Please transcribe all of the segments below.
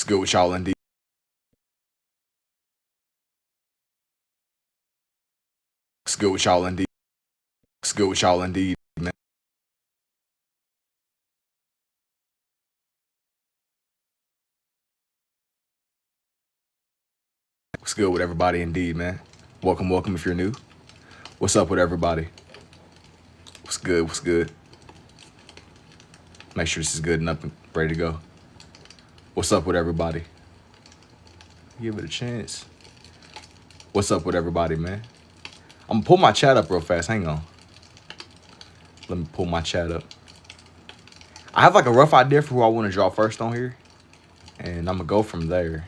What's good with y'all indeed? What's good with y'all indeed? What's good with y'all indeed, man? What's good with everybody indeed, man? Welcome, welcome if you're new. What's up with everybody? What's good? What's good? Make sure this is good and up and ready to go. What's up with everybody? Give it a chance. What's up with everybody, man? I'm gonna pull my chat up real fast. Hang on. Let me pull my chat up. I have like a rough idea for who I want to draw first on here, and I'm gonna go from there.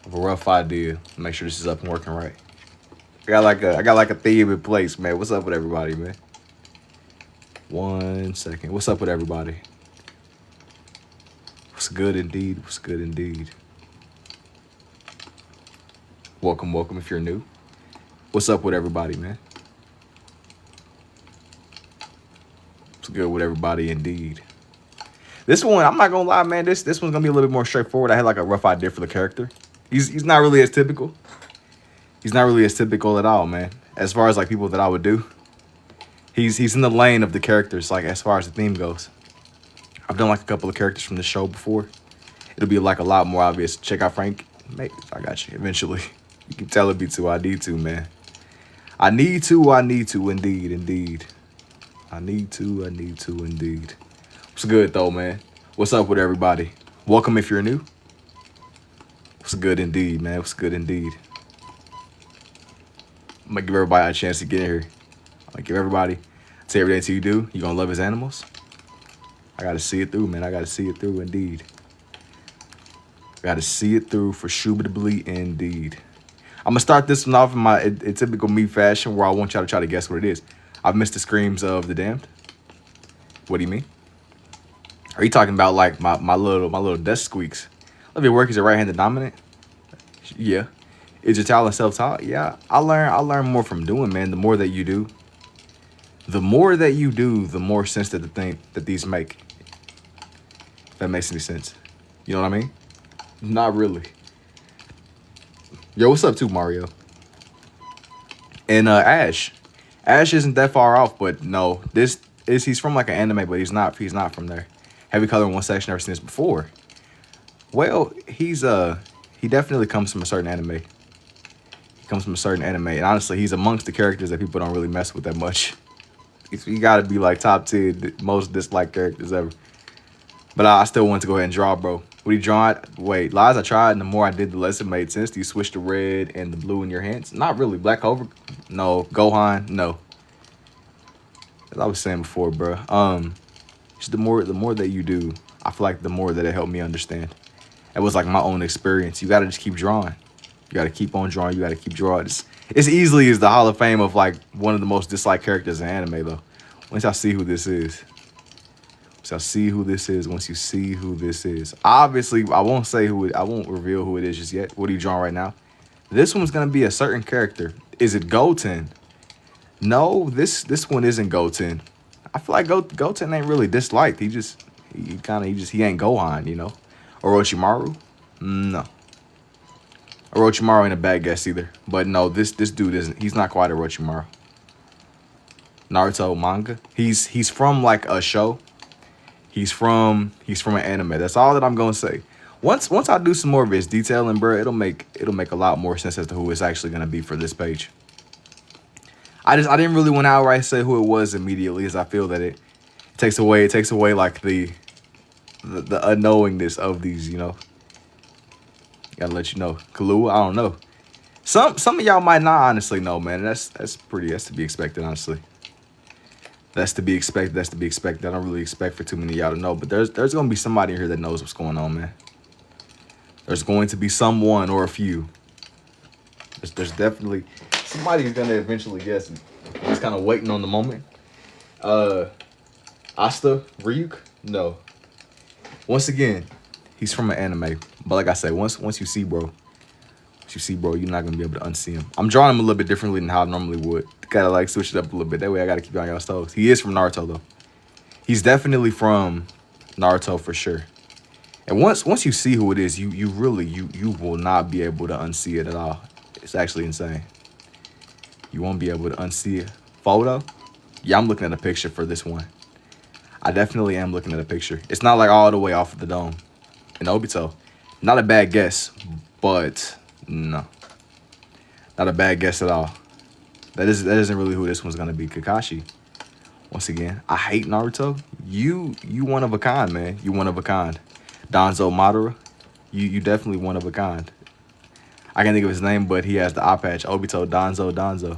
I have a rough idea. Make sure this is up and working right. I got like a theme in place, man. What's up with everybody, man? 1 second. What's up with everybody? What's good indeed? What's good indeed? Welcome, welcome if you're new. What's up with everybody, man? What's good with everybody indeed? This one, I'm not gonna lie, man. This one's gonna be a little bit more straightforward. I had like a rough idea for the character. He's not really as typical. He's not really as typical at all, man. As far as like people that I would do, he's in the lane of the characters. Like as far as the theme goes, I've done like a couple of characters from the show before. It'll be like a lot more obvious. Check out Frank. Mate, I got you. Eventually, you can tell it me to. I need to, man. I need to indeed, indeed. I need to indeed. What's good though, man? What's up with everybody? Welcome if you're new. What's good indeed, man? What's good indeed? I'm gonna give everybody a chance to get in here. I'm gonna give everybody, say everything to you do. You gonna love his animals? I gotta see it through, man. I gotta see it through indeed. Gotta see it through for shubitably indeed. I'm gonna start this one off in my typical me fashion where I want y'all to try to guess what it is. I've missed the screams of the damned. What do you mean? Are you talking about like my little desk squeaks? Let me work as a right-handed dominant. Yeah. Is your talent self-taught? Yeah. I learn more from doing, man. The more that you do, the more sense that these make. If that makes any sense. You know what I mean? Not really. Yo, what's up too, Mario? And Ash. Ash isn't that far off, but no. He's from like an anime, but he's not from there. Heavy color in one section, never seen this before. Well, he definitely comes from a certain anime. He comes from a certain anime, and honestly, he's amongst the characters that people don't really mess with that much. You gotta be like top 10 most disliked characters ever. But I still want to go ahead and draw, bro. What are you drawing? Wait, lies I tried, and the more I did, the less it made sense. Do you switch the red and the blue in your hands? Not really. Black Clover? No. Gohan? No. As I was saying before, bro. Just the more that you do, I feel like the more that it helped me understand. It was like my own experience. You gotta just keep drawing. You gotta keep on drawing. You gotta keep drawing. It's easily is the Hall of Fame of like one of the most disliked characters in anime, though. Once y'all see who this is. Once you see who this is. Obviously, I won't reveal who it is just yet. What are you drawing right now? This one's gonna be a certain character. Is it Goten? No, this one isn't Goten. I feel like Goten ain't really disliked. He ain't Gohan, you know. Orochimaru? No. Orochimaru ain't a bad guess either. But no, this dude isn't. He's not quite Orochimaru. Naruto manga. He's from like a show. He's from an anime. That's all that I'm gonna say. Once I do some more of his detailing, bro, it'll make a lot more sense as to who it's actually gonna be for this page. I didn't really want to outright say who it was immediately, as I feel that it takes away like the unknowingness of these, you know. Gotta let you know. Kahlua, I don't know. Some of y'all might not honestly know, man. That's to be expected, honestly. That's to be expected. I don't really expect for too many of y'all to know, but there's gonna be somebody here that knows what's going on, man. There's going to be someone or a few. There's definitely somebody who's gonna eventually guess. Just kind of waiting on the moment. Asta Ryuk? No. Once again, he's from an anime. But like I said, once you see bro, you're not gonna be able to unsee him. I'm drawing him a little bit differently than how I normally would. Gotta like switch it up a little bit. That way I gotta keep you on y'all's toes. He is from Naruto though. He's definitely from Naruto for sure. And once you see who it is, you really you will not be able to unsee it at all. It's actually insane. You won't be able to unsee it. Photo? Yeah, I'm looking at a picture for this one. I definitely am looking at a picture. It's not like all the way off of the dome. And Obito, not a bad guess, but no. Not a bad guess at all. That isn't really who this one's gonna be. Kakashi. Once again, I hate Naruto. You one of a kind, man. You one of a kind. Danzo Madara. You definitely one of a kind. I can't think of his name, but he has the eye patch. Obito Danzo.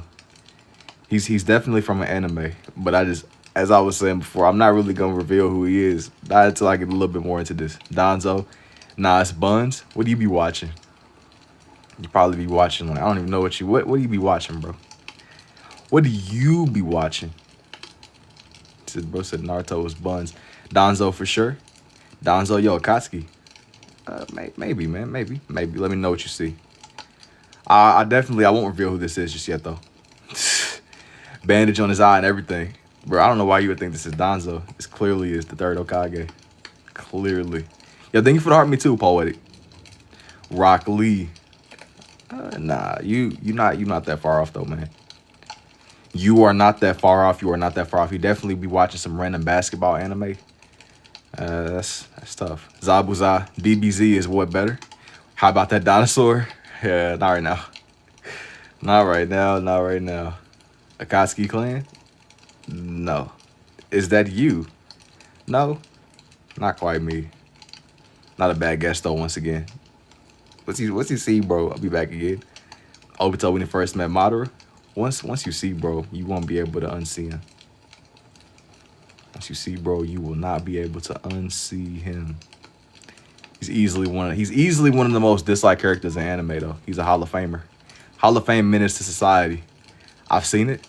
He's definitely from an anime. But as I was saying before, I'm not really gonna reveal who he is. Not until I get a little bit more into this. Danzo. Nah, it's Buns. What do you be watching? You probably be watching, like, I don't even know what do you be watching, bro? What do you be watching? Bro said Naruto was Buns. Danzo for sure. Danzo, yo, Akatsuki. Maybe, man, maybe. Let me know what you see. I won't reveal who this is just yet, though. Bandage on his eye and everything. Bro, I don't know why you would think this is Danzo. This clearly is the third Hokage. Clearly. Yo, thank you for the heart, me too, Poetic. Rock Lee. Nah, you're not that far off, though, man. You are not that far off. You definitely be watching some random basketball anime. That's tough. Zabuza, DBZ is what better? How about that dinosaur? Yeah, not right now. Not right now. Akatsuki clan? No. Is that you? No. Not quite me. Not a bad guess though, once again. What's he see, bro? I'll be back again. Obito when he first met Madara. Once you see, bro, you won't be able to unsee him. Once you see, bro, you will not be able to unsee him. He's easily one of the most disliked characters in anime, though. He's a Hall of Famer. Hall of Fame menace to society. I've seen it.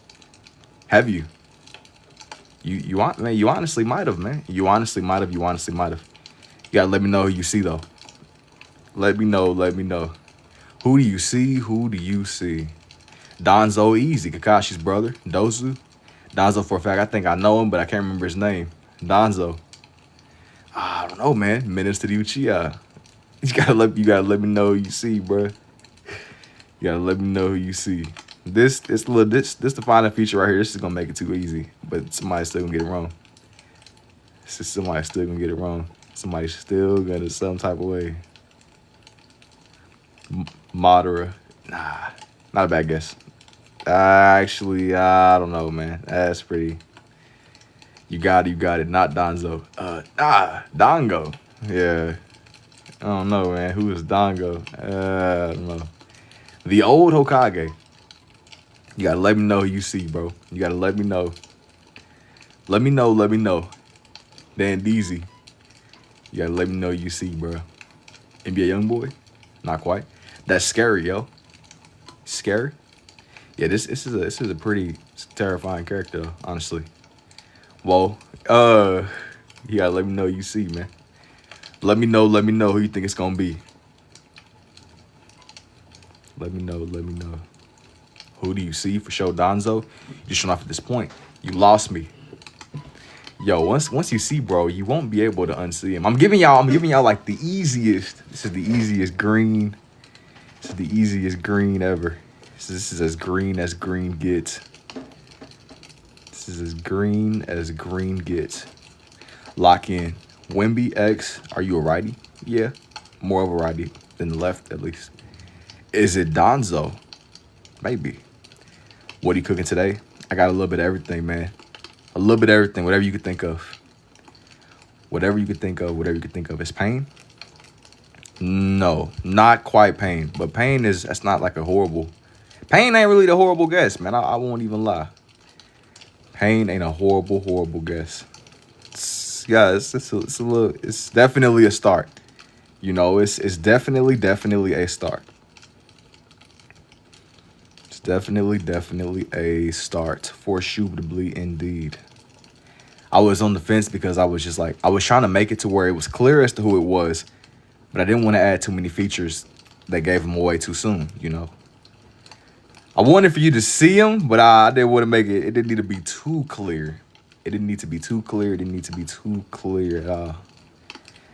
Have you? You honestly might have, man. You honestly might have. You gotta let me know who you see, though. Let me know. Who do you see? Danzo easy. Kakashi's brother. Dozu. Danzo for a fact. I think I know him, but I can't remember his name. Danzo. I don't know, man. Menace to the Uchiha. You gotta let me know who you see, bro. You gotta let me know who you see. This the final feature right here. This is gonna make it too easy, but somebody's still gonna get it wrong. Somebody's still gonna some type of way. Madara. Nah, not a bad guess. Actually, I don't know, man. That's pretty. You got it. Not Danzo. Dango. Yeah. I don't know, man. Who is Dango? I don't know. The old Hokage. You gotta let me know who you see, bro. You gotta let me know. Let me know. Dan Deezy. You gotta let me know who you see, bro. NBA Youngboy? Not quite. That's scary, yo. Scary? Yeah, this is a pretty terrifying character, honestly. Well, you gotta let me know who you see, man. Let me know who you think it's gonna be. Let me know. Who do you see for sure, Danzo? You showing off at this point. You lost me. Yo, once you see, bro, you won't be able to unsee him. I'm giving y'all like the easiest. This is the easiest green. This is the easiest green ever. This is as green gets. This is as green as green gets. Lock in. Wimby X, are you a righty? Yeah, more of a righty than the left, at least. Is it Danzo? Maybe. What are you cooking today? I got a little bit of everything, man. A little bit of everything, whatever you could think of. Whatever you could think of. Is pain? No, not quite pain. But pain that's not like a horrible. Pain ain't really the horrible guess, man. I won't even lie. Pain ain't a horrible guess. It's definitely a start. You know, it's definitely a start. It's definitely a start. Foreseeably indeed. I was on the fence because I was trying to make it to where it was clear as to who it was, but I didn't want to add too many features that gave him away too soon, you know. I wanted for you to see him, but I didn't want to make it. It didn't need to be too clear. It didn't need to be too clear at all.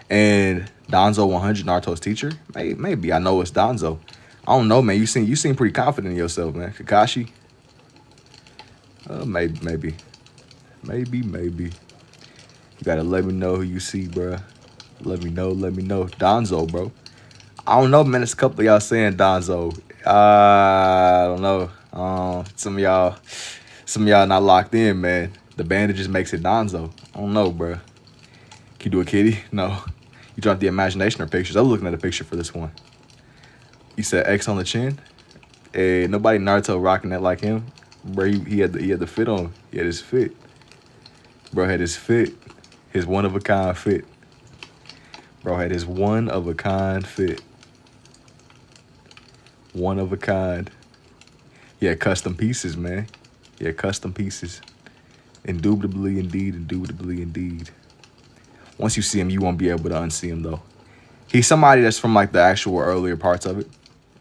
And Danzo 100, Naruto's teacher? Maybe. I know it's Danzo. I don't know, man. You seem pretty confident in yourself, man. Kakashi? Maybe. You gotta let me know who you see, bro. Let me know. Danzo, bro. I don't know, man. It's a couple of y'all saying Danzo. I don't know. Some of y'all not locked in, man. The bandage just makes it Danzo. I don't know, bro. Can you do a kitty? No. You dropped the imagination or pictures? I was looking at a picture for this one. You said X on the chin. Hey, nobody Naruto rocking that like him. Bro, he had the fit on. He had his fit. Bro had his fit. His one-of-a-kind fit. Bro had his one-of-a-kind fit. One of a kind. Yeah, custom pieces, man. Yeah, custom pieces. Indubitably, indeed. Once you see him, you won't be able to unsee him, though. He's somebody that's from, like, the actual earlier parts of it.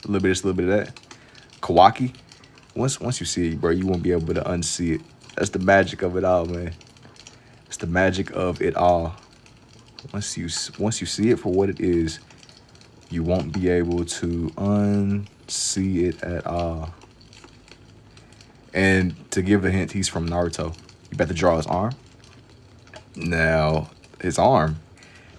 A little bit of this, a little bit of that. Kawaki. Once you see it, bro, you won't be able to unsee it. That's the magic of it all, man. It's the magic of it all. Once you see it for what it is, you won't be able to unsee it at all. And to give a hint, he's from Naruto. You better draw his arm. Now, his arm.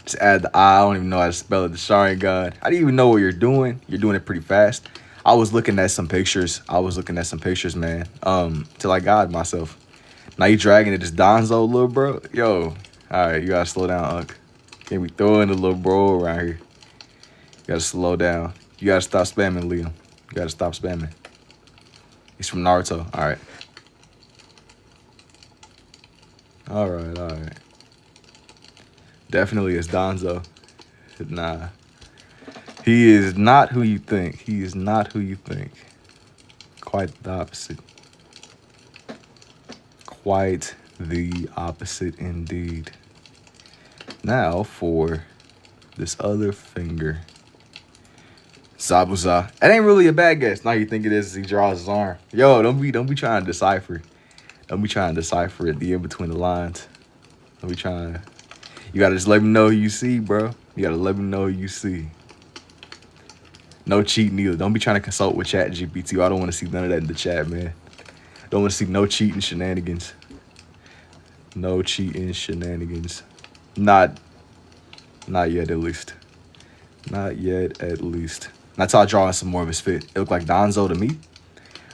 Just add the I don't even know how to spell it. The Sharingan. I didn't even know what you're doing. You're doing it pretty fast. I was looking at some pictures. Man. Till I got myself. Now you dragging it. Just Danzo, little bro. Yo. All right, you gotta slow down, Unc. Can't be throwing the little bro around here. You gotta slow down. You gotta stop spamming, Liam. You gotta stop spamming. He's from Naruto. All right. Definitely is Danzo. Nah. He is not who you think. Quite the opposite. Quite the opposite indeed. Now for this other finger. Zabuza. That ain't really a bad guess. Now you think it is as he draws his arm. Yo, don't be trying to decipher. Don't be trying to decipher it, the in between the lines. Don't be trying to. You gotta just let me know who you see, bro. You gotta let me know who you see. No cheating either. Don't be trying to consult with ChatGPT. I don't want to see none of that in the chat, man. Don't want to see no cheating shenanigans. No cheating shenanigans. Not yet, at least. Not yet, at least. That's how I draw in some more of his fit. It looked like Danzo to me.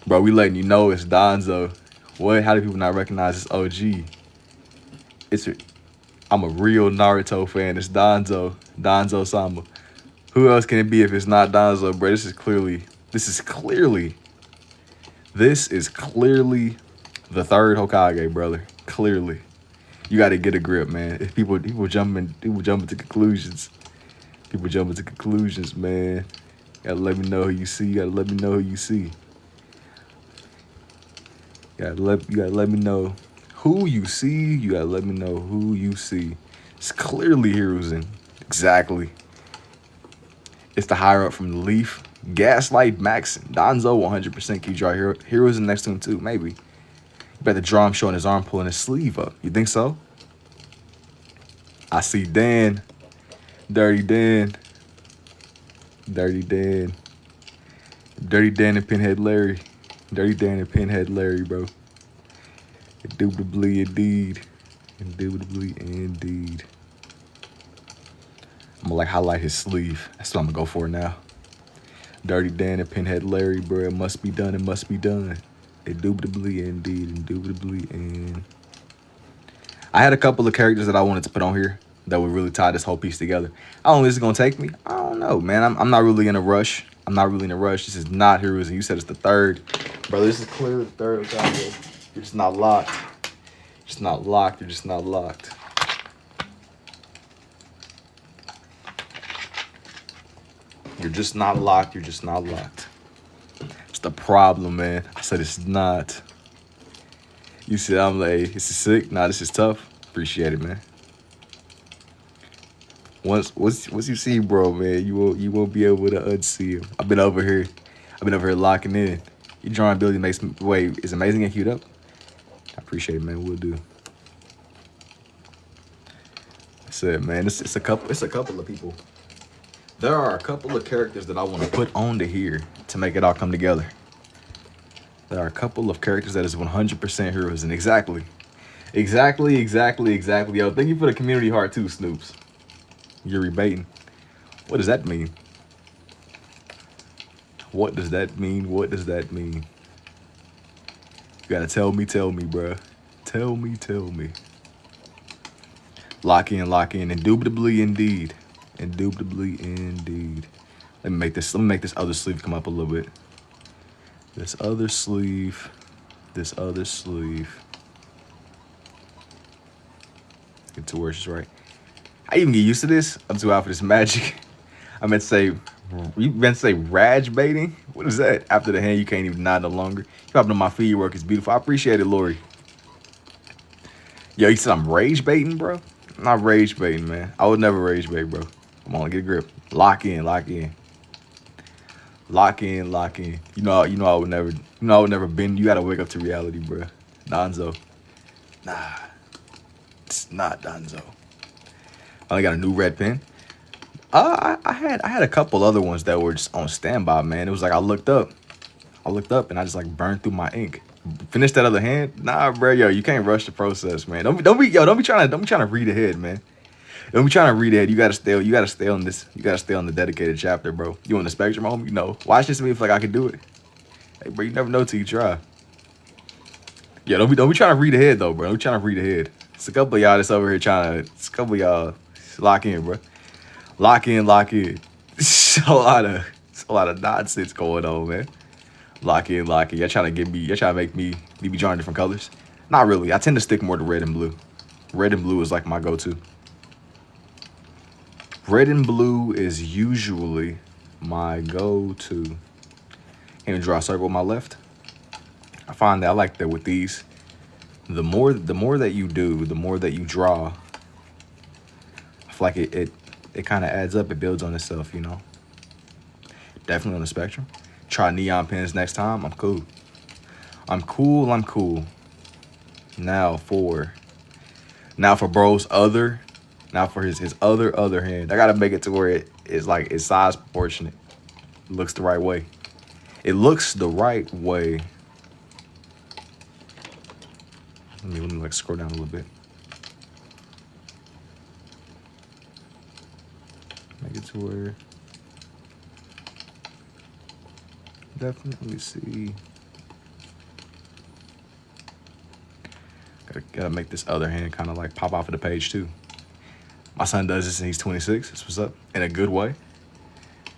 Bro, we letting you know it's Danzo. What? How do people not recognize this OG? I'm a real Naruto fan. It's Danzo. Danzo Sama. Who else can it be if it's not Danzo, bro? This is clearly the third Hokage, brother. Clearly. You gotta get a grip, man. If people jumping to conclusions. People jumping to conclusions, man. You gotta let me know who you see. You gotta let me know who you see. You gotta let me know who you see. You gotta let me know who you see. It's clearly Hiruzen. Exactly. It's the higher up from the Leaf. Gaslight Maxon. Danzo 100%. Can you draw Hiruzen next to him too? Maybe. You better draw him showing his arm pulling his sleeve up. You think so? I see Dan. Dirty Dan. Dirty Dan and Pinhead Larry. Dirty Dan and Pinhead Larry, bro. Indubitably indeed. I'm gonna highlight his sleeve. That's what I'm gonna go for now. Dirty Dan and Pinhead Larry, bro. It must be done. Indubitably indeed. And I had a couple of characters that I wanted to put on here that would really tie this whole piece together. How long is it gonna take me? I don't know, man. I'm not really in a rush. This is not Hiruzen. You said it's the third. Brother, this is clearly the third. You're just not locked. You're just not locked. It's the problem, man. I said it's not. You said I'm like, this is sick. Nah, this is tough. Appreciate it, man. Once you see, bro, man, you won't be able to unsee him. I've been over here locking in. Your drawing ability is amazing and queued up. I appreciate it, man. We'll do. Said, man, it's a couple of people. There are a couple of characters that I want to put onto here to make it all come together. There are a couple of characters that is 100% heroes, and exactly. Yo, thank you for the community heart too, Snoops. You're rebating. What does that mean? What does that mean? What does that mean? You gotta tell me, bruh. Tell me. Lock in. Indubitably indeed. Indubitably indeed. Let me make this other sleeve come up a little bit. This other sleeve. Get to where it's right. I even get used to this. I'm too out for this magic. I meant to say, you meant to say rage baiting? What is that? After the hand, you can't even nod no longer. You popping on my feet, your work is beautiful. I appreciate it, Lori. Yo, you said I'm rage baiting, bro? I'm not rage baiting, man. I would never rage bait, bro. Come on, get a grip. Lock in. You know I would never bend. You gotta wake up to reality, bro. Donzo. Nah. It's not Donzo. I only got a new red pen. I had a couple other ones that were just on standby, man. It was like I looked up and I just like burned through my ink. Finish that other hand? Nah, bro, yo, you can't rush the process, man. Don't be trying to read ahead, man. Don't be trying to read ahead. You gotta stay on this. You gotta stay on the dedicated chapter, bro. You on the spectrum, homie? You know. Watch this to me if like I can do it. Hey, bro, you never know till you try. Yeah, don't be trying to read ahead though, bro. Don't be trying to read ahead. It's a couple of y'all that's over here it's a couple of y'all lock in, bro. Lock in. It's a lot of nonsense going on, man. Lock in. Y'all trying to make me be drawing different colors. Not really. I tend to stick more to red and blue. Red and blue is like my go-to. Red and blue is usually my go-to. Can't even draw a circle with my left. I find that I like that with these. The more that you do, the more that you draw, I feel like it kind of adds up. It builds on itself, you know. Definitely on the spectrum. Try neon pens next time. I'm cool. Now for bro's other. Now for his other hand. I gotta make it to where it is like it's size proportionate. It looks the right way. Let me like scroll down a little bit. Make it to where definitely see. Gotta make this other hand kind of like pop off of the page too. My son does this and he's 26. That's what's up. In a good way.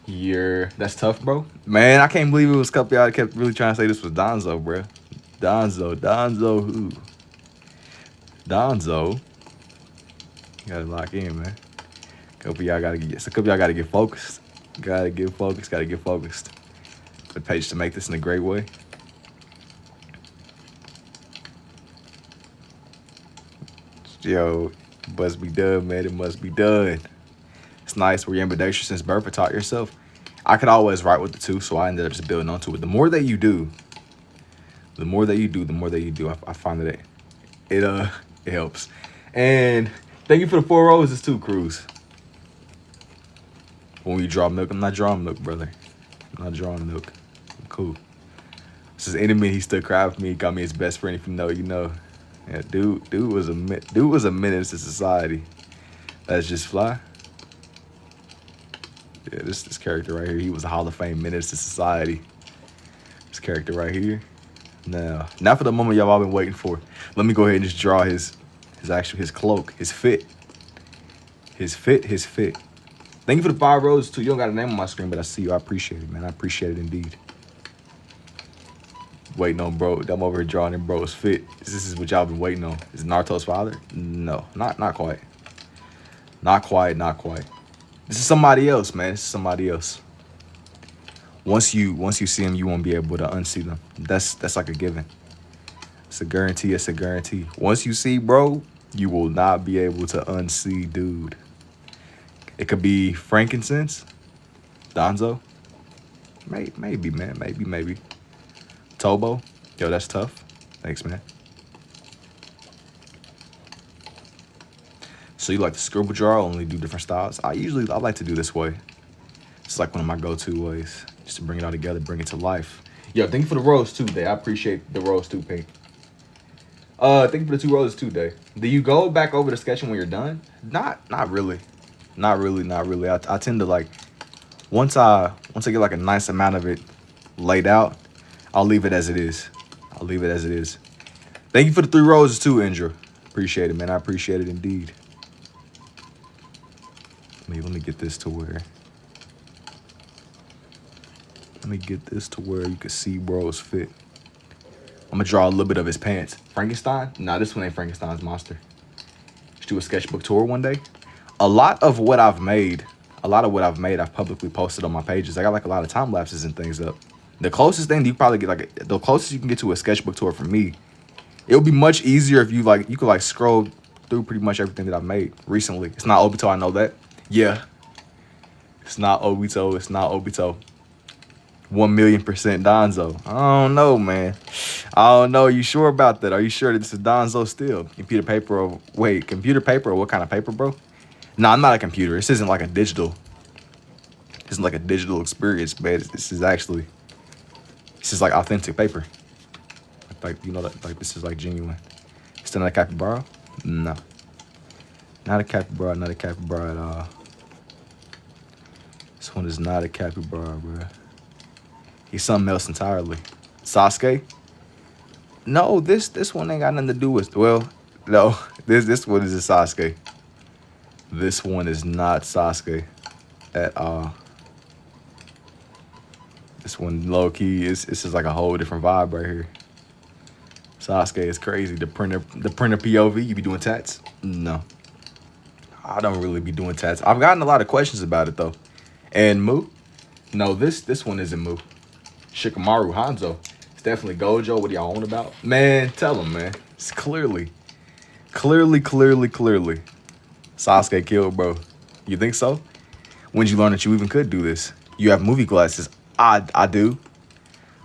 That's tough, bro. Man, I can't believe it was a couple y'all that kept really trying to say this was Donzo, bro. Donzo who? Donzo. You gotta lock in, man. A couple y'all gotta get focused. Gotta get focused. The page to make this in a great way. Yo, it must be done, man. It must be done. It's nice where you're ambidextrous since birth or taught yourself. I could always write with the two, so I ended up just building onto it. The more that you do, I find that it helps. And thank you for the 4 roses too, Cruz. When we draw milk, I'm not drawing milk, brother. I'm not drawing milk. I'm cool. This is enemy. He stood cry for me. He got me his best friend. If you know, you know. Yeah, dude was a menace to society. That's just fly. Yeah, this character right here, he was a Hall of Fame menace to society. This character right here. Now for the moment y'all all been waiting for. Let me go ahead and just draw his cloak, his fit. Thank you for the 5 roses too. You don't got a name on my screen, but I see you. I appreciate it, man. I appreciate it indeed. Waiting on bro. I'm over here drawing in bro's fit. This is what y'all been waiting on. Is Naruto's father? No, not quite. Not quite. This is somebody else, man. This is somebody else. Once you see them, you won't be able to unsee them. That's like a given. It's a guarantee. Once you see bro, you will not be able to unsee dude. It could be frankincense, Donzo. Maybe, man. Maybe. Tobo. Yo, that's tough. Thanks, man. So you like the scribble draw, only do different styles? I like to do this way. It's like one of my go-to ways, just to bring it all together, bring it to life. Yo, thank you for the rose too, Day. I appreciate the rose too, Pink. Thank you for the 2 roses too, Day. Do you go back over the sketching when you're done? Not really. Not really. I tend to like once I get like a nice amount of it laid out, I'll leave it as it is. Thank you for the 3 roses too, Indra. Appreciate it, man. I appreciate it indeed. Let me get this to where. Let me get this to where you can see Rose fit. I'm gonna draw a little bit of his pants. Frankenstein? Nah, this one ain't Frankenstein's monster. Let's do a sketchbook tour one day. A lot of what I've made, I've publicly posted on my pages. I got like a lot of time lapses and things up. The closest thing you probably get, like the closest you can get to a sketchbook tour from me, it would be much easier if you could like scroll through pretty much everything that I've made recently. It's not Obito, I know that. Yeah. It's not Obito. 1,000,000% Donzo. I don't know, man. I don't know. You sure about that? Are you sure that this is Donzo still? Computer paper or what kind of paper, bro? No, I'm not a computer. This isn't like a digital. This isn't like a digital experience, man. This is like authentic paper. Like, you know, like this is like genuine. Still not a capybara? No. Not a capybara at all. This one is not a capybara, bro. He's something else entirely. Sasuke? No, this one ain't got nothing to do with, well, no, this one is a Sasuke. This one is not Sasuke at all. This one low key it's just like a whole different vibe right here. Sasuke is crazy. The printer POV, you be doing tats? No. I don't really be doing tats. I've gotten a lot of questions about it though. And Mu? No, this one isn't Mu. Shikamaru Hanzo. It's definitely Gojo. What are y'all on about? Man, tell him, man. It's clearly. Sasuke killed, bro. You think so? When'd you learn that you even could do this? You have movie glasses. I do.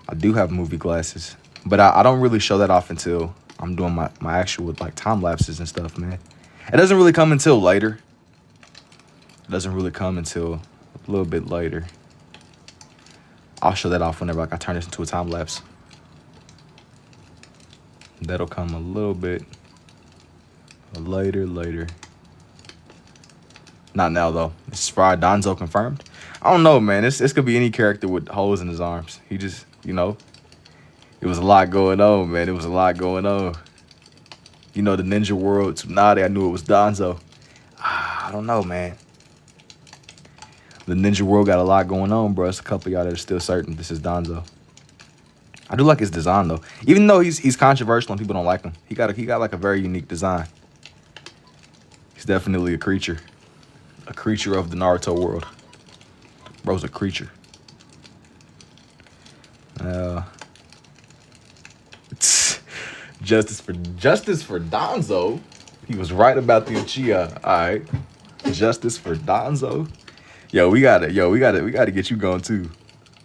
I do have movie glasses. But I don't really show that off until I'm doing my actual like time lapses and stuff, man. It doesn't really come until later. It doesn't really come until a little bit later. I'll show that off whenever like I turn this into a time lapse. That'll come a little bit later. Not now though. This is Fried Donzo confirmed. I don't know, man. This could be any character with holes in his arms. He just, you know, it was a lot going on, man. It was a lot going on. You know, the ninja world, Tsunade, I knew it was Donzo. I don't know, man. The ninja world got a lot going on, bro. It's a couple of y'all that are still certain this is Donzo. I do like his design though. Even though he's controversial and people don't like him, he got like a very unique design. He's definitely a creature of the Naruto world. Bro's a creature. Justice for Donzo. He was right about the Uchiha. All right, justice for Donzo. Yo, we gotta get you going too.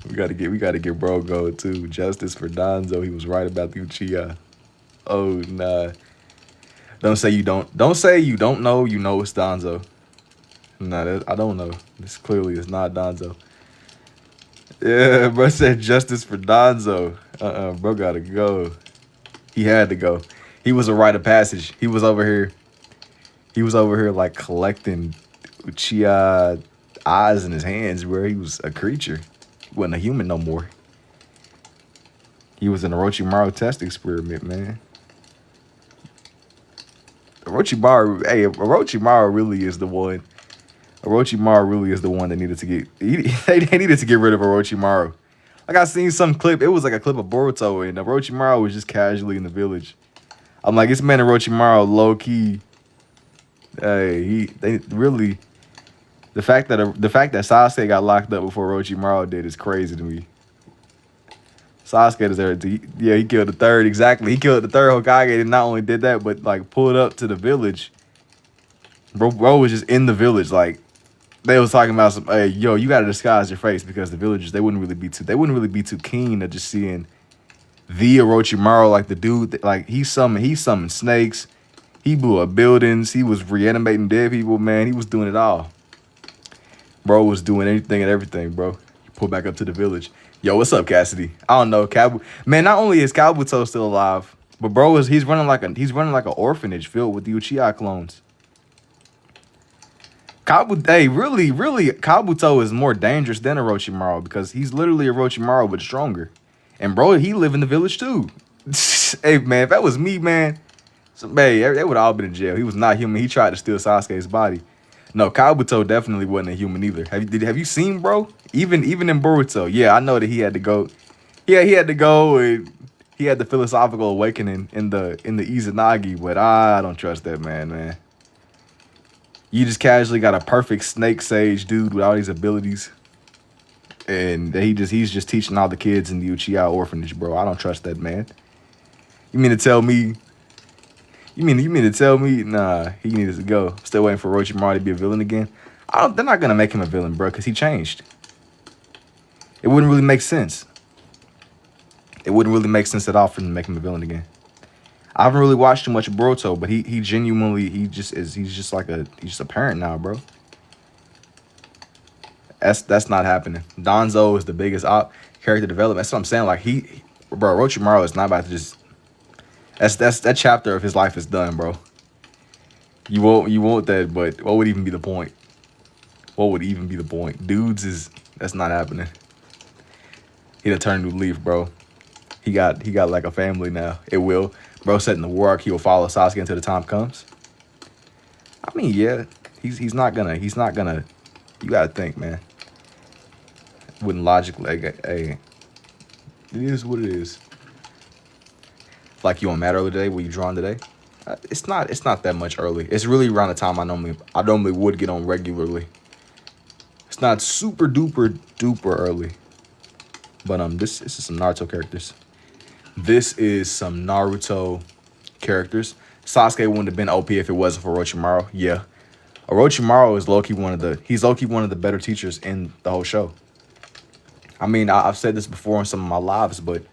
We gotta get bro going too. Justice for Donzo. He was right about the Uchiha. Oh nah. Don't say you don't know. You know it's Donzo. Nah, I don't know. This clearly is not Donzo. Yeah, bro said justice for Donzo. Bro gotta go. He had to go. He was a rite of passage. He was over here like collecting Uchiha eyes in his hands where he was a creature. He wasn't a human no more. He was an Orochimaru test experiment, man. Orochimaru really is the one. Orochimaru really is the one that needed to get... They needed to get rid of Orochimaru. Like, I seen some clip. It was like a clip of Boruto, and Orochimaru was just casually in the village. I'm like, this man Orochimaru, low-key... Hey, they really... The fact that Sasuke got locked up before Orochimaru did is crazy to me. Sasuke deserved to... Yeah, he killed the third, exactly. He killed the third Hokage, and not only did that, but, like, pulled up to the village. Bro was just in the village, like... They was talking about some, hey, yo, you gotta disguise your face because the villagers, they wouldn't really be too keen of just seeing the Orochimaru, like the dude that, like he summoned snakes, He blew up buildings. He was reanimating dead people, man. He was doing it all. Bro was doing anything and everything, bro. He pulled back up to the village. Yo, what's up, Cassidy? I don't know, Man, not only is Kabuto still alive, but bro he's running like an orphanage filled with the Uchiha clones. Really, Kabuto is more dangerous than Orochimaru because he's literally Orochimaru but stronger. And bro, he live in the village too. Hey man, if that was me, man, they would all been in jail. He was not human. He tried to steal Sasuke's body. No, Kabuto definitely wasn't a human either. Have you seen, bro? Even in Boruto, yeah, I know that he had to go. Yeah, he had to go and he had the philosophical awakening in the Izanagi, but I don't trust that man. You just casually got a perfect snake sage dude with all these abilities, and he's just teaching all the kids in the Uchiha orphanage, bro. I don't trust that man. You mean to tell me? Nah, he needs to go. Still waiting for Orochimaru to be a villain again. They're not gonna make him a villain, bro, because he changed. It wouldn't really make sense. It wouldn't really make sense at all for him to make him a villain again. I haven't really watched too much of Boruto, but he genuinely he's just a parent now, bro. That's not happening. Danzo is the biggest character development. That's what I'm saying. Like bro, Orochimaru is not about to just. That chapter of his life is done, bro. You won't that, but what would even be the point? What would even be the point? That's not happening. He done turned a new leaf, bro. He got like a family now. It will. Bro said in the war arc he will follow Sasuke until the time comes. I mean, yeah. He's not gonna you gotta think, man. Wouldn't logically hey. It is what it is. Like you on Mad Early today, were you drawn today? It's not that much early. It's really around the time I normally would get on regularly. It's not super duper early. But this is some Naruto characters. This is some Naruto characters. Sasuke wouldn't have been OP if it wasn't for Orochimaru. Yeah. Orochimaru is low-key one of the better teachers in the whole show. I mean, I've said this before in some of my lives, but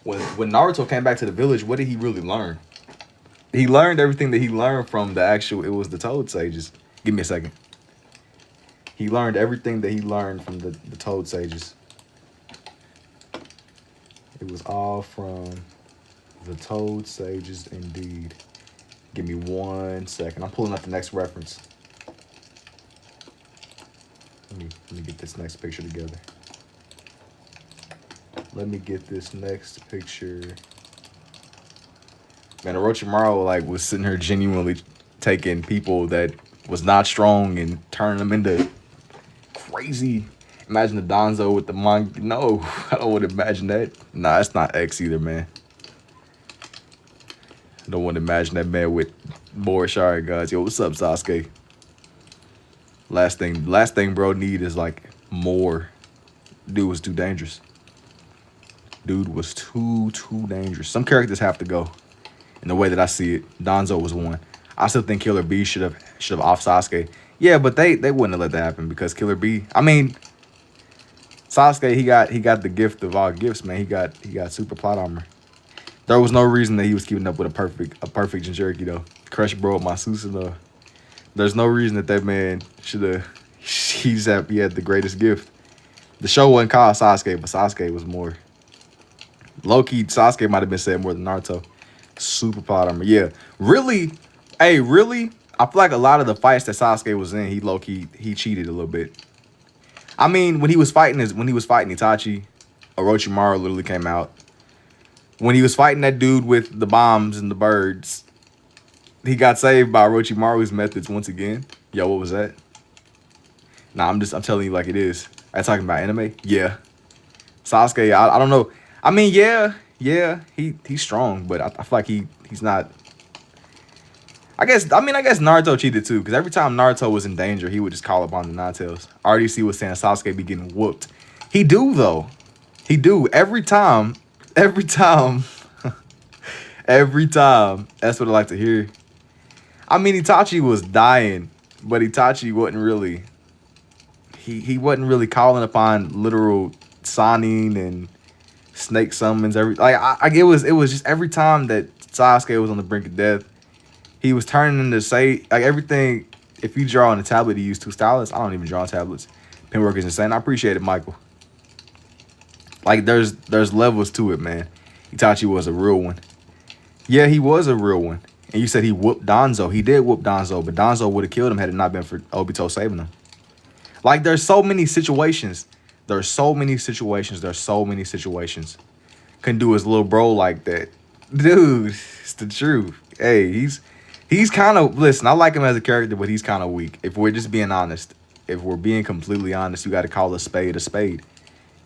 when Naruto came back to the village, what did he really learn? He learned everything that he learned from it was the Toad Sages. Give me a second. He learned everything that he learned from the Toad Sages. It was all from the Toad Sages indeed. Give me 1 second. I'm pulling up the next reference. Let me get this next picture together. Man, Orochimaru was sitting here genuinely taking people that was not strong and turning them into crazy. Imagine the Danzo with the manga. No, I don't want to imagine that. Nah, it's not X either, man. I don't want to imagine that man with more Sharingans. Yo, what's up, Sasuke? Last thing bro need is more. Dude was too dangerous. Dude was too dangerous. Some characters have to go. In the way that I see it, Danzo was one. I still think Killer B should have off Sasuke. Yeah, but they wouldn't have let that happen because Killer B. I mean, Sasuke he got the gift of all gifts, man. He got super plot armor. There was no reason that he was keeping up with a perfect Jinchuriki though. Crush bro my Susanoo. There's no reason that man should have. He had the greatest gift. The show wasn't called Sasuke, but Sasuke was more. Low-key, Sasuke might have been said more than Naruto. Super plot armor. Yeah. Really? Hey, really? I feel like a lot of the fights that Sasuke was in, he low-key, he cheated a little bit. I mean, when he was fighting Itachi, Orochimaru literally came out. When he was fighting that dude with the bombs and the birds, he got saved by Orochimaru's methods once again. Yo, what was that? Nah, I'm telling you like it is. Are you talking about anime? Yeah. Sasuke, I don't know. I mean, yeah, he's strong, but I feel like he's not. I guess Naruto cheated too, because every time Naruto was in danger, he would just call upon the Nine-Tails. RDC was saying Sasuke be getting whooped. He do though. He do every time. Every time. That's what I like to hear. I mean, Itachi was dying, but Itachi wasn't really. He wasn't really calling upon literal Sannin and snake summons. It was just every time that Sasuke was on the brink of death, He was turning into say like everything. If you draw on a tablet, you use two stylus. I don't even draw on tablets. Pen work is insane. I appreciate it, Michael. Like there's levels to it, man. Itachi was a real one. Yeah, he was a real one. And you said he whooped Danzo. He did whoop Danzo, but Danzo would have killed him had it not been for Obito saving him. Like there's so many situations. There's so many situations. There's so many situations. Couldn't do his little bro like that. Dude, it's the truth. Hey, he's kind of, listen, I like him as a character, but he's kind of weak. If we're just being honest. If we're being completely honest, you got to call a spade a spade.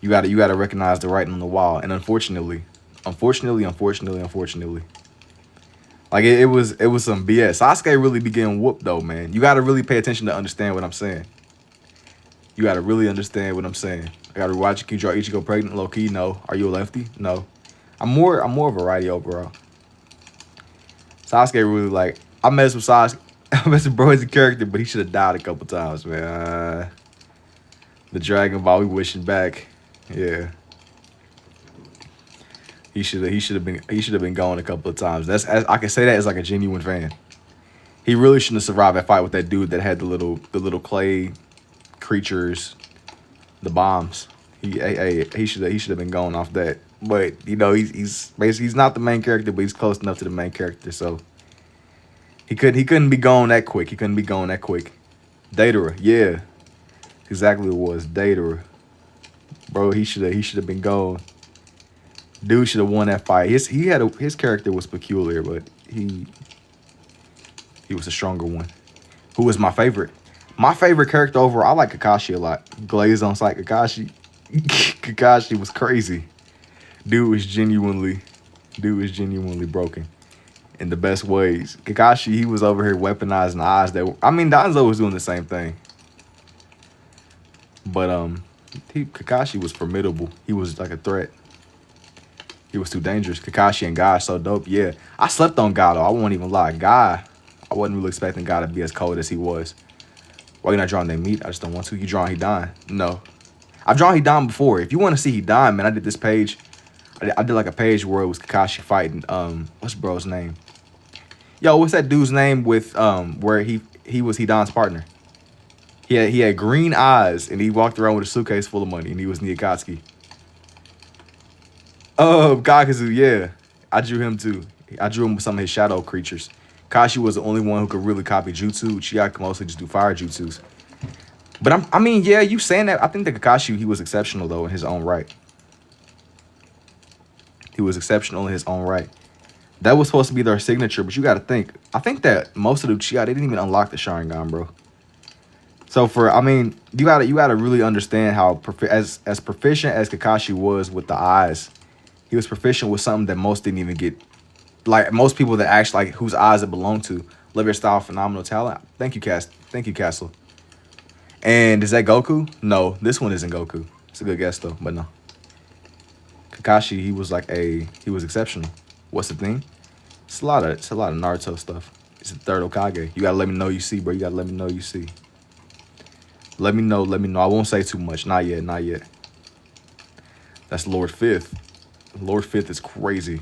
You got to recognize the writing on the wall. And unfortunately, like it was some BS. Sasuke really be getting whooped though, man. You got to really pay attention to understand what I'm saying. You got to really understand what I'm saying. I got to watch you. Can you draw Ichigo pregnant? Low key, no. Are you a lefty? No. I'm more of a righty overall. Sasuke really like, I mess with Sasuke. I mess with bro as a character, but he should have died a couple times, man. The Dragon Ball, we wishing back. Yeah. He should have been gone a couple of times. I can say that as like a genuine fan. He really shouldn't have survived that fight with that dude that had the little clay creatures, the bombs. He should have been gone off that. But you know, he's basically, he's not the main character, but he's close enough to the main character, so he couldn't be gone that quick. Datara, yeah, exactly what it was. Datara, bro, he should have been gone. Dude should have won that fight. His character was peculiar, but he was a stronger one. Who was my favorite? My favorite character overall, I like Kakashi a lot. Glaze on sight Kakashi. Kakashi was crazy. Dude was genuinely broken in the best ways. Kakashi, he was over here weaponizing the eyes Danzo was doing the same thing. But Kakashi was formidable. He was like a threat. He was too dangerous. Kakashi and Guy so dope. Yeah, I slept on Guy though. I won't even lie. Guy, I wasn't really expecting Guy to be as cold as he was. Why you not drawing that meat? I just don't want to. You drawing Hidan? No. I've drawn Hidan before. If you want to see Hidan, man, I did this page. I did like a page where it was Kakashi fighting. What's bro's name? Yo, what's that dude's name with where he was Hidan's partner? He had green eyes and he walked around with a suitcase full of money and he was Niakatsuki. Oh, Kakazu, yeah. I drew him too. I drew him with some of his shadow creatures. Kashi was the only one who could really copy jutsu. Uchiha could mostly just do fire jutsus. But I mean, yeah, you saying that. I think that Kakashi, he was exceptional though in his own right. He was exceptional in his own right. That was supposed to be their signature, but you got to think. I think that most of the Uchiha, they didn't even unlock the Sharingan, bro. So you gotta really understand how as proficient as Kakashi was with the eyes, he was proficient with something that most didn't even get. Like most people that actually like whose eyes it belonged to. Love your style, phenomenal talent. Thank you, Castle. And is that Goku? No, this one isn't Goku. It's a good guess though, but no. Kakashi, he was exceptional. What's the thing? It's a lot of Naruto stuff. It's the third Hokage. You gotta let me know you see, bro. You gotta let me know you see. Let me know. I won't say too much. Not yet. That's Lord Fifth. Lord Fifth is crazy.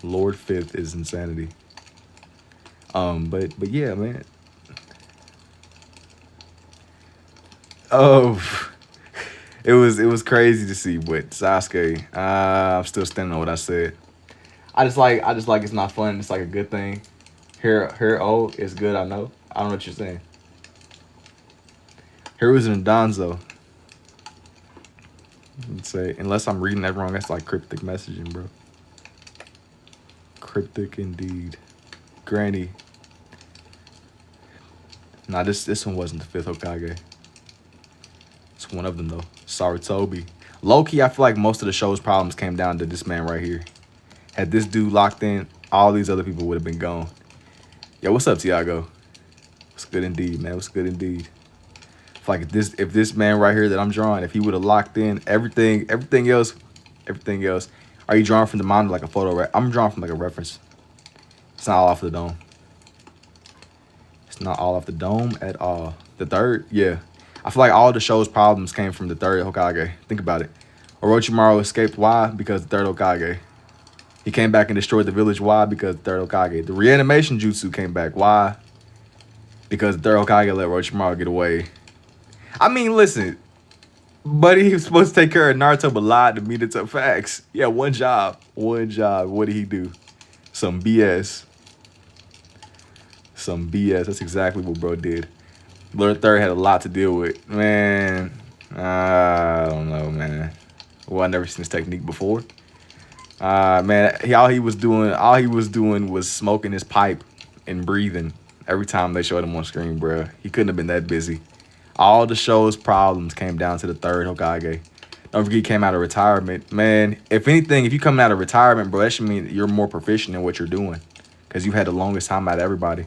Lord Fifth is insanity. But yeah, man. Oh, it was crazy to see, but Sasuke, I'm still standing on what I said. I just like it's not fun. It's like a good thing. Hero is good. I know. I don't know what you're saying. Heroes in Danzo. Let's say, unless I'm reading that wrong, that's like cryptic messaging, bro. Cryptic indeed. Granny. Nah, this one wasn't the fifth Hokage. It's one of them though. Sarutobi. Low-key, I feel like most of the show's problems came down to this man right here. Had this dude locked in, all these other people would have been gone. Yo, what's up, Tiago? What's good indeed, man? What's good indeed? I feel like if this man right here that I'm drawing, if he would have locked in everything else. Are you drawing from the mind like a photo? I'm drawing from like a reference. It's not all off the dome. It's not all off the dome at all. The third, yeah. I feel like all the show's problems came from the third Hokage. Think about it. Orochimaru escaped. Why? Because the third Hokage. He came back and destroyed the village. Why? Because the third Hokage. The reanimation jutsu came back. Why? Because the third Hokage let Orochimaru get away. I mean, listen, buddy, he was supposed to take care of Naruto, but lied to Minato. Facts. Yeah, one job. One job. What did he do? Some BS. Some BS. That's exactly what bro did. Lord Third had a lot to deal with. Man, I don't know, man. Well, I never seen this technique before. Man, all he was doing was smoking his pipe and breathing every time they showed him on screen, bro. He couldn't have been that busy. All the show's problems came down to the third Hokage. Don't forget he came out of retirement. Man, if anything, if you coming out of retirement, bro, that should mean you're more proficient in what you're doing. Because you had the longest time out of everybody.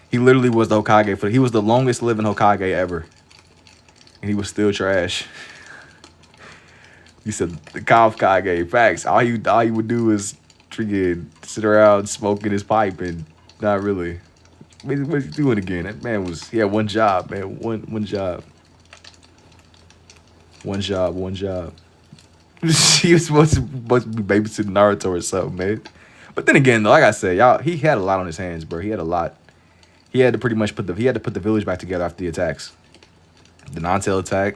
He literally was the Hokage. He was the longest living Hokage ever. And he was still trash. He said the Hokage. Facts. All he would do is sit around smoking his pipe and not really. What's he doing again? That man he had one job, man. One job. One job. He was supposed to be babysitting Naruto or something, man. But then again, though, like I said, he had a lot on his hands, bro. He had a lot. He had to pretty much put the village back together after the attacks. The non-tail attack,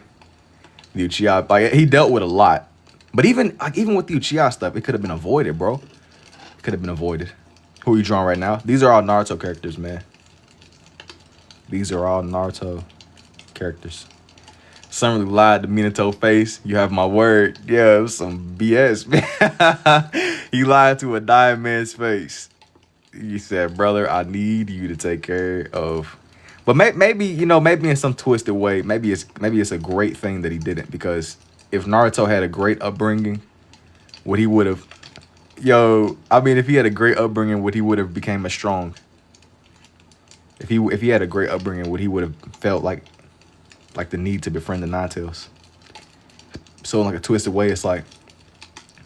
the Uchiha, like he dealt with a lot. But even with the Uchiha stuff, it could have been avoided, bro. It could have been avoided. Who are you drawing right now? These are all Naruto characters, man. These are all Naruto characters. Some really lied to Minato face. You have my word. Yeah, it was some BS, man. He lied to a dying man's face. He said, brother, I need you to take care of. But maybe in some twisted way, maybe it's a great thing that he didn't, because if Naruto had a great upbringing, if he had a great upbringing, would he would have became as strong? If he had a great upbringing, would he would have felt like the need to befriend the Nine-Tails? So in like a twisted way, it's like,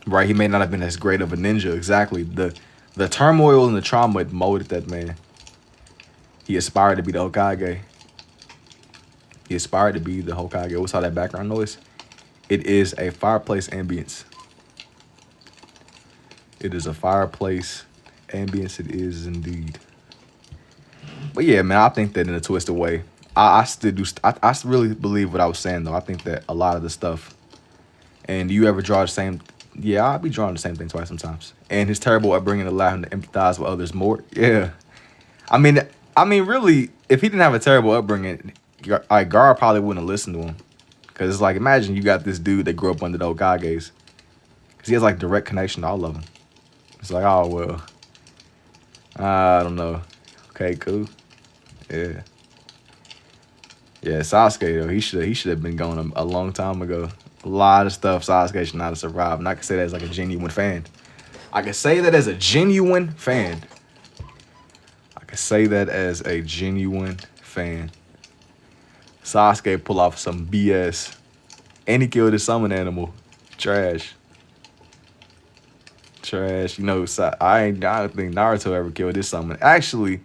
right, he may not have been as great of a ninja. Exactly. The turmoil and the trauma had molded that man. He aspired to be the Hokage. What's all that background noise? It is a fireplace ambience. It is a fireplace ambience. It is indeed. But yeah, man, I think that in a twisted way, I really believe what I was saying, though. I think that a lot of the stuff, and you ever draw the same, yeah, I'll be drawing the same thing twice sometimes. And his terrible upbringing allowed him to empathize with others more. Yeah. I mean, really, if he didn't have a terrible upbringing, Gaara probably wouldn't have listened to him. Because it's like, imagine you got this dude that grew up under the Hokages. Because he has like direct connection to all of them. It's like, oh, well, I don't know. Okay, cool. Yeah. Yeah, Sasuke, though, he should have been gone a long time ago. A lot of stuff Sasuke should not have survived. And I can say that as like a genuine fan. Sasuke pull off some BS. And he killed his summon animal. Trash. You know, I don't think Naruto ever killed his summon. Actually,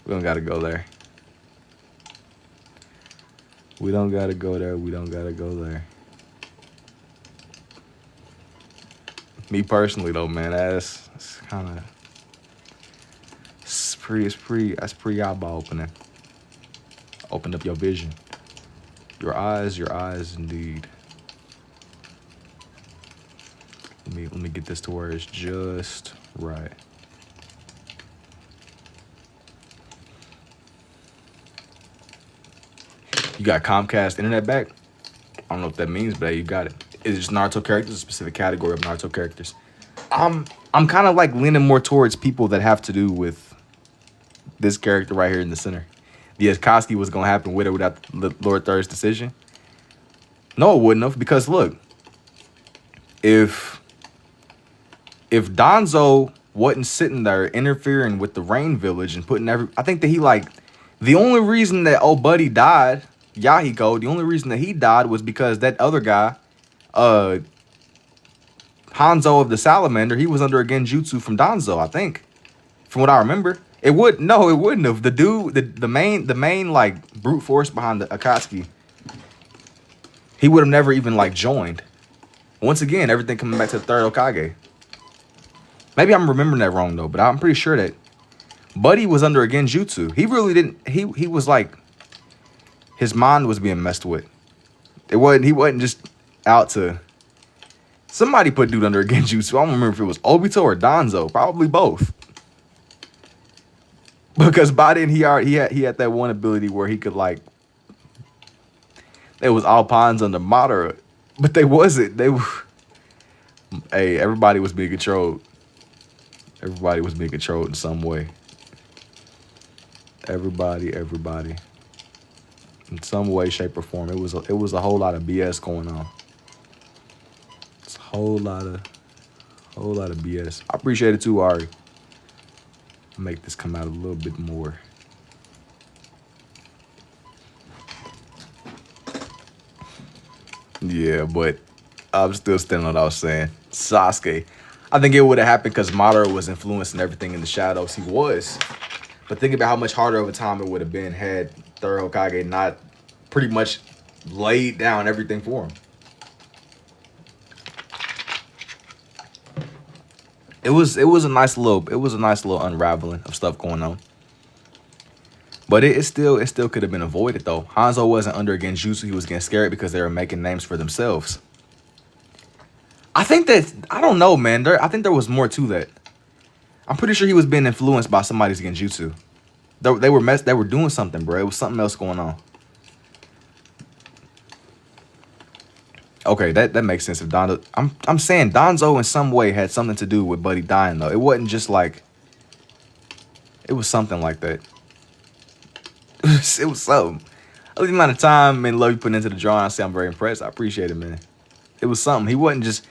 we don't gotta go there. We don't gotta go there. Me personally, though, man, that's kind of... That's pretty eyeball opening. Open up your vision. Your eyes indeed. Let me get this to where it's just right. You got Comcast internet back? I don't know what that means, but hey, you got it. It's just Naruto characters, a specific category of Naruto characters. I'm kind of like leaning more towards people that have to do with this character right here in the center. The Akatsuki was gonna happen with or without Lord Third's decision. No, it wouldn't have, because look, if Danzo wasn't sitting there interfering with the Rain Village and putting I think that the only reason that old buddy died, Yahiko, the only reason that he died was because that other guy, Hanzo of the Salamander, he was under a genjutsu from Danzo, I think, from what I remember. It wouldn't have. The dude, the main like brute force behind the Akatsuki, he would have never even like joined. Once again, everything coming back to the third Hokage. Maybe I'm remembering that wrong though, but I'm pretty sure that Buddy was under a genjutsu. He really didn't. He was like his mind was being messed with. It wasn't. He wasn't just out to. Somebody put dude under a genjutsu. I don't remember if it was Obito or Danzo. Probably both. Because by then he had that one ability where he could like. It was all pawns under Madara, but they wasn't. They were. Hey, everybody was being controlled. Everybody was being controlled in some way. Everybody. In some way, shape, or form. It was a whole lot of BS going on. It's a whole lot of BS. I appreciate it too, Ari. Make this come out a little bit more. Yeah, but I'm still standing on what I was saying. Sasuke. I think it would have happened because Madara was influencing everything in the shadows. He was. But think about how much harder of a time it would have been had Third Hokage not pretty much laid down everything for him. It was a nice little unraveling of stuff going on. But it still could have been avoided though. Hanzo wasn't under a genjutsu, he was getting scared because they were making names for themselves. I don't know, man. I think there was more to that. I'm pretty sure he was being influenced by somebody's genjutsu. They were doing something, bro. It was something else going on. Okay, that makes sense. If Donzo, I'm saying Donzo in some way had something to do with Buddy dying though. It wasn't just like. It was something like that. It was something. The amount of time and love you put into the drawing, I say I'm very impressed. I appreciate it, man. It was something. He wasn't just.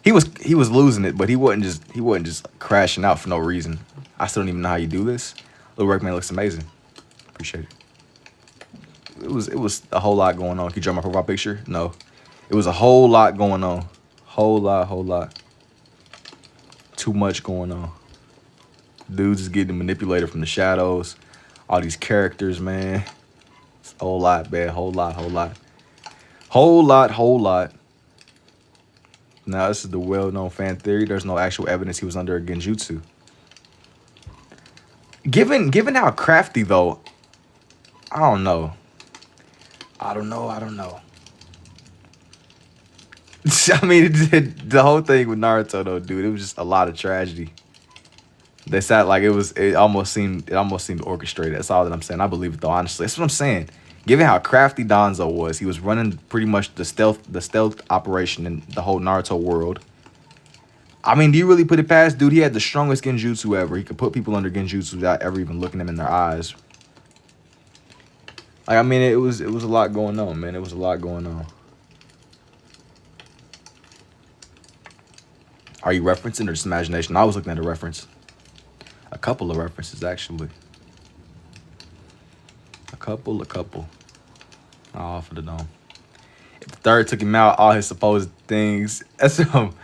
He was losing it, but he wasn't just crashing out for no reason. I still don't even know how you do this. Little Workman looks amazing. Appreciate it. It was a whole lot going on. Can you draw my profile picture? No. It was a whole lot going on. Whole lot. Too much going on. Dudes is getting manipulated from the shadows. All these characters, man. It's a whole lot, man. Whole lot. Now, this is the well-known fan theory. There's no actual evidence he was under a genjutsu. Given how crafty, though, I don't know. I mean, the whole thing with Naruto, though, dude, it was just a lot of tragedy. They said like it almost seemed orchestrated. That's all that I'm saying. I believe it though, honestly. That's what I'm saying. Given how crafty Danzo was, he was running pretty much the stealth operation in the whole Naruto world. I mean, do you really put it past? Dude, he had the strongest genjutsu ever. He could put people under genjutsu without ever even looking them in their eyes. Like, I mean, it was a lot going on, man. It was a lot going on. Are you referencing or just imagination? I was looking at a reference. A couple of references, actually. A couple. Oh, for the dome. If the third took him out, all his supposed things. That's what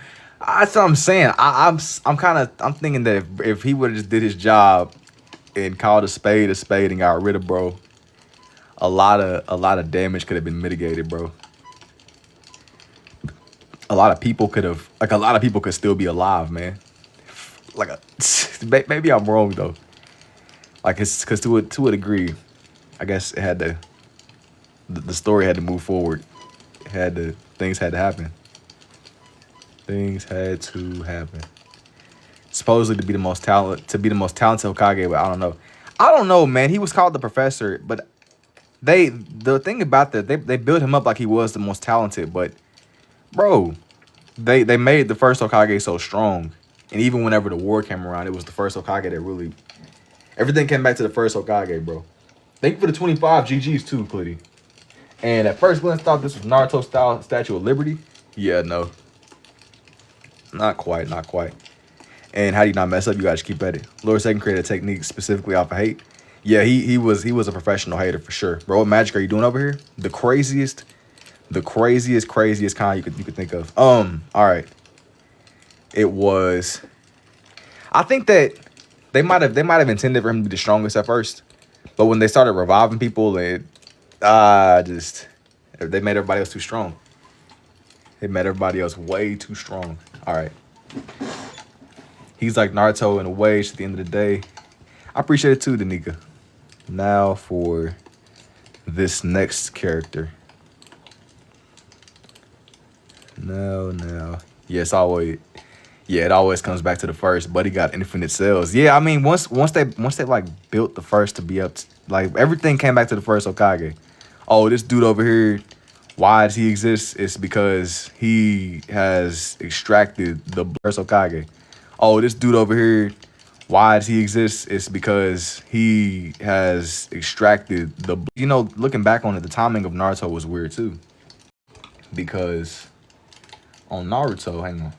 I'm saying. I'm thinking that if he would have just did his job and called a spade and got rid of bro, a lot of damage could have been mitigated, bro. A lot of people could still be alive, man. Maybe I'm wrong though. Like it's because to a degree, I guess it had to. The story had to move forward. Things had to happen. Supposedly to be the most talented Hokage, but I don't know, man. He was called the professor, but the thing about that, they built him up like he was the most talented, but bro, they made the first Hokage so strong. And even whenever the war came around, it was the first Hokage that really... Everything came back to the first Hokage, bro. Thank you for the 25 GGs too, Clitty. And at first glance, thought this was Naruto-style Statue of Liberty. Yeah, no. Not quite. And how do you not mess up? You guys keep at it. Lord Second created a technique specifically off of hate. Yeah, he was a professional hater for sure. Bro, what magic are you doing over here? The craziest kind you could think of. All right. It was. I think that they might have intended for him to be the strongest at first, but when they started reviving people, they made everybody else too strong. They made everybody else way too strong. All right. He's like Naruto in a way. At the end of the day, I appreciate it too, Danica. Now for this next character. No. Yes, always. Yeah, it always comes back to the first. But he got infinite cells. Yeah, I mean, once they like built the first to be up, like everything came back to the first Hokage. Oh, this dude over here, why does he exist? It's because he has extracted the first Hokage. Oh, this dude over here, why does he exist? It's because he has extracted the. You know, looking back on it, the timing of Naruto was weird too, because on Naruto, hang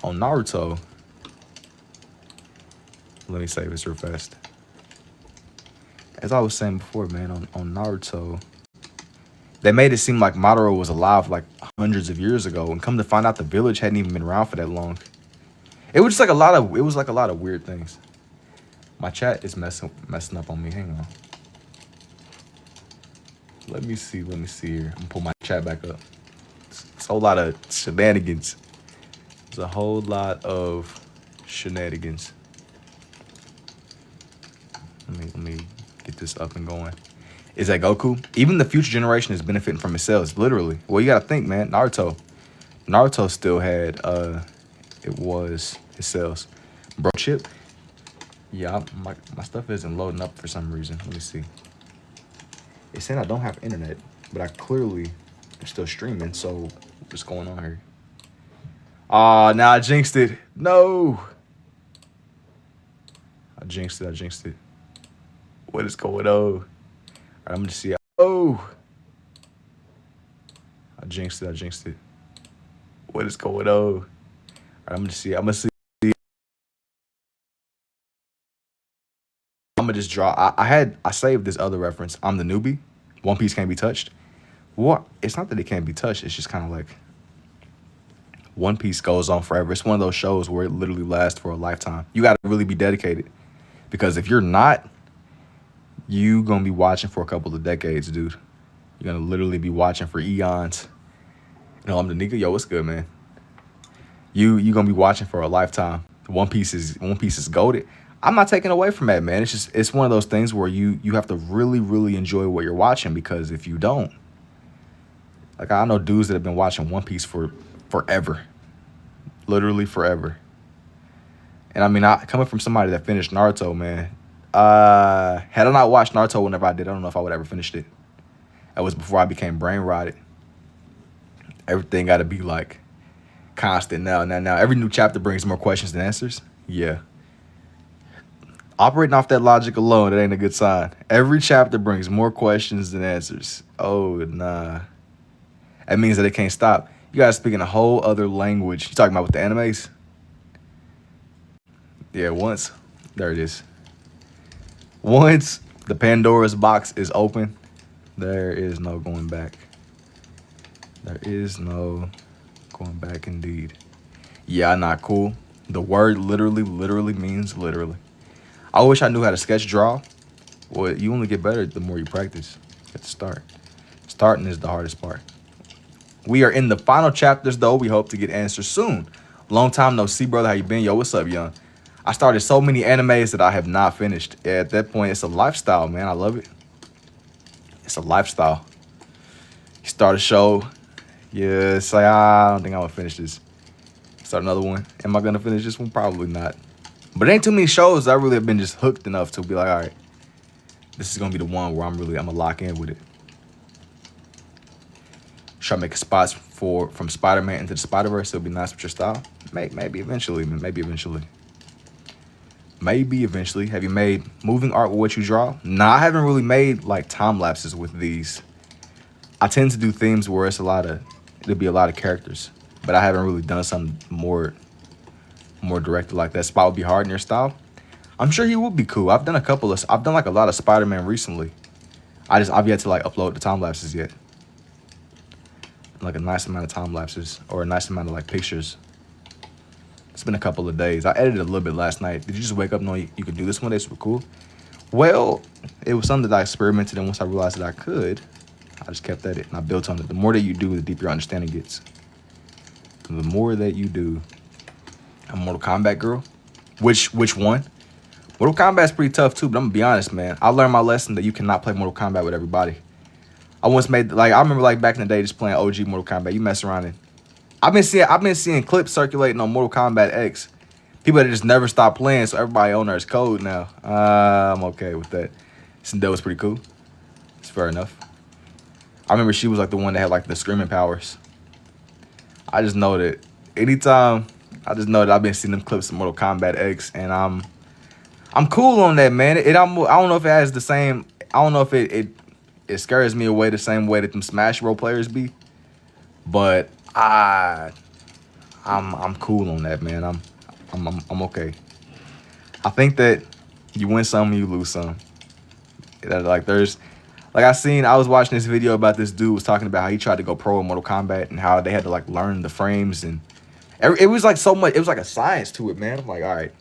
on Naruto, let me save this real fast. As I was saying before, man, on Naruto, they made it seem like Madara was alive like hundreds of years ago, and come to find out the village hadn't even been around for that long. It was just like a lot of weird things. My chat is messing up on me. Hang on. Let me see here. I'm gonna pull my chat back up. It's a whole lot of shenanigans. There's a whole lot of shenanigans. Let me get this up and going. Is that Goku? Even the future generation is benefiting from his cells, literally. Well, you gotta think, man. Naruto still had it was his cells. Bro, chip. Yeah, my stuff isn't loading up for some reason. Let me see. It's saying I don't have internet, but I clearly am still streaming. So what's going on here? Ah, now I jinxed it. No. I jinxed it. What is going on? All right, I'm gonna see. Oh. I jinxed it. What is going on? All right, I'm gonna see. I'm gonna just draw. I saved this other reference. I'm the newbie. One Piece can't be touched. What? It's not that it can't be touched. It's just kind of like One Piece goes on forever. It's one of those shows where it literally lasts for a lifetime. You got to really be dedicated, because if you're not, you gonna be watching for a couple of decades, dude. You're gonna literally be watching for eons. You know, I'm the nigga. Yo, what's good, man? You gonna be watching for a lifetime. One Piece is goated. I'm not taking away from that, man. It's one of those things where you have to really enjoy what you're watching, because if you don't, like, I know dudes that have been watching One Piece for forever, literally forever. And I mean, coming from somebody that finished Naruto, man, had I not watched Naruto whenever I did, I don't know if I would ever finished it. That was before I became brain rotted. Everything got to be like constant now. Every new chapter brings more questions than answers. Yeah. Operating off that logic alone, it ain't a good sign. Every chapter brings more questions than answers. Oh, nah. That means that it can't stop. You guys speaking a whole other language. You talking about with the animes? Yeah, there it is. Once the Pandora's box is open, there is no going back. There is no going back indeed. Yeah, not cool. The word literally means literally. I wish I knew how to sketch draw. Well, you only get better the more you practice at the start. Starting is the hardest part. We are in the final chapters, though. We hope to get answers soon. Long time no see, brother. How you been? Yo, what's up, young? I started so many animes that I have not finished. Yeah, at that point, it's a lifestyle, man. I love it. It's a lifestyle. You start a show. Yeah, it's like, I don't think I'm going to finish this. Start another one. Am I going to finish this one? Probably not. But there ain't too many shows that I really have been just hooked enough to be like, all right, this is going to be the one where I'm going to lock in with it. Try to make a spots from Spider-Man into the Spider-Verse. It'll be nice with your style. Maybe eventually. Have you made moving art with what you draw? Nah, I haven't really made like time lapses with these. I tend to do themes where there'll be a lot of characters, but I haven't really done something more directed like that. Spot would be hard in your style. I'm sure he would be cool. I've done like a lot of Spider-Man recently. I've yet to like upload the time lapses yet. Like a nice amount of time lapses or a nice amount of like pictures. It's been a couple of days. I edited a little bit last night. Did you just wake up knowing you could do this one day? Super cool. Well, it was something that I experimented, and once I realized that I could, I just kept at it and I built on it. The more that you do, the deeper your understanding gets. The more that you do, A Mortal Kombat girl? Which one? Mortal Kombat's pretty tough too, but I'm gonna be honest, man. I learned my lesson that you cannot play Mortal Kombat with everybody. I once made like I remember like back in the day just playing OG Mortal Kombat. You mess around and I've been seeing clips circulating on Mortal Kombat X. People that just never stop playing, so everybody on there's code now. I'm okay with that. That was pretty cool. It's fair enough. I remember she was like the one that had like the screaming powers. I just know that I've been seeing them clips of Mortal Kombat X, and I'm cool on that, man. I don't know if it has the same. I don't know if it scares me away the same way that them Smash role players be, but I'm cool on that, man. I'm okay. I think that you win some, you lose some. Like I was watching this video about this dude was talking about how he tried to go pro in Mortal Kombat and how they had to like learn the frames, and it was like so much. It was like a science to it, man. I'm like, all right,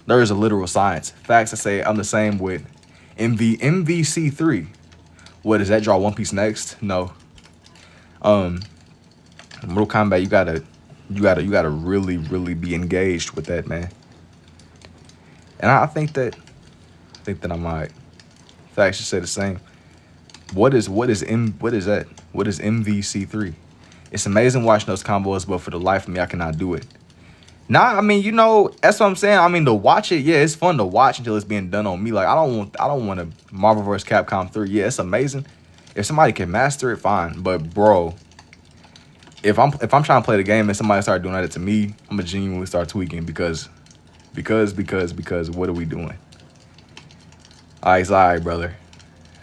there is a literal science. Facts. I say I'm the same with MVC3. What does that draw One Piece next? No. Mortal Kombat, you gotta really be engaged with that, man. And I think that I might. Facts should say the same. What is that? What is MVC3? It's amazing watching those combos, but for the life of me, I cannot do it. Nah, I mean, that's what I'm saying. I mean, to watch it, yeah, it's fun to watch until it's being done on me. Like, I don't want a Marvel vs. Capcom 3. Yeah, it's amazing. If somebody can master it, fine. But bro, if I'm trying to play the game and somebody start doing that to me, I'm gonna genuinely start tweaking because what are we doing? All right, it's all right, brother.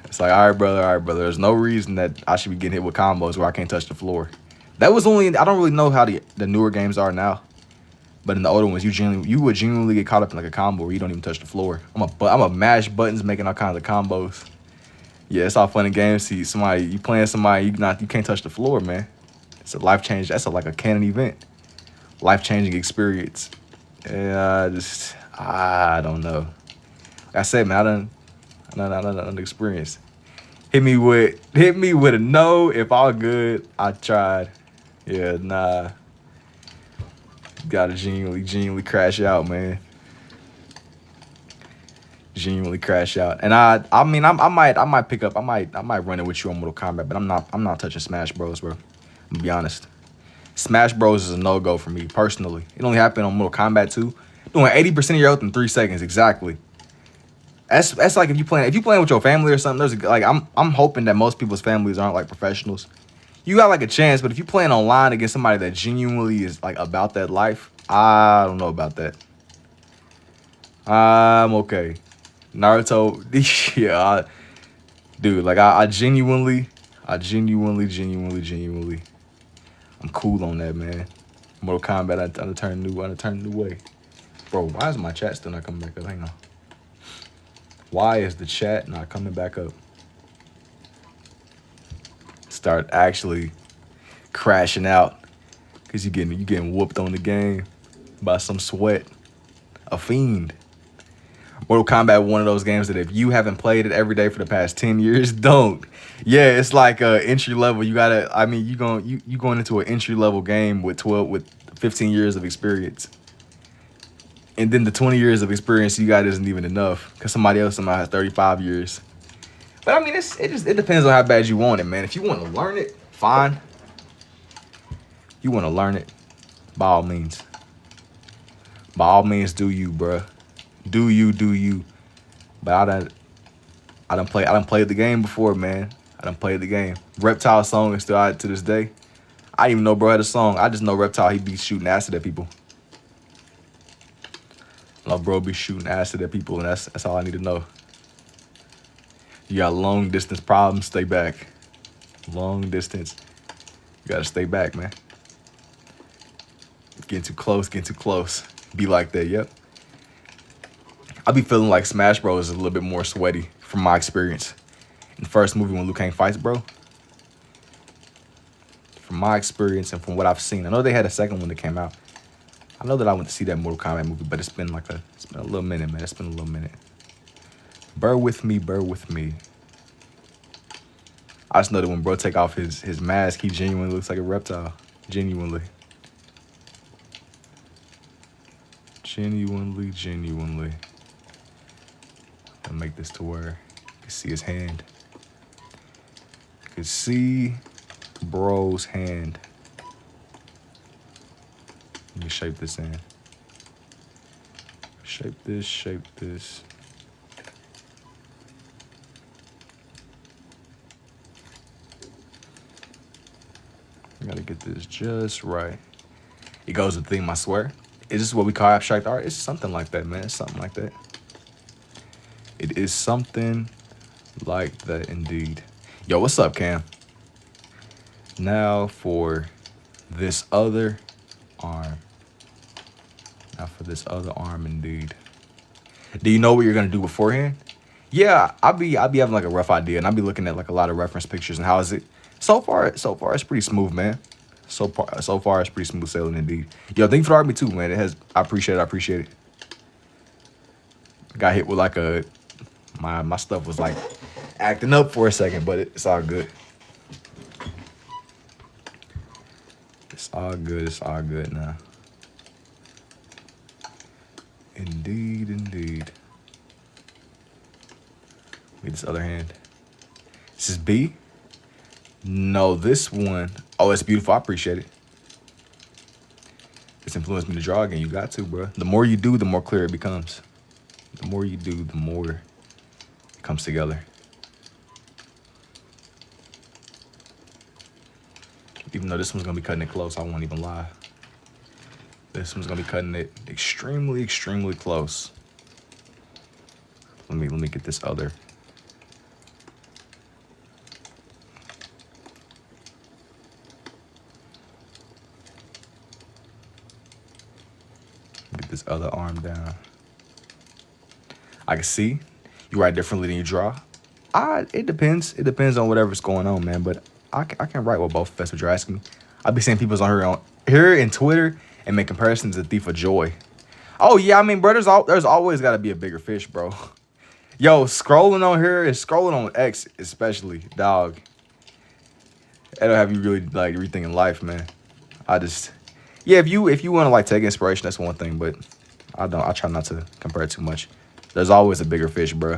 It's like, all right, brother. There's no reason that I should be getting hit with combos where I can't touch the floor. That was only, I don't really know how the newer games are now. But in the older ones, you would genuinely get caught up in like a combo where you don't even touch the floor. I'm a mash buttons making all kinds of combos. Yeah, it's all fun and games. See somebody, you playing somebody, you can't touch the floor, man. It's a life change. That's like a canon event. Life-changing experience. Yeah, I don't know. Like I said, man, I done experienced. Hit me with a no if all good. I tried. Yeah, nah. Gotta genuinely crash out, man. Genuinely crash out. And I might pick up. I might run it with you on Mortal Kombat, but I'm not touching Smash Bros, bro. I'm gonna be honest. Smash Bros is a no-go for me personally. It only happened on Mortal Kombat 2. Doing 80% of your health in 3 seconds exactly. That's like if you playing with your family or something. There's like I'm hoping that most people's families aren't like professionals. You got like a chance, but if you playing online against somebody that genuinely is like about that life, I don't know about that. I'm okay. Naruto, yeah, dude, like I genuinely, I'm cool on that, man. Mortal Kombat, I turned new way. Bro, why is my chat still not coming back up? Hang on. Why is the chat not coming back up? Start actually crashing out because you getting whooped on the game by some sweat, a fiend. Mortal Kombat, one of those games that if you haven't played it every day for the past 10 years, don't. Yeah, it's like entry level. You gotta. I mean, you going into an entry level game with 15 years of experience, and then the 20 years of experience you got isn't even enough because somebody else has 35 years. But I mean, it depends on how bad you want it, man. If you want to learn it, fine. You want to learn it, by all means. By all means, do you, bruh. Do you. But I done played the game before, man. I done played the game. Reptile song is still out to this day. I didn't even know bro had a song. I just know Reptile, he be shooting acid at people. No, bro be shooting acid at people, and that's all I need to know. You got long distance problems, stay back. Long distance. You gotta stay back, man. Getting too close. Be like that, yep. I be feeling like Smash Bros is a little bit more sweaty from my experience. In the first movie when Liu Kang fights, bro. From my experience and from what I've seen. I know they had a second one that came out. I know that I went to see that Mortal Kombat movie, but it's been a little minute, man. It's been a little minute. Bear with me. I just know that when bro take off his mask, he genuinely looks like a reptile. Genuinely. Genuinely. I'll make this to where you can see his hand. You can see bro's hand. Let me shape this in. Shape this. I gotta get this just right. It goes with the theme, I swear. Is this what we call abstract art? It's something like that, man. It's something like that. It is something like that indeed. Yo, what's up, Cam? Now for this other arm. Indeed. Do you know what you're gonna do beforehand? Yeah, I'll be having like a rough idea, and I'll be looking at like a lot of reference pictures and how is it. So far it's pretty smooth, man. So far it's pretty smooth sailing indeed. Yo, thank you for the art me too, man. I appreciate it. Got hit with like my stuff was like acting up for a second, but it's all good. It's all good now. Indeed. Get this other hand. This is B. No, this one. Oh, it's beautiful. I appreciate it. It's influenced me to draw again. You got to, bro. The more you do, the more clear it becomes. The more you do, the more it comes together. Even though this one's gonna be cutting it close, I won't even lie. This one's gonna be cutting it extremely close. Let me get this other. Get this other arm down. I can see you write differently than you draw. It depends. It depends on whatever's going on, man. But I can write with both if that's what you're asking me. I'll be seeing people's on here in Twitter and make comparisons to Thief of Joy. Oh yeah, I mean, bro, there's always got to be a bigger fish, bro. Yo, scrolling on here and scrolling on X especially, dog. It'll have you really like rethinking life, man. Yeah, if you want to like take inspiration, that's one thing, but I try not to compare it too much. There's always a bigger fish, bro.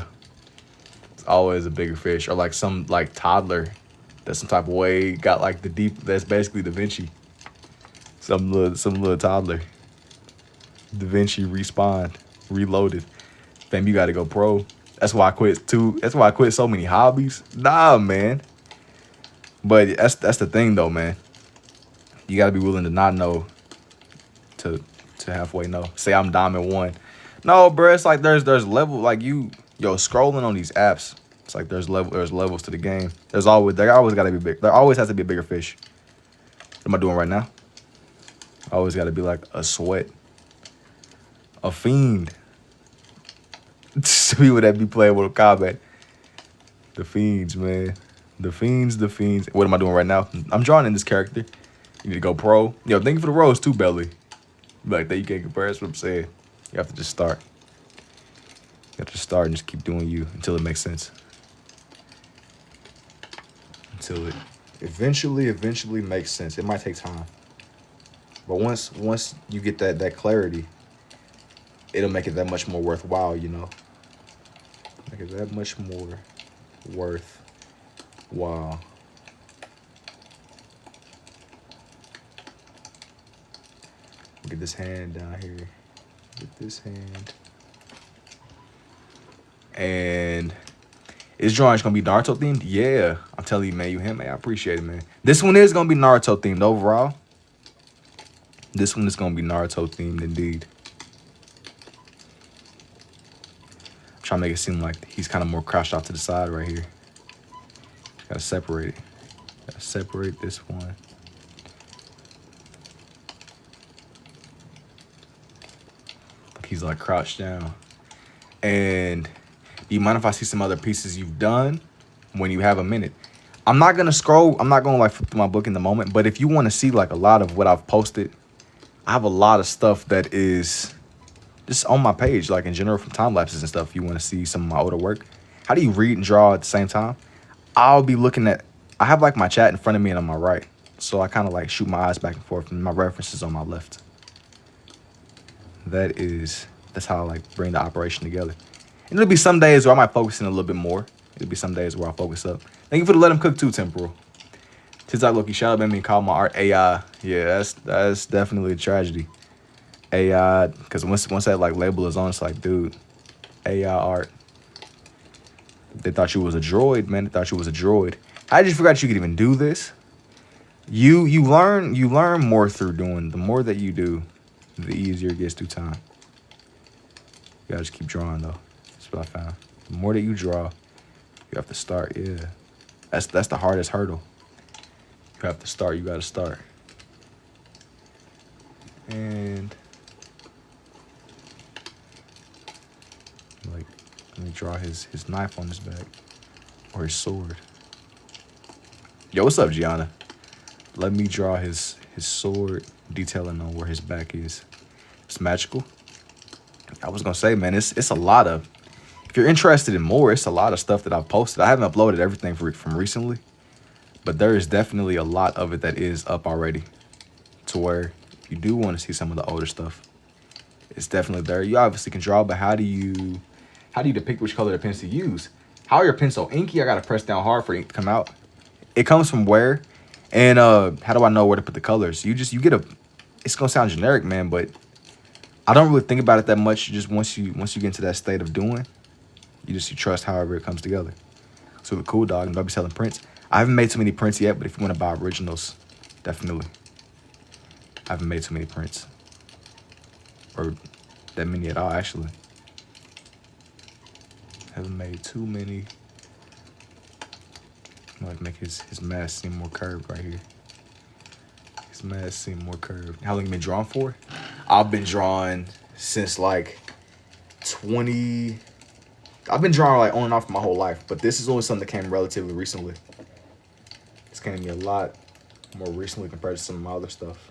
There's always a bigger fish, or like some like toddler that some type of way got like the deep. That's basically Da Vinci. Some little toddler. Da Vinci respawned, reloaded. Fam, you gotta go pro. That's why I quit too. That's why I quit so many hobbies. Nah, man. But that's the thing though, man. You gotta be willing to not know to halfway know. Say I'm Diamond 1. No, bro, it's like there's level like scrolling on these apps. It's like there's levels to the game. There always gotta be big. There always has to be a bigger fish. What am I doing right now? Always gotta be like a sweat. A fiend. People that be playing Mortal Kombat. The fiends, man. The fiends. What am I doing right now? I'm drawing in this character. You need to go pro. Yo, thank you for the rose too, Belly. Like that you can't compare. That's what I'm saying. You have to just start. You have to start and just keep doing you until it makes sense. Until it eventually makes sense. It might take time. But once you get that clarity, it'll make it that much more worthwhile, you know. Make it that much more worthwhile. Get this hand down here. Get this hand. And is drawing gonna be Naruto themed? Yeah, I'm telling you, man. Man, I appreciate it, man. This one is gonna be Naruto themed overall. This one is gonna be Naruto themed indeed. I'm trying to make it seem like he's kind of more crouched off to the side right here. Gotta separate it. Gotta separate this one. He's like crouched down. And do you mind if I see some other pieces you've done when you have a minute? I'm not gonna scroll. I'm not gonna like flip through my book in the moment. But if you want to see like a lot of what I've posted, I have a lot of stuff that is just on my page, like in general from time lapses and stuff. If you want to see some of my older work, how do you read and draw at the same time? I'll be looking at. I have like my chat in front of me and on my right, so I kind of like shoot my eyes back and forth, and my references on my left. That's how I like bring the operation together. And there'll be some days where I might focus in a little bit more. There'll be some days where I'll focus up. Thank you for the let him cook too, Temporal. TikTok Loki, shout out at me and call my art AI. Yeah, that's definitely a tragedy. AI, because once that like label is on, it's like, dude, AI art. They thought you was a droid, man. They thought you was a droid. I just forgot you could even do this. You learn more through doing. The more that you do, the easier it gets through time. You gotta just keep drawing though. That's what I found. The more that you draw, you have to start. Yeah, that's the hardest hurdle. You have to start. You gotta start. And like, let me draw his knife on his back or his sword. Yo, what's up, Gianna? Let me draw his sword, detailing on where his back is. It's magical. I was gonna say, man, it's a lot of. If you're interested in more, it's a lot of stuff that I've posted. I haven't uploaded everything from recently, but there is definitely a lot of it that is up already. To where if you do want to see some of the older stuff, it's definitely there. You obviously can draw, but how do you depict which color of pencil to use? How are your pencil inky? I gotta press down hard for ink to come out. It comes from where? And how do I know where to put the colors? You get a. It's gonna sound generic, man, but I don't really think about it that much. Just once you get into that state of doing, you trust however it comes together. So the cool dog, and don't be selling prints. I haven't made too many prints yet, but if you want to buy originals, definitely. I haven't made too many prints, or that many at all, actually. Haven't made too many. I like make his mask seem more curved right here. His mask seem more curved. How long you been drawing for? I've been drawing since like 20. I've been drawing like on and off my whole life, but this is only something that came relatively recently. This came to me a lot more recently compared to some of my other stuff.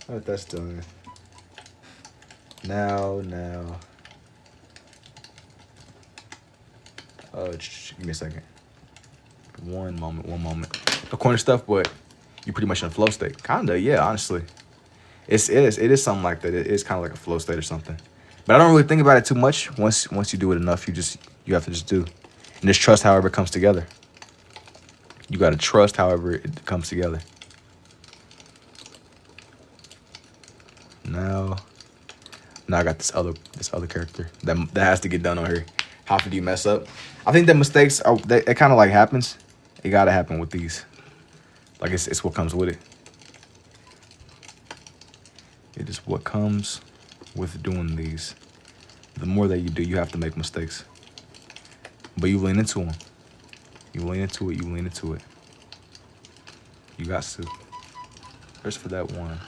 All right, that's done. Now. Give me a second. One moment. The corner stuff, but you're pretty much in a flow state. Kinda, yeah, honestly. It is something like that. It is kind of like a flow state or something. But I don't really think about it too much. Once you do it enough, you have to just do. And just trust however it comes together. You gotta trust however it comes together. Now I got this other character that has to get done on here. How often do you mess up? I think that mistakes it kind of like happens. It gotta happen with these. Like it's what comes with it. It is what comes with doing these. The more that you do, you have to make mistakes. But you lean into them. You lean into it. You got to. First for that one.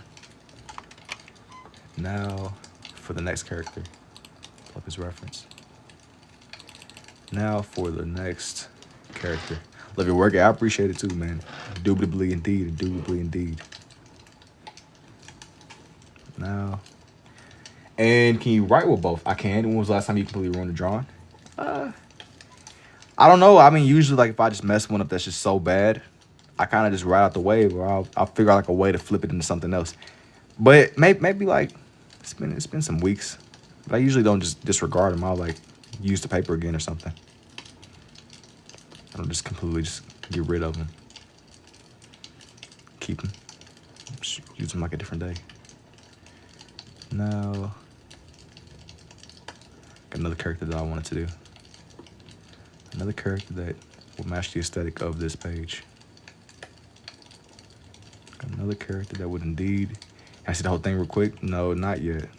Now for the next character. Pull up his reference. Now for the next character. Love your work. I appreciate it too, man. Indubitably indeed. Now. And can you write with both? I can. When was the last time you completely ruined a drawing? I don't know. I mean, usually, like, if I just mess one up that's just so bad, I kind of just write out the way, or I'll figure out, like, a way to flip it into something else. But maybe like, it's been some weeks. But I usually don't just disregard them. I'll, like, use the paper again or something. I don't just completely just get rid of them. Keep them. Just use them like a different day. Now, got another character that I wanted to do. Another character that will match the aesthetic of this page. Got another character that would indeed. Can I see the whole thing real quick? No, not yet.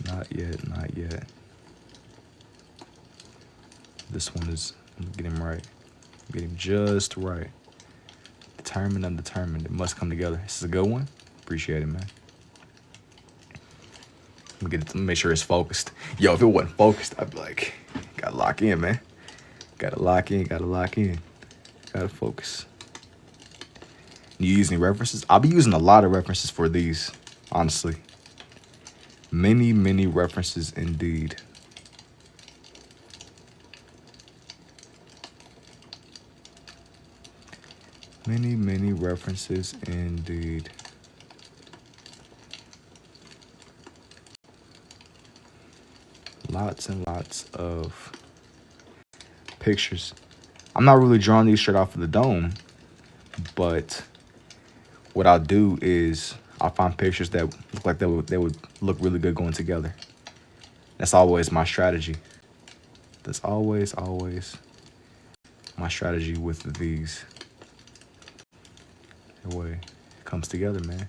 Not yet. This one is, get him right. Get him just right. Determined, undetermined. It must come together. This is a good one. Appreciate it, man. Let me make sure it's focused. Yo, if it wasn't focused, I'd be like, gotta lock in, man. Gotta lock in. Gotta focus. You use any references? I'll be using a lot of references for these, honestly. Many references indeed. Many references indeed. lots and lots of pictures. I'm not really drawing these straight off of the dome, but what I'll do is I'll find pictures that look like they would look really good going together. That's always my strategy. That's always my strategy with these. The way it comes together, man.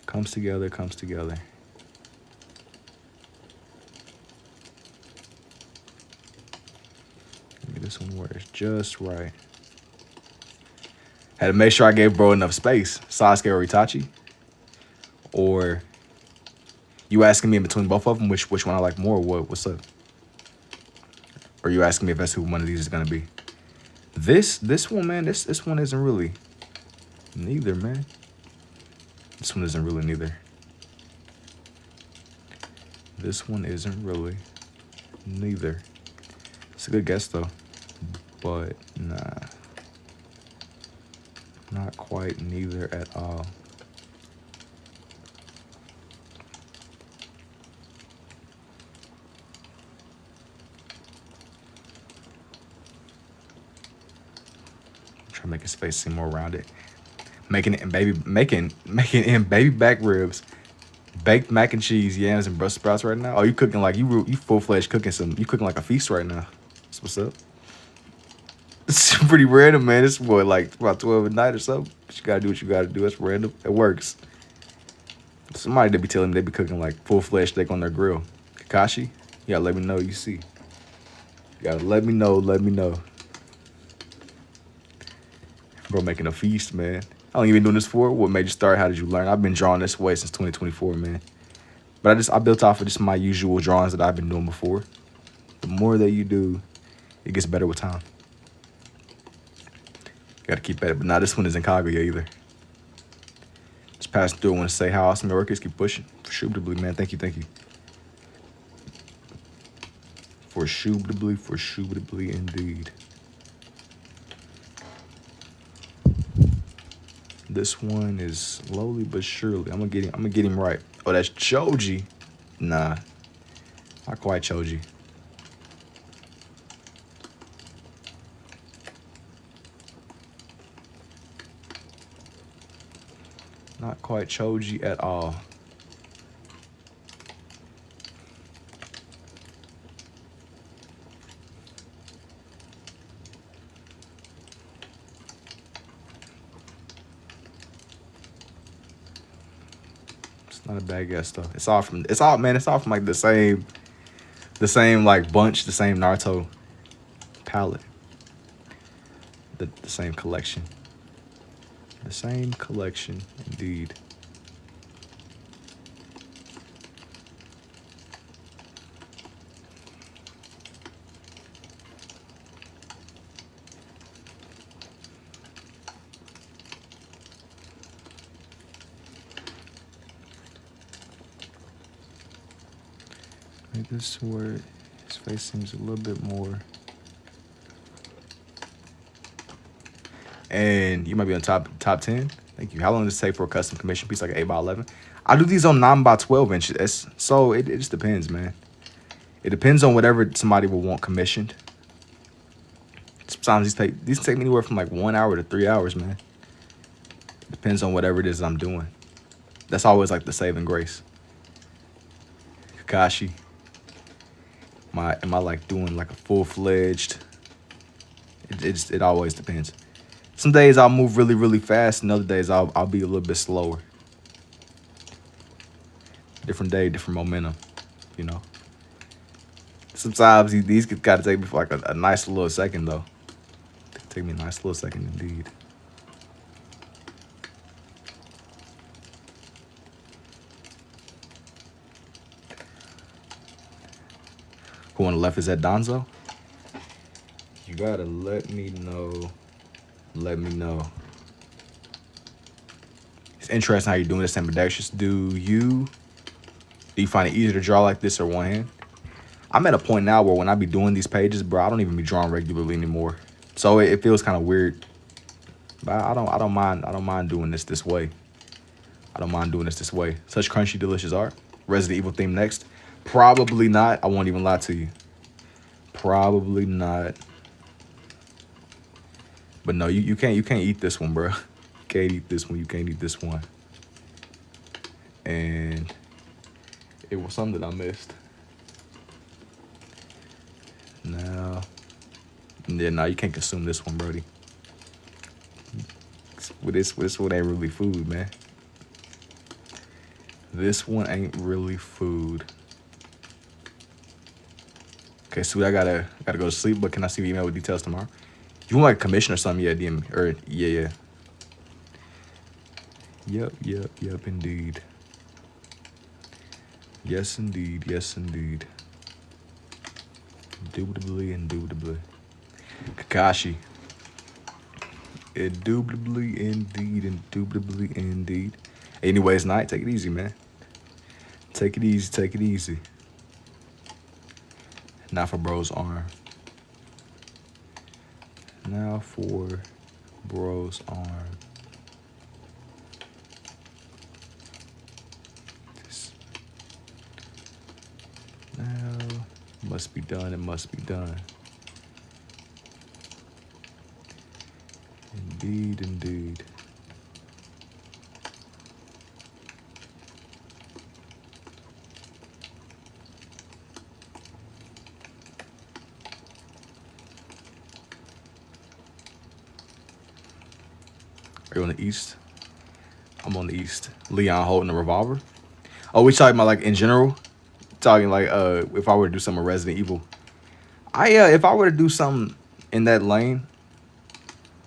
Comes together. Maybe this one where it's just right. Had to make sure I gave bro enough space. Sasuke or Itachi? Or you asking me in between both of them which one I like more? What's up? Or you asking me if that's who one of these is gonna be? This one, man. This one isn't really neither, man. This one isn't really neither. This one isn't really neither. It's a good guess though, but nah, not quite neither at all. Try to make his face seem more rounded. Making it in baby back ribs, baked mac and cheese, yams, and Brussels sprouts right now. Oh, you cooking like you full-fledged cooking some. You cooking like a feast right now. That's what's up. It's pretty random, man. It's what, like about 12 at night or something. But you gotta do what you gotta do. It's random. It works. Somebody they be telling me they be cooking like full-fledged steak on their grill. Kakashi, you gotta let me know you see. You gotta let me know. Bro, making a feast, man. How long you been doing this for? What made you start? How did you learn? I've been drawing this way since 2024, man. But I built off of just my usual drawings that I've been doing before. The more that you do, it gets better with time. You gotta keep at it. But now this one isn't Kaguya either. Just passing through. I want to say how awesome your work is. Keep pushing. Forshoobly, man. Thank you. Forshoobly indeed. This one is slowly but surely. I'm gonna get him right. Oh, that's Choji. Nah, not quite Choji. Not quite Choji at all. Not a bad guess though. It's all from like the same like bunch, the same Naruto palette. The same collection. The same collection indeed. Make this to where his face seems a little bit more. And you might be on top 10. Thank you. How long does it take for a custom commission piece like an 8x11? I do these on 9x12 inches. So it just depends, man. It depends on whatever somebody will want commissioned. Sometimes these take me anywhere from like 1 hour to 3 hours, man. It depends on whatever it is I'm doing. That's always like the saving grace. Kakashi. Am I like doing like a full-fledged? It always depends. Some days I'll move really, really fast, and other days I'll be a little bit slower. Different day, different momentum, you know. Sometimes these gotta take me for like a nice little second though. Take me a nice little second indeed. Who on the left is that Donzo? You gotta let me know. Let me know. It's interesting how you're doing this, Ambidextrous. Do you find it easier to draw like this or one hand? I'm at a point now where when I be doing these pages, bro, I don't even be drawing regularly anymore. So it feels kind of weird. But I don't mind doing this way. I don't mind doing this way. Such crunchy, delicious art. Resident Evil theme next. Probably not. I won't even lie to you. Probably not. But no, you can't eat this one, bro. You can't eat this one. You can't eat this one. And it was something that I missed. No. Yeah, no, you can't consume this one, Brody. This one ain't really food, man. This one ain't really food. Okay, sweet. I gotta go to sleep, but can I see your email with details tomorrow? You want like a commission or something? Yeah, DM me. Or yeah. Yep, indeed. Yes, indeed. Indubitably. Kakashi. Indubitably, indeed. Anyways, night. Take it easy, man. Take it easy. Now for bro's arm. Now for bro's arm. Now, must be done. It must be done. Indeed. Are you on the east? I'm on the east. Leon holding a revolver. Oh, we talking about like in general? Talking like if I were to do something with Resident Evil. If I were to do something in that lane,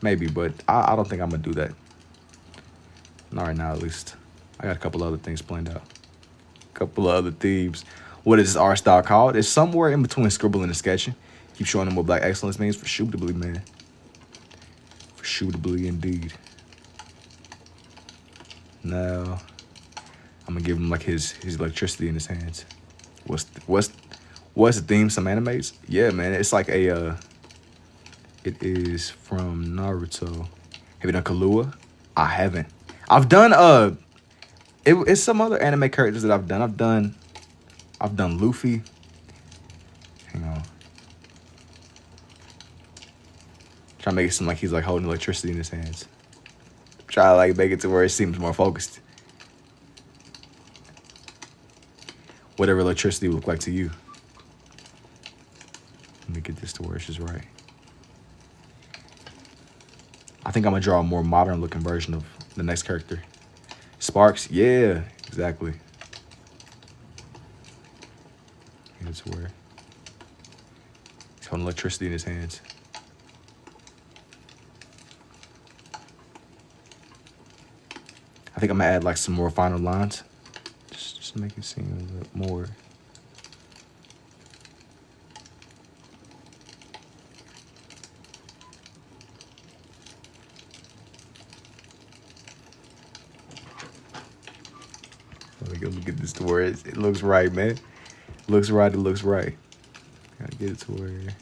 maybe, but I don't think I'm gonna do that. Not right now, at least. I got a couple other things planned out. A couple of other themes. What is this art style called? It's somewhere in between scribbling and sketching. Keep showing them what black excellence means for shootably, man. For shootably, indeed. Now, I'm gonna give him like his electricity in his hands. What's the theme? Some animes? Yeah, man. It's like a it is from Naruto. Have you done Kahlua? I haven't. I've done it's some other anime characters that I've done. I've done Luffy. Hang on. Try to make it seem like he's like holding electricity in his hands. Try to like make it to where it seems more focused. Whatever electricity would look like to you. Let me get this to where it's just right. I think I'm gonna draw a more modern looking version of the next character. Sparks, yeah, exactly. That's where he's holding electricity in his hands. I think I'm gonna add like some more final lines. Just to make it seem a bit more. Look at this to where it looks right, man. It looks right. Gotta get it to where it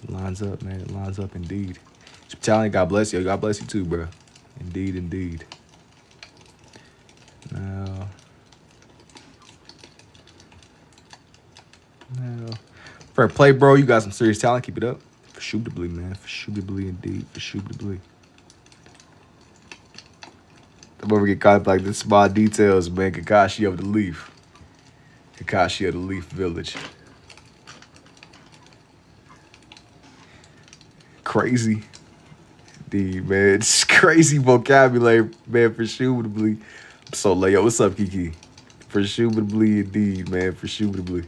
lines up, man. It lines up indeed. Talent, God bless you. God bless you too, bro. Indeed. Now. Fair play, bro. You got some serious talent. Keep it up. For shootably, man. For shootably, indeed. For shootably. Don't ever get caught up like this small details, man. Kakashi of the Leaf. Kakashi of the Leaf Village. Crazy. Indeed, man. It's crazy vocabulary, man, for shootably. So, yo, what's up, Kiki? For shootably, indeed, man. For shootably.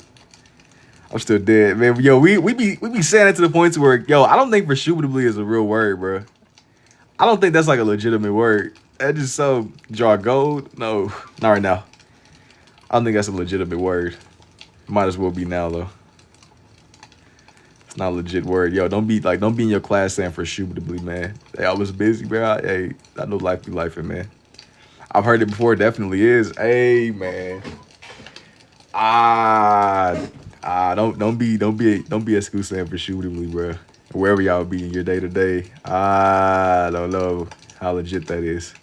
I'm still dead, man. Yo, we be saying it to the point where, yo, I don't think for shootably is a real word, bro. I don't think that's like a legitimate word. That just so draw gold. No, not right now. I don't think that's a legitimate word. Might as well be now though. It's not a legit word. Yo, don't be in your class saying for shootably, man. Hey, I was busy, bro. I know life be lifing, man. I've heard it before. It definitely is. Hey, man. Don't be at school saying for shootably, bro. Wherever y'all be in your day to day. I don't know how legit that is.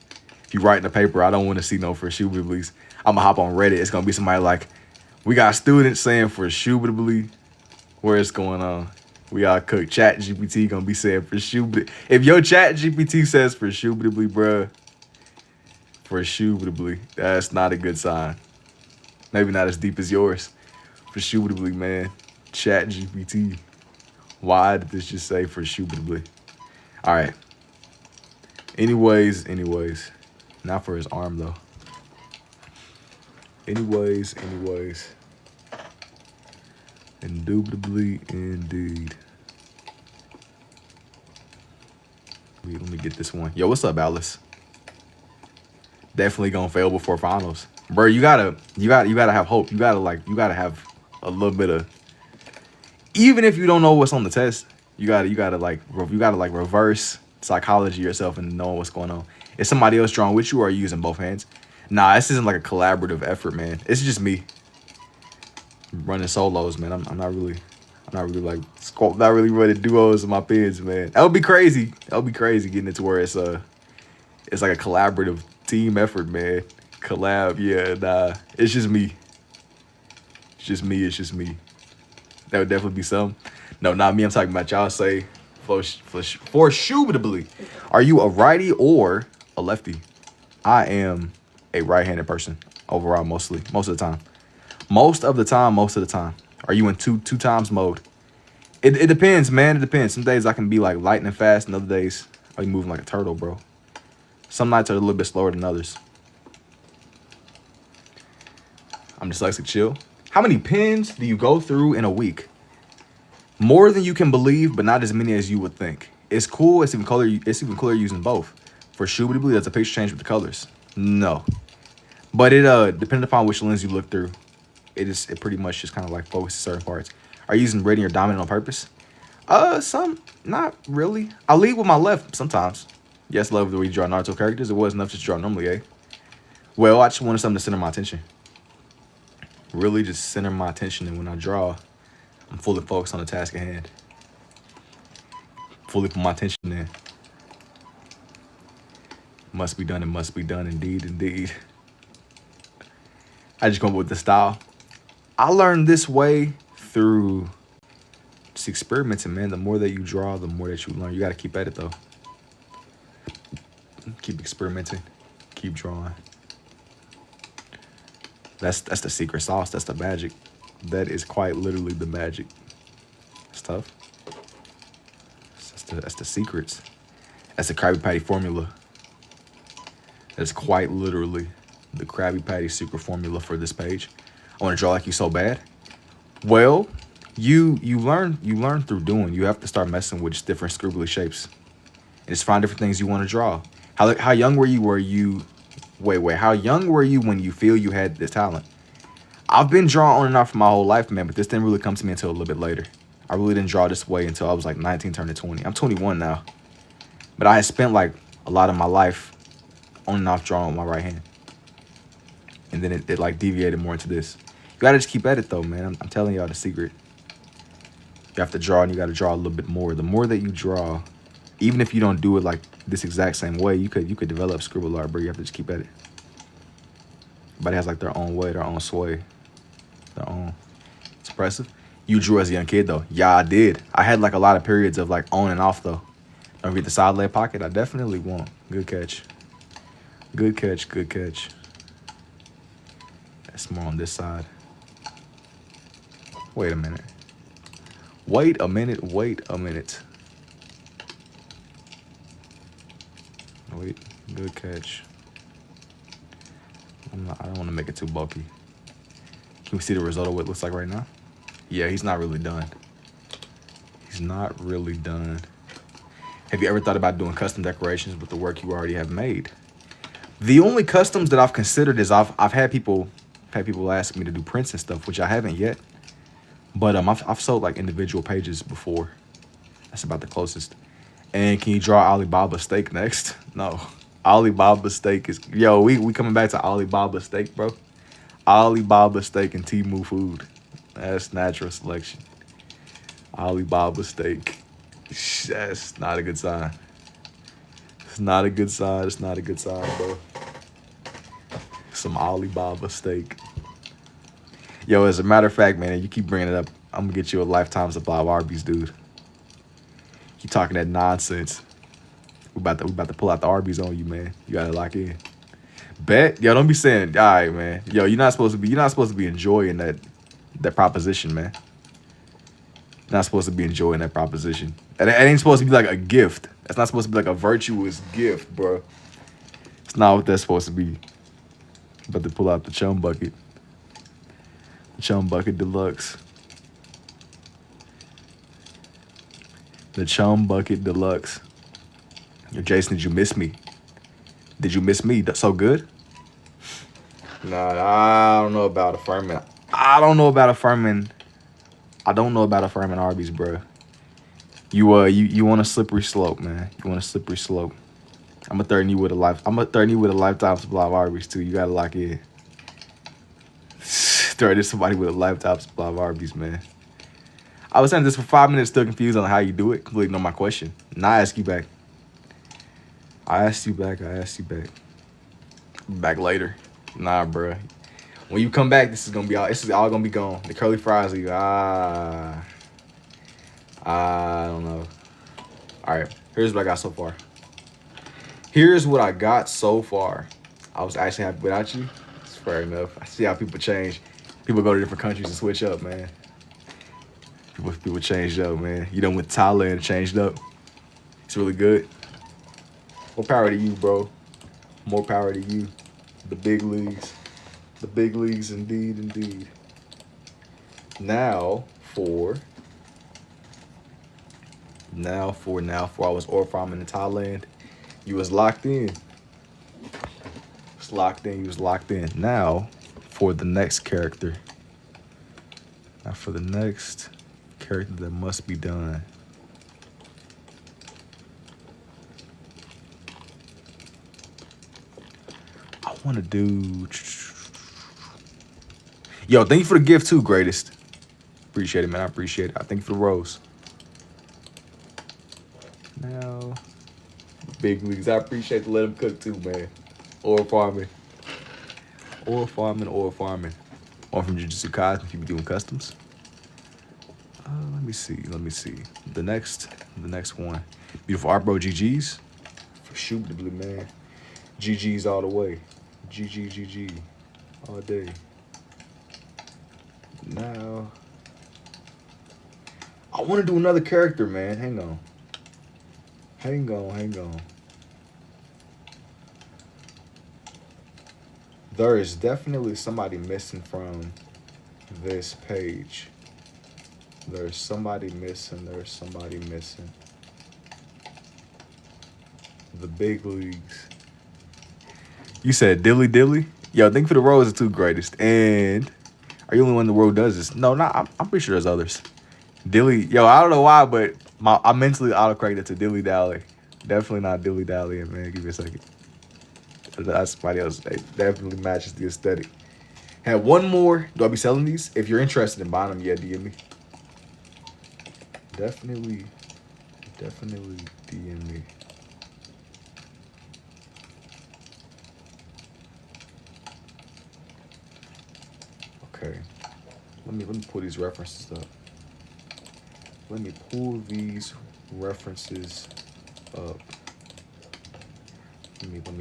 If you write in a paper, I don't want to see no for shootablies. I'm gonna hop on Reddit. It's gonna be somebody like, We got students saying for Shubitably. Where's going on? We all cook. Chat GPT gonna be saying for Shubitably. If your Chat GPT says for Shubitably, bruh, for Shubitably, that's not a good sign. Maybe not as deep as yours. For Shubitably, man. Chat GPT. Why did this just say for Shubitably? All right. Anyways. Not for his arm, though. Anyways. Indubitably, indeed. Let me get this one. Yo, what's up, Alice? Definitely gonna fail before finals, bro. You gotta have hope. You gotta have a little bit of. Even if you don't know what's on the test, you gotta reverse psychology yourself and know what's going on. Is somebody else drawing with you, or are you using both hands? Nah, this isn't like a collaborative effort, man. It's just me running solos, man. I'm not really running duos with my pens, man. That would be crazy. Getting it to where it's like a collaborative team effort, man. Collab, yeah, nah. It's just me. That would definitely be some. No, not me. I'm talking about y'all say for Shubitably. Are you a righty or a lefty? I am a right-handed person overall, most of the time. Most of the time. Are you in two times mode? It depends, man. It depends. Some days I can be like lightning fast, and other days I be moving like a turtle, bro. Some nights are a little bit slower than others. I'm dyslexic, chill. How many pens do you go through in a week? More than you can believe, but not as many as you would think. It's cool. It's even cooler using both. For Shubitably, that's a picture change with the colors. No. But it depending upon which lens you look through, it pretty much just kind of like focuses certain parts. Are you using gradient or dominant on purpose? Some, not really. I lead with my left sometimes. Yes, love the way you draw Naruto characters. It was enough to draw normally, eh? Well, I just wanted something to center my attention. Really just center my attention, and when I draw, I'm fully focused on the task at hand. Fully put my attention in. Must be done, it must be done, indeed. I just go with the style. I learned this way through just experimenting, man. The more that you draw, the more that you learn. You got to keep at it, though. Keep experimenting. Keep drawing. That's the secret sauce. That's the magic. That is quite literally the magic. It's tough. That's the secrets. That's the Krabby Patty formula. That's quite literally the Krabby Patty secret formula for this page. I want to draw like you so bad. Well, you learn through doing. You have to start messing with just different scribbly shapes and just find different things you want to draw. How young were you? How young were you when you feel you had this talent? I've been drawing on and off for my whole life, man, but this didn't really come to me until a little bit later. I really didn't draw this way until I was like 19, turning 20. I'm 21 now. But I had spent like a lot of my life on and off drawing with my right hand. And then it like deviated more into this. You gotta just keep at it though, man. I'm telling y'all the secret. You have to draw, and you gotta draw a little bit more. The more that you draw, even if you don't do it like this exact same way, you could develop scribble art, but you have to just keep at it. Everybody has like their own way, their own sway, their own. It's impressive. You drew as a young kid though. Yeah, I did. I had like a lot of periods of like on and off though. Don't forget the side leg pocket. I definitely won't. Good catch. Good catch. That's more on this side. Wait a minute. Wait a minute. Wait, good catch. I don't want to make it too bulky. Can we see the result of what it looks like right now? Yeah, he's not really done. Have you ever thought about doing custom decorations with the work you already have made? The only customs that I've considered is I've had people ask me to do prints and stuff, which I haven't yet. But I've sold like individual pages before. That's about the closest. And can you draw Alibaba steak next? No. Alibaba steak is we coming back to Alibaba steak, bro. Alibaba steak and Temu food. That's natural selection. Alibaba steak. That's not a good sign. It's not a good sign, bro. Some Alibaba steak. Yo, as a matter of fact, man, you keep bringing it up, I'm gonna get you a lifetime supply of Arby's, dude. Keep talking that nonsense. We about to pull out the Arby's on you, man. You gotta lock in. Bet, yo, don't be saying, all right, man. Yo, you're not supposed to be enjoying that proposition, man. You're not supposed to be enjoying that proposition. And it ain't supposed to be like a gift. That's not supposed to be like a virtuous gift, bro. It's not what that's supposed to be. About to pull out the chum bucket. The chum bucket deluxe. The chum bucket deluxe. Yo, Jason, did you miss me? Did you miss me? So good? Nah, I don't know about affirming. I don't know about affirming Arby's, bro. You want a slippery slope, man. You want a slippery slope. I'm gonna threaten you with a lifetime supply of Arby's too. You gotta lock in. Threatening somebody with a lifetime supply of Arby's, man. I was saying this for 5 minutes, still confused on how you do it. Completely ignore my question. Now I ask you back. I asked you back. Back later. Nah, bro. When you come back, this is all gonna be gone. The curly fries are you. I don't know. All right. Here's what I got so far. I was actually happy without you. It's fair enough. I see how people change. People go to different countries and switch up, man. People changed up, man. You done went to Thailand and changed up. It's really good. More power to you, bro. More power to you. The big leagues. The big leagues, indeed. Now for I was ore farming in Thailand. You was locked in. You was locked in. Now for the next character. Now for the next character that must be done. I want to do. Yo, thank you for the gift too, greatest. Appreciate it, man. I appreciate it. I thank you for the rose. Now, big leagues. I appreciate the let them cook too, man. Oil farming. Or from Jujutsu Kaisen if you be doing customs. Let me see. The next one. Beautiful art, bro. GG's. For shootably, man. GG's all the way. GG. All day. Now, I want to do another character, man. Hang on. There is definitely somebody missing from this page. There's somebody missing. The big leagues. You said Dilly? Yo, thank you for the rose, the two greatest. And are you the only one in the world does this? No, I'm pretty sure there's others. Dilly, yo, I don't know why, but I mentally autocorrected to Dilly Dally. Definitely not Dilly Dally, man. Give me a second. That's somebody else. They definitely matches the aesthetic. Have one more. Do I be selling these? If you're interested in buying them, yeah, DM me. Definitely DM me. Okay. Let me pull these references up. Let me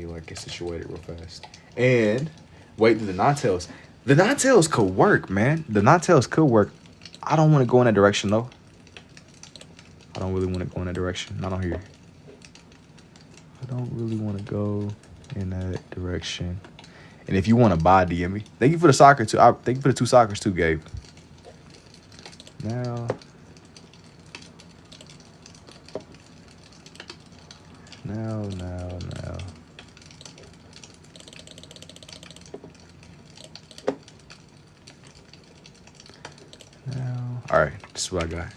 like get situated real fast. And wait, the non-tails. The non-tails could work, man. The non-tails could work. I don't want to go in that direction though. I don't really want to go in that direction. Not on here. I don't really want to go in that direction. And if you want to buy, DM me. Thank you for the soccer too. Thank you for the 2 soccers too, Gabe. Now. All right, this is what I got.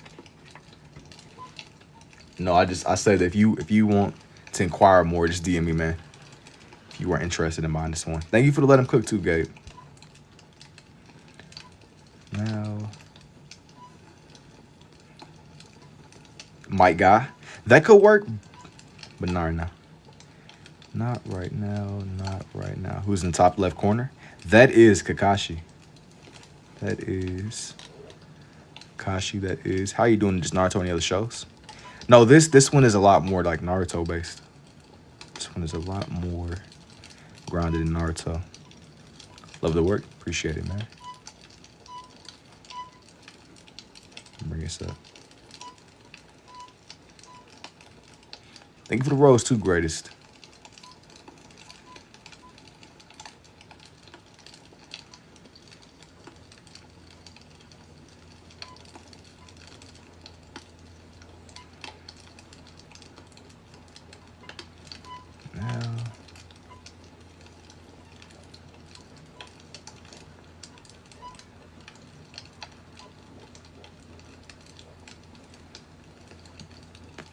No, I said that if you want to inquire more, just DM me, man. If you are interested in buying this one. Thank you for the let him cook too, Gabe. Now, Mike guy, that could work, but not right now. Not right now. Who's in the top left corner? That is Kakashi. That is Kashi. That is. How you doing? Just Naruto? Any other shows? No, this one is a lot more like Naruto based. This one is a lot more grounded in Naruto. Love the work. Appreciate it, man. Bring this up. Thank you for the rose too, greatest. Now,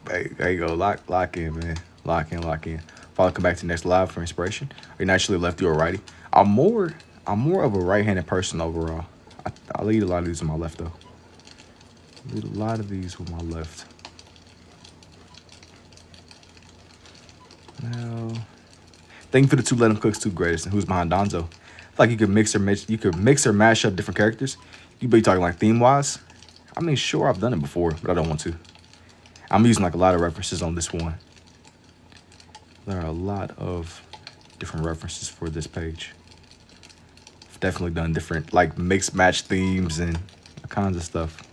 hey, there you go. Lock in, man. Lock in. If I come back to the next live for inspiration, are you naturally lefty or righty? I'm more of a right-handed person overall. I lead a lot of these with my left though. Lead a lot of these with my left. Now, thank you for the 2 Let 'em Cooks 2 greatest. And who's behind Donzo? I feel like you could mix or mash up different characters. You be talking like theme wise. I mean, sure, I've done it before, but I don't want to. I'm using like a lot of references on this one. There are a lot of different references for this page. I've definitely done different like mixed match themes and all kinds of stuff.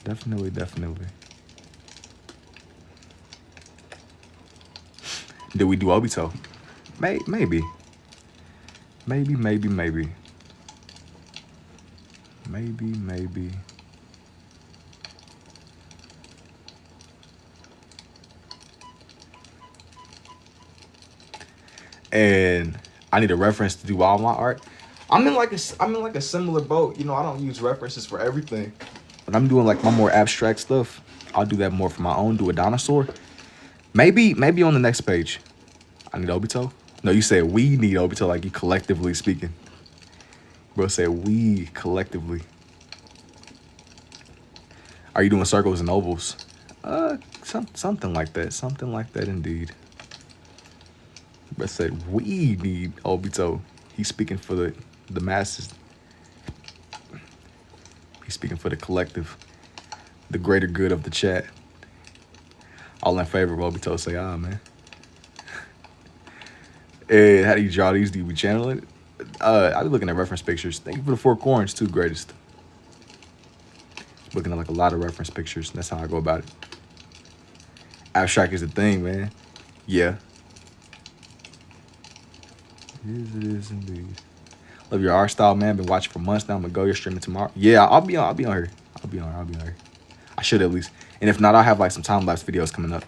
Definitely. Did we do Obito? Maybe. And I need a reference to do all my art. I'm in like a similar boat. You know, I don't use references for everything. When I'm doing like my more abstract stuff, I'll do that more for my own. Do a dinosaur. Maybe on the next page. I need Obito. No, you said we need Obito, like you collectively speaking. Bro said we collectively. Are you doing circles and ovals? Something like that. Something like that indeed. Bro said we need Obito. He's speaking for the masses. He's speaking for the collective. The greater good of the chat. All in favor of Obito, say man. And how do you draw these? Do you be channeling it? I be looking at reference pictures. Thank you for the 4 corns too, greatest. Looking at like a lot of reference pictures. That's how I go about it. Abstract is the thing, man. Yeah. It is indeed. Love your art style, man. Been watching for months now. I'm gonna go. You're streaming tomorrow. Yeah, I'll be on here. I'll be on here. I should at least. And if not, I'll have like some time-lapse videos coming up.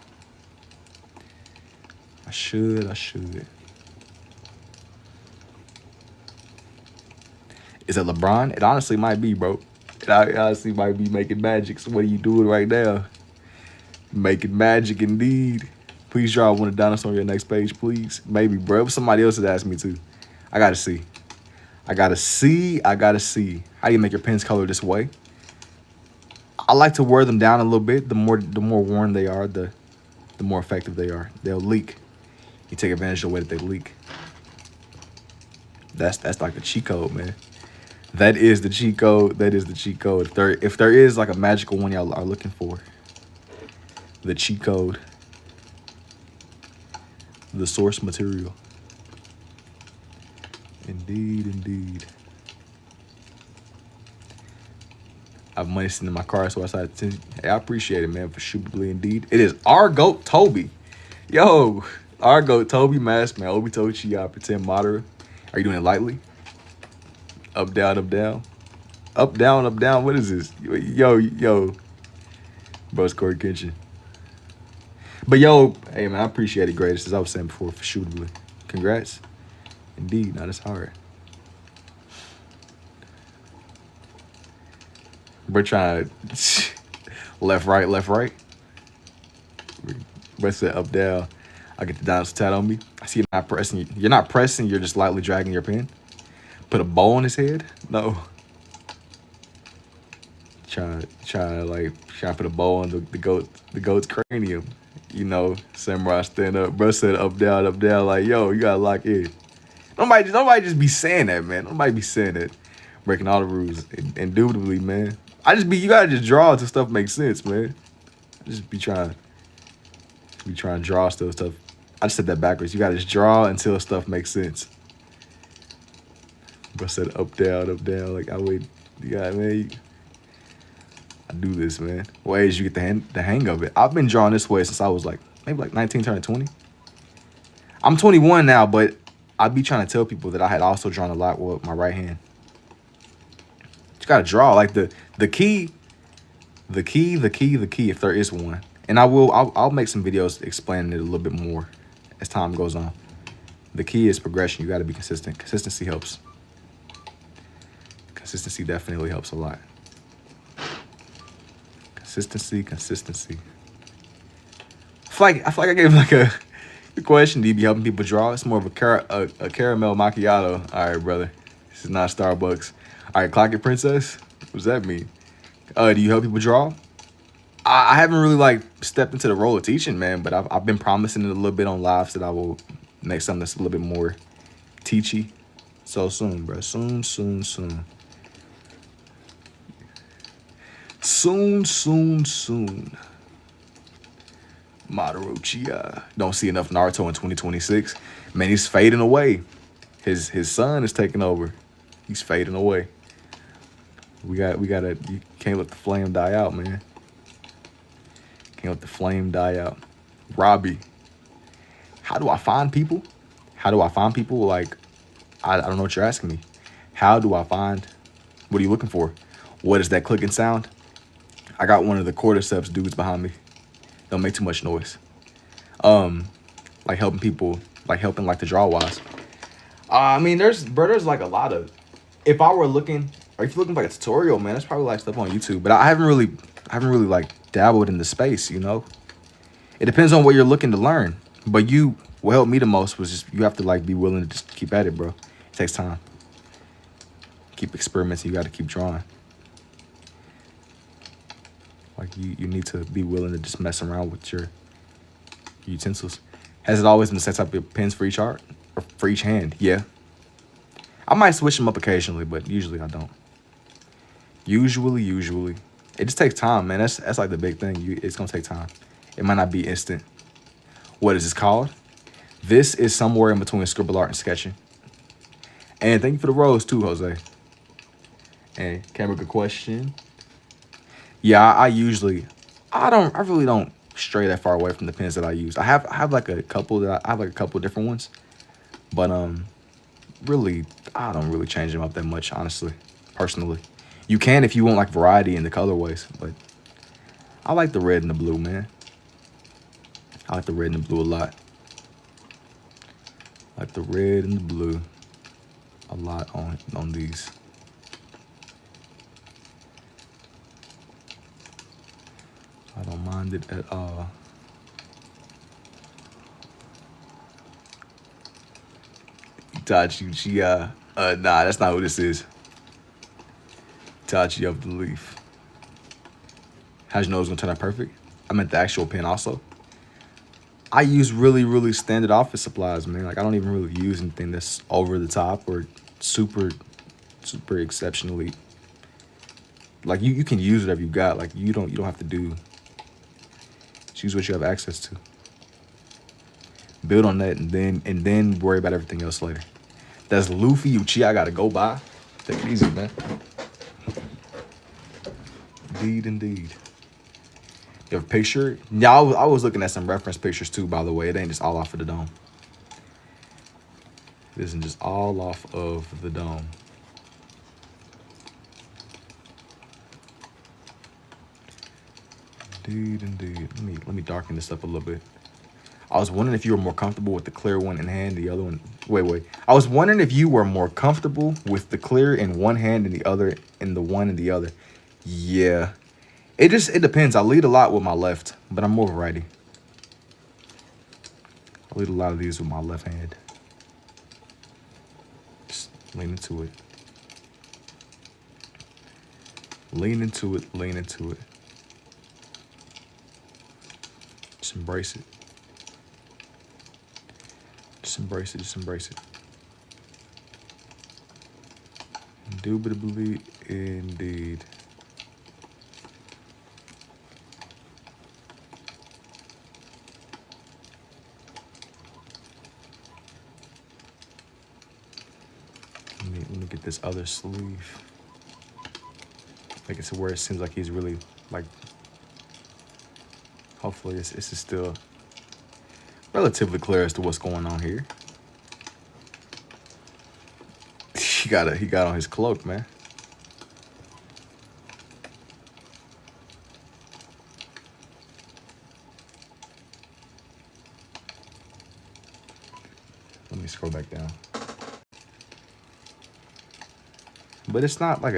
I should. Is it LeBron? It honestly might be, bro. It honestly might be making magic. So what are you doing right now? Making magic indeed. Please draw one of the dinosaurs on your next page, please. Maybe, bro. Somebody else has asked me to. I gotta see. How do you make your pens color this way? I like to wear them down a little bit. The more worn they are, the more effective they are. They'll leak. You take advantage of the way that they leak. That's like the cheat code, man. That is the cheat code. If there is like a magical one y'all are looking for, the cheat code, the source material. Indeed. I have money sitting in my car, so I decided to. Hey, I appreciate it, man. For Shubly, indeed. It is our goat, Toby. Yo, our goat, Toby Mask, man. Obitochi, pretend Madara. Are you doing it lightly? Up, down, up, down. Up, down, up, down. What is this? Yo. Bro's Corey Kitchen. But yo, hey, man, I appreciate it, greatest. As I was saying before, for Shubly. Congrats. Indeed, not as hard. We're trying to left, right. Bro said up, down. I get the dinosaur tat on me. I see you're not pressing. You're not pressing. You're just lightly dragging your pen. Put a bow on his head? No. Trying to put a bow on the goat's cranium. You know, samurai stand up. Bro said up, down. Like, yo, you gotta lock in. Nobody just be saying that, man. Nobody be saying that. Breaking all the rules. Indubitably, man. You gotta just draw until stuff makes sense, man. I just be trying to draw still stuff. I just said that backwards. You gotta just draw until stuff makes sense. Bro said up, down, like I would, yeah, man. I do this, man. Ways you get the hang of it. I've been drawing this way since I was like, maybe like 19, turning 20. I'm 21 now, but I be trying to tell people that I had also drawn a lot with my right hand. You gotta draw like the key, if there is one. And I'll make some videos explaining it a little bit more as time goes on. The key is progression. You gotta be consistent. Consistency helps. Consistency definitely helps a lot. Consistency. I feel like I gave like a question. Do you be helping people draw? It's more of a caramel macchiato. All right, brother. This is not Starbucks. All right, clock it, princess. What does that mean? Do you help people draw? I haven't really like stepped into the role of teaching, man, but I've been promising it a little bit on lives that I will make something that's a little bit more teachy. So soon, bro. Soon. Soon. Maruchi. Don't see enough Naruto in 2026. Man, he's fading away. His son is taking over. He's fading away. We gotta, you can't let the flame die out, man. Can't let the flame die out. Robbie, how do I find people? Like, I don't know what you're asking me. How do I find, what are you looking for? What is that clicking sound? I got one of the cordyceps dudes behind me. Don't make too much noise. Like helping people, like the draw wise. I mean, there's like a lot of, if you're looking for like a tutorial, man, that's probably like stuff on YouTube. But I haven't really like dabbled in the space, you know. It depends on what you're looking to learn. But what helped me the most was just, you have to like be willing to just keep at it, bro. It takes time. Keep experimenting. You got to keep drawing. Like you need to be willing to just mess around with your utensils. Has it always been the same type of pens for each art? Or for each hand? Yeah. I might switch them up occasionally, but usually I don't. Usually. It just takes time, man. That's like the big thing. It's going to take time. It might not be instant. What is this called? This is somewhere in between scribble art and sketching. And thank you for the rose too, Jose. And camera, good question. Yeah, I really don't stray that far away from the pens that I use. I have like a couple different ones, but really I don't really change them up that much, honestly, personally. You can if you want like variety in the colorways, but I like the red and the blue, man. I like the red and the blue a lot. I like the red and the blue a lot on these. I don't mind it at all. Itachi, nah, that's not what this is. Itachi of the leaf. How'd you know it was gonna turn out perfect? I meant the actual pen also. I use really standard office supplies, man. Like I don't even really use anything that's over the top or super exceptionally. Like you can use whatever you got. Like you don't have to do. Use what you have access to. Build on that and then worry about everything else later. That's Luffy Uchi. I gotta go by. Take it easy, man. Indeed. You have a picture? Yeah, I was looking at some reference pictures too, by the way. It ain't just all off of the dome. It isn't just all off of the dome. Indeed. Let me darken this up a little bit. I was wondering if you were more comfortable with the clear one in hand, the other one. Wait. I was wondering if you were more comfortable with the clear in one hand and the other in the one and the other. Yeah. It depends. I lead a lot with my left, but I'm more of a righty. I lead a lot of these with my left hand. Just lean into it. Lean into it. Just embrace it. Just embrace it. Indubitably indeed. Let me get this other sleeve. Make it to where it seems like he's really like. Hopefully, this is still relatively clear as to what's going on here. He got on his cloak, man. Let me scroll back down. But it's not like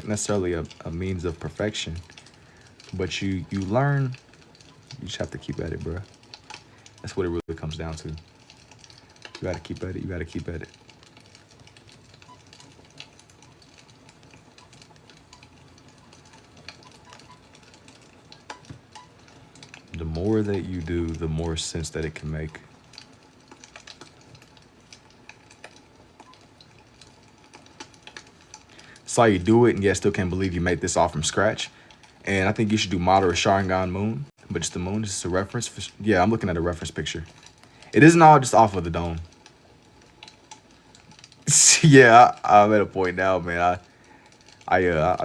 necessarily a means of perfection. But you learn. You just have to keep at it, bro. That's what it really comes down to. You gotta keep at it. You gotta keep at it. The more that you do, the more sense that it can make. Saw you do it, and yet still can't believe you made this all from scratch. And I think you should do model or Sharingan moon, but just the moon is just a reference. Yeah, I'm looking at a reference picture. It isn't all just off of the dome. Yeah, I'm at a point now, man. I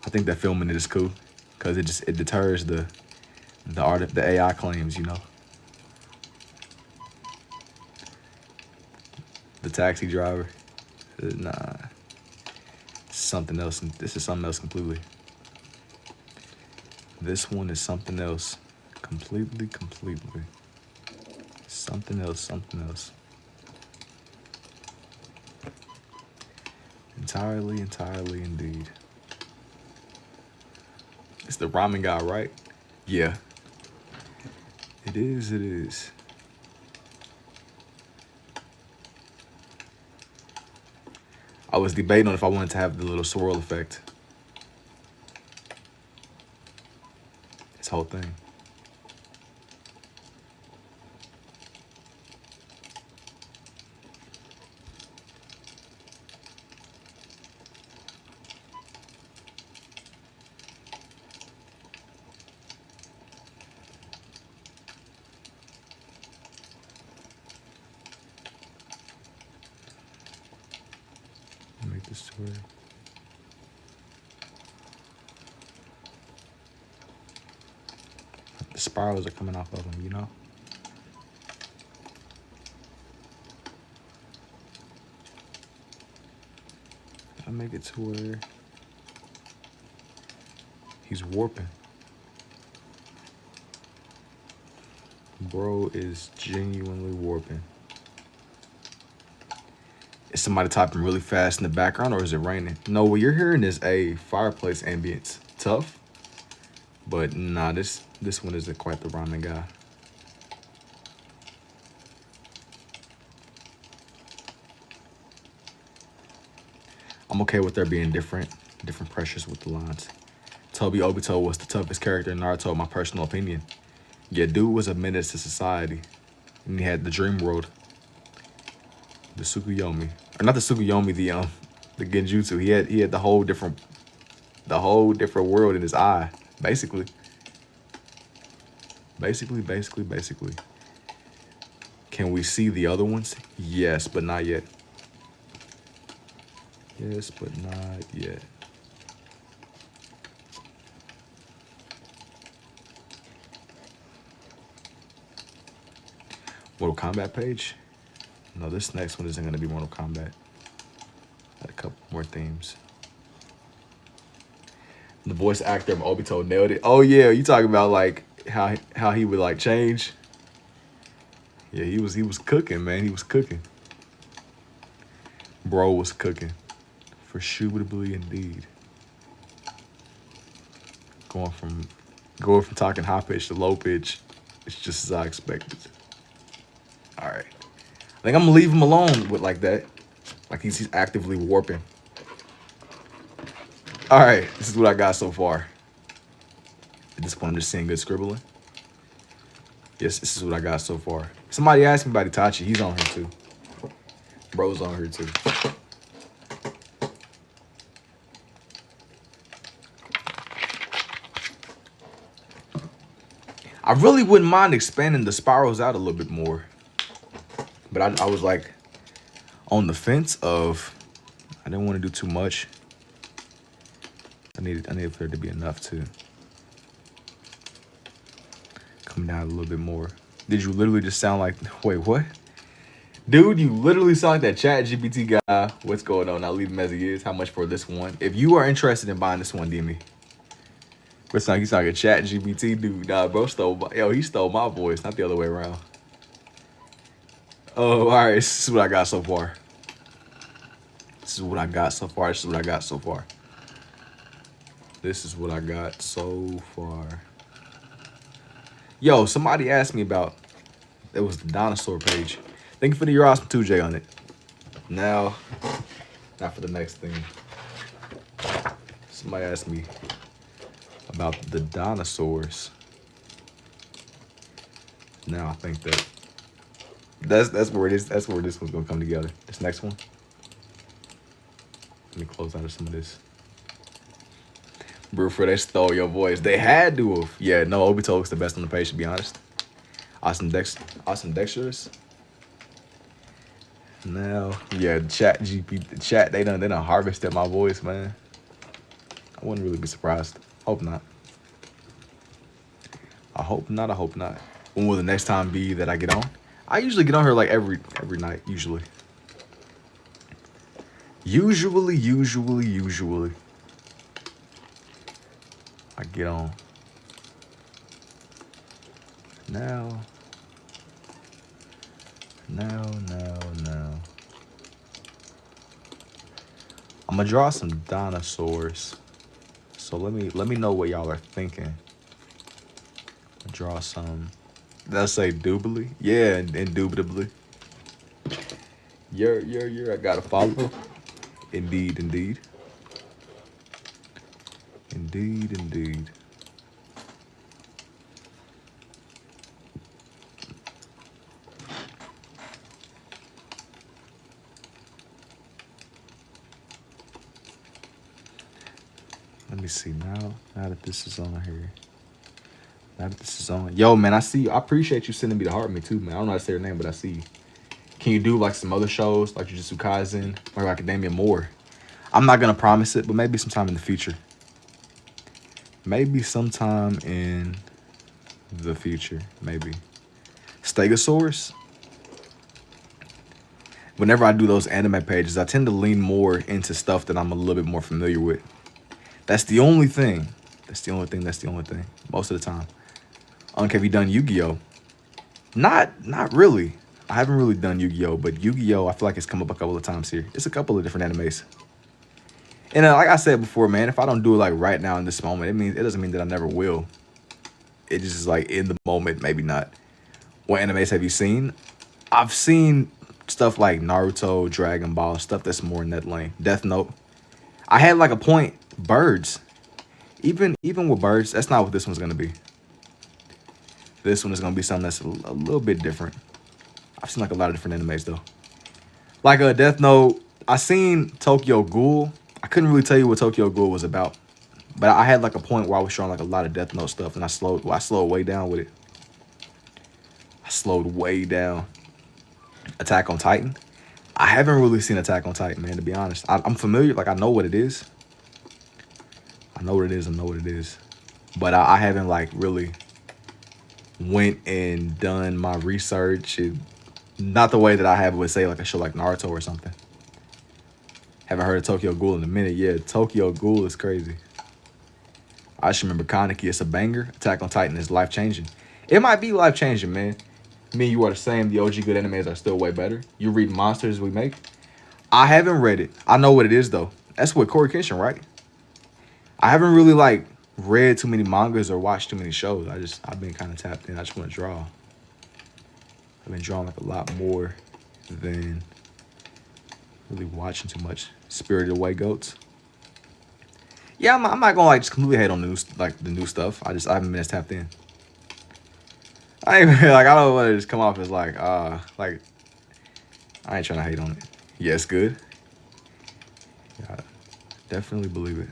think that filming it is cool because it deters the AI claims, you know. The taxi driver, nah, something else. This is something else completely. This one is something else, completely. Something else. Entirely indeed. It's the ramen guy, right? Yeah. It is. I was debating on if I wanted to have the little swirl effect. This whole thing. Make this swirl. The spirals are coming off of them, you know? I make it to where he's warping. Bro is genuinely warping. Is somebody typing really fast in the background, or is it raining? No, what you're hearing is a fireplace ambience. Tough, but nah, this one isn't quite the ramen guy. I'm okay with there being different pressures with the lines. Toby Obito was the toughest character in Naruto, in my personal opinion. Yeah, dude was a menace to society. And he had the dream world. The Tsukuyomi. Or not the Tsukuyomi, the Genjutsu. He had the whole different world in his eye. Basically. Can we see the other ones? Yes, but not yet. Yes, but not yet. Mortal Kombat page? No, this next one isn't going to be Mortal Kombat. Got a couple more themes. The voice actor of Obito nailed it. Oh yeah, you talking about like how he would like change? Yeah, he was cooking, man. He was cooking. Bro was cooking. For suitably indeed. Going from talking high pitch to low pitch, it's just as I expected. All right. I think I'm gonna leave him alone with like that. Like he's actively warping. All right, this is what I got so far. At this point, I'm just seeing good scribbling. Yes, this is what I got so far. Somebody asked me about Itachi. He's on here too. Bro's on here too. I really wouldn't mind expanding the spirals out a little bit more. But I was like on the fence of I didn't want to do too much. I needed for there to be enough to come down a little bit more. Did you literally just sound like, wait, what? Dude, you literally sound like that Chat GPT guy. What's going on? I'll leave him as he is. How much for this one? If you are interested in buying this one, DM me. But he sound like a Chat GPT dude. Nah, bro he stole my voice, not the other way around. Oh, all right. This is what I got so far. This is what I got so far. This is what I got so far. This is what I got so far. Yo, somebody asked me about, it was the dinosaur page. Thank you for the You're Awesome 2J on it. Now for the next thing. Somebody asked me about the dinosaurs. Now I think that's where this one's gonna come together. This next one. Let me close out of some of this. Bruford, they stole your voice. They had to have. Yeah, no, Obito was the best on the page, to be honest. Ambidextrous. Now, yeah, chat, they done harvested my voice, man. I wouldn't really be surprised. Hope not. I hope not. When will the next time be that I get on? I usually get on here like every night, usually. Usually. I get on. Now. I'm gonna draw some dinosaurs. So let me know what y'all are thinking. Draw some. Did I say doubly? Yeah, indubitably. I gotta follow. Indeed. Let me see now that this is on here. Yo, man, I see you. I appreciate you sending me the heart me too, man. I don't know how to say your name, but I see you. Can you do like some other shows like Jujutsu Kaisen or Academia more? I'm not gonna promise it, but maybe sometime in the future. Maybe. Stegosaurus. Whenever I do those anime pages, I tend to lean more into stuff that I'm a little bit more familiar with. That's the only thing. Most of the time. Have you done Yu-Gi-Oh? Not really. I haven't really done Yu-Gi-Oh, but Yu-Gi-Oh, I feel like it's come up a couple of times here. It's a couple of different animes. And like I said before, man, if I don't do it like right now in this moment, it doesn't mean that I never will. It just is like in the moment, maybe not. What animes have you seen? I've seen stuff like Naruto, Dragon Ball, stuff that's more in that lane. Death Note. I had like a point, Birds. Even with Birds, that's not what this one's gonna be. This one is gonna be something that's a little bit different. I've seen like a lot of different animes though. Like Death Note, I seen Tokyo Ghoul. I couldn't really tell you what Tokyo Ghoul was about, but I had like a point where I was showing like a lot of Death Note stuff, and I slowed way down with it. I slowed way down. Attack on Titan. I haven't really seen Attack on Titan, man, to be honest. I'm familiar, like I know what it is. I know what it is. But I haven't like really went and done my research. Not the way that I have with say like a show like Naruto or something. Haven't heard of Tokyo Ghoul in a minute. Yeah, Tokyo Ghoul is crazy. I just remember Kaneki, it's a banger. Attack on Titan is life-changing. It might be life-changing, man. Me and you are the same. The OG good animes are still way better. You read Monsters We Make. I haven't read it. I know what it is, though. That's what Corey Kenshin, right? I haven't really, like, read too many mangas or watched too many shows. I've been kind of tapped in. I just want to draw. I've been drawing, like, a lot more than really watching too much. Spirited Away Goats. Yeah, I'm not gonna like just completely hate on the new stuff. I haven't been as tapped in. I don't want to just come off as like I ain't trying to hate on it. Yeah, it's good. Yeah, definitely believe it.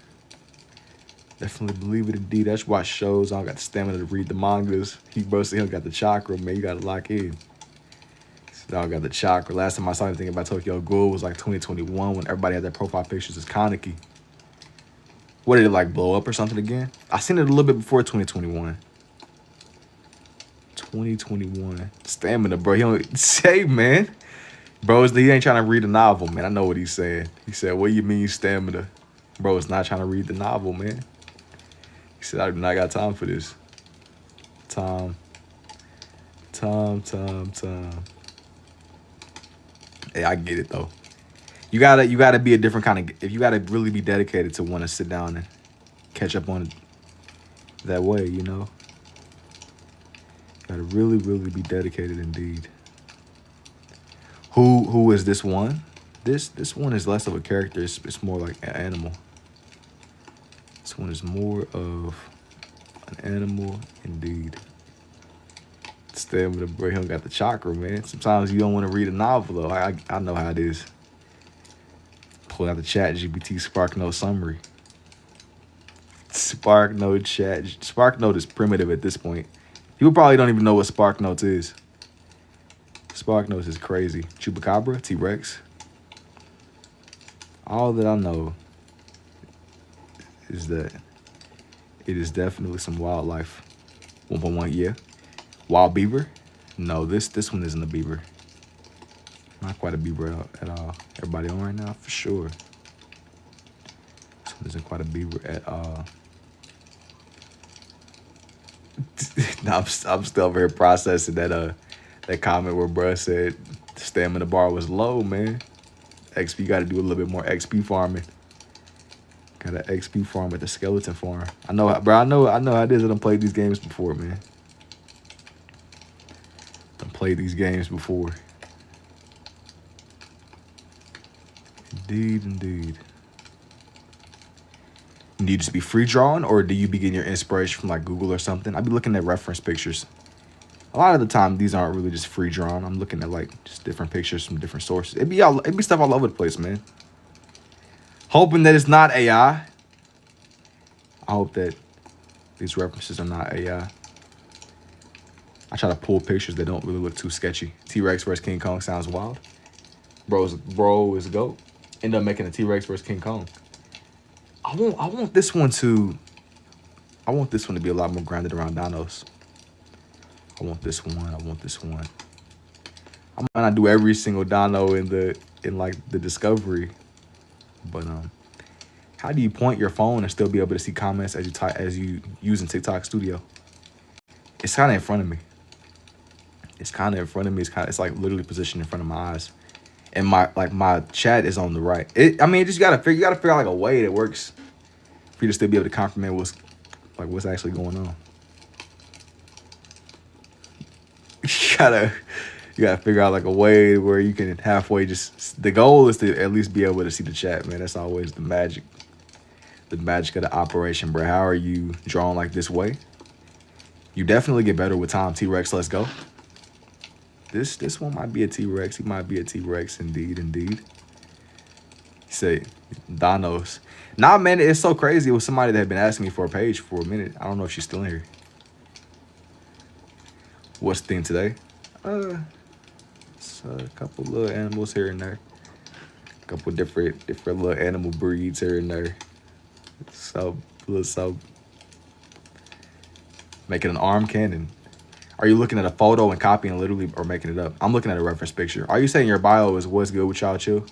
Definitely believe it indeed. That's watch shows. I don't got the stamina to read the mangas. He bro said he don't got the chakra, man. You gotta lock in. So I got the chakra. Last time I saw anything about Tokyo Ghoul was like 2021 when everybody had their profile pictures as Kaneki. What did it like blow up or something again? I seen it a little bit before 2021. 2021. Stamina, bro. He don't say, man. Bro, he ain't trying to read a novel, man. I know what he's saying. He said, what do you mean stamina? Bro, it's not trying to read the novel, man. He said, I do not got time for this. Time. Hey, I get it though. You gotta be a different kind of. If you gotta really be dedicated to want to sit down and catch up on it that way, you know. Gotta really be dedicated indeed. Who is this one? This one is less of a character. It's more like an animal. This one is more of an animal indeed. Stamina, bro. He don't got the chakra, man. Sometimes you don't want to read a novel though. I know how it is. Pull out the chat GPT SparkNote summary. SparkNote chat. SparkNote is primitive at this point. People probably don't even know what SparkNote is. SparkNote is crazy. Chupacabra, T-Rex. All that I know is that it is definitely some wildlife. 1.1, yeah. Wild beaver? No, this one isn't a beaver. Not quite a beaver at all. Everybody on right now? For sure. This one isn't quite a beaver at all. No, I'm still very processing that comment where bruh said the stamina bar was low, man. XP got to do a little bit more XP farming. Got an XP farm at the skeleton farm. I know, bro. I know how it is. I done played these games before, man. Played these games before. Indeed. Do you just be free drawing, or do you be getting your inspiration from like Google or something? I be looking at reference pictures. A lot of the time, these aren't really just free drawn. I'm looking at like just different pictures from different sources. It be stuff all over the place, man. Hoping that it's not AI. I hope that these references are not AI. I try to pull pictures that don't really look too sketchy. T-Rex versus King Kong sounds wild. Bro is a GOAT. End up making a T-Rex versus King Kong. I want this one to be a lot more grounded around dinos. I want this one. I might not do every single dino in like the discovery, but how do you point your phone and still be able to see comments as you using TikTok Studio? It's kind of in front of me. It's like literally positioned in front of my eyes, and my chat is on the right. You gotta figure out like a way that works for you to still be able to comprehend what's actually going on. You gotta figure out like a way where you can halfway the goal is to at least be able to see the chat, man. That's always the magic of the operation, bro. How are you drawing like this way? You definitely get better with time. T-Rex, let's go. This one might be a T-Rex. He might be a T-Rex, indeed. Say, dinos. Nah, man, it's so crazy. It was somebody that had been asking me for a page for a minute. I don't know if she's still in here. What's the theme today? It's a couple little animals here and there. A couple different little animal breeds here and there. So making an arm cannon. Are you looking at a photo and copying literally or making it up? I'm looking at a reference picture. Are you saying your bio is what's good with y'all chill?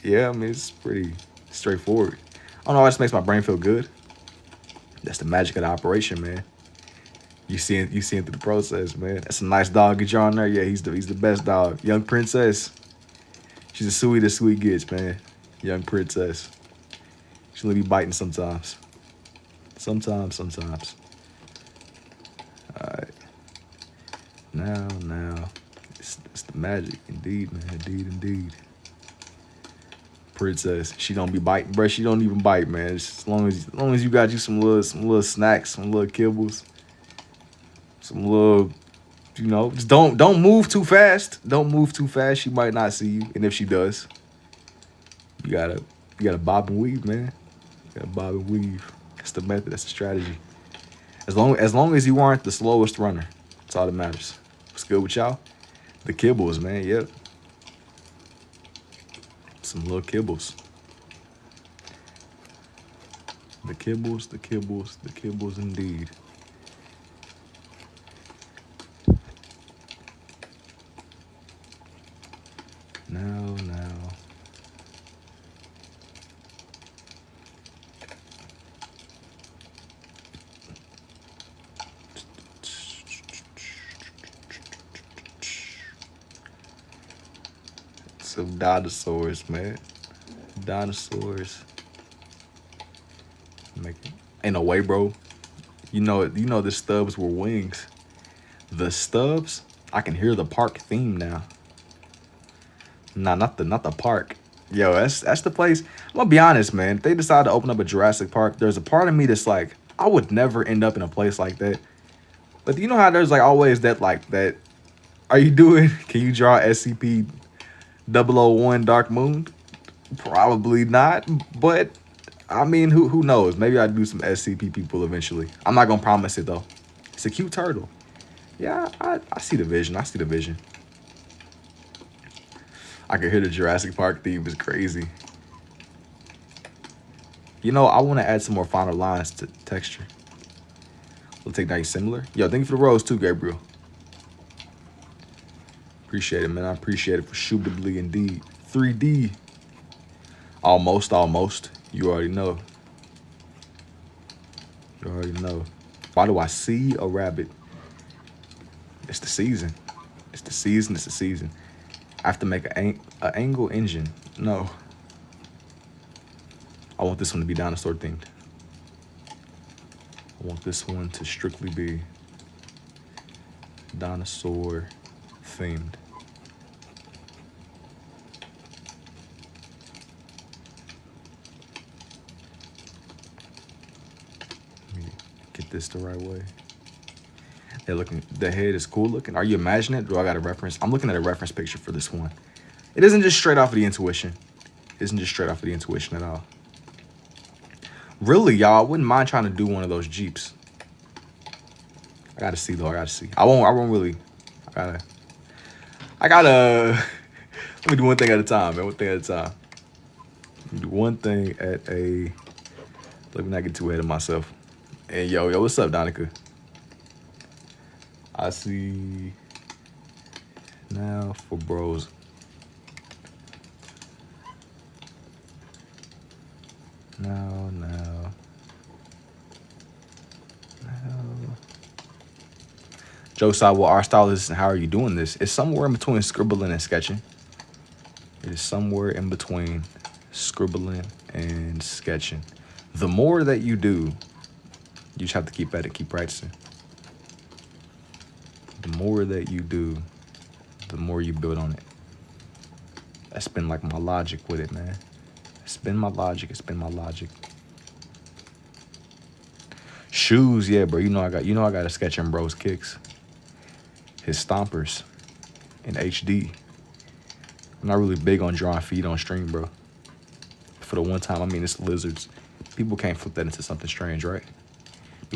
Yeah, I mean, it's pretty straightforward. I don't know, it just makes my brain feel good. That's the magic of the operation, man. You seeing through the process, man. That's a nice dog get you on there. Yeah, he's the best dog. Young princess. She's the sweetest sweet gets, man. Young princess. She'll be biting sometimes. Sometimes. Alright. Now. It's the magic. Indeed, man. Indeed. Princess. She don't be biting, bro. She don't even bite, man. As long as you got you some little snacks, some little kibbles. Some little, just don't move too fast. Don't move too fast. She might not see you. And if she does, you gotta bob and weave, man. Gotta bob and weave. That's the method. That's the strategy. As long as you aren't the slowest runner, that's all that matters. What's good with y'all? The kibbles, man. Yep. Some little kibbles. The kibbles, the kibbles, the kibbles indeed. Now. Some dinosaurs, man. Dinosaurs. Ain't no way, bro. You know the stubs were wings. The stubs, I can hear the park theme now. Nah, not the park. Yo, that's the place. I'm gonna be honest, man. If they decide to open up a Jurassic Park, there's a part of me that's like, I would never end up in a place like that. But you know how there's like always that like that. Are you doing? Can you draw SCP-001 Dark Moon? Probably not. But I mean, who knows? Maybe I'd do some SCP people eventually. I'm not gonna promise it though. It's a cute turtle. Yeah, I see the vision. I see the vision. I can hear the Jurassic Park theme is crazy. You know, I want to add some more finer lines to texture. We'll take that similar. Yo, thank you for the rose too, Gabriel. Appreciate it, man. I appreciate it for shootably indeed. 3D. Almost. You already know. You already know. Why do I see a rabbit? It's the season. It's the season. It's the season. I have to make an angle engine. No. I want this one to be dinosaur themed. I want this one to strictly be dinosaur themed. Let me get this the right way. They're looking, the head is cool looking. Are you imagining it? Do I got a reference? I'm looking at a reference picture for this one. It isn't just straight off of the intuition. It isn't just straight off of the intuition at all. Really, y'all, I wouldn't mind trying to do one of those Jeeps. I gotta see though, I gotta see. I won't really, I gotta, let me do one thing at a time, man, one thing at a time. Let me do one thing at a, let me not get too ahead of myself. And yo, what's up, Donica? I see now for bros. Now. Joe saw what our style is and how are you doing this? It's somewhere in between scribbling and sketching. It is somewhere in between scribbling and sketching. The more that you do, you just have to keep at it, keep practicing. The more that you do, the more you build on it. That's been like my logic with it, man. It's been my logic. Shoes, yeah, bro. You know I got a sketch in bro's kicks. His stompers in HD. I'm not really big on drawing feet on stream, bro. For the one time, I mean, it's lizards. People can't flip that into something strange, right?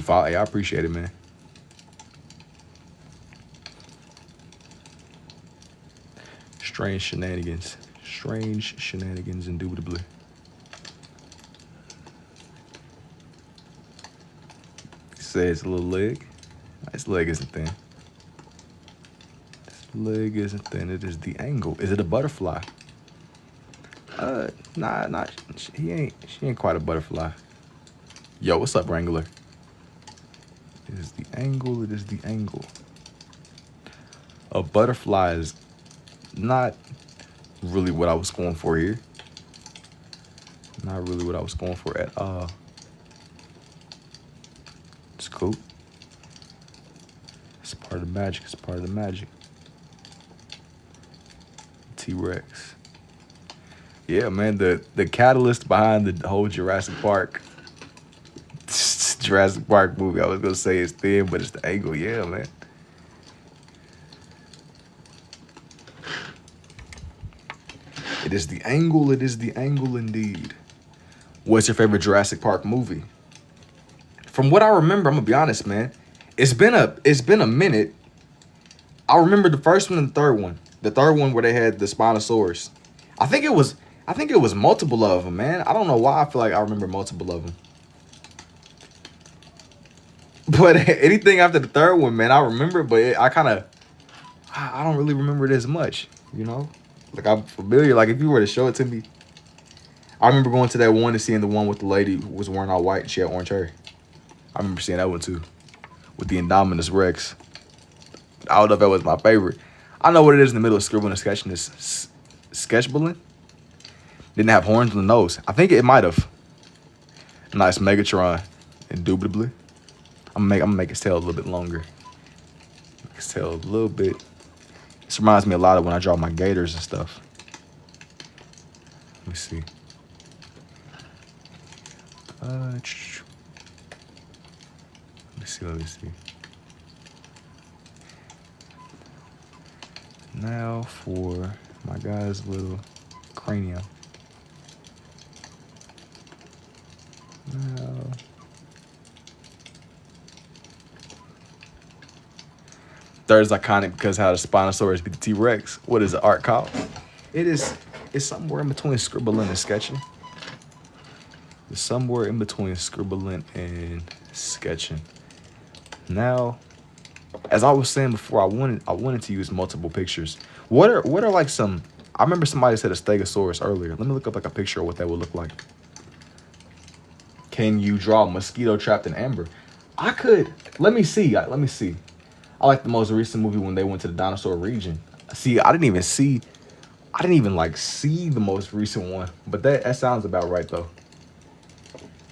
I appreciate it, man. Strange shenanigans. Strange shenanigans, indubitably. Says a little leg. This leg isn't thin. This leg isn't thin. It is the angle. Is it a butterfly? Nah. She ain't quite a butterfly. Yo, what's up, Wrangler? It is the angle. It is the angle. A butterfly is not really what I was going for here. Not really what I was going for at all. It's cool. It's part of the magic. It's part of the magic. T-Rex. Yeah, man, the catalyst behind the whole Jurassic Park movie, I was gonna say it's thin, but it's the angle. Yeah, man. It is the angle. It is the angle indeed. What's your favorite Jurassic Park movie? From what I remember, I'm gonna be honest, man. It's been a minute. I remember the first one and the third one. The third one where they had the Spinosaurus. I think it was I think it was multiple of them, man. I don't know why I feel like I remember multiple of them. But anything after the third one, man, I remember, but I don't really remember it as much, you know? Like, I'm familiar. Like, if you were to show it to me, I remember going to that one and seeing the one with the lady who was wearing all white and she had orange hair. I remember seeing that one, too, with the Indominus Rex. I don't know if that was my favorite. I know what it is in the middle of scribbling and sketching is sketchballing. Didn't have horns on the nose. I think it might have. Nice Megatron, indubitably. I'm gonna make his tail a little bit longer. Make his tail a little bit. This reminds me a lot of when I draw my gators and stuff. Let me see. Let me see. Now for my guy's little cranium. Now. Third is iconic because how the Spinosaurus beat the T-Rex. What is the art called? It's somewhere in between scribbling and sketching. It's somewhere in between scribbling and sketching. Now, as I was saying before, I wanted to use multiple pictures. What are like some? I remember somebody said a Stegosaurus earlier. Let me look up like a picture of what that would look like. Can you draw a mosquito trapped in amber? I could. Let me see. Let me see. I like the most recent movie when they went to the dinosaur region. See, I didn't even like see the most recent one, but that sounds about right though.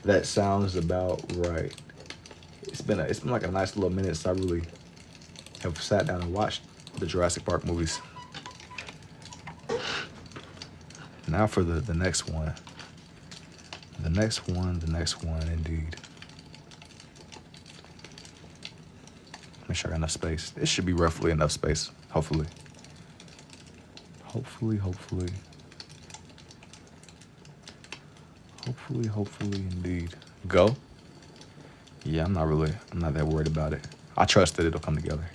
That sounds about right. It's been like a nice little minute since I really have sat down and watched the Jurassic Park movies. Now for the next one. The next one, indeed. Make sure I got enough space. It should be roughly enough space, hopefully. Hopefully, indeed. Go. Yeah, I'm not that worried about it. I trust that it'll come together.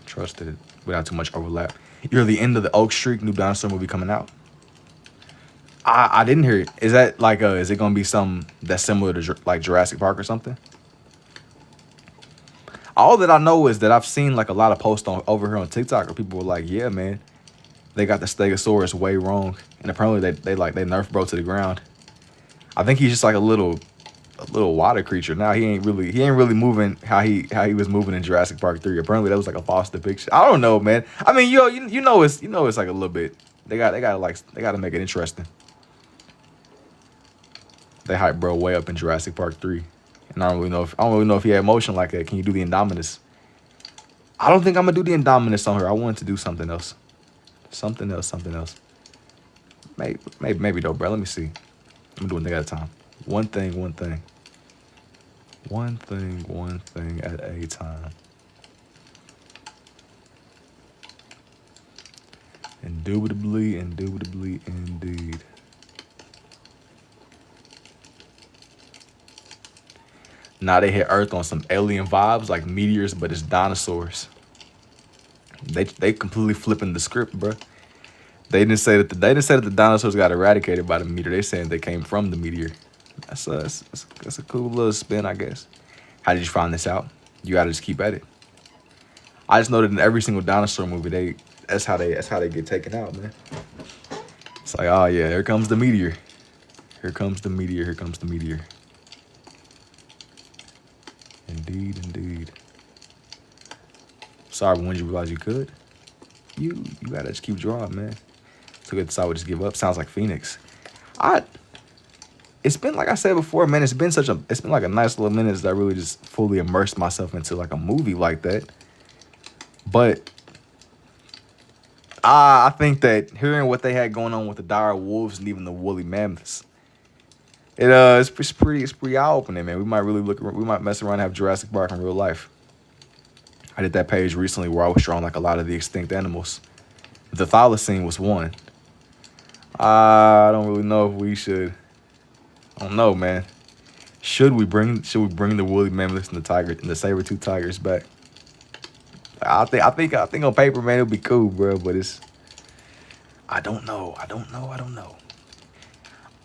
Trust that it without too much overlap. You're the end of the Oak Street new dinosaur movie coming out. I didn't hear it. Is that like is it gonna be something that's similar to like Jurassic Park or something? All that I know is that I've seen like a lot of posts over here on TikTok where people were like, yeah, man, they got the Stegosaurus way wrong. And apparently they nerfed bro to the ground. I think he's just like a little water creature. Now he ain't really moving how he was moving in Jurassic Park 3. Apparently that was like a false depiction. I don't know, man. I mean, you know it's like a little bit. They gotta make it interesting. They hype bro way up in Jurassic Park 3. And I don't really know if he had motion like that. Can you do the Indominus? I don't think I'm gonna do the Indominus on her. I wanted to do something else. Something else. Maybe though, bro. Let me see. I'm doing thing at a time. One thing at a time. Indubitably, indeed. Now they hit Earth on some alien vibes like meteors, but it's dinosaurs. They completely flipping the script, bro. They didn't say that the dinosaurs got eradicated by the meteor. They saying they came from the meteor. That's a cool little spin, I guess. How did you find this out? You gotta just keep at it. I just know that in every single dinosaur movie, that's how they get taken out, man. It's like, oh yeah, here comes the meteor. Here comes the meteor. Indeed. Sorry, but when you realize you could, you gotta just keep drawing, man. So good decide to just give up. Sounds like Phoenix. It's been like I said before, man. It's been like a nice little minute that I really just fully immersed myself into like a movie like that. But I think that hearing what they had going on with the dire wolves and even the woolly mammoths, it's pretty eye opening, man. We might mess around and have Jurassic Park in real life. I did that page recently where I was drawing like a lot of the extinct animals. The thylacine was one. I don't really know if we should. I don't know, man. Should we bring the woolly mammoths and the saber-tooth tigers back? I think on paper, man, it'll be cool, bro. But it's I don't know.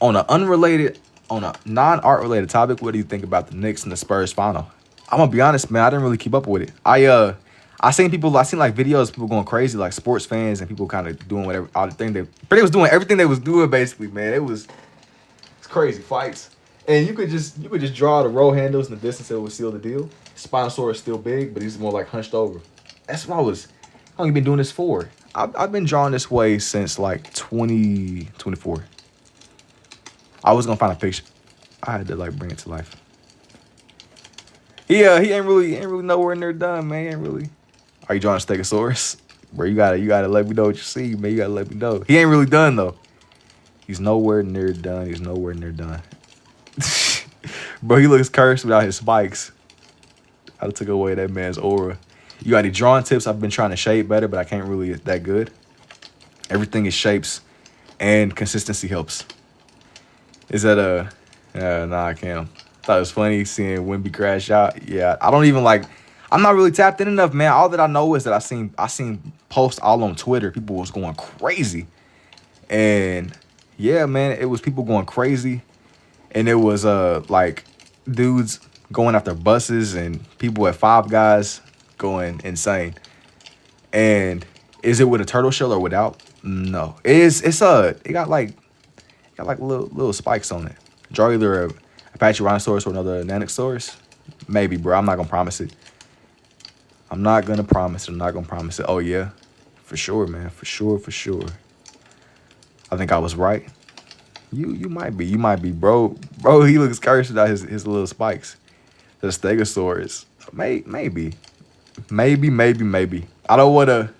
On a non-art related topic, what do you think about the Knicks and the Spurs final? I'm gonna be honest, man. I didn't really keep up with it. I seen like videos, people going crazy, like sports fans and people kind of doing whatever all the thing they was doing everything they was doing basically, man. It's crazy fights, and you could just draw the roll handles in the distance. It would seal the deal. Spinosaurus is still big, but he's more like hunched over. That's what how long you been doing this for? I've been drawing this way since like 2024. I was gonna find a picture. I had to like bring it to life. Yeah, he ain't really nowhere near done, man. He ain't really. Are you drawing a Stegosaurus? Bro, you gotta let me know what you see, man. You gotta let me know. He ain't really done though. He's nowhere near done. Bro, he looks cursed without his spikes. I took away that man's aura. You got any drawing tips? I've been trying to shape better, but I can't really that good. Everything is shapes, and consistency helps. Is that nah, I can't. Thought it was funny seeing Wemby crash out. Yeah, I don't even like. I'm not really tapped in enough, man. All that I know is that I seen posts all on Twitter. People was going crazy, and yeah, man, it was people going crazy, and it was like dudes going after buses and people at Five Guys going insane. And is it with a turtle shell or without? No, it got like little spikes on it. Draw either a Apache Rhinosaurus or another Nanosaurus. Maybe, bro. I'm not gonna promise it. I'm not gonna promise it. Oh yeah, for sure, man. For sure. I think I was right. You might be, bro. Bro, he looks cursed without his little spikes. The Stegosaurus. Maybe. I don't wanna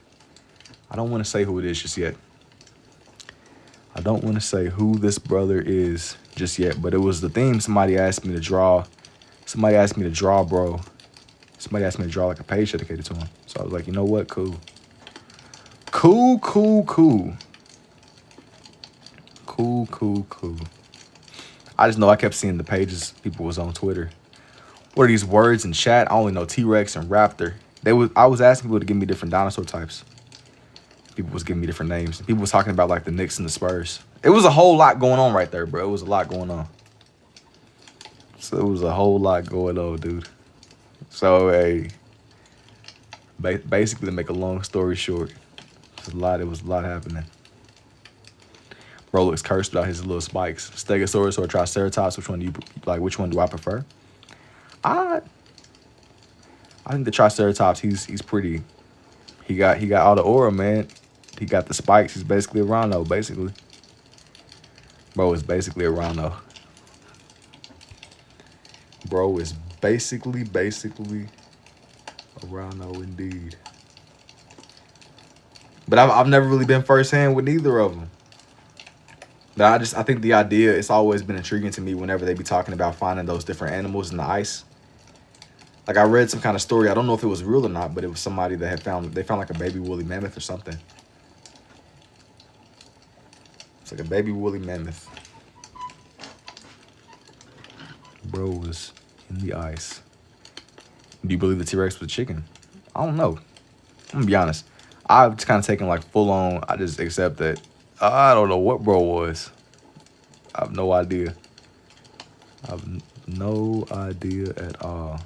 say who it is just yet. I don't want to say who this brother is just yet, but it was the theme somebody asked me to draw. Somebody asked me to draw, bro. Somebody asked me to draw like a page dedicated to him. So I was like, you know what? Cool. I just know I kept seeing the pages people was on Twitter. What are these words in chat? I only know T-Rex and Raptor. I was asking people to give me different dinosaur types. People was giving me different names. People was talking about like the Knicks and the Spurs. It was a whole lot going on right there, bro. It was a lot going on. So it was a whole lot going on, dude. So hey, basically to make a long story short, it was a lot happening. Bro looks cursed without his little spikes. Stegosaurus or Triceratops, which one do I prefer? I think the Triceratops, he's pretty. He got all the aura, man. He got the spikes. He's basically a rhino, basically. Bro is basically a rhino. Bro is basically a rhino indeed. But I've never really been firsthand with neither of them. But I think the idea, it's always been intriguing to me whenever they be talking about finding those different animals in the ice. Like I read some kind of story. I don't know if it was real or not, but it was somebody that found like a baby woolly mammoth or something. It's like a baby woolly mammoth. Bro was in the ice. Do you believe the T-Rex was a chicken? I don't know. I'm gonna be honest. I've just kind of taken like full on. I just accept that. I don't know what bro was. I have no idea. I have no idea at all.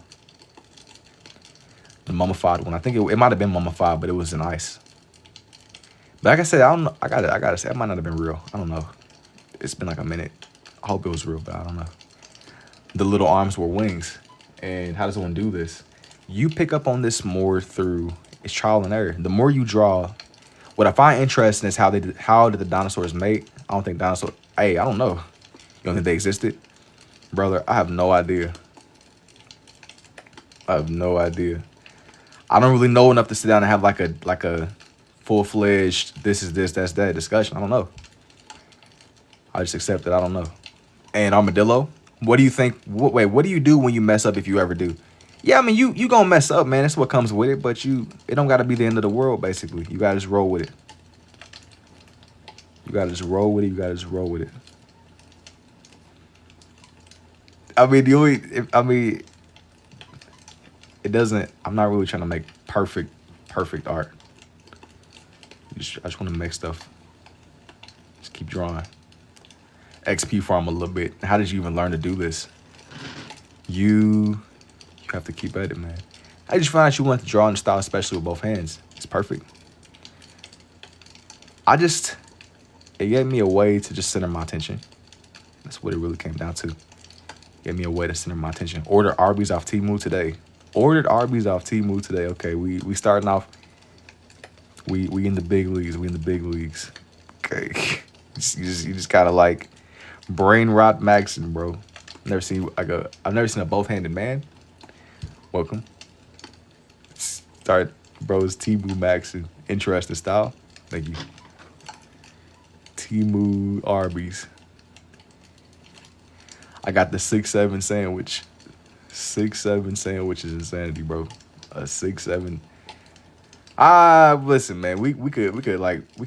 The mummified one. I think it might have been mummified, but it was in ice. But like I said, I don't know. I gotta say, it might not have been real. I don't know. It's been like a minute. I hope it was real, but I don't know. The little arms were wings. And how does one do this? You pick up on this more through it's trial and error. The more you draw, what I find interesting is how did the dinosaurs mate? I don't think dinosaurs. Hey, I don't know. You don't think they existed, brother? I have no idea. I don't really know enough to sit down and have like a full-fledged this is this, that's that discussion. I don't know. I just accept that I don't know. And armadillo, what do you think? What do you do when you mess up if you ever do? Yeah, I mean, you gonna mess up, man. That's what comes with it. But it don't gotta be the end of the world, basically. You gotta just roll with it. You gotta just roll with it. You gotta just roll with it. I mean, it doesn't. I'm not really trying to make perfect art. I just want to make stuff. Just keep drawing. XP farm a little bit. How did you even learn to do this? You have to keep at it, man. How did you find out you wanted to draw in style, especially with both hands? It's perfect. It gave me a way to just center my attention. That's what it really came down to. Gave me a way to center my attention. Ordered Arby's off Temu today. Okay, we starting off. We in the big leagues. Okay, you just gotta like brain rot maxing, bro. I've never seen a both-handed man. Welcome. Start, bros. Temu maxing. Interesting style. Thank you. Temu Arby's. I got the 6-7 sandwich. 6-7 sandwich is insanity, bro. A 6-7. Listen, man. We could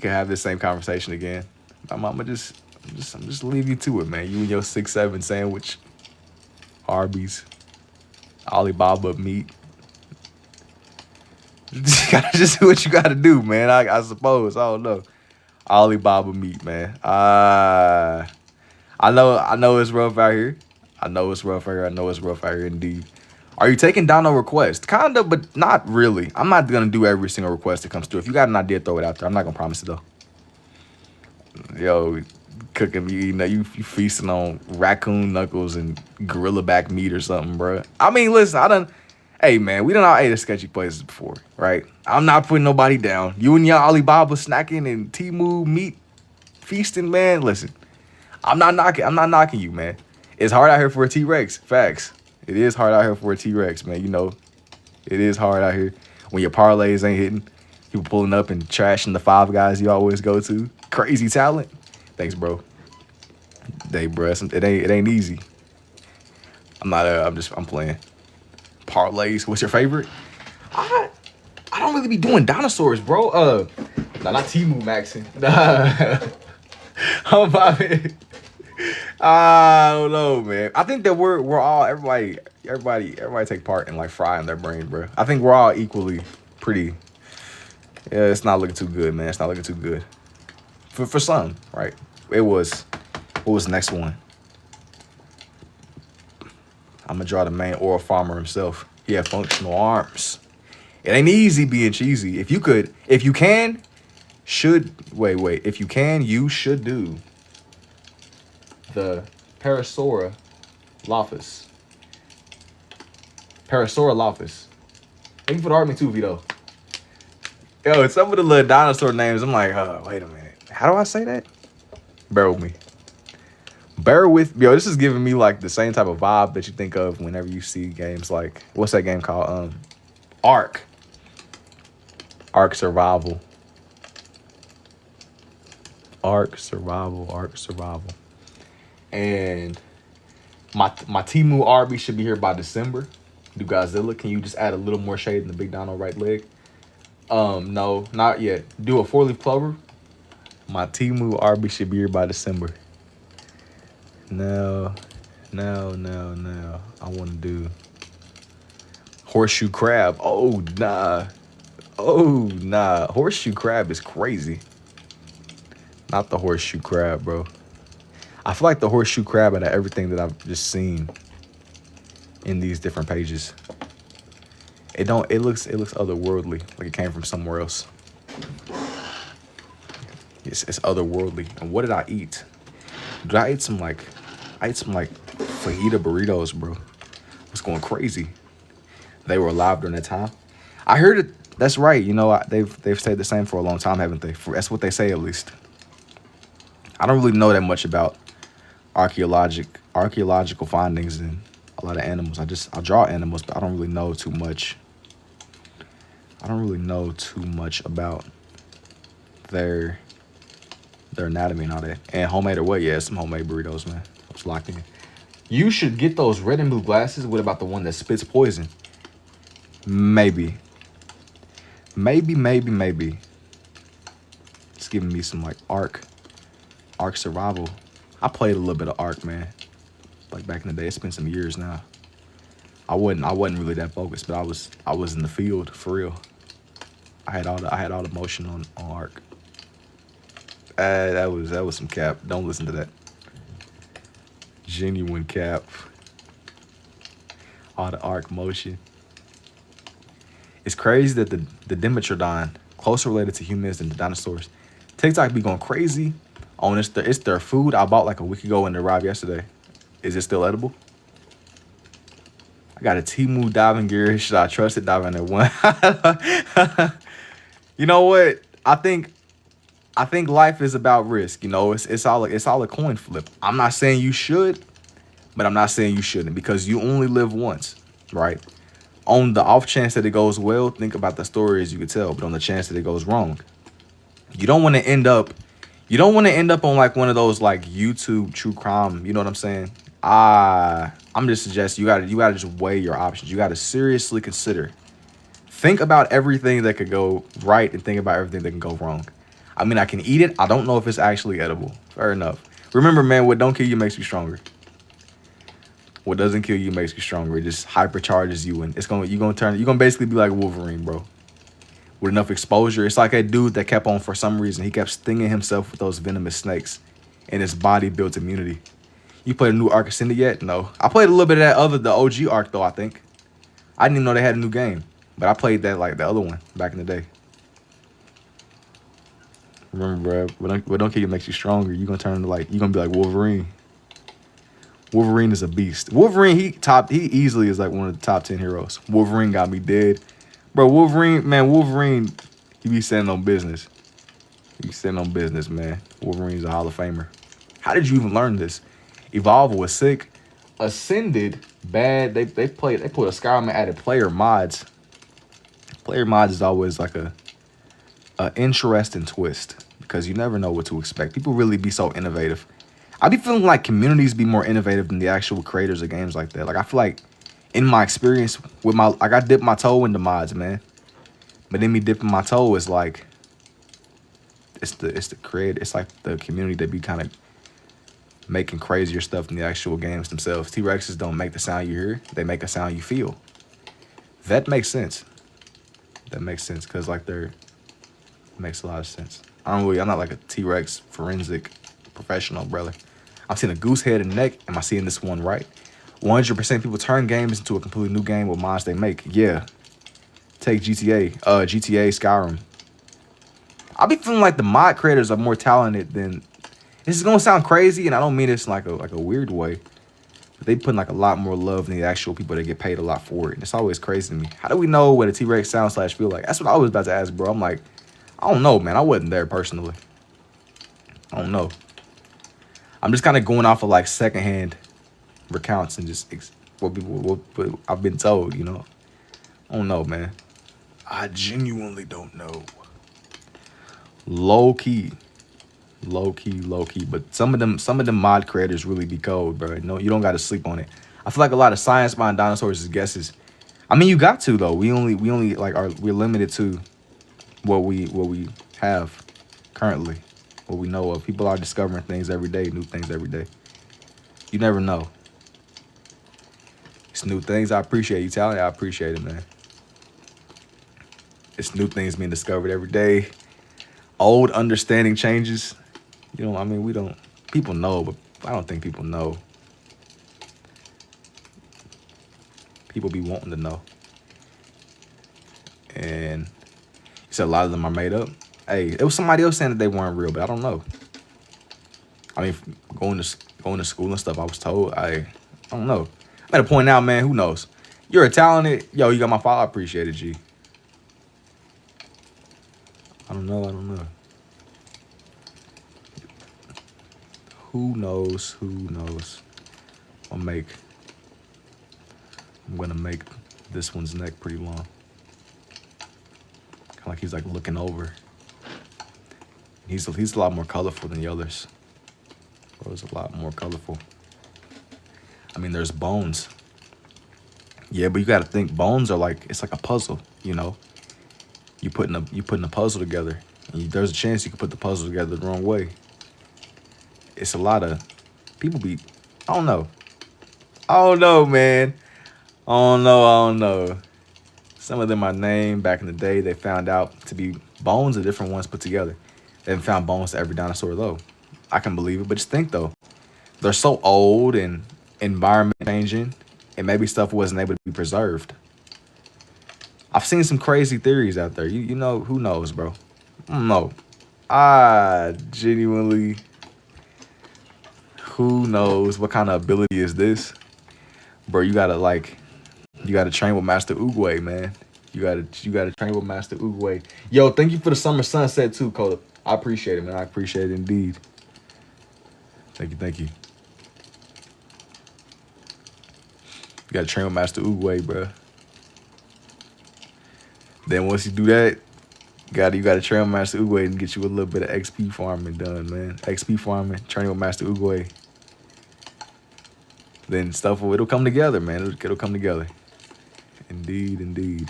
have this same conversation again. I'm just leave you to it, man. You and your 6-7 sandwich. Arby's. Alibaba meat. You gotta just do what you gotta do, man. I suppose. I don't know. Alibaba meat, man. I know it's rough out here. I know it's rough out here indeed. Are you taking down no request? Kinda, but not really. I'm not gonna do every single request that comes through. If you got an idea, throw it out there. I'm not gonna promise it though. Yo, cooking, you feasting on raccoon knuckles and gorilla back meat or something, bro. I mean, listen, hey man, we done all ate at sketchy places before, right? I'm not putting nobody down. You and your Alibaba snacking and Temu meat feasting, man. Listen, I'm not knocking you, man. It's hard out here for a T-Rex. Facts. It is hard out here for a T-Rex, man. You know, it is hard out here when your parlays ain't hitting. People pulling up and trashing the 5 guys you always go to. Crazy talent. Thanks, bro. Hey, bro, it ain't easy. I'm playing. Parlays. What's your favorite? I don't really be doing dinosaurs, bro. Not Temu maxing. I'm about it. I don't know, man. I think that we're all everybody take part in like frying their brain, bro. I think we're all equally pretty. Yeah, it's not looking too good, man. It's not looking too good for some, right? What was the next one? I'm gonna draw the main oil farmer himself. He had functional arms. It ain't easy being cheesy. If you can, you should do the Parasaura Lophus. Thank you for the art me too, Vito. Yo, some of the little dinosaur names, I'm like, wait a minute. How do I say that? Bear with me. Yo, this is giving me like the same type of vibe that you think of whenever you see games like, what's that game called? Ark Survival. And my Temu Arby should be here by December. Do Godzilla. Can you just add a little more shade in the big dino right leg? No, not yet. Do a 4-leaf clover. My Temu Arby should be here by December. No. I want to do horseshoe crab. Oh, nah. Horseshoe crab is crazy. Not the horseshoe crab, bro. I feel like the horseshoe crab out of everything that I've just seen in these different pages. It looks otherworldly, like it came from somewhere else. It's otherworldly. And what did I eat? I ate some fajita burritos, bro. I was going crazy. They were alive during that time. I heard it. That's right. You know, they've stayed the same for a long time, haven't they? That's what they say, at least. I don't really know that much about archaeological findings and a lot of animals. I draw animals, but I don't really know too much. About their anatomy and all that. And homemade or what? Yeah, some homemade burritos, man. I was locked in. You should get those red and blue glasses. What about the one that spits poison? Maybe. It's giving me some like arc Ark Survival. I played a little bit of Ark, man. Like back in the day. It's been some years now. I wasn't really that focused, but I was in the field for real. I had all the motion on Ark. That was some cap. Don't listen to that. Genuine cap. All the Ark motion. It's crazy that the Dimetrodon, closer related to humans than the dinosaurs. TikTok be going crazy on it's their food I bought like a week ago and it arrived yesterday. Is it still edible? I got a Temu diving gear. Should I trust it? Diving at one. You know what? I think life is about risk. You know, it's all a coin flip. I'm not saying you should, but I'm not saying you shouldn't because you only live once, right? On the off chance that it goes well, think about the stories you could tell. But on the chance that it goes wrong, you don't want to end up on like one of those like YouTube true crime. You know what I'm saying? I'm just suggesting you gotta just weigh your options. You gotta seriously consider. Think about everything that could go right and think about everything that can go wrong. I mean, I can eat it. I don't know if it's actually edible. Fair enough. Remember, man, what don't kill you makes you stronger. What doesn't kill you makes you stronger. It just hypercharges you, and you're gonna basically be like Wolverine, bro. With enough exposure, it's like that dude that kept on for some reason. He kept stinging himself with those venomous snakes, and his body built immunity. You played a new Ark Ascended yet? No. I played a little bit of the OG Ark though. I think I didn't even know they had a new game, but I played that like the other one back in the day. Remember, bro, what don't kill you makes you stronger. You're gonna be like Wolverine. Wolverine is a beast. Wolverine, he easily is like one of the top 10 heroes. Wolverine got me dead. Bro, Wolverine, he be standing on business. He be standing on business, man. Wolverine's a Hall of Famer. How did you even learn this? Evolve was sick. Ascended, bad. They put a Skyrim and added player mods. Player mods is always like a interesting twist because you never know what to expect. People really be so innovative. I be feeling like communities be more innovative than the actual creators of games like that. Like I feel like in my experience with I dipped my toe into mods, man. But then me dipping my toe is like it's the creator. It's like the community that be kind of making crazier stuff than the actual games themselves. T-Rexes don't make the sound you hear. They make a sound you feel. That makes sense. That makes sense because like makes a lot of sense. I'm not like a T-Rex forensic professional, brother. I'm seeing a goose head and neck. Am I seeing this one right? 100% people turn games into a completely new game with mods they make. Yeah. Take GTA, Skyrim. I be feeling like the mod creators are more talented than. This is gonna sound crazy, and I don't mean this in like a weird way. But they put like a lot more love than the actual people that get paid a lot for it. And it's always crazy to me. How do we know what a T-Rex sound / feel like? That's what I was about to ask, bro. I'm like, I don't know, man. I wasn't there personally. I don't know. I'm just kind of going off of like secondhand recounts and just what I've been told, you know. I don't know, man. I genuinely don't know. Low key. But some of them mod creators really be cold, bro. No, you don't got to sleep on it. I feel like a lot of science behind dinosaurs is guesses. I mean, you got to though. We only like we're limited to what we have currently. What we know of. People are discovering things every day, new things every day. You never know. It's new things. I appreciate you telling me. I appreciate it, man. It's new things being discovered every day. Old understanding changes. You know, I mean, we don't. People know, but I don't think people know. People be wanting to know. And you said a lot of them are made up. Hey, it was somebody else saying that they weren't real, but I don't know. I mean, going to school and stuff, I was told. I don't know. I'm at a point now, man. Who knows? You're a talented. Yo, you got my follow. I appreciate it, G. I don't know. Who knows? I'm gonna make this one's neck pretty long. Kind of like he's like looking over. He's a lot more colorful than the others. He's a lot more colorful. I mean, there's bones. Yeah, but you got to think bones are like, it's like a puzzle, you know. You putting a puzzle together. And there's a chance you could put the puzzle together the wrong way. it's a lot of people be, I don't know. I don't know, man. I don't know. Some of them are named back in the day. They found out to be bones of different ones put together. They haven't found bones to every dinosaur, though. I can believe it, but just think, though. They're so old and environment changing, and maybe stuff wasn't able to be preserved. I've seen some crazy theories out there. You know, who knows, bro? I don't know. I genuinely, who knows what kind of ability is this? Bro, you gotta train with Master Oogway, man. You gotta train with Master Oogway. Yo, thank you for the summer sunset too, Coda. I appreciate it, man. I appreciate it indeed. Thank you. You gotta train with Master Oogway, bro. Then once you do that, you gotta train with Master Oogway and get you a little bit of XP farming done, man. XP farming, training with Master Oogway. Then stuff it'll come together, man. It'll come together. Indeed. I'm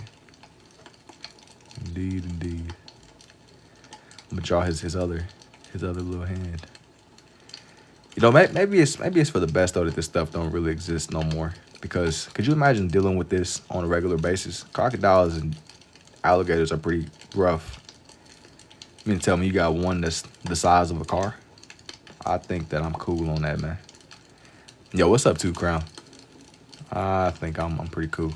gonna draw his other little hand. You know, maybe it's for the best though that this stuff don't really exist no more. Because could you imagine dealing with this on a regular basis? Crocodiles and alligators are pretty rough. You mean to tell me you got one that's the size of a car? I think that I'm cool on that, man. Yo, what's up, Two Crown? I think I'm pretty cool.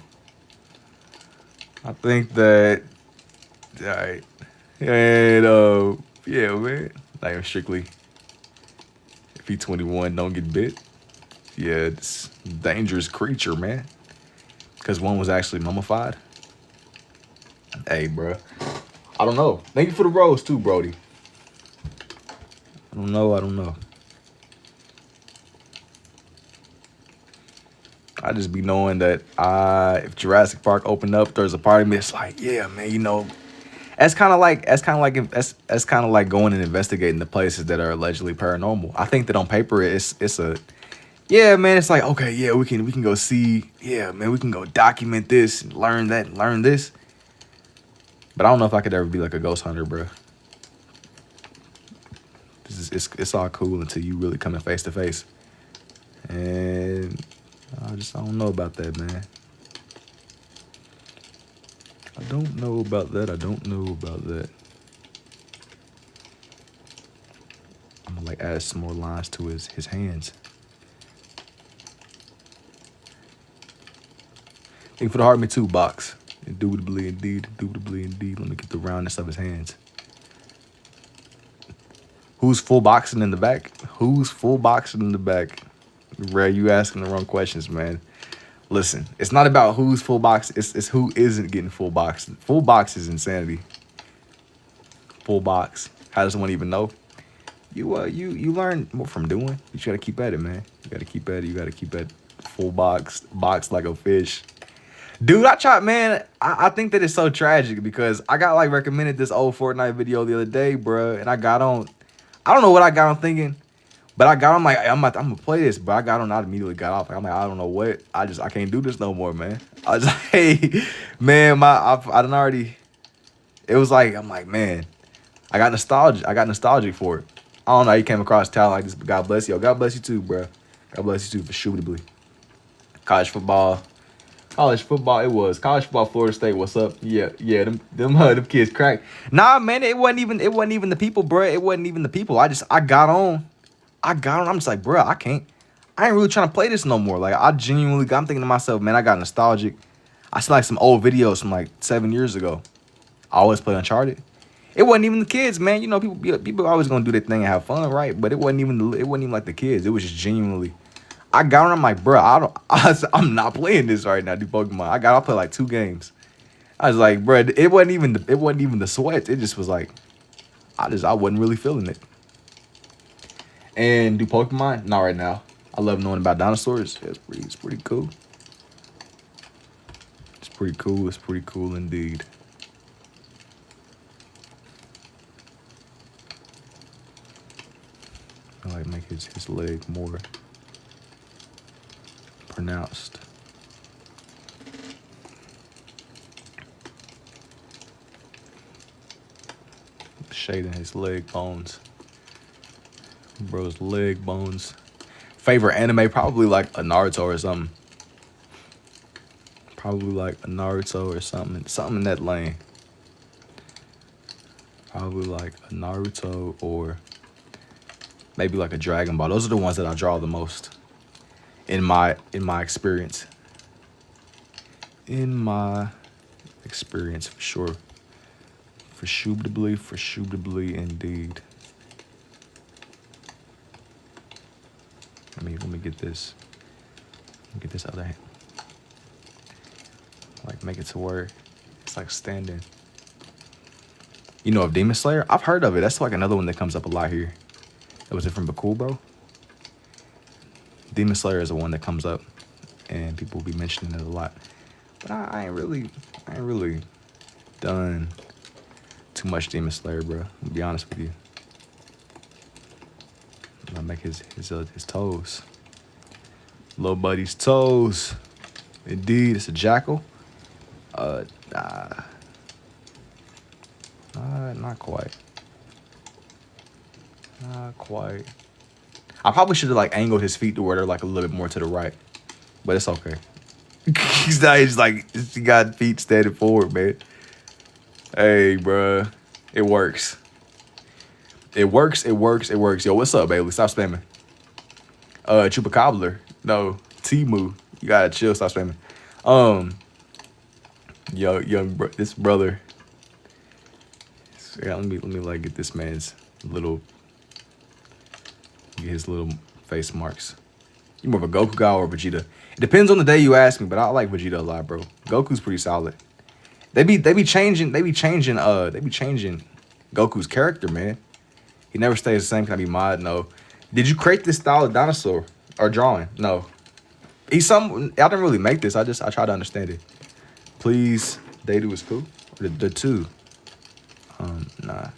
I think that, all right. And yeah, man. Like strictly, if he 21, don't get bit. Yeah, it's a dangerous creature, man. Because one was actually mummified. Hey, bro. I don't know. Thank you for the rose too, Brody. I don't know. I just be knowing that if Jurassic Park opened up, there's a part of me that's like, yeah, man, you know, that's kind of like going and investigating the places that are allegedly paranormal. I think that on paper it's a, yeah, man, it's like, okay, yeah, we can go see, yeah, man, we can go document this and learn that and learn this. But I don't know if I could ever be like a ghost hunter, bro. It's all cool until you really come in face to face. And I don't know about that, man. I don't know about that. I'm gonna like add some more lines to his hands. Thank you for the heart me too box. Indubitably indeed. Let me get the roundness of his hands. Who's full boxing in the back? Ray, you asking the wrong questions, man. Listen, it's not about who's full box. It's who isn't getting full box. Full box is insanity. Full box. How does someone even know? You learn more from doing. You gotta keep at it, man. You gotta keep at it. Full box like a fish. Dude, I tried, man. I think that it's so tragic because I got like recommended this old Fortnite video the other day, bro, and I got on. I don't know what I got on thinking, but I got on like I'm gonna play this, but I got on. I immediately got off. I'm like, I don't know what. I can't do this no more, man. I was like, hey, man, I done already. It was like I'm like, man, I got nostalgic for it. I don't know how you came across talent like this, but God bless you. Yo, God bless you too, bro. God bless you too for shootably. College football, it was. College football, Florida State, what's up? Yeah, them kids crack. Nah, man, it wasn't even the people, bro. It wasn't even the people. I got on. I'm just like, bro, I ain't really trying to play this no more. Like, I'm thinking to myself, man, I got nostalgic. I see like some old videos from like 7 years ago. I always play Uncharted. It wasn't even the kids, man. You know, people are always gonna do their thing and have fun, right? But it wasn't even like the kids. It was just genuinely. I got on. I'm like, bro, I'm not playing this right now, dude. Pokemon. I play like 2 games. I was like, bro, it wasn't even the sweat. It just was like, I wasn't really feeling it. And do Pokemon? Not right now. I love knowing about dinosaurs. It's pretty cool. It's pretty cool indeed. I like make his leg more pronounced. Shading his leg bones. Bro's leg bones. Favorite anime? Probably like a Naruto or something. Probably like a Naruto or something. Something in that lane. Probably like a Naruto or maybe like a Dragon Ball. Those are the ones that I draw the most. In my experience. In my experience, for sure. For sure, indeed. Let me get this. Get this other hand. Like make it to where it's like standing. You know of Demon Slayer? I've heard of it. That's like another one that comes up a lot here. That was it from Bakul, bro. Demon Slayer is the one that comes up, and people will be mentioning it a lot. But I ain't really done too much Demon Slayer, bro. To be honest with you. I'm gonna make his toes. Little buddy's toes. Indeed, it's a jackal. Not quite. Not quite. I probably should have like angled his feet to where they're like a little bit more to the right, but it's okay. He's not. He's like he got feet standing forward, man. Hey, bruh. It works. It works. Yo, what's up, Bailey? Stop spamming. Chupacabra. No, Timu. You gotta chill. Stop spamming. This brother. Yeah, let me like get this man's little. Get his little face marks. You more of a Goku guy or Vegeta? It depends on the day you ask me, but I like Vegeta a lot, bro. Goku's pretty solid. They be changing Goku's character, man. He never stays the same. Can I be mod? No. Did you create this style of dinosaur or drawing? No. I didn't really make this. I try to understand it. Please, Datu is cool. The two. Nah.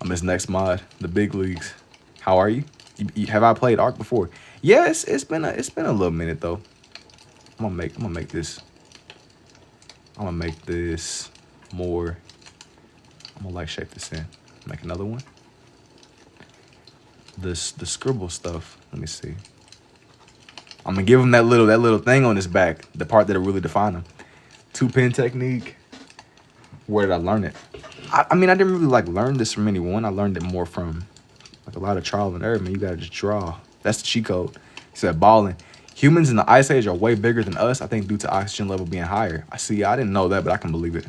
I'm his next mod. The big leagues. How are you? Have I played Ark before? Yeah, it's been a little minute though. I'm gonna make this. I'm gonna make this more. I'm gonna like shape this in. Make another one. The scribble stuff. Let me see. I'm gonna give him that little thing on his back. The part that'll really define him. 2-pin technique. Where did I learn it? I mean, I didn't really like learn this from anyone. I learned it more from like a lot of trial and error. Man, you gotta just draw. That's the cheat code. He said balling. Humans in the Ice Age are way bigger than us. I think due to oxygen level being higher. I didn't know that, but I can believe it.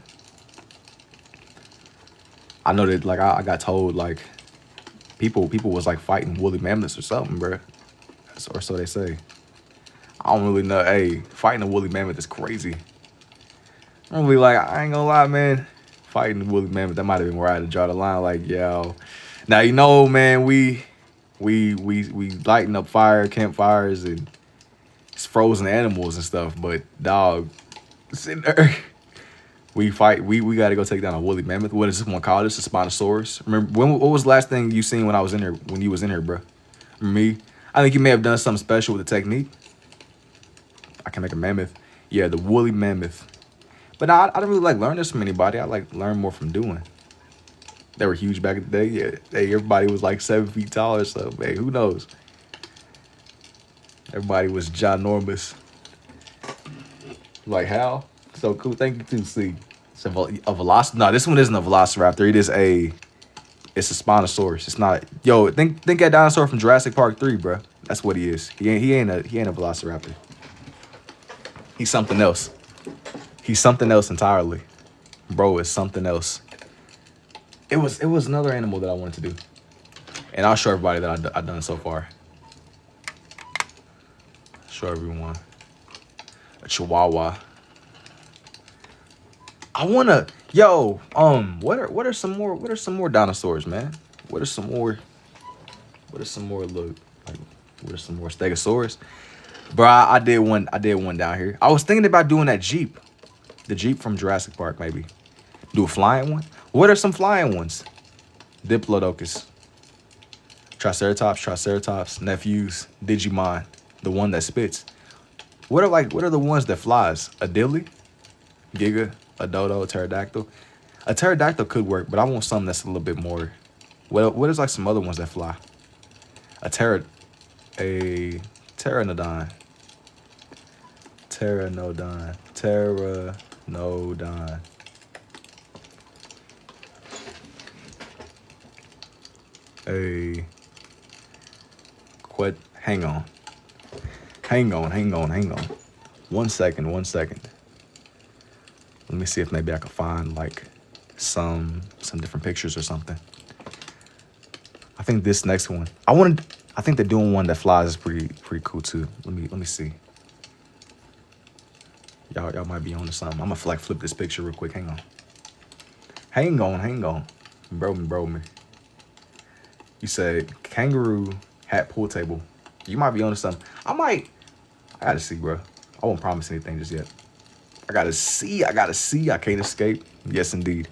I know that like I got told like people was like fighting woolly mammoths or something, bro. Or so they say. I don't really know. Hey, fighting a woolly mammoth is crazy. I'm really like, I ain't gonna lie, man. Fighting the woolly mammoth, that might have been where I had to draw the line. Like, yo. Now you know, man, we lighting up campfires and it's frozen animals and stuff, but dog, sitting there. We gotta go take down a woolly mammoth. What is this one called? This a Spinosaurus. Remember what was the last thing you seen when I was in here? When you was in here, bro? Me? I think you may have done something special with the technique. I can make a mammoth. Yeah, the woolly mammoth. But I don't really like learn this from anybody. I like learn more from doing. They were huge back in the day. Yeah, hey, everybody was like 7 feet tall or so. Hey, who knows? Everybody was ginormous. Like how? So cool. Thank you too. See, it's a velociraptor. No, this one isn't a velociraptor. It's a Spinosaurus. It's not. Yo, think that dinosaur from Jurassic Park 3, bro. That's what he is. He ain't a velociraptor. He's something else. He's something else entirely. Bro is something else. It was another animal that I wanted to do. And I'll show everybody that I've done so far. Show everyone. A chihuahua. I wanna what are some more dinosaurs, man? What are some more Stegosaurus? Bro, I did one down here. I was thinking about doing that Jeep. The Jeep from Jurassic Park, maybe. Do a flying one? What are some flying ones? Diplodocus. Triceratops, nephews, Digimon, the one that spits. What are the ones that flies? A dilly? Giga? A dodo? A pterodactyl? A pterodactyl could work, but I want something that's a little bit more. What is like some other ones that fly? a pteranodon. Pteranodon. Pteranodon. Hang on. Hang on. 1 second. Let me see if maybe I can find like some different pictures or something. I think this next one. I think they're doing one that flies is pretty cool too. Let me see. Y'all might be on to something. I'm gonna like flip this picture real quick. Hang on. Bro me. You said kangaroo hat pool table. You might be on to something. I gotta see, bro. I won't promise anything just yet. I gotta see. I can't escape. Yes, indeed.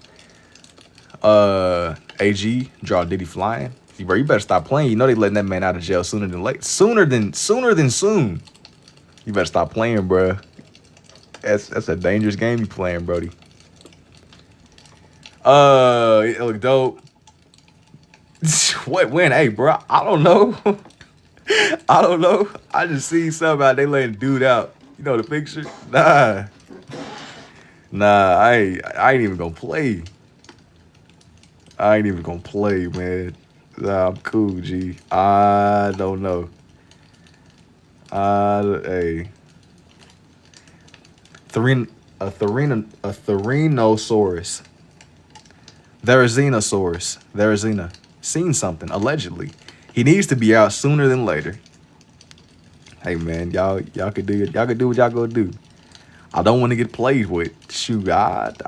AG, draw Diddy flying. Bro, you better stop playing. You know they letting that man out of jail sooner than late. Sooner than soon. You better stop playing, bro. That's a dangerous game you playing, Brody. It look dope. What when? Hey, bro, I don't know. I just see something out. They letting dude out. You know the picture? Nah. I ain't even gonna play. Man. Nah, I'm cool, G. I don't know. Hey. A Therinosaurus. Therizina. Seen something, allegedly. He needs to be out sooner than later. Hey man, y'all could do it. Y'all could do what y'all gonna do. I don't want to get played with. Shoot, that's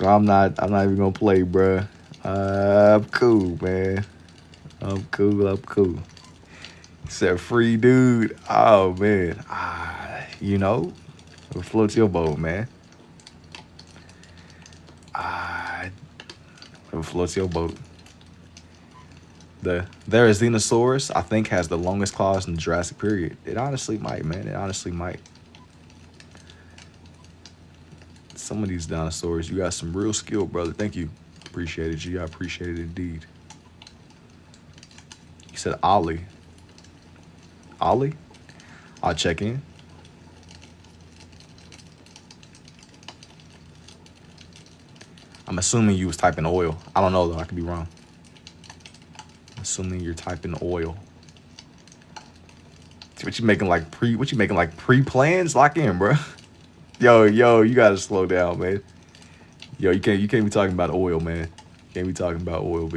why I'm not even gonna play, bruh. I'm cool, man. I'm cool. Said free dude. Oh man. It floats your boat, man. It floats your boat. The Therizinosaurus, I think, has the longest claws in the Jurassic period. It honestly might, man. Some of these dinosaurs, you got some real skill, brother. Thank you. Appreciate it, G. I appreciate it indeed. You said Ollie. Ollie? I'll check in. I'm assuming you was typing oil. I don't know though. I could be wrong. I'm assuming you're typing oil. What you making like pre-plans? Lock in, bro. Yo, you gotta slow down, man. Yo, you can't be talking about oil, man. You can't be talking about oil.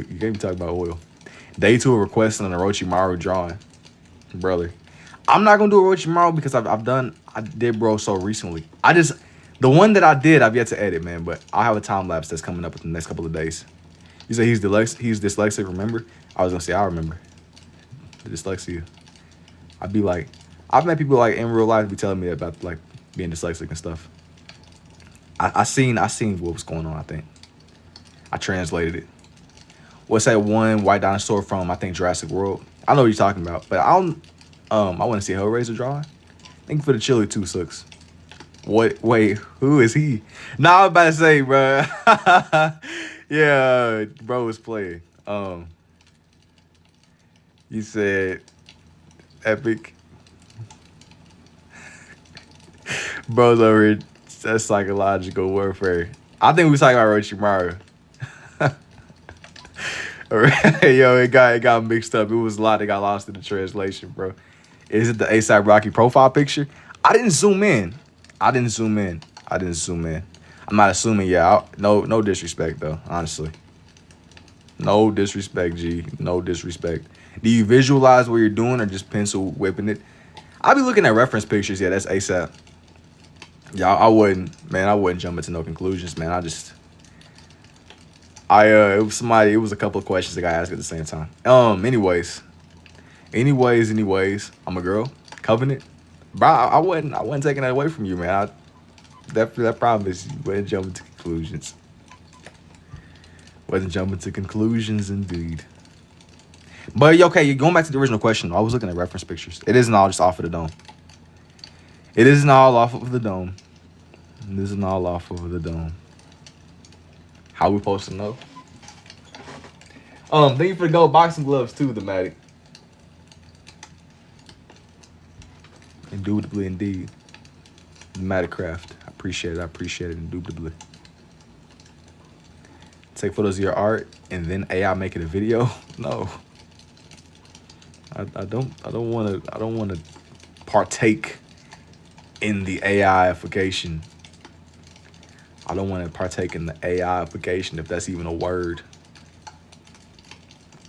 Day 2 of requesting an Orochimaru drawing, brother. I'm not gonna do Orochimaru because I did bro so recently. The one that I did, I've yet to edit, man. But I'll have a time lapse that's coming up within the next couple of days. You say he's dyslexic. Remember? I was gonna say I remember the dyslexia. I've met people like in real life be telling me about like being dyslexic and stuff. I seen what was going on. I think I translated it. What's that one white dinosaur from? I think Jurassic World. I know what you're talking about, but I want to see Hellraiser drawing. Thank you for the chili too, Sooks. Wait, who is he? Nah, I was about to say, bro. Yeah, bro was playing. You said epic. Bro's over here. That's psychological warfare. I think we was talking about Orochimaru. Yo, it got mixed up. It was a lot that got lost in the translation, bro. Is it the ASAP Rocky profile picture? I didn't zoom in. I'm not assuming. Yeah, no disrespect though. Honestly, no disrespect, G. No disrespect. Do you visualize what you're doing or just pencil whipping it? I'll be looking at reference pictures. Yeah, that's ASAP. Yeah, I wouldn't jump into no conclusions, man. It was a couple of questions that got asked at the same time. Anyways, I'm a girl. Covenant. Bro, I wasn't taking that away from you, man. That promise you wasn't jumping to conclusions. Indeed. But okay, you're going back to the original question. I was looking at reference pictures. It isn't all just off of the dome. How we supposed to know? Thank you for the gold boxing gloves too, the Matic. Indubitably, indeed. The Matic craft. I appreciate it. I appreciate it indubitably. Take photos of your art and then AI make it a video. No. I don't want to partake in the AIification. I don't want to partake in the AIification, if that's even a word.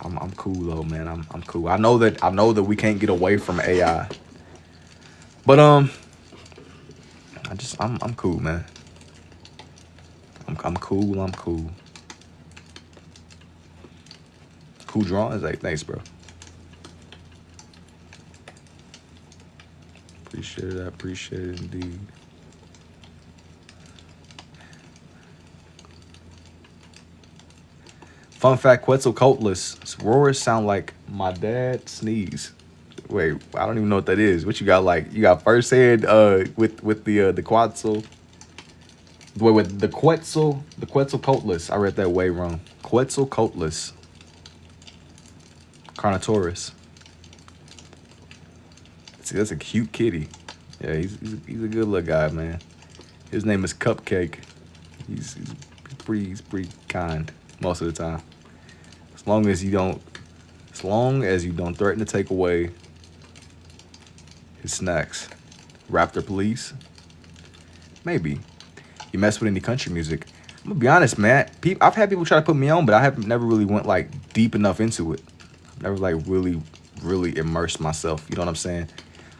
I'm cool though, man. I'm cool. I know that we can't get away from AI. But I'm cool, man. I'm cool. I'm cool. Cool drawings. Like, thanks, bro. Appreciate it. I appreciate it indeed. Fun fact: Quetzalcoatlus roars sound like my dad sneeze. Wait, I don't even know what that is. What you got? Like, you got first hand with the Quetzal. Wait, with the Quetzalcoatlus. I read that way wrong. Quetzalcoatlus. Carnotaurus. See, that's a cute kitty. Yeah, he's a good little guy, man. His name is Cupcake. He's pretty kind most of the time. As long as you don't threaten to take away his snacks. Raptor police? Maybe. You mess with any country music? I'm gonna be honest, man. I've had people try to put me on, but I have never really went like deep enough into it. Never like really immersed myself. You know what I'm saying?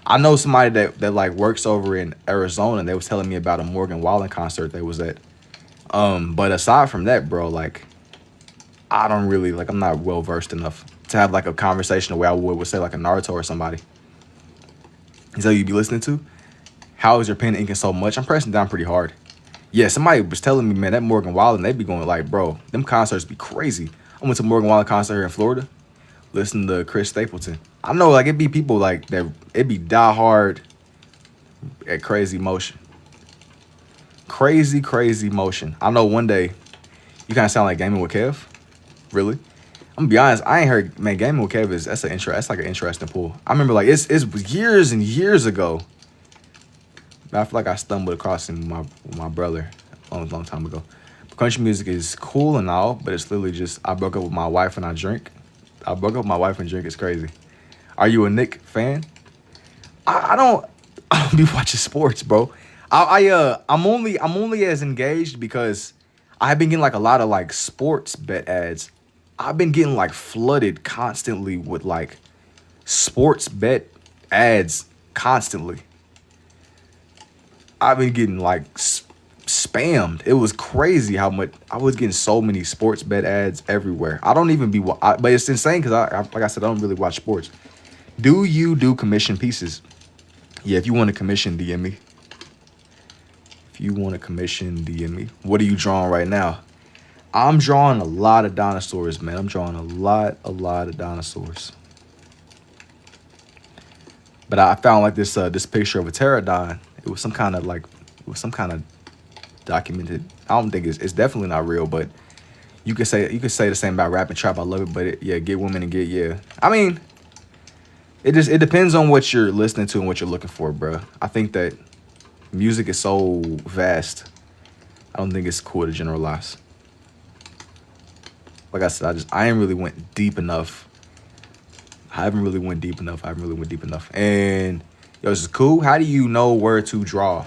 I know somebody that like works over in Arizona, and they was telling me about a Morgan Wallen concert they was at. But aside from that, bro, like I don't really like. I'm not well versed enough to have like a conversation the way I would say like a Naruto or somebody. So you be listening to? How is your pen inking so much? I'm pressing down pretty hard. Yeah, somebody was telling me, man, that Morgan Wallen, they be going like, bro, them concerts be crazy. I went to a Morgan Wallen concert here in Florida. Listen to Chris Stapleton. I know, like, it be people like that. It be die hard at crazy motion. Crazy motion. I know one day you kind of sound like Gaming with Kev. Really? I'm gonna be honest. I ain't heard, man. Gaming with Kev that's like an interesting pull. I remember like it's years and years ago. I feel like I stumbled across him with my brother a long time ago. Country music is cool and all, but it's literally just I broke up with my wife and I drink. I broke up with my wife and drink. It's crazy. Are you a Nick fan? I don't be watching sports, bro. I'm only as engaged because I've been getting like a lot of like sports bet ads. I've been getting like flooded constantly with like sports bet ads constantly. I've been getting like spammed. It was crazy how much I was getting so many sports bet ads everywhere. I don't even but it's insane because I like I said, I don't really watch sports. Do you do commission pieces? Yeah, if you want to commission, DM me. If you want to commission, DM me. What are you drawing right now? I'm drawing a lot of dinosaurs, man. I'm drawing a lot of dinosaurs. But I found like this picture of a pterodon. It was some kind of documented. I don't think it's definitely not real, but you could say the same about rap and trap. I love it, but get women and get. I mean, it depends on what you're listening to and what you're looking for, bro. I think that music is so vast. I don't think it's cool to generalize. Like I said, I ain't really went deep enough. I haven't really went deep enough. And yo, this is cool. How do you know where to draw?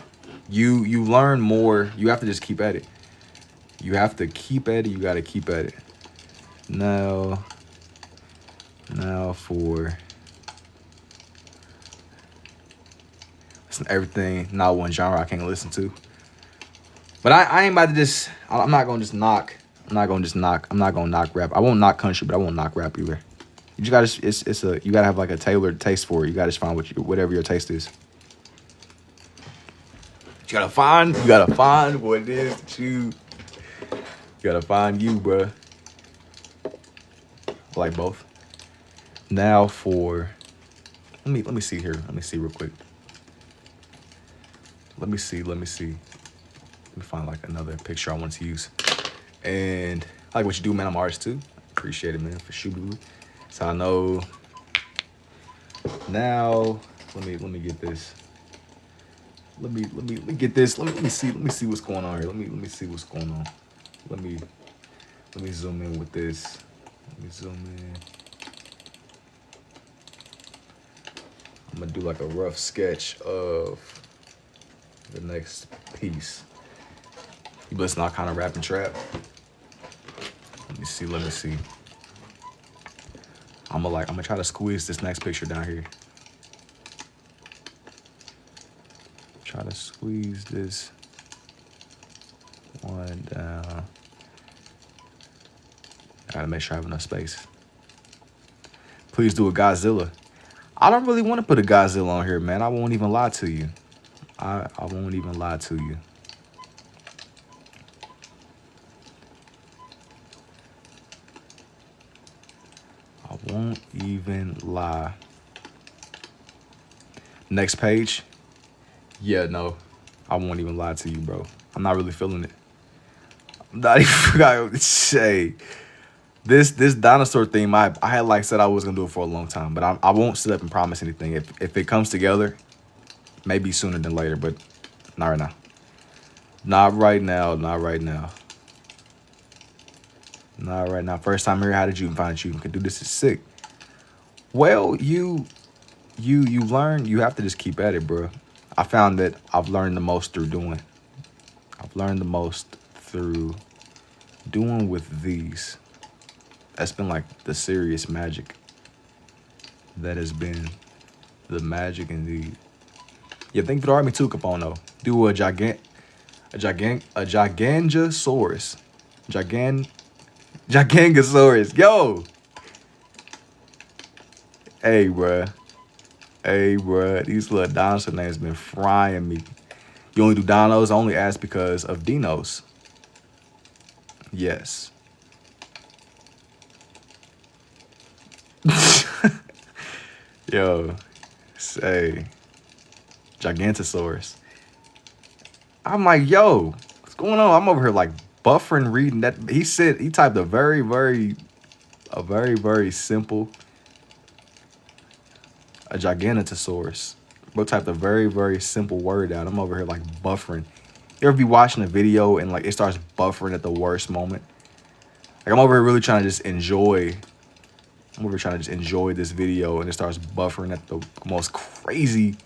You learn more. You have to just keep at it. You got to keep at it. Now for listen to everything. Not one genre I can't listen to. But I ain't about to just. I'm not gonna knock rap. I won't knock country, but I won't knock rap either. You gotta you gotta have like a tailored taste for it. You gotta just find whatever your taste is. You gotta find what it is that you gotta find you, bruh. I like both. Now for let me see here. Let me see real quick. Let me see. Let me find like another picture I want to use. And I like what you do, man. I'm an artist too. appreciate it, man, for shooting. So I know now. Let me get this. Let me get this. Let me see what's going on here. Let me see what's going on. Let me zoom in with this. Let me zoom in. I'm gonna do like a rough sketch of the next piece. You listen, all kind of rap and trap. Let me see. I'm gonna try to squeeze this next picture down here. Try to squeeze this one down. Gotta make sure I have enough space. Please do a Godzilla. I don't really want to put a Godzilla on here, man. I won't even lie to you. I won't even lie to you. I won't even lie. Next page. Yeah, no. I won't even lie to you, bro. I'm not really feeling it. I'm not even gonna say. This dinosaur theme, I had like said I was gonna do it for a long time, but I won't sit up and promise anything. If it comes together, maybe sooner than later, but not right now. Not right now. Not right now. Not right now. First time here, how did you find that you can do this? Is sick. Well, you learn. You have to just keep at it, bro. I found that I've learned the most through doing. I've learned the most through doing with these. That's been like the serious magic. That has been the magic indeed. Yeah, thank you for the Army too, Capono. Do a Gigantosaurus. Gigantosaurus. Yo. Hey, bruh. Hey, bruh. These little dinosaur names been frying me. You only do dinos? I only ask because of dinos. Yes. Yo, say Gigantosaurus. I'm like, yo, what's going on? I'm over here like buffering reading that. He typed a very simple a Gigantosaurus. Bro typed a very simple word out. I'm over here like buffering. You ever be watching a video and like it starts buffering at the worst moment? Like I'm over here really trying to just enjoy. I'm over here trying to just enjoy this video and it starts buffering at the most crazy,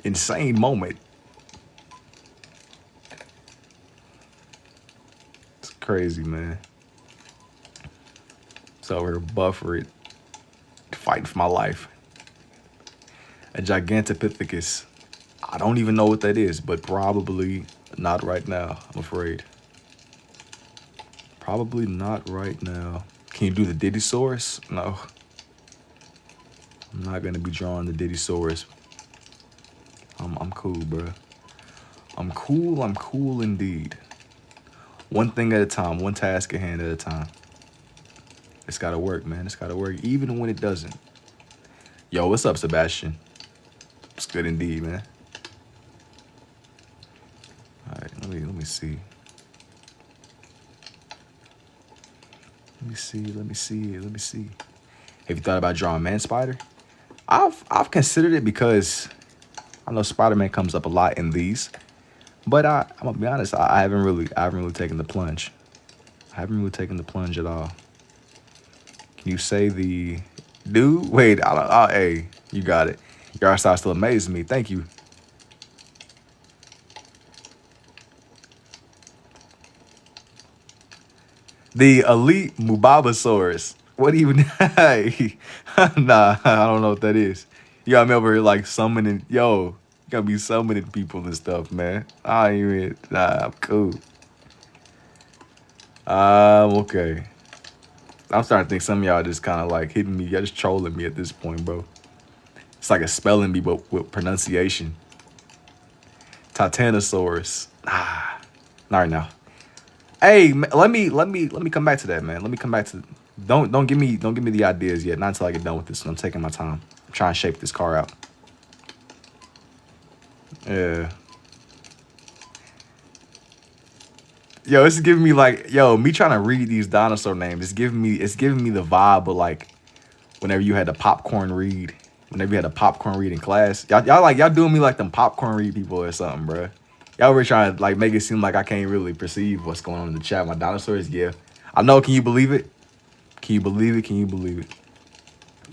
insane moment. It's crazy, man. So over here buffering, fighting for my life. A Gigantopithecus. I don't even know what that is, but probably not right now, I'm afraid. Probably not right now. Can you do the Diddysaurus? No. I'm not going to be drawing the Diddysaurus. I'm cool, bro. I'm cool indeed. One thing at a time, one task at hand at a time. It's got to work, man. It's got to work, even when it doesn't. Yo, what's up, Sebastian? It's good indeed, man. All right, let me see. Let me see. Have you thought about drawing Man Spider? I've considered it because I know Spider-Man comes up a lot in these, but I'm gonna be honest, I haven't really taken the plunge. I haven't really taken the plunge at all. Can you say the dude? Wait, hey, you got it. Your art style still amazes me. Thank you. The elite Mubabasaurus. What even? Hey, nah, I don't know what that is. You got me over here like summoning. Yo, you gotta be summoning people and stuff, man. I ain't even. Nah, I'm cool. Okay. I'm starting to think some of y'all just kind of like hitting me. Y'all just trolling me at this point, bro. It's like a spelling bee, but with pronunciation. Titanosaurus. Not right now. Hey, let me come back to that, man. Let me come back to. Don't give me the ideas yet. Not until I get done with this. I'm taking my time. I'm trying to shape this car out. Yeah. Yo, it's giving me like, yo, me trying to read these dinosaur names. It's giving me the vibe of like whenever you had the popcorn read, whenever you had a popcorn read in class. Y'all doing me like them popcorn read people or something, bro. Y'all were trying to like make it seem like I can't really perceive what's going on in the chat. My dinosaurs, yeah. I know, can you believe it? Can you believe it? Can you believe it?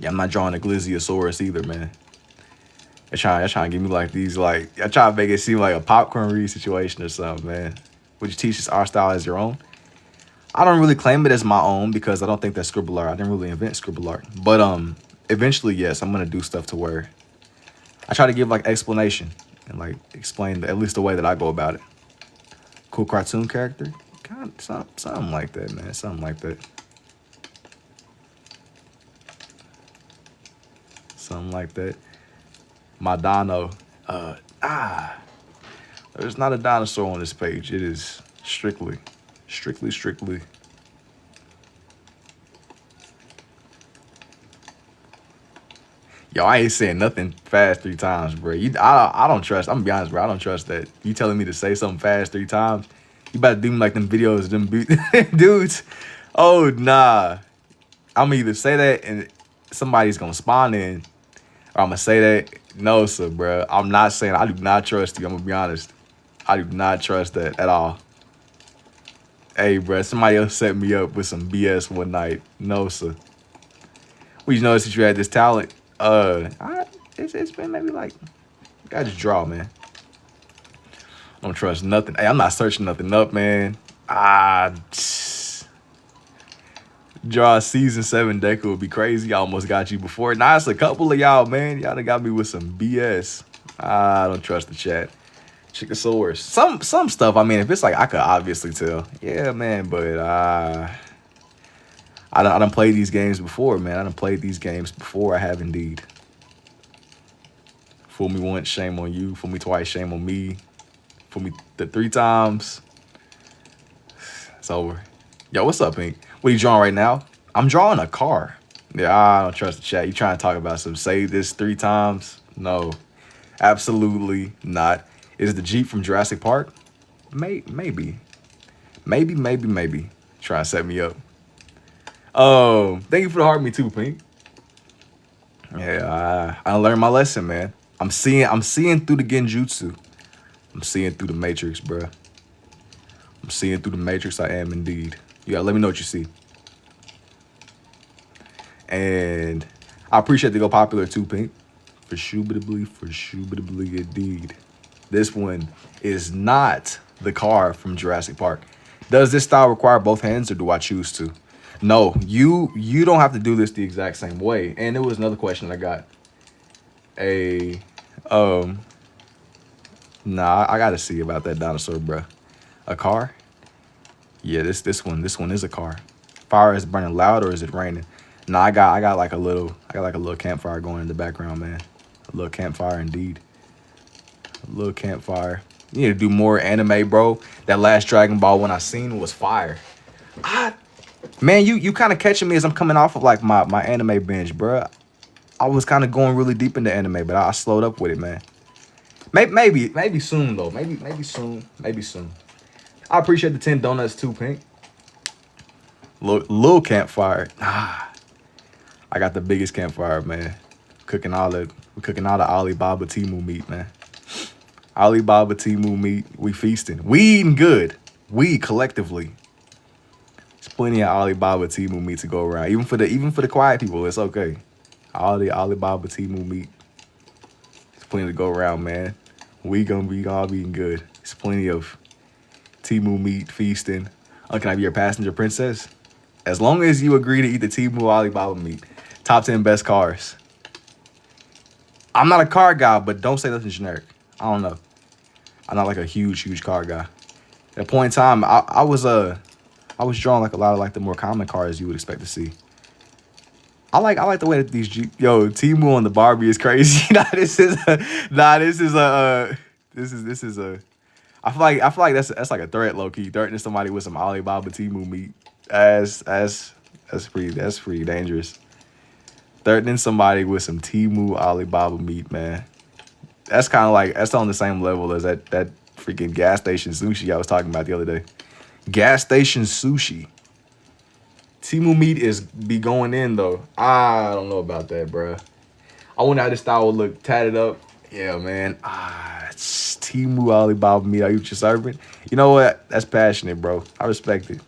Yeah, I'm not drawing a Gliziosaurus either, man. They're trying to give me like these, like, y'all trying to make it seem like a popcorn read situation or something, man. Would you teach this art style as your own? I don't really claim it as my own because I don't think that's scribble art. I didn't really invent scribble art. But eventually, yes, I'm gonna do stuff to where I try to give like explanation and like explain at least the way that I go about it. Cool cartoon character? God, something like that, man. Something like that. Something like that. My dino. There's not a dinosaur on this page. It is strictly. Yo, I ain't saying nothing fast 3 times, bro. I don't trust. I'm gonna be honest, bro. I don't trust that. You telling me to say something fast 3 times? You about to do me like them videos, of them dudes. Oh, nah. I'm gonna either say that and somebody's gonna spawn in, or I'm gonna say that. No, sir, bro. I'm not saying. I do not trust you. I'm gonna be honest. I do not trust that at all. Hey, bro, somebody else set me up with some BS one night. No, sir. Well, you notice that you had this talent. It's been maybe like, I just draw, man. I don't trust nothing. Hey, I'm not searching nothing up, man. Draw a season 7 deck would be crazy. I almost got you before. Nah, it's a couple of y'all, man. Y'all done got me with some BS. I don't trust the chat. Chickosaurus. Some stuff, I mean, if it's like, I could obviously tell. Yeah, man, but I done played these games before, man. I done played these games before. I have indeed. Fool me once, shame on you. Fool me twice, shame on me. Fool me 3 times. It's over. Yo, what's up, Pink? What are you drawing right now? I'm drawing a car. Yeah, I don't trust the chat. You trying to talk about some say this 3 times? No, absolutely not. Is it the Jeep from Jurassic Park? Maybe. Trying to set me up. Thank you for the heart, me too, Pink. Yeah, I learned my lesson, man. I'm seeing through the genjutsu. I'm seeing through the matrix, bruh. I'm seeing through the matrix. I am indeed. You gotta let me know what you see. And I appreciate the go popular too, Pink. For shoobitably indeed. This one is not the car from Jurassic Park. Does this style require both hands or do I choose to? No, you don't have to do this the exact same way. And there was another question I got. Nah, I gotta see about that dinosaur, bruh. A car? Yeah, this one is a car. Fire is burning loud or is it raining? Nah, I got like a little campfire going in the background, man. A little campfire indeed. A little campfire. You need to do more anime, bro. That last Dragon Ball one I seen was fire. Man, you kind of catching me as I'm coming off of like my anime binge, bro. I was kind of going really deep into anime, but I slowed up with it, man. Maybe soon though. Maybe soon. I appreciate the 10 donuts too, Pink. Little campfire. I got the biggest campfire, man. We're cooking all the Alibaba Temu meat, man. Alibaba Temu meat. We feasting. We eating good. We collectively. There's plenty of Alibaba Temu meat to go around. Even for the quiet people, it's okay. All the Alibaba Temu meat. There's plenty to go around, man. We gonna be all eating good. There's plenty of Temu meat feasting. Can I be your passenger princess? As long as you agree to eat the Temu Alibaba meat. Top 10 best cars. I'm not a car guy, but don't say nothing generic. I don't know. I'm not like a huge car guy. At a point in time, I was drawing like a lot of like the more common cars you would expect to see. I like the way that these Temu on the Barbie is crazy. This is a. I feel like that's like a threat, low key. Threatening somebody with some Alibaba Temu meat. That's pretty dangerous. Threatening somebody with some Temu Alibaba meat, man. That's on the same level as that freaking gas station sushi I was talking about the other day. Gas station sushi. Timu meat is be going in though. I don't know about that, bro. I wonder how this style would look tatted up. Yeah, man. It's Timu Alibaba meat. Are you just serving? You know what? That's passionate, bro. I respect it.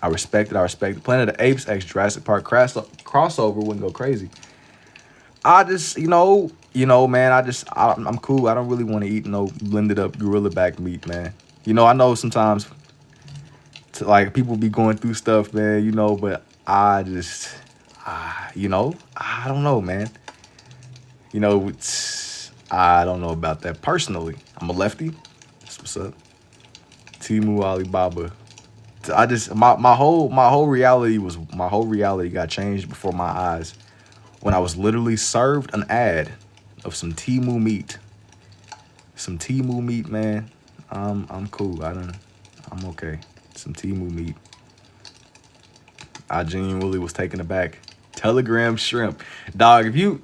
I respect it. I respect it. Planet of the Apes x Jurassic Park crossover wouldn't go crazy. I just, man, I'm cool. I don't really want to eat no blended up gorilla back meat, man. I know sometimes like people be going through stuff, man, but I just, I don't know, man. I don't know about that personally. I'm a lefty. That's what's up. Timu Alibaba. I just my whole reality got changed before my eyes when I was literally served an ad of some Timu meat. Some Timu meat, man. I'm cool. I'm okay. Some Timu meat. I genuinely was taken aback. Telegram shrimp. Dog, if you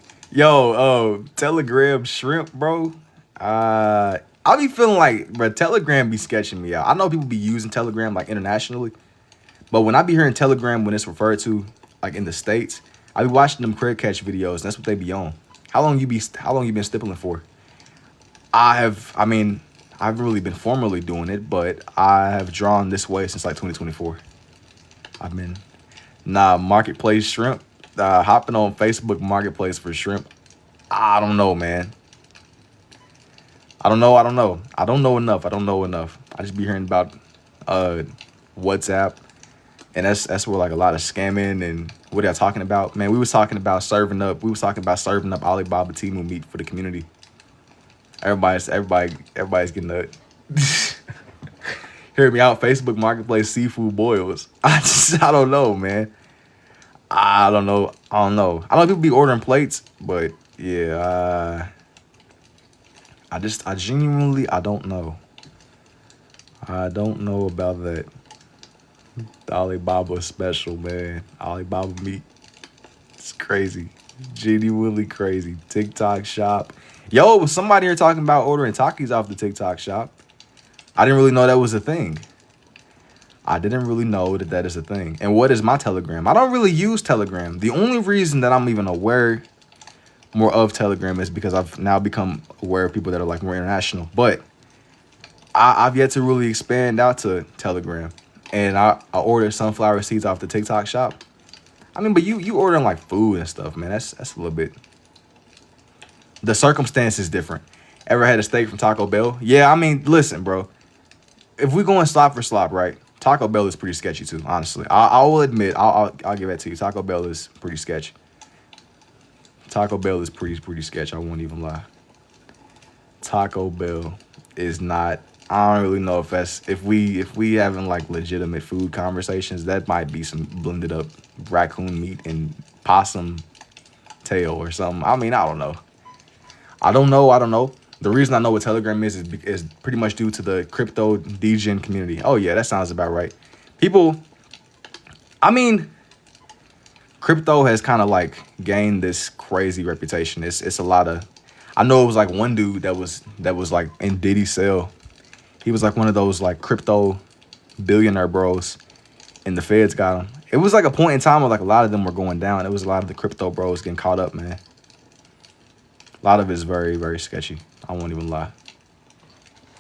Telegram shrimp, bro. I be feeling like, bro, Telegram be sketching me out. I know people be using Telegram like internationally, but when I be hearing Telegram when it's referred to like in the States, I be watching them crib catch videos. And that's what they be on. How long you been stippling for? I haven't really been formally doing it, but I have drawn this way since like 2024. I've been marketplace shrimp. Hopping on Facebook Marketplace for shrimp. I don't know, man. I don't know enough. I don't know enough. I just be hearing about WhatsApp, and that's where like a lot of scamming and what are y'all talking about, man? We was talking about serving up Alibaba Timu meat for the community. Everybody's getting the hear me out. Facebook Marketplace seafood boils. I don't know, man. I don't know. I know people be ordering plates, but yeah, I genuinely, I don't know. I don't know about that. The Alibaba special, man. Alibaba meat. It's crazy. Genuinely crazy. TikTok shop. Yo, was somebody here talking about ordering Takis off the TikTok shop? I didn't really know that was a thing. I didn't really know that is a thing. And what is my Telegram? I don't really use Telegram. The only reason that I'm even aware more of Telegram is because I've now become aware of people that are like more international. But I've yet to really expand out to Telegram. And I ordered sunflower seeds off the TikTok shop. I mean, but you ordering like food and stuff, man. That's a little bit. The circumstance is different. Ever had a steak from Taco Bell? Yeah, I mean, listen, bro. If we going slop for slop, right? Taco Bell is pretty sketchy too, honestly. I will admit, I'll give that to you. Taco Bell is pretty sketchy. Taco Bell is pretty sketchy. I won't even lie. Taco Bell is not. I don't really know if we having like legitimate food conversations, that might be some blended up raccoon meat and possum tail or something. I mean, I don't know. I don't know. The reason I know what Telegram is pretty much due to the crypto degen community. Oh yeah, that sounds about right. People, I mean, crypto has kind of like gained this crazy reputation. It's a lot of. I know it was like one dude that was like in Diddy's cell. He was like one of those like crypto billionaire bros, and the feds got him. It was like a point in time where like a lot of them were going down. It was a lot of the crypto bros getting caught up, man. A lot of it is very, very sketchy. I won't even lie.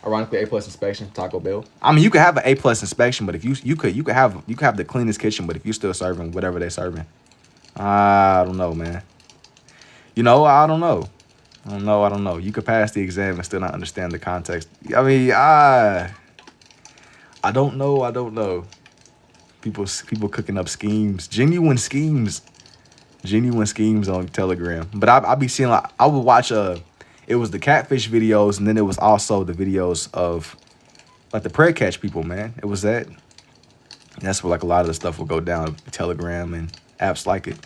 Ironically, A+ inspection, Taco Bell. I mean, you could have an A+ inspection, but if you could have the cleanest kitchen, but if you're still serving whatever they're serving, I don't know, man. I don't know. You could pass the exam and still not understand the context. I mean, I don't know. People cooking up schemes, genuine schemes on Telegram. But I be seeing like I would watch it was the catfish videos, and then it was also the videos of like the prey catch people, man. It was that. And that's where like a lot of the stuff will go down, Telegram and apps like it.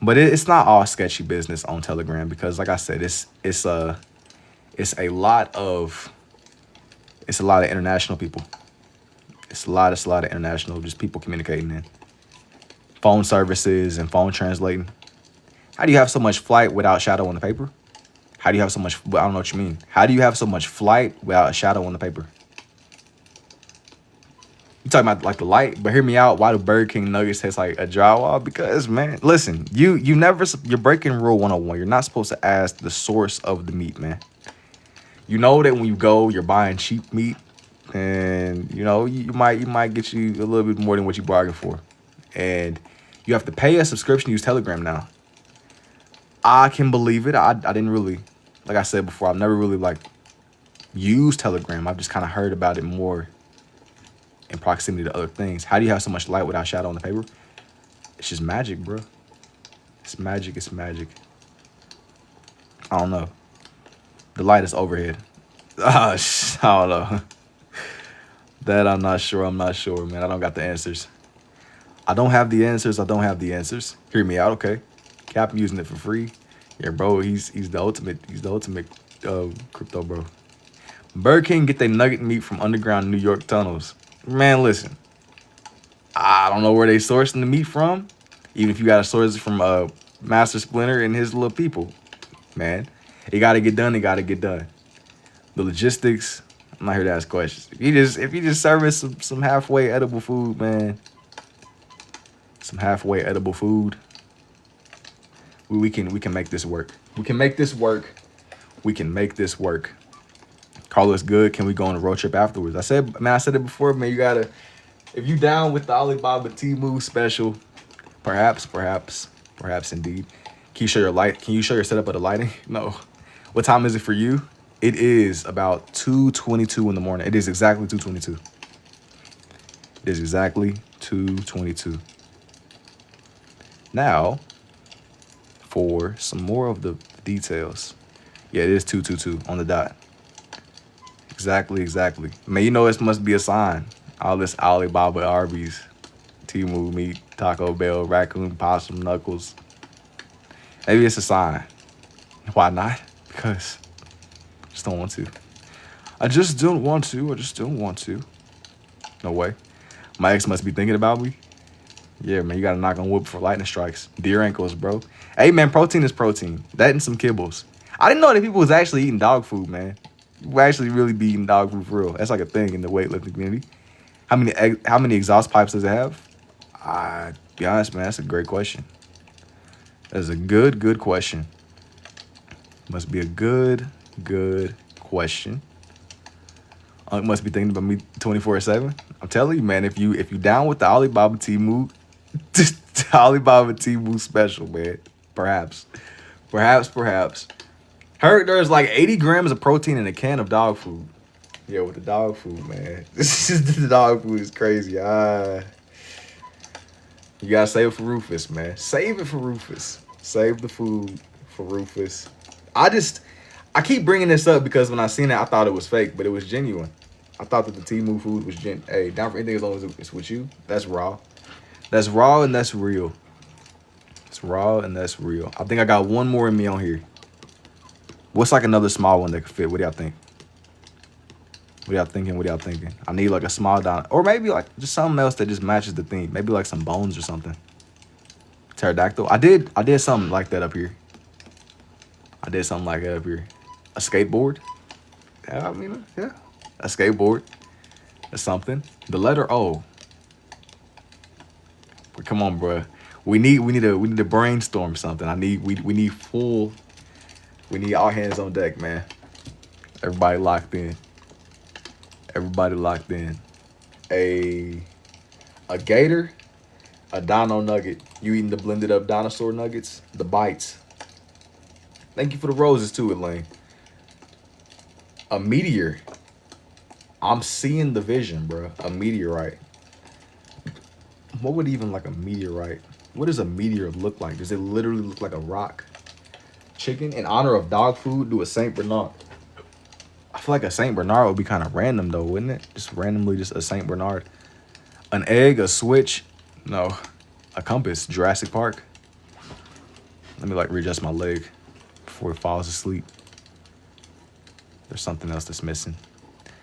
But it's not all sketchy business on Telegram because, like I said, it's a lot of international people. It's a lot of international just people communicating in phone services and phone translating. How do you have so much flight without shadow on the paper? How do you have so much? I don't know what you mean. How do you have so much flight without a shadow on the paper? You talking about like the light, but hear me out. Why do Burger King nuggets taste like a drywall? Because man, listen, you're breaking rule 101. You're not supposed to ask the source of the meat, man. You know that when you go, you're buying cheap meat, and you know you might get you a little bit more than what you bargained for, and you have to pay a subscription to use Telegram now. I can believe it. I didn't really, like I said before, I've never really like used Telegram. I've just kind of heard about it more in proximity to other things. How do you have so much light without shadow on the paper? It's just magic, bro. It's magic. It's magic. I don't know. The light is overhead. I don't know. That I'm not sure. I'm not sure, man. I don't got the answers. I don't have the answers. I don't have the answers. Hear me out, okay? Cap using it for free. Yeah, bro. He's the ultimate. He's the ultimate crypto, bro. Burger King get their nugget meat from underground New York tunnels. Man, listen. I don't know where they sourcing the meat from. Even if you got to source it from Master Splinter and his little people, man. It got to get done. It got to get done. The logistics. I'm not here to ask questions. If you just service some halfway edible food, man. Some halfway edible food. We can make this work. We can make this work. We can make this work. Carlos good. Can we go on a road trip afterwards? I said it before, man. You gotta, if you down with the Alibaba Temu special, perhaps indeed. Can you show your light? Can you show your setup of the lighting? No. What time is it for you? It is about 2:22 in the morning. It is exactly 2:22. It is exactly 2:22. Now, for some more of the details. Yeah, it is 2:22 on the dot. Exactly. Man, you know this must be a sign. All this Alibaba, Arby's, Temu meat, Taco Bell, raccoon, possum, knuckles. Maybe it's a sign. Why not? Because I just don't want to. I just don't want to. No way. My ex must be thinking about me. Yeah, man, you got to knock on wood for lightning strikes. Deer ankles, bro. Hey, man, protein is protein. That and some kibbles. I didn't know that people was actually eating dog food, man. People actually really be eating dog food for real. That's like a thing in the weightlifting community. How many exhaust pipes does it have? Be honest, man, that's a great question. That's a good question. Must be a good question. Must be thinking about me 24/7. I'm telling you, man, if you down with the Alibaba Temu, the Alibaba Temu special, man, perhaps. Heard there's like 80 grams of protein in a can of dog food. Yeah, with the dog food, man. The dog food is crazy. You gotta save it for Rufus, man. Save it for Rufus. Save the food for Rufus. I keep bringing this up because when I seen it, I thought it was fake, but it was genuine. I thought that the Temu food was Hey, down for anything as long as it's with you. That's raw. That's raw and that's real. It's raw and that's real. I think I got one more in me on here. What's like another small one that could fit? What do y'all think? What y'all thinking? I need like a small down, or maybe like just something else that just matches the theme. Maybe like some bones or something. Pterodactyl. I did something like that up here. A skateboard. Yeah, I mean, yeah. A skateboard. That's something. The letter O. But come on, bro. We need to brainstorm something. We need all hands on deck, man. Everybody locked in. A gator, a dino nugget. You eating the blended up dinosaur nuggets? The bites. Thank you for the roses too, Elaine. A meteor. I'm seeing the vision, bro. A meteorite. What would even like a meteorite? What does a meteor look like? Does it literally look like a rock? Chicken in honor of dog food. Do a Saint Bernard. I feel like a Saint Bernard would be kind of random though, wouldn't it? Just randomly, just a Saint Bernard. An egg, a switch. No, a compass. Jurassic Park. Let me like readjust my leg before it falls asleep. There's something else that's missing.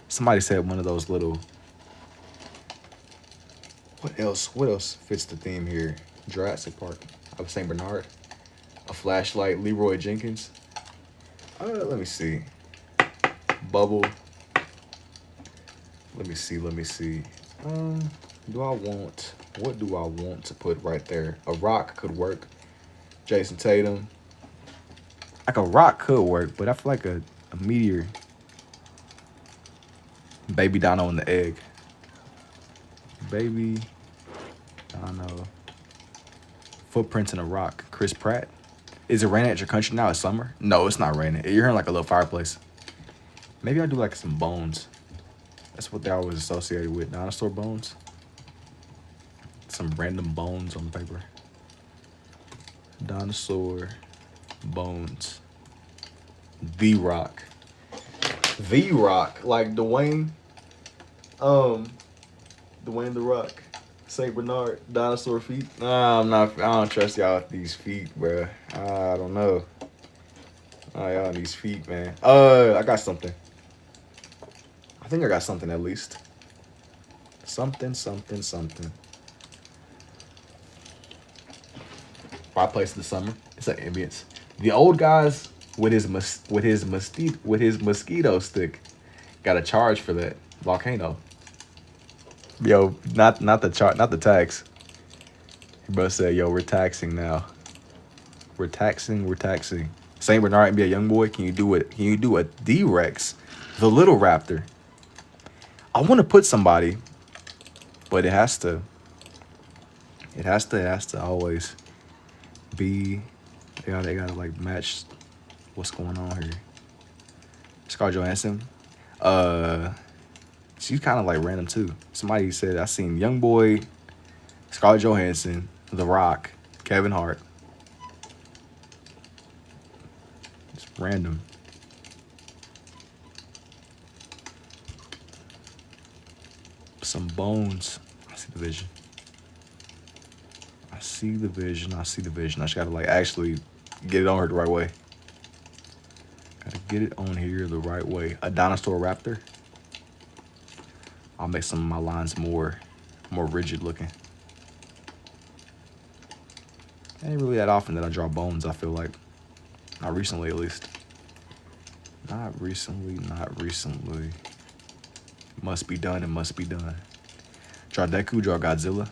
Somebody said one of those little. What else fits the theme here? Jurassic Park. Of Saint Bernard. A flashlight. Leroy Jenkins. Let me see. Bubble. Let me see. Do I want, what do I want to put right there? A rock could work. Jason Tatum. Like a rock could work, but I feel like a meteor. Baby Dono in the egg. Baby Dono. Footprints in a rock. Chris Pratt. Is it raining at your country now? It's summer? No, it's not raining. You're hearing like a little fireplace. Maybe I'll do like some bones. That's what they always associated with. Dinosaur bones. Some random bones on the paper. Dinosaur bones. The Rock. The Rock. Like Dwayne. Dwayne The Rock. St. Bernard. Dinosaur feet. Nah, I don't trust y'all with these feet, bruh. I don't know. Y'all these feet, man. I got something. I think I got something at least. Something. Fireplace in the summer. It's like ambience. The old guys with his mosquito stick got a charge for that. Volcano. Yo, not the tax. Bro said, yo, we're taxing now. We're taxing. St. Bernard and be a young boy. Can you do it? Can you do a D-Rex? The little raptor. I want to put somebody, but it has to always be, they gotta like match what's going on here. Scarlett Johansson. She's kind of like random too. Somebody said I seen young boy, Scarlett Johansson, The Rock, Kevin Hart. It's random. Some bones. I see the vision. I just gotta like actually get it on here the right way. Gotta get it on here the right way. A dinosaur raptor. I'll make some of my lines more rigid looking. It ain't really that often that I draw bones, I feel like. Not recently, at least. Not recently. Must be done. Draw Deku, draw Godzilla.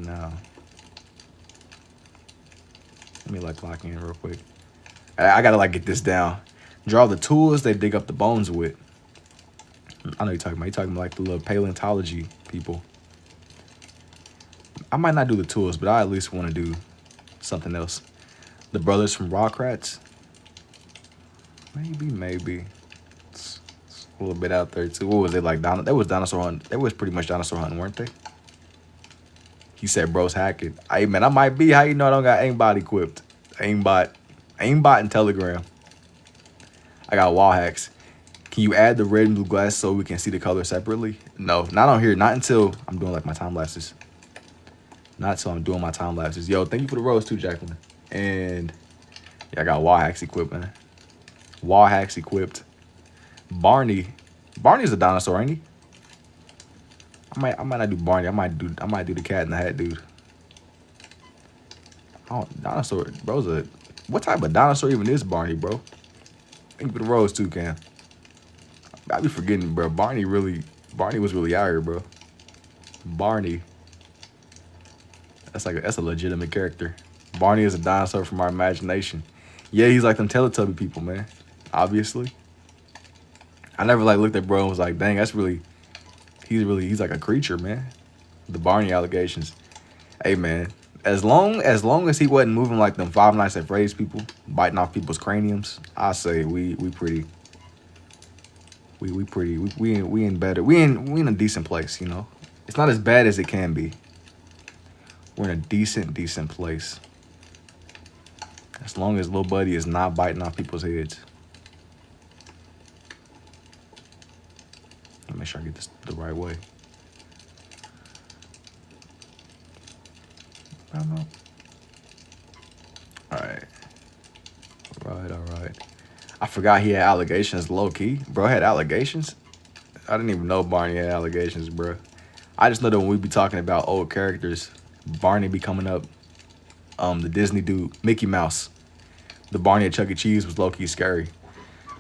No. Let me like lock in real quick. I gotta like get this down. Draw the tools they dig up the bones with. I know you're talking about. You're talking about like the little paleontology people. I might not do the tools, but I at least want to do something else. The brothers from Rockrats. Maybe. It's a little bit out there too. What was it like? That was dinosaur hunting. That was pretty much dinosaur hunting, weren't they? He said, "Bros, hack it." Hey man, I might be. How you know I don't got aimbot equipped? Aimbot and Telegram. I got wall hacks. Can you add the red and blue glass so we can see the color separately? No, not on here. Not until I'm doing like my time lapses. Yo, thank you for the rose too, Jacqueline. And yeah, I got wall hacks equipped, man. Barney's a dinosaur, ain't he? I might not do Barney. I might do the Cat in the Hat dude. Oh, dinosaur, bro's what type of dinosaur even is Barney, bro? Thank you for the rose too, Cam. I be forgetting, bro. Barney was really out here, bro. Barney. That's a legitimate character. Barney is a dinosaur from our imagination. Yeah, he's like them Teletubby people, man. Obviously. I never like looked at bro and was like, dang, he's like a creature, man. The Barney allegations. Hey man, as long as he wasn't moving like them Five Nights at Freddy's people, biting off people's craniums, I say we in a decent place, you know. It's not as bad as it can be. We're in a decent place. As long as little buddy is not biting off people's heads. Let me make sure I get this the right way. I don't know. All right. I forgot he had allegations low key. Bro had allegations? I didn't even know Barney had allegations, bro. I just know that when we be talking about old characters, Barney be coming up. The Disney dude, Mickey Mouse. The Barney at Chuck E. Cheese was low key scary.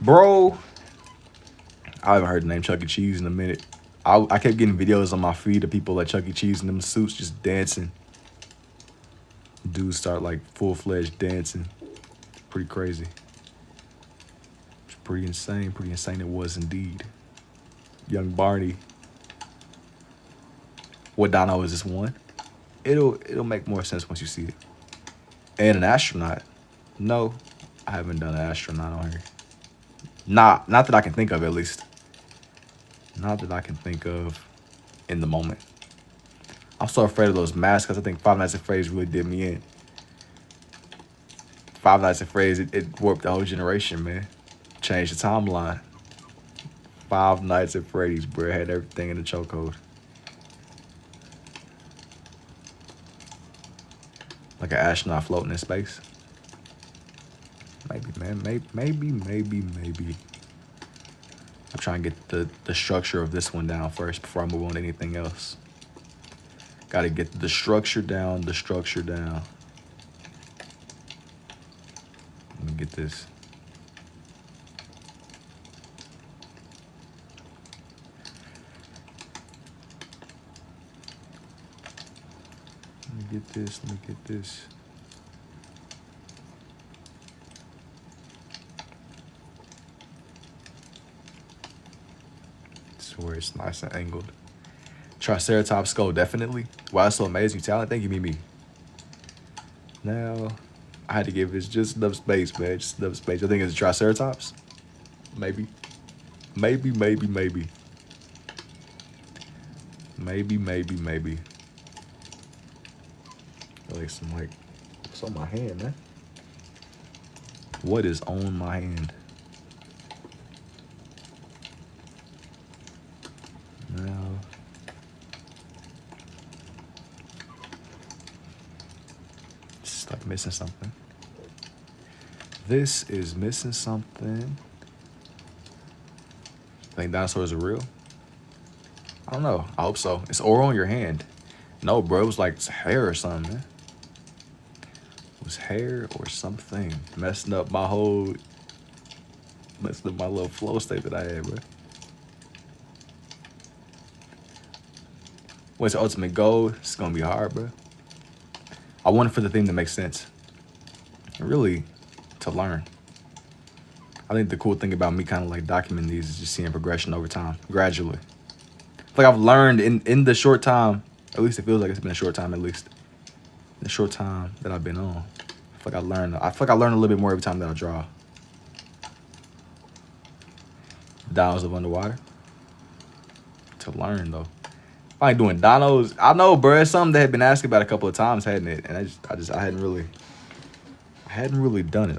Bro, I haven't heard the name Chuck E. Cheese in a minute. I kept getting videos on my feed of people at Chuck E. Cheese in them suits just dancing. Dudes start like full-fledged dancing. Pretty crazy. It's pretty insane. Pretty insane it was indeed. Young Barney. What dino is this one? It'll make more sense once you see it. And an astronaut. No, I haven't done an astronaut on here. Not that I can think of, at least. Not that I can think of in the moment. I'm so afraid of those masks because I think Five Nights at Freddy's really did me in. Five Nights at Freddy's, it warped the whole generation, man. Changed the timeline. Five Nights at Freddy's, bro, had everything in the chokehold. Like an astronaut floating in space. Maybe, man. Maybe. I'm trying to get the structure of this one down first before I move on to anything else. Gotta get the structure down, Let me get this. Let me get this. Where it's nice and angled. Triceratops skull, definitely. Wow, that's so amazing talent. Thank you, Mimi. Now, I had to give it just enough space, man. Just enough space. I think it's a Triceratops. Maybe. Maybe. Like some, like, what's on my hand, man? What is on my hand? Now, it's like missing something. This is missing something. Think dinosaurs are real? I don't know. I hope so. It's ore on your hand. No, bro. It was like hair or something, man. It was hair or something. Messing up my little flow state that I had, bro. What's the ultimate goal? It's gonna be hard, bro. I want it for the thing to make sense. And really, to learn. I think the cool thing about me kind of like documenting these is just seeing progression over time, gradually. Like I've learned in the short time, at least it feels like it's been a short time, at least. In the short time that I've been on. I feel like I learn a little bit more every time that I draw. Dials of underwater. To learn though. I ain't doing dinos. I know, bro. It's something that had been asked about a couple of times, hadn't it? And I hadn't really done it.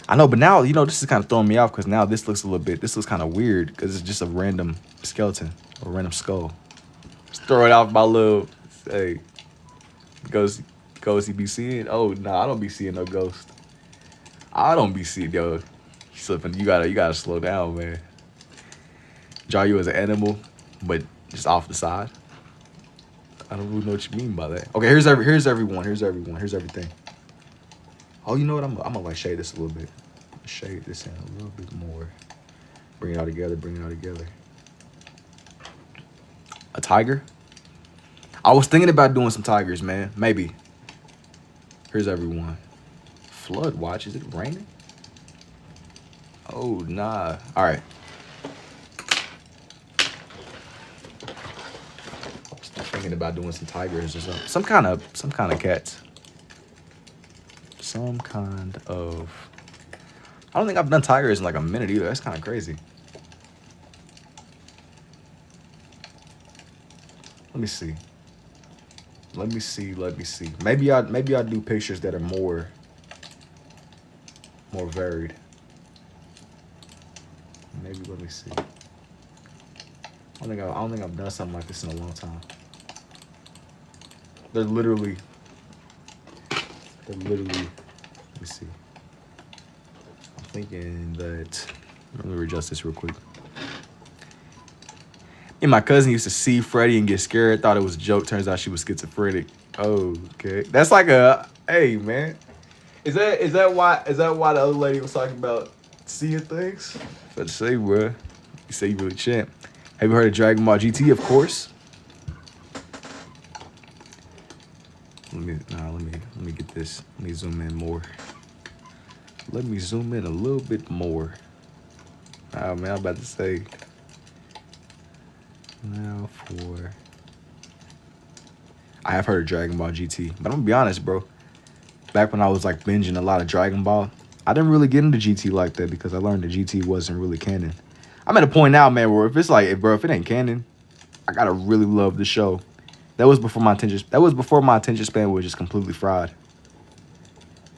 I know, but now, you know, this is kind of throwing me off because now this looks kind of weird because it's just a random skeleton or random skull. Just throw it off my little, hey, ghost you be seeing? Oh, no, I don't be seeing no ghost. I don't be seeing, yo, slipping. You gotta slow down, man. Draw you as an animal, but just off the side. I don't really know what you mean by that. Okay, here's everyone. Here's everything. Oh, you know what? I'm gonna like shade this a little bit. Shade this in a little bit more. Bring it all together. A tiger? I was thinking about doing some tigers, man. Maybe. Here's everyone. Flood watch. Is it raining? Oh, nah. All right. Thinking about doing some tigers or something. Some kind of cats. Some kind of. I don't think I've done tigers in like a minute either. That's kind of crazy. Let me see. Maybe I do pictures that are more varied. Maybe let me see. I don't think I've done something like this in a long time. They're literally, let me see. I'm thinking that, let me readjust this real quick. Me and my cousin used to see Freddy and get scared, thought it was a joke. Turns out she was schizophrenic. Oh, okay. That's like hey, man. Is that why the other lady was talking about seeing things? Let's say, bro. You say you really champ. Have you heard of Dragon Ball GT? Of course. Let me get this. Let me zoom in more. Let me zoom in a little bit more. Oh man, I'm about to say. Now for. I have heard of Dragon Ball GT, but I'm gonna be honest, bro. Back when I was like binging a lot of Dragon Ball, I didn't really get into GT like that because I learned that GT wasn't really canon. I'm at a point now, man, where if it's like, bro, if it ain't canon, I gotta really love the show. That was before my attention. That was before my attention span was just completely fried.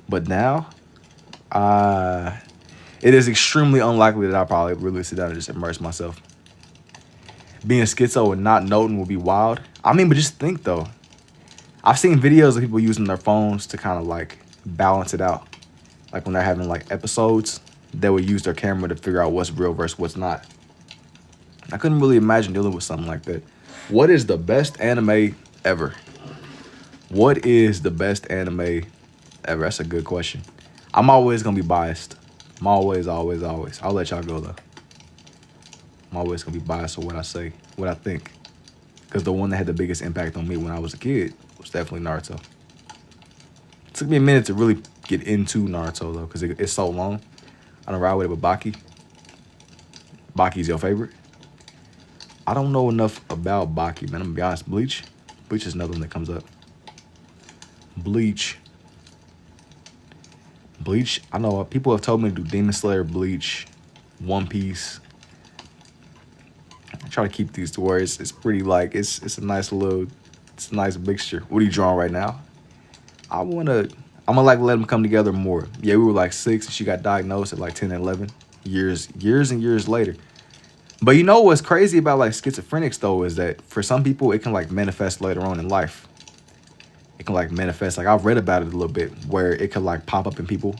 But now, it is extremely unlikely that I'll probably really sit down and just immerse myself. Being schizo and not noting will be wild. I mean, but just think though. I've seen videos of people using their phones to kind of like balance it out. Like when they're having like episodes, they would use their camera to figure out what's real versus what's not. I couldn't really imagine dealing with something like that. What is the best anime ever? What is the best anime ever? That's a good question. I'm always going to be biased. I'm always. I'll let y'all go though. I'm always going to be biased for what I say, what I think. Because the one that had the biggest impact on me when I was a kid was definitely Naruto. It took me a minute to really get into Naruto though, because it's so long. I don't ride with it with Baki. Baki's your favorite? I don't know enough about Baki, man. I'm gonna be honest. Bleach is another one that comes up. Bleach. I know people have told me to do Demon Slayer, Bleach, One Piece. I try to keep these to where it's pretty like it's a nice mixture. What are you drawing right now? I'm gonna like let them come together more. Yeah, we were like 6 and she got diagnosed at like 10 and 11 years and years later. But you know what's crazy about like schizophrenics though is that for some people it can like manifest later on in life. It can like manifest, like I've read about it a little bit, where it could like pop up in people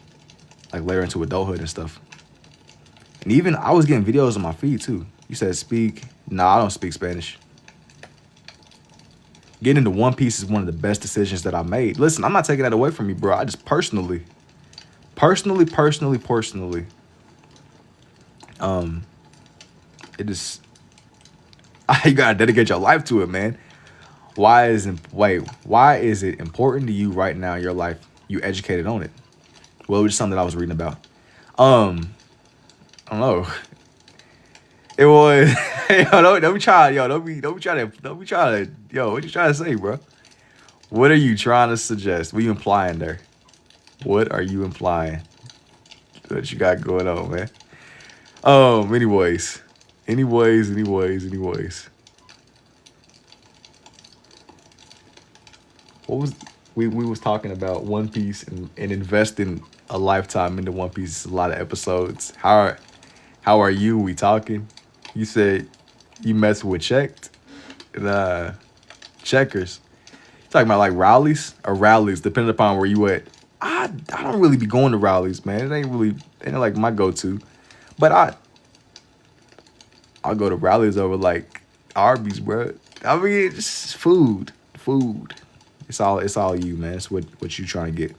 like later into adulthood and stuff. And even I was getting videos on my feed too. You said speak. No, I don't speak Spanish. Getting into One Piece is one of the best decisions that I made. Listen, I'm not taking that away from you, bro. I just personally, it is, you gotta dedicate your life to it, man. Why is it important to you right now in your life? You educated on it. Well, it was something that I was reading about. I don't know. It was don't be trying to, what you trying to say, bro? What are you trying to suggest? What are you implying there? What are you implying? What you got going on, man? Anyways. What was we was talking about One Piece and investing a lifetime into One Piece. It's a lot of episodes. How are you? We talking? You said you mess with checked and checkers. Talking about like rallies, depending upon where you at. I don't really be going to rallies, man. It ain't like my go-to. But I'll go to rallies over like Arby's, bro. I mean, it's food. It's all you, man. It's what you trying to get.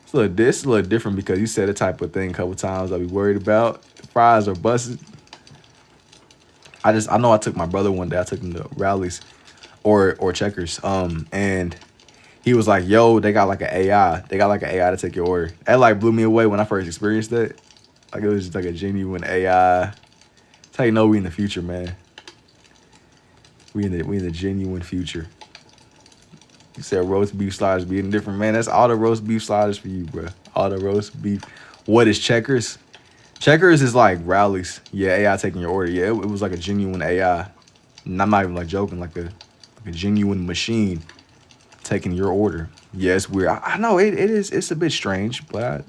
It's a little different because you said the type of thing a couple times I'll be worried about. Fries are busted. I know I took my brother one day. I took him to rallies or checkers. And he was like, yo, they got like an AI. They got like an AI to take your order. That like blew me away when I first experienced that. Like it was just like a genuine AI. That's how you know we in the future, man. We in the genuine future. You said roast beef sliders being different, man. That's all the roast beef sliders for you, bro. All the roast beef. What is checkers? Checkers is like rallies. Yeah, AI taking your order. Yeah, it was like a genuine AI. And I'm not even like joking, like a genuine machine taking your order. Yeah, it's weird. I know it is. It's a bit strange, but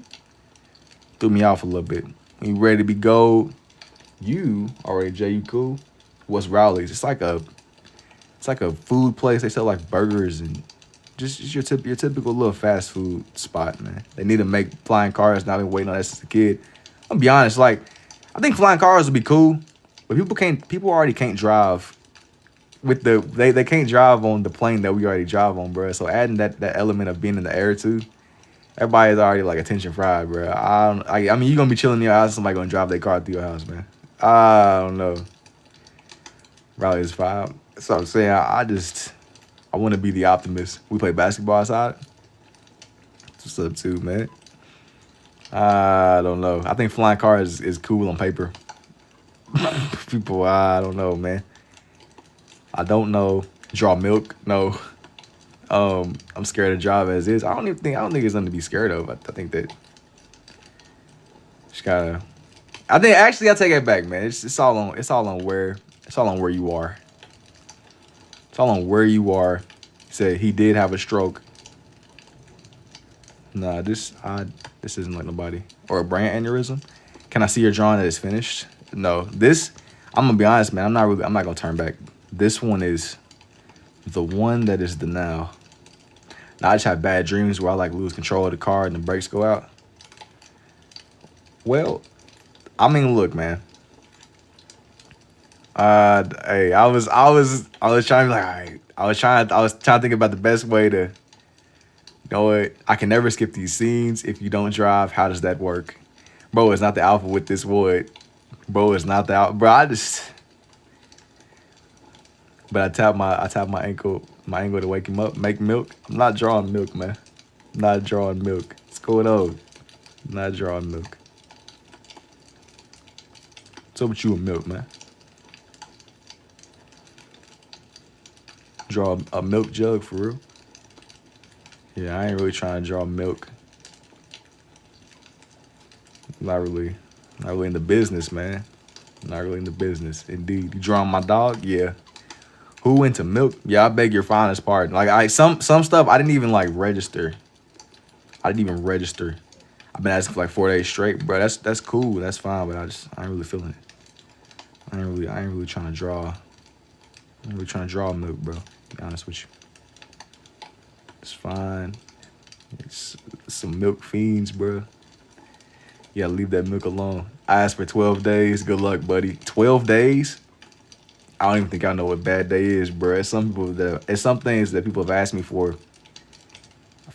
threw me off a little bit. When you ready to be gold, you already Jay, you cool? What's rallies? It's like a food place. They sell like burgers and just your typical little fast food spot, man. They need to make flying cars. Now I've been waiting on that since a kid. I'm gonna be honest, like I think flying cars would be cool, but people already can't drive with they can't drive on the plane that we already drive on, bro. So adding that element of being in the air too, everybody's already like attention fried, bro. I mean, you're gonna be chilling in your house, somebody gonna drive their car through your house, man. I don't know. Riley is 5. So I'm saying I want to be the optimist. We play basketball outside. What's up, too, man? I don't know. I think flying cars is cool on paper. People, I don't know, man. I don't know. Draw milk? No. I'm scared to drive as is. I don't think it's something to be scared of. I think that just gotta. I think actually I take it back, man. It's all on where you are. It's all on where you are. He said he did have a stroke. Nah, this isn't like nobody. Or a brain aneurysm. Can I see your drawing that is finished? No. This, I'm gonna be honest, man. I'm not gonna turn back. This one is the one that is the now. Now I just have bad dreams where I like lose control of the car and the brakes go out. Well, I mean, look, man. Hey, I was trying to be like, all right. I was trying to think about the best way to. You know what? I can never skip these scenes. If you don't drive, how does that work? Bro, it's not the alpha with this wood. Bro, it's not the alpha. Bro, But I tap my ankle to wake him up, make milk. I'm not drawing milk, man. I'm not drawing milk. What's going on? I'm not drawing milk. What's up with you and milk, man? Draw a milk jug for real? Yeah, I ain't really trying to draw milk. Not really in the business, man. Not really in the business. Indeed. You drawing my dog? Yeah. Who into milk? Yeah, I beg your finest pardon. Like some stuff I didn't even like register. I didn't even register. I've been asking for like 4 days straight, bro. That's cool. That's fine, but I ain't really feeling it. I ain't really trying to draw. I ain't really trying to draw milk, bro. To be honest with you. It's fine. It's some milk fiends, bro. You gotta leave that milk alone. I asked for 12 days. Good luck, buddy. 12 days? I don't even think I know what bad day is, bro. It's some things that people have asked me for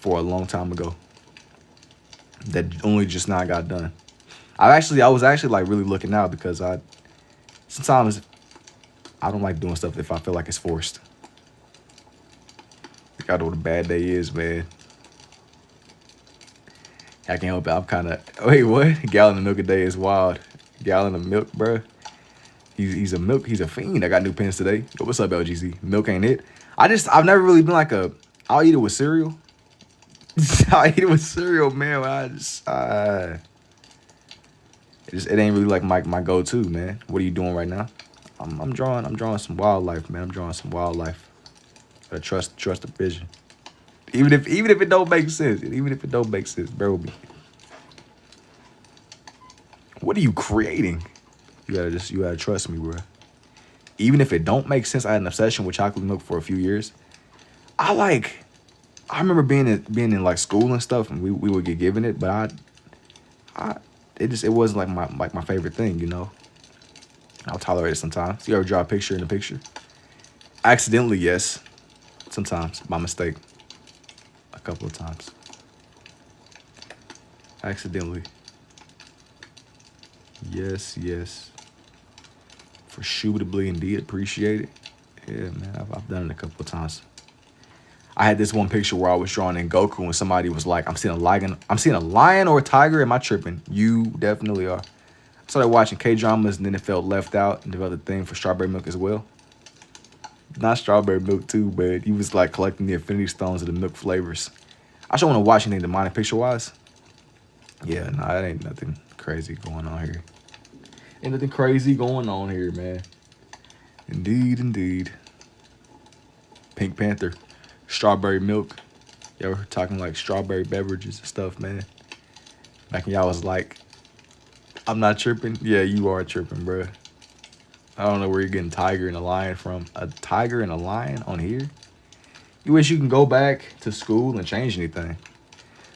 a long time ago that only just now got done. I was actually like really looking out because sometimes I don't like doing stuff if I feel like it's forced. I know what a bad day is, man. I can't help it. I'm kind of, wait, what? Gallon of milk a day is wild. Gallon of milk, bro. He's a fiend. I got new pens today. Yo, what's up, LGZ? Milk ain't it. I've never really been like I'll eat it with cereal. I'll eat it with cereal, man. It ain't really like my go-to, man. What are you doing right now? I'm drawing some wildlife, man. I'm drawing some wildlife. Gotta trust the vision. Even if it don't make sense. Even if it don't make sense, bear with me. What are you creating? You gotta trust me, bro. Even if it don't make sense, I had an obsession with chocolate milk for a few years. I remember being in like school and stuff, and we would get given it, but it wasn't like my favorite thing, you know. I'll tolerate it sometimes. You ever draw a picture in a picture? Accidentally, yes. Sometimes by mistake. A couple of times. Accidentally. Yes. Forsootably indeed appreciate it. Yeah, man, I've done it a couple of times. I had this one picture where I was drawing in Goku and somebody was like, I'm seeing a lion or a tiger. Am I tripping? You definitely are. I started watching K-dramas and then it felt left out and developed a thing for strawberry milk as well. Not strawberry milk too, but he was like collecting the infinity stones of the milk flavors. I just want to watch anything demonic picture-wise. Yeah, nah, that ain't nothing crazy going on here. Ain't nothing crazy going on here, man. Indeed. Pink Panther. Strawberry milk. Y'all were talking like strawberry beverages and stuff, man. Back when y'all was like, I'm not tripping. Yeah, you are tripping, bro. I don't know where you're getting tiger and a lion from. A tiger and a lion on here? You wish you can go back to school and change anything.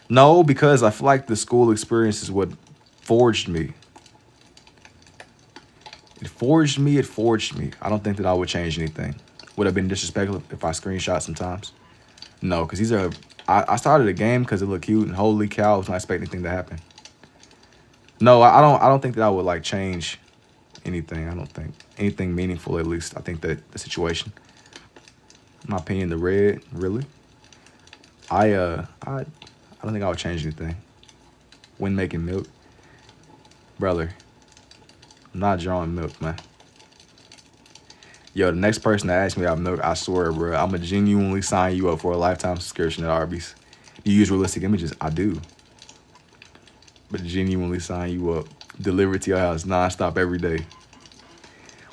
No, because I feel like the school experience is what forged me. It forged me. I don't think that I would change anything. Would have been disrespectful if I screenshot sometimes? No, because these are... I started a game because it looked cute, and holy cow, I was not expecting anything to happen. No, I don't think that I would, like, change anything. I don't think anything meaningful. At least I think that the situation. In my opinion, the red really. I don't think I would change anything when making milk, brother. I'm not drawing milk, man. Yo, the next person that asks me about milk, I swear, bro, I'ma genuinely sign you up for a lifetime subscription at Arby's. You use realistic images, I do, but genuinely sign you up. Deliver to your house nonstop every day.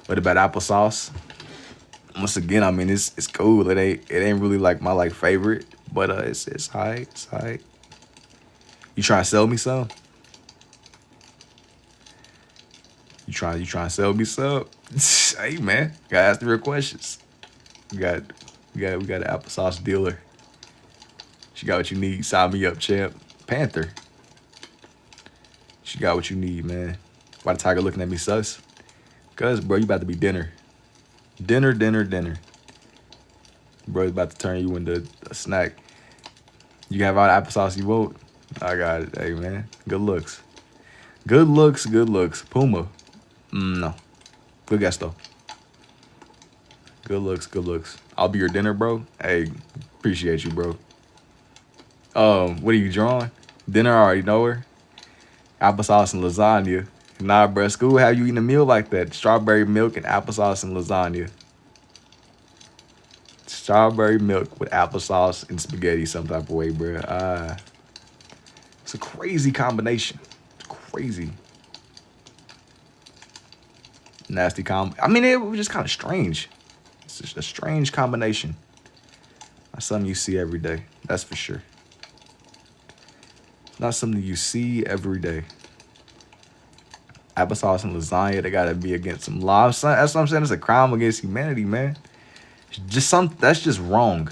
What about applesauce? Once again, I mean it's cool. It ain't really like my like favorite, but it's alright. It's alright. You trying to sell me some? You trying to sell me some? Hey man, gotta ask the real questions. We got an applesauce dealer. She got what you need. Sign me up, champ. Panther. She got what you need, man. Why the tiger looking at me sus? Cause bro, you about to be dinner. Dinner. Bro, about to turn you into a snack. You can have all the applesauce you want. I got it. Hey man, good looks. Good looks. Puma. No. Good guess though. Good looks. I'll be your dinner, bro. Hey, appreciate you, bro. What are you drawing? Dinner, I already know her. Applesauce and lasagna. Nah, bro, school have you eating a meal like that? Strawberry milk and applesauce and lasagna. Strawberry milk with applesauce and spaghetti some type of way, bro. It's a crazy combination. It's crazy. Nasty I mean, it was just kind of strange. It's just a strange combination. Not something you see every day. That's for sure. It's not something you see every day. Applesauce and lasagna, they gotta be against some law. That's what I'm saying. It's a crime against humanity, man. That's just wrong.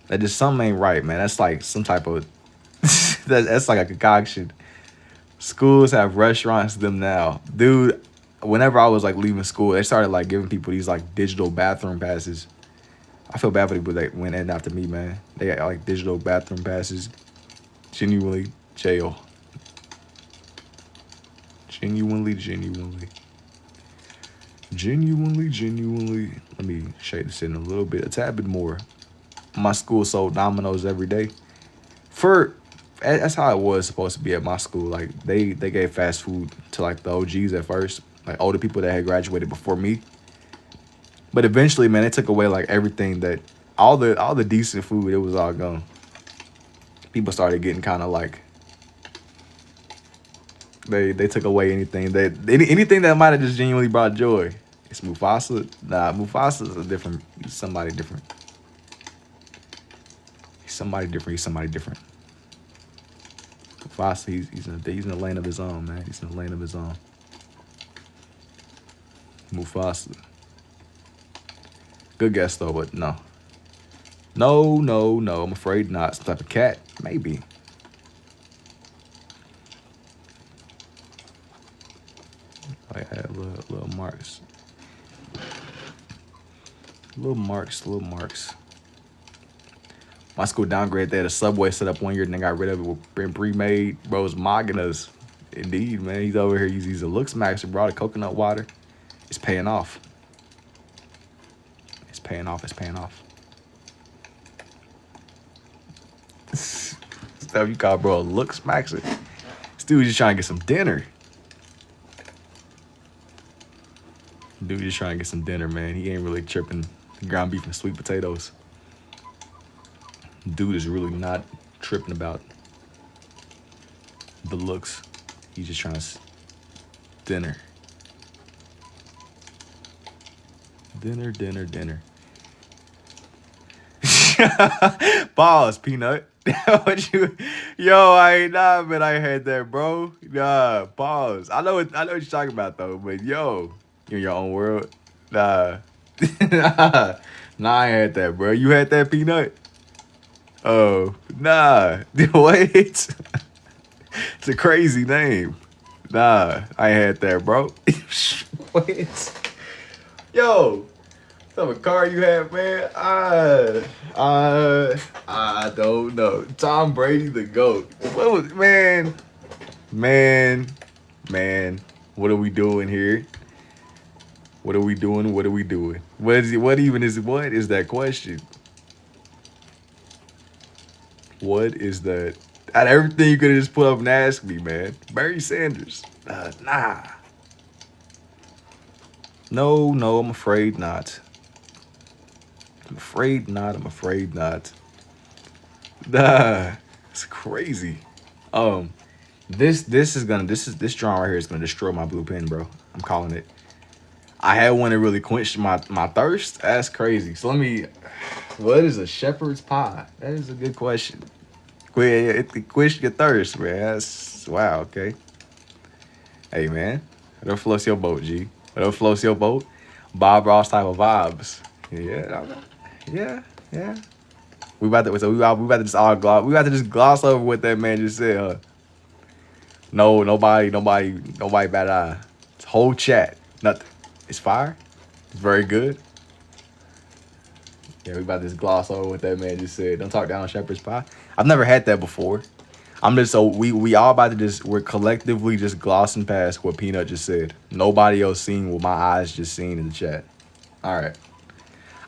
That just something ain't right, man. That's like some type of that's like a concoction. Schools have restaurants them now. Dude, whenever I was like leaving school, they started like giving people these like digital bathroom passes. I feel bad for people that went in after me, man. They got like digital bathroom passes. Genuinely jail. Genuinely. Let me shade this in a little bit, a tad bit more. My school sold Domino's every day. That's how it was supposed to be at my school. Like they gave fast food to like the OGs at first, like older people that had graduated before me. But eventually, man, they took away like everything that all the decent food. It was all gone. People started getting kind of like they took away anything that might have just genuinely brought joy. It's Mufasa. Nah, Mufasa's a different. He's somebody different. He's somebody different. Mufasa, he's in the lane of his own, man. He's in the lane of his own. Mufasa. Good guess though, but no. No. I'm afraid not. Some type of cat, maybe. I had little marks. Little marks. My school downgraded. They had a Subway set up one year, and they got rid of it with pre-made. Bro, was mogging us. Indeed, man. He's over here. He's a looks maxer, bro. The coconut water. It's paying off. It's paying off. Stuff you call, bro, a looks maxer. This dude just trying to get some dinner. Dude just trying to get some dinner, man. He ain't really tripping ground beef and sweet potatoes. Dude is really not tripping about the looks. He's just trying to dinner. Pause, Peanut. Yo, I ain't man. I heard that, bro. Nah, pause. I know what you're talking about though, but yo, you in your own world. Nah. Nah, I ain't had that, bro. You had that, Peanut? Oh, nah. Wait. It's a crazy name. Nah, I ain't had that, bro. Wait. Yo, what type of car you have, man? I don't know. Tom Brady, the GOAT. What was, man. What are we doing here? What are we doing? What are we doing? What is it? What even is it? What is that question? What is that? Out of everything you could have just put up and asked me, man. Barry Sanders. Nah. No, no, I'm afraid not. I'm afraid not. I'm afraid not. Nah. It's crazy. This drawing right here is gonna destroy my blue pen, bro. I'm calling it. I had one that really quenched my thirst. That's crazy. So let me. What is a shepherd's pie? That is a good question. It quenched your thirst, man. That's wow. Okay. Hey, man. Whatever floats your boat, G. Whatever floats your boat. Bob Ross type of vibes. Yeah. Yeah. We about to just all gloss. We about to just gloss over what that man just said. Huh? No, nobody bad eye. It's whole chat. Nothing. It's fire. It's very good. Yeah, we about to just gloss over what that man just said. Don't talk down on shepherd's pie. I've never had that before. I'm just so we all about to just we're collectively just glossing past what Peanut just said. Nobody else seen what my eyes just seen in the chat. All right.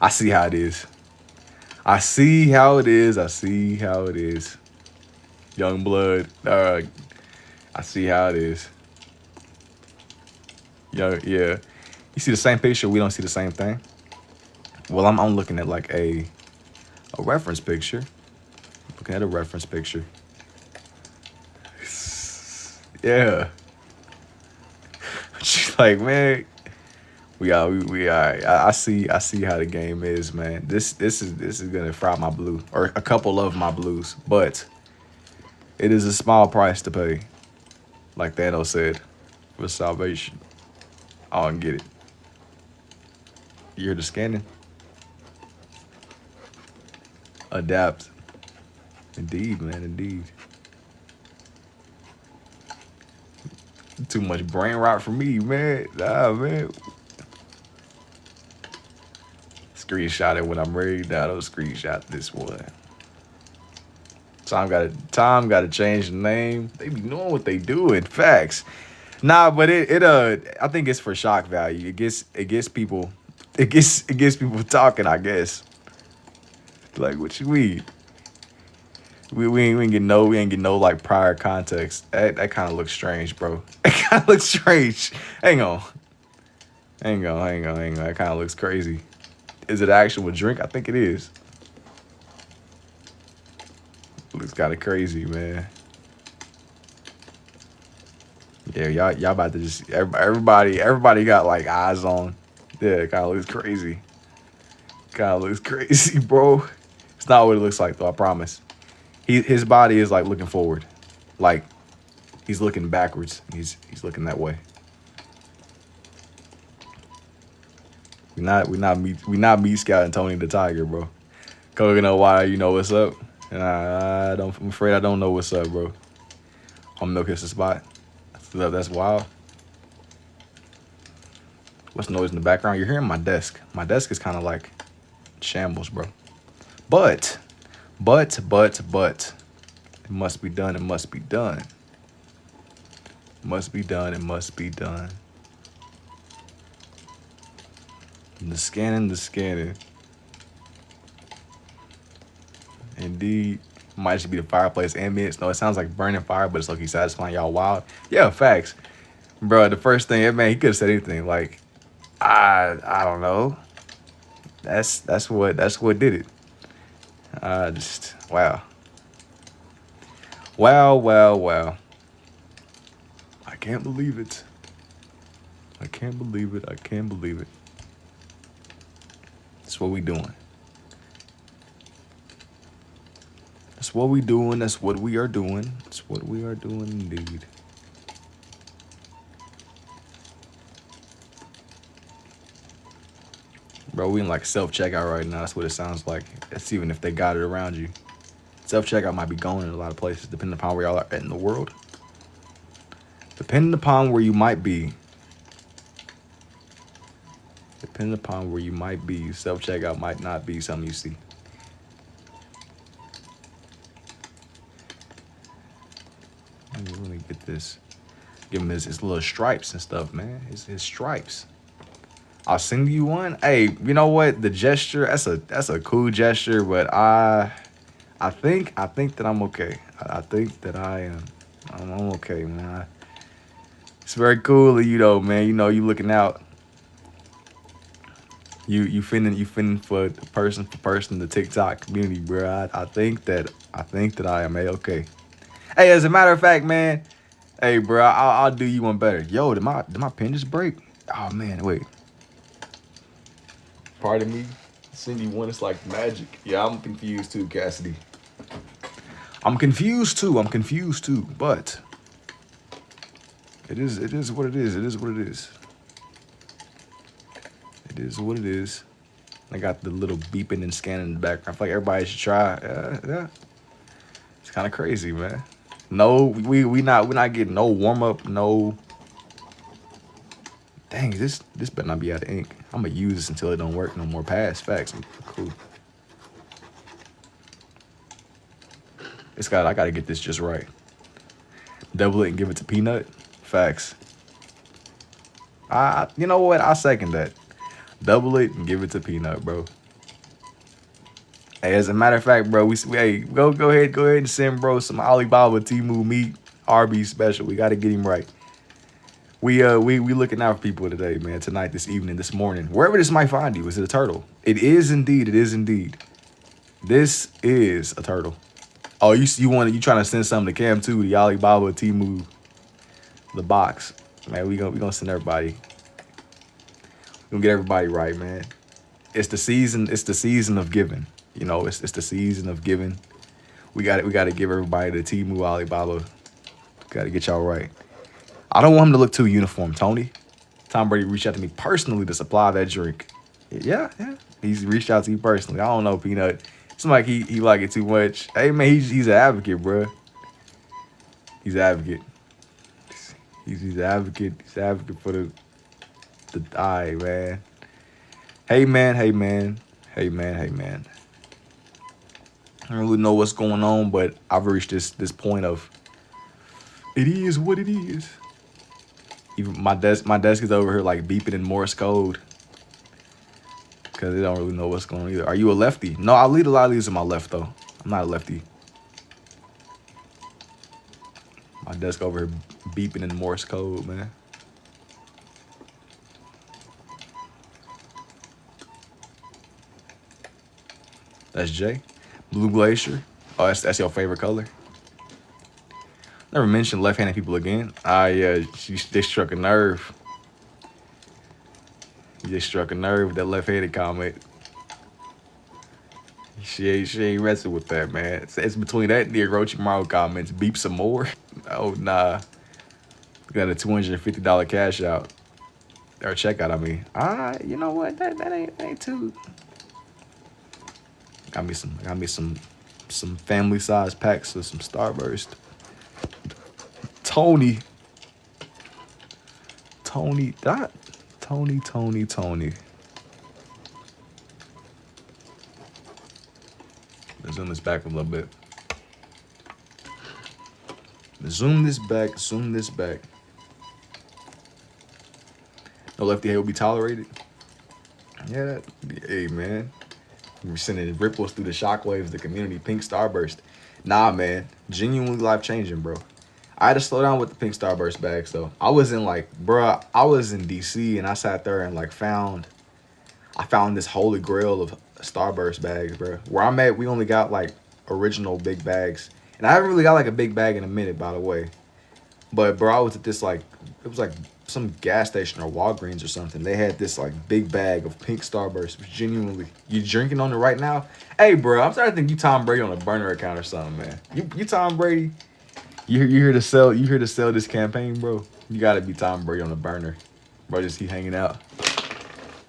I see how it is. I see how it is. I see how it is. Young blood. I see how it is. Yeah. You see the same picture, we don't see the same thing. Well, I'm looking at like a reference picture. Looking at a reference picture. Yeah. She's like, man, we are. I see how the game is, man. This is gonna fry my blue or a couple of my blues, but it is a small price to pay, like Thanos said, for salvation. I don't get it. You're the scanning. Adapt. Indeed, man. Indeed. Too much brain rot for me, man. Nah, man. Screenshot it when I'm ready. Nah, don't screenshot this one. Time gotta change the name. They be knowing what they doing. Facts. Nah, but I think it's for shock value. It gets people talking, I guess. Like, what you mean? We ain't get no like prior context. That kind of looks strange, bro. That kind of looks strange. Hang on. That kind of looks crazy. Is it actual drink? I think it is. Looks kind of crazy, man. Yeah, y'all about to just everybody got like eyes on. Yeah, it kind of looks crazy. Kind of looks crazy, bro. It's not what it looks like though. I promise. His body is like looking forward, like he's looking backwards. He's looking that way. We not meat Scout and Tony the Tiger, bro. Coconut Wire, you know what's up? And I'm afraid I don't know what's up, bro. I'm Milk Kiss the Spot. That's wild. What's the noise in the background? You're hearing my desk. My desk is kind of like shambles, bro. But it must be done. It must be done. Must be done. It must be done. The scanning. Indeed. Might just be the fireplace ambience. No, it sounds like burning fire, but it's like he's satisfying y'all wild. Yeah, facts. Bro, the first thing, man, he could have said anything. Like, I don't know. That's what did it. Just wow. Wow. I can't believe it. I can't believe it. That's what we doing. That's what we doing. That's what we are doing. That's what we are doing indeed. Bro, we in like self-checkout right now. That's what it sounds like. That's even if they got it around you. Self-checkout might be going in a lot of places, depending upon where y'all are at in the world. Depending upon where you might be. Self-checkout might not be something you see. Let me get this. Give him his little stripes and stuff, man. His stripes. I'll send you one. Hey, you know what? The gesture, that's a cool gesture, but I think that I'm okay. I think that I'm okay, man. It's very cool of you though, man. You know, you looking out. You finna for person the TikTok community, bro. I think that I am okay. Hey, as a matter of fact, man. Hey, bro, I'll do you one better. Yo, did my pen just break? Oh man, wait. Pardon me. Send you one. It's like magic. Yeah, I'm confused too, Cassidy. I'm confused too. But it is what it is. It is what it is. It is what it is. I got the little beeping and scanning in the background. I feel like everybody should try. Yeah. It's kind of crazy, man. No, we not getting no warm up. No. Dang, this better not be out of ink. I'm gonna use this until it don't work no more. Pass facts. Cool. I gotta get this just right. Double it and give it to Peanut. Facts. You know what? I second that. Double it and give it to Peanut, bro. Hey, as a matter of fact, bro, hey, go ahead and send bro some Alibaba Temu meat Arby's special. We gotta get him right. We looking out for people today, man. Tonight, this evening, this morning, wherever this might find you. Is it a turtle? It is indeed. It is indeed. This is a turtle. Oh, you trying to send something to Cam too? The Alibaba Temu, the box, man. We gonna send everybody. We gonna get everybody right, man. It's the season. It's the season of giving. You know, it's the season of giving. We got to give everybody the Temu Alibaba. Got to get y'all right. I don't want him to look too uniform, Tony. Tom Brady reached out to me personally to supply that drink. Yeah. He's reached out to you personally. I don't know, Peanut. It's like he like it too much. Hey, man, he's an advocate, bro. He's an advocate. He's an advocate. He's an advocate for the eye, man. Hey, man. I don't really know what's going on, but I've reached this point of it is what it is. Even my desk is over here like beeping in Morse code because they don't really know what's going on either. Are you a lefty? No, I lead a lot of these in my left though. I'm not a lefty. My desk over here beeping in Morse code, man. That's Jay. Blue Glacier. Oh, that's your favorite color. Never mentioned left-handed people again. Yeah, they struck a nerve. You just struck a nerve with that left-handed comment. She ain't wrestling with that, man. It's between that and the Orochimaru comments. Beep some more. Oh, nah. Got a $250 cash out. Or checkout, I mean. You know what? That ain't too. Got me some family size packs of some Starburst. Tony. Let's zoom this back a little bit. Zoom this back. No lefty hate will be tolerated. Yeah, hey, man. We're sending ripples through the shockwaves of the community. Pink Starburst. Nah, man. Genuinely life-changing, bro. I had to slow down with the pink Starburst bags, though. I was in, D.C. and I sat there and, I found this holy grail of Starburst bags, bro. Where I'm at, we only got, original big bags. And I haven't really got, a big bag in a minute, by the way. But, bro, I was at this, it was, some gas station or Walgreens or something. They had this, big bag of pink Starburst. Which genuinely, you drinking on it right now? Hey, bro, I'm starting to think you Tom Brady on a burner account or something, man. You Tom Brady? You here to sell this campaign, bro? You gotta be Tom Brady on a burner. Bro, just he hanging out.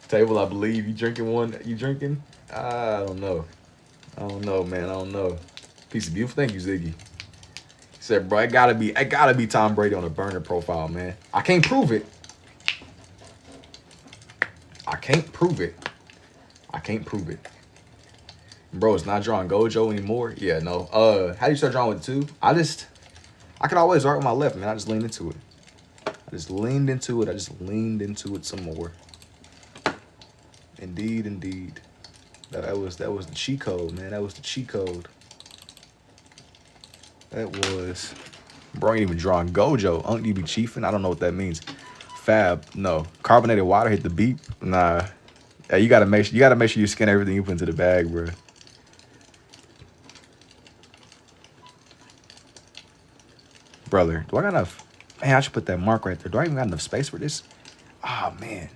Table, I believe. You drinking one? You drinking? I don't know. Man. I don't know. Piece of beautiful. Thank you, Ziggy. He said, bro, I gotta be Tom Brady on a burner profile, man. I can't prove it. Bro, it's not drawing Gojo anymore. Yeah, no. How do you start drawing with two? I could always art with my left, man. I just lean into it. I just leaned into it. I just leaned into it some more. Indeed, indeed. That was the cheat code, man. That was the cheat code. That was. Bro, ain't even drawing Gojo. Unk, you be chiefing? I don't know what that means. Fab, no. Carbonated water hit the beep? Nah. Hey, you gotta make sure you scan everything you put into the bag, bro. Brother, do I got enough? Man, I should put that mark right there. Do I even got enough space for this? Oh, man.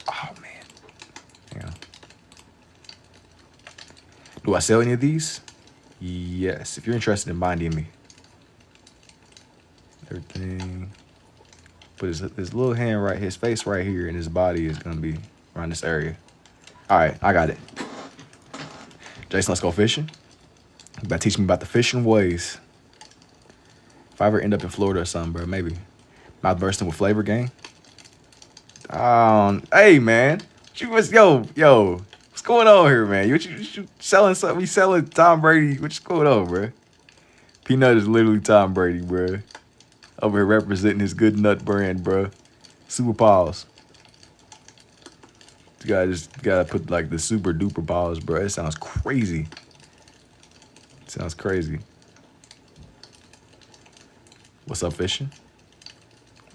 Oh, man. Yeah. Do I sell any of these? Yes. If you're interested in buying me. Everything. Put his little hand right, his face right here, and his body is going to be around this area. All right, I got it. Jason, let's go fishing. You better teach me about the fishing ways. If I ever end up in Florida or something, bro, maybe. Mouth bursting with flavor gang. Hey, man. Yo, what's going on here, man? You selling something? You selling Tom Brady? What's going on, bro? Peanut is literally Tom Brady, bro. Over here representing his good nut brand, bro. Super pause. You gotta put like the super duper pause, bro. It sounds crazy. It sounds crazy. What's up, fishing?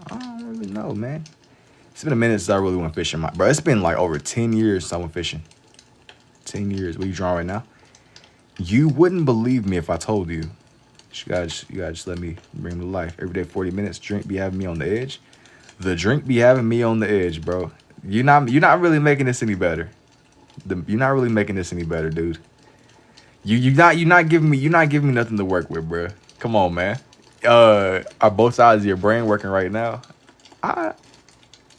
I don't really know, man. It's been a minute since I really went fishing. Bro, it's been like over 10 years since I went fishing. 10 years. What are you drawing right now? You wouldn't believe me if I told you. You gotta just let me bring me to life. Every day, 40 minutes, drink be having me on the edge. The drink be having me on the edge, bro. You're not really making this any better. You're not really making this any better, dude. You're not giving me nothing to work with, bro. Come on, man. Are both sides of your brain working right now?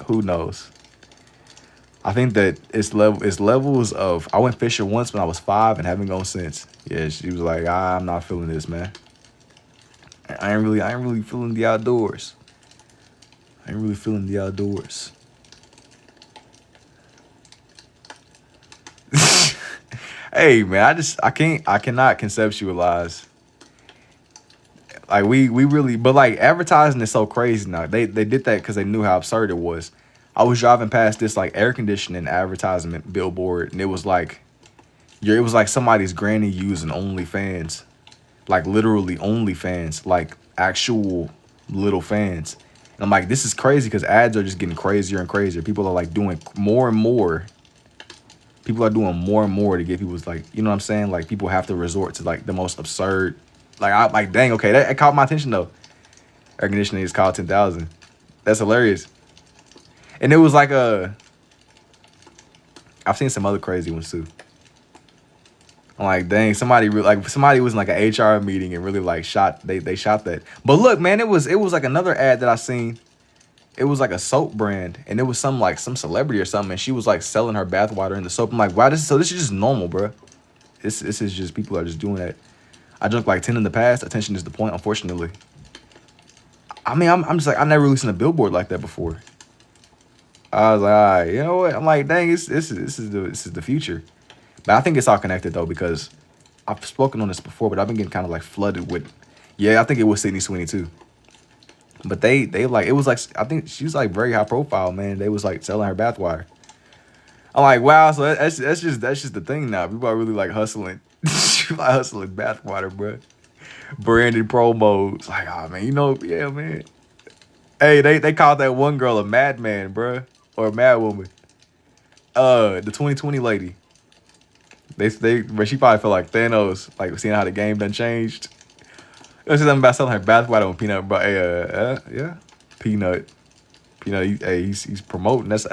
Who knows? I think that it's levels of. I went fishing once when I was 5 and haven't gone since. Yeah, she was like, I'm not feeling this, man. I ain't really feeling the outdoors. I ain't really feeling the outdoors. Hey, man, I cannot conceptualize. Like we really, but like advertising is so crazy now. They did that because they knew how absurd it was. I was driving past this like air conditioning advertisement billboard, and it was like somebody's granny using OnlyFans, like literally OnlyFans, like actual little fans. And I'm like, this is crazy because ads are just getting crazier and crazier. People are like doing more and more. People are doing more and more to get people's like, you know what I'm saying? Like people have to resort to like the most absurd. Like dang, okay, that caught my attention though. Air conditioning is called 10,000. That's hilarious. And it was like I've seen some other crazy ones too. I'm like, dang, somebody was in like an HR meeting and really like they shot that. But look, man, it was like another ad that I seen. It was like a soap brand, and it was some celebrity or something, and she was like selling her bathwater in the soap. I'm like, wow, this is just normal, bro. This is just people are just doing that. I drunk like 10 in the past. Attention is the point, unfortunately. I mean, I'm just like, I never really seen a billboard like that before. I was like, all right, you know what? I'm like, dang, this is the future. But I think it's all connected though, because I've spoken on this before, but I've been getting kind of like flooded with. Yeah, I think it was Sydney Sweeney too. But they like, it was like, I think she was like very high profile, man. They was like selling her bathwater. I'm like, wow, so that's just the thing now. People are really like hustling. Like hustling bathwater, bro. Branded promos. Like, oh man, you know, yeah, man. Hey, they called that one girl a madman, bro. Or a madwoman. The 2020 lady. But she probably felt like Thanos, like seeing how the game done changed. It was something about selling her bathwater with Peanut, bro. Hey, yeah, Peanut, he's promoting. That's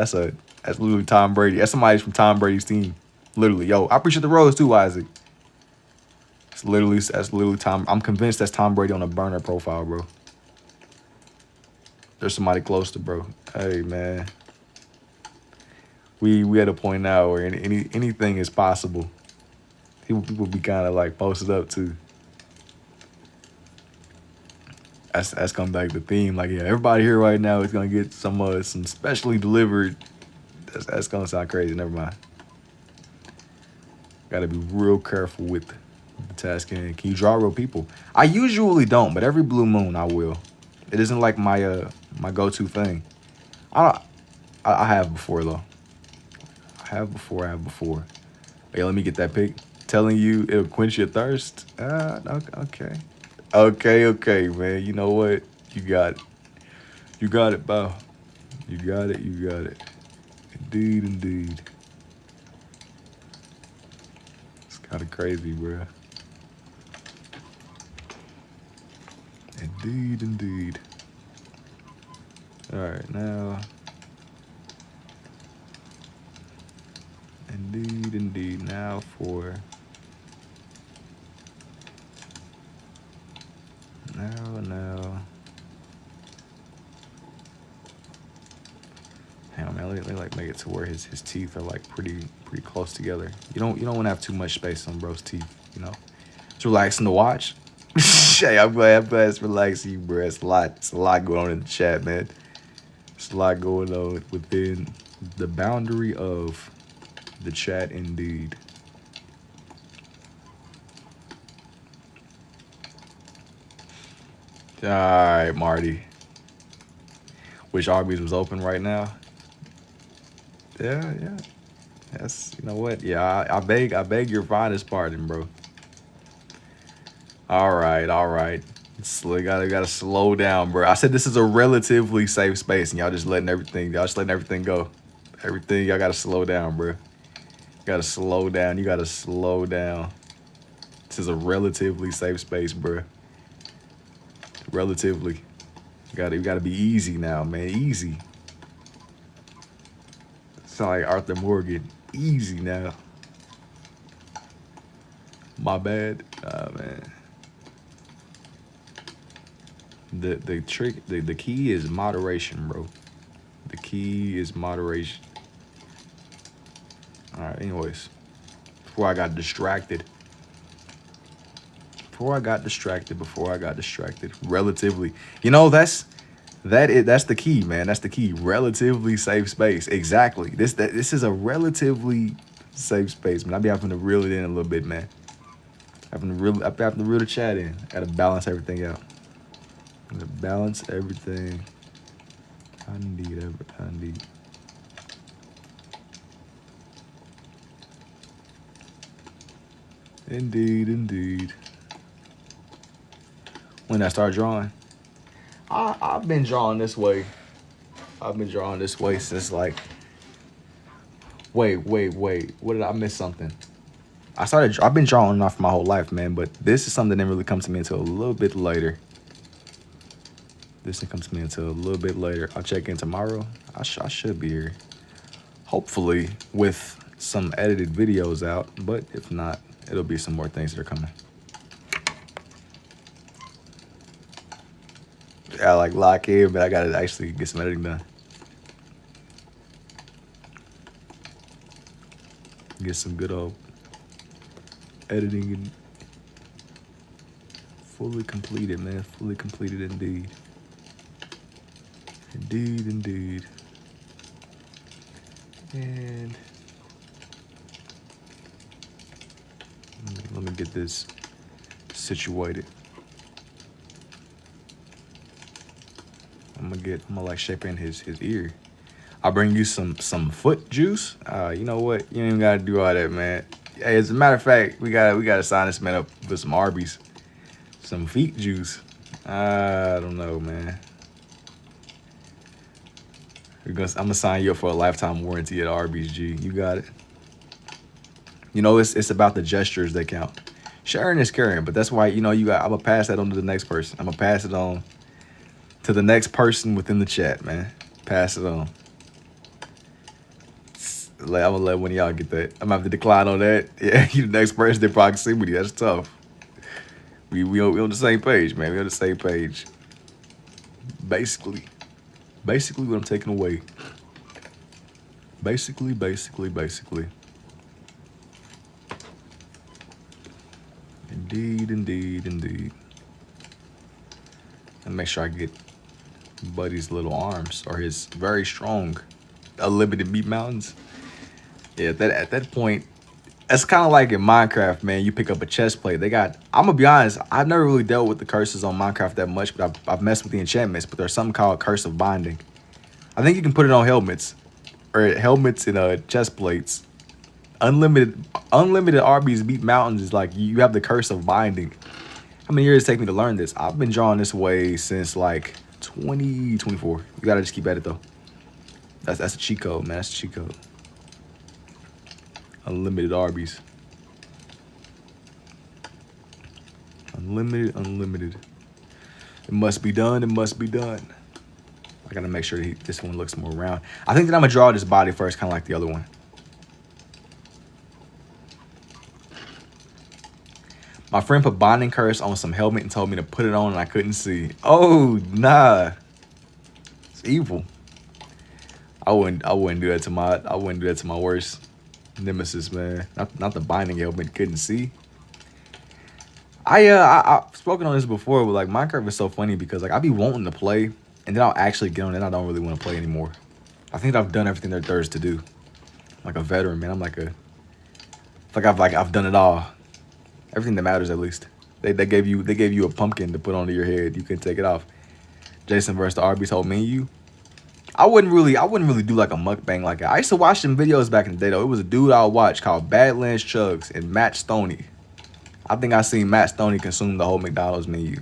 literally Tom Brady. That's somebody from Tom Brady's team. Literally, yo, I appreciate the rose too, Isaac. That's literally Tom. I'm convinced that's Tom Brady on a burner profile, bro. There's somebody close to bro. Hey, man. We at a point now where anything is possible. People be kind of like posted up too. That's come back the theme. Like, yeah, everybody here right now is gonna get some specially delivered. That's gonna sound crazy. Never mind. Gotta be real careful with the tasking. Can you draw real people? I usually don't, but every blue moon I will. It isn't like my my go-to thing. I have before though. I have before. Hey, let me get that pic. Telling you it'll quench your thirst. Okay. Okay, man. You know what? You got it. You got it, Bow. You got it. Indeed. It's kind of crazy, bro. Indeed. All right, now. Indeed. Now for. Now. Hang on, man. Let me like make it to where his teeth are like pretty close together. You don't want to have too much space on bro's teeth. You know, it's relaxing to watch. Hey, I'm glad it's relaxing, bro. It's a lot going on in the chat, man. It's a lot going on within the boundary of the chat, indeed. All right, Marty. Wish Arby's was open right now. Yeah. That's, you know what? Yeah, I beg your finest pardon, bro. All right. Gotta slow down, bro. I said this is a relatively safe space, and y'all just letting everything go. Everything, y'all gotta slow down, bro. You gotta slow down. This is a relatively safe space, bro. Relatively. You gotta be easy now, man. Easy. Sound like Arthur Morgan. Easy now. My bad. Man. The trick, the key is moderation, bro. The key is moderation. All right, anyways. Before I got distracted. Relatively. You know, that's the key, man. That's the key. Relatively safe space. Exactly. This is a relatively safe space, man. I be having to reel it in a little bit, man. I be having to reel the chat in. Gotta balance everything out. Indeed. Indeed. When I start drawing, I've been drawing this way. Since like. Wait. What did I miss something? I've been drawing off my whole life, man. But this is something that didn't really come to me until a little bit later. I'll check in tomorrow. I should be here. Hopefully with some edited videos out. But if not, it'll be some more things that are coming. I like lock in, but I gotta actually get some editing done. Get some good old editing and fully completed, man. Fully completed indeed. Indeed. And let me get this situated. I'm gonna like shape in his ear. I'll bring you some foot juice. You know what? You ain't even gotta do all that, man. Hey, as a matter of fact, we gotta sign this man up with some Arby's. Some feet juice. I don't know, man. I'm gonna sign you up for a lifetime warranty at Arby's, G. You got it. You know, it's about the gestures that count. Sharing is caring, but that's why, you know, I'm gonna pass that on to the next person. I'm gonna pass it on to the next person within the chat, man. Pass it on. I'm gonna let one of y'all get that. I'm gonna have to decline on that. Yeah, you the next person in proximity. That's tough. We on the same page, man. We on the same page. Basically what I'm taking away. Basically. Indeed. And make sure I get Buddy's little arms, or his very strong unlimited meat mountains. Yeah, at that point, It's kind of like in Minecraft, man. You pick up a chest plate. They got. I'm gonna be honest. I've never really dealt with the curses on Minecraft that much, but I've messed with the enchantments. But there's something called Curse of Binding. I think you can put it on helmets, or helmets and chest plates. Unlimited Arby's beat mountains is like you have the Curse of Binding. How many years did it take me to learn this? I've been drawing this way since like 2024. You gotta just keep at it though. That's a cheat code, man. That's a cheat code. Unlimited Arby's. Unlimited. It must be done. It must be done. I gotta make sure that this one looks more round. I think that I'm gonna draw this body first, kind of like the other one. My friend put binding curse on some helmet and told me to put it on and I couldn't see. Oh, nah. It's evil. I wouldn't do that to my worst nemesis, man. Not the binding helmet, couldn't see. I've spoken on this before, but like Minecraft is so funny because like I be wanting to play and then I'll actually get on it and I don't really want to play anymore. I think I've done everything there is to do. I'm like a veteran, man. I've done it all. Everything that matters, at least. They gave you a pumpkin to put onto your head. You can take it off. Jason versus the Arby's whole menu. I wouldn't really do like a mukbang like that. I used to watch some videos back in the day though. It was a dude I would watch called Badlands Chugs and Matt Stoney. I think I seen Matt Stoney consume the whole McDonald's menu.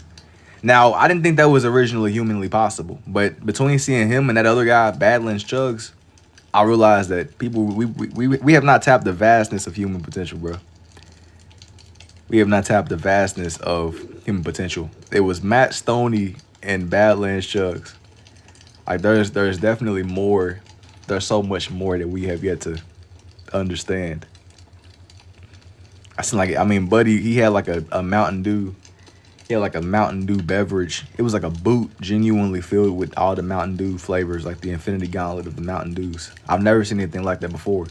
Now, I didn't think that was originally humanly possible, but between seeing him and that other guy, Badlands Chugs, I realized that we have not tapped the vastness of human potential, bro. We have not tapped the vastness of human potential. It was Matt Stoney and Badlands Chugs. Like there's definitely more. There's so much more that we have yet to understand. Buddy, he had like a Mountain Dew. He had like a Mountain Dew beverage. It was like a boot genuinely filled with all the Mountain Dew flavors, like the Infinity Gauntlet of the Mountain Dews. I've never seen anything like that before.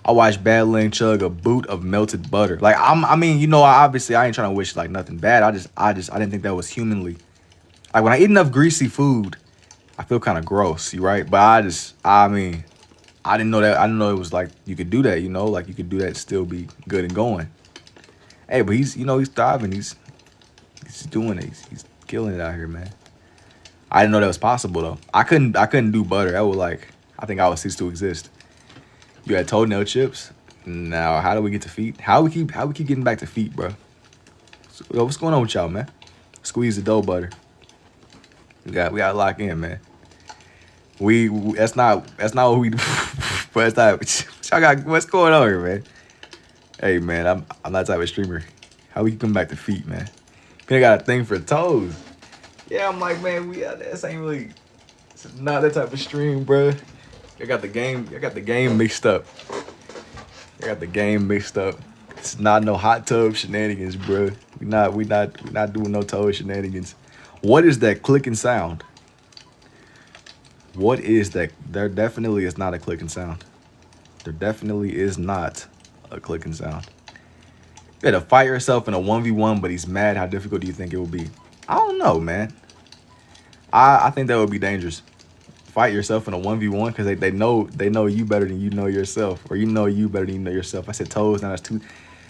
I watched Badland chug a boot of melted butter. Like obviously I ain't trying to wish like nothing bad. I didn't think that was humanly. Like when I eat enough greasy food, I feel kind of gross, you right? But I didn't know that. I didn't know it was like you could do that, like you could do that and still be good and going. Hey, but he's thriving. He's doing it. He's killing it out here, man. I didn't know that was possible though. I couldn't do butter. I think I would cease to exist. You had toenail chips. Now, how do we get to feet? How we keep getting back to feet, bro? So, what's going on with y'all, man? Squeeze the dough butter. We got to lock in, man. That's not what we do. But y'all got what's going on here, man? Hey, man, I'm that type of streamer. How we come back to feet, man? I got a thing for toes. Yeah, I'm like, man, this ain't really. It's not that type of stream, bro. I got the game mixed up. It's not no hot tub shenanigans, bro. We not doing no toe shenanigans. What is that clicking sound? What is that? There definitely is not a clicking sound. There definitely is not a clicking sound. You had to fight yourself in a 1v1, but he's mad. How difficult do you think it will be? I don't know, man. I think that would be dangerous. Fight yourself in a 1v1 because they know you better than you know yourself, or you know you better than you know yourself. I said toes, now that's two.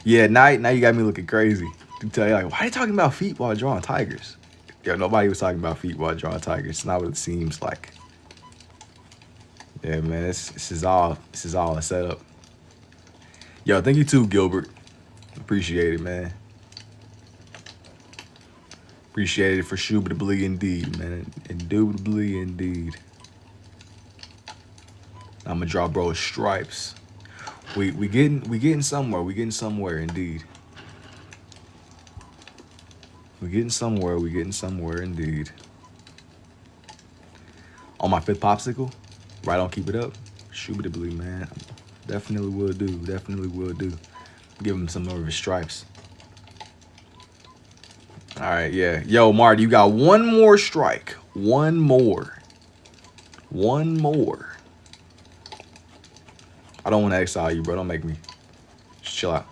Yeah, now you got me looking crazy. To tell you, like, why are you talking about feet while drawing tigers? Yo, nobody was talking about feet while drawing tigers. It's not what it seems like. Yeah, man, this is all a setup. Yo, thank you too, Gilbert. Appreciate it, man. Appreciate it for indubitably indeed, man. Indubitably indeed. I'm gonna draw bro stripes. We getting somewhere. We getting somewhere indeed. We getting somewhere indeed. On my 5th popsicle, right on, keep it up. Indubitably, man. Definitely will do. Give him some of his stripes. All right, yeah. Yo, Marty, you got one more strike. One more. I don't want to exile you, bro. Don't make me. Just chill out.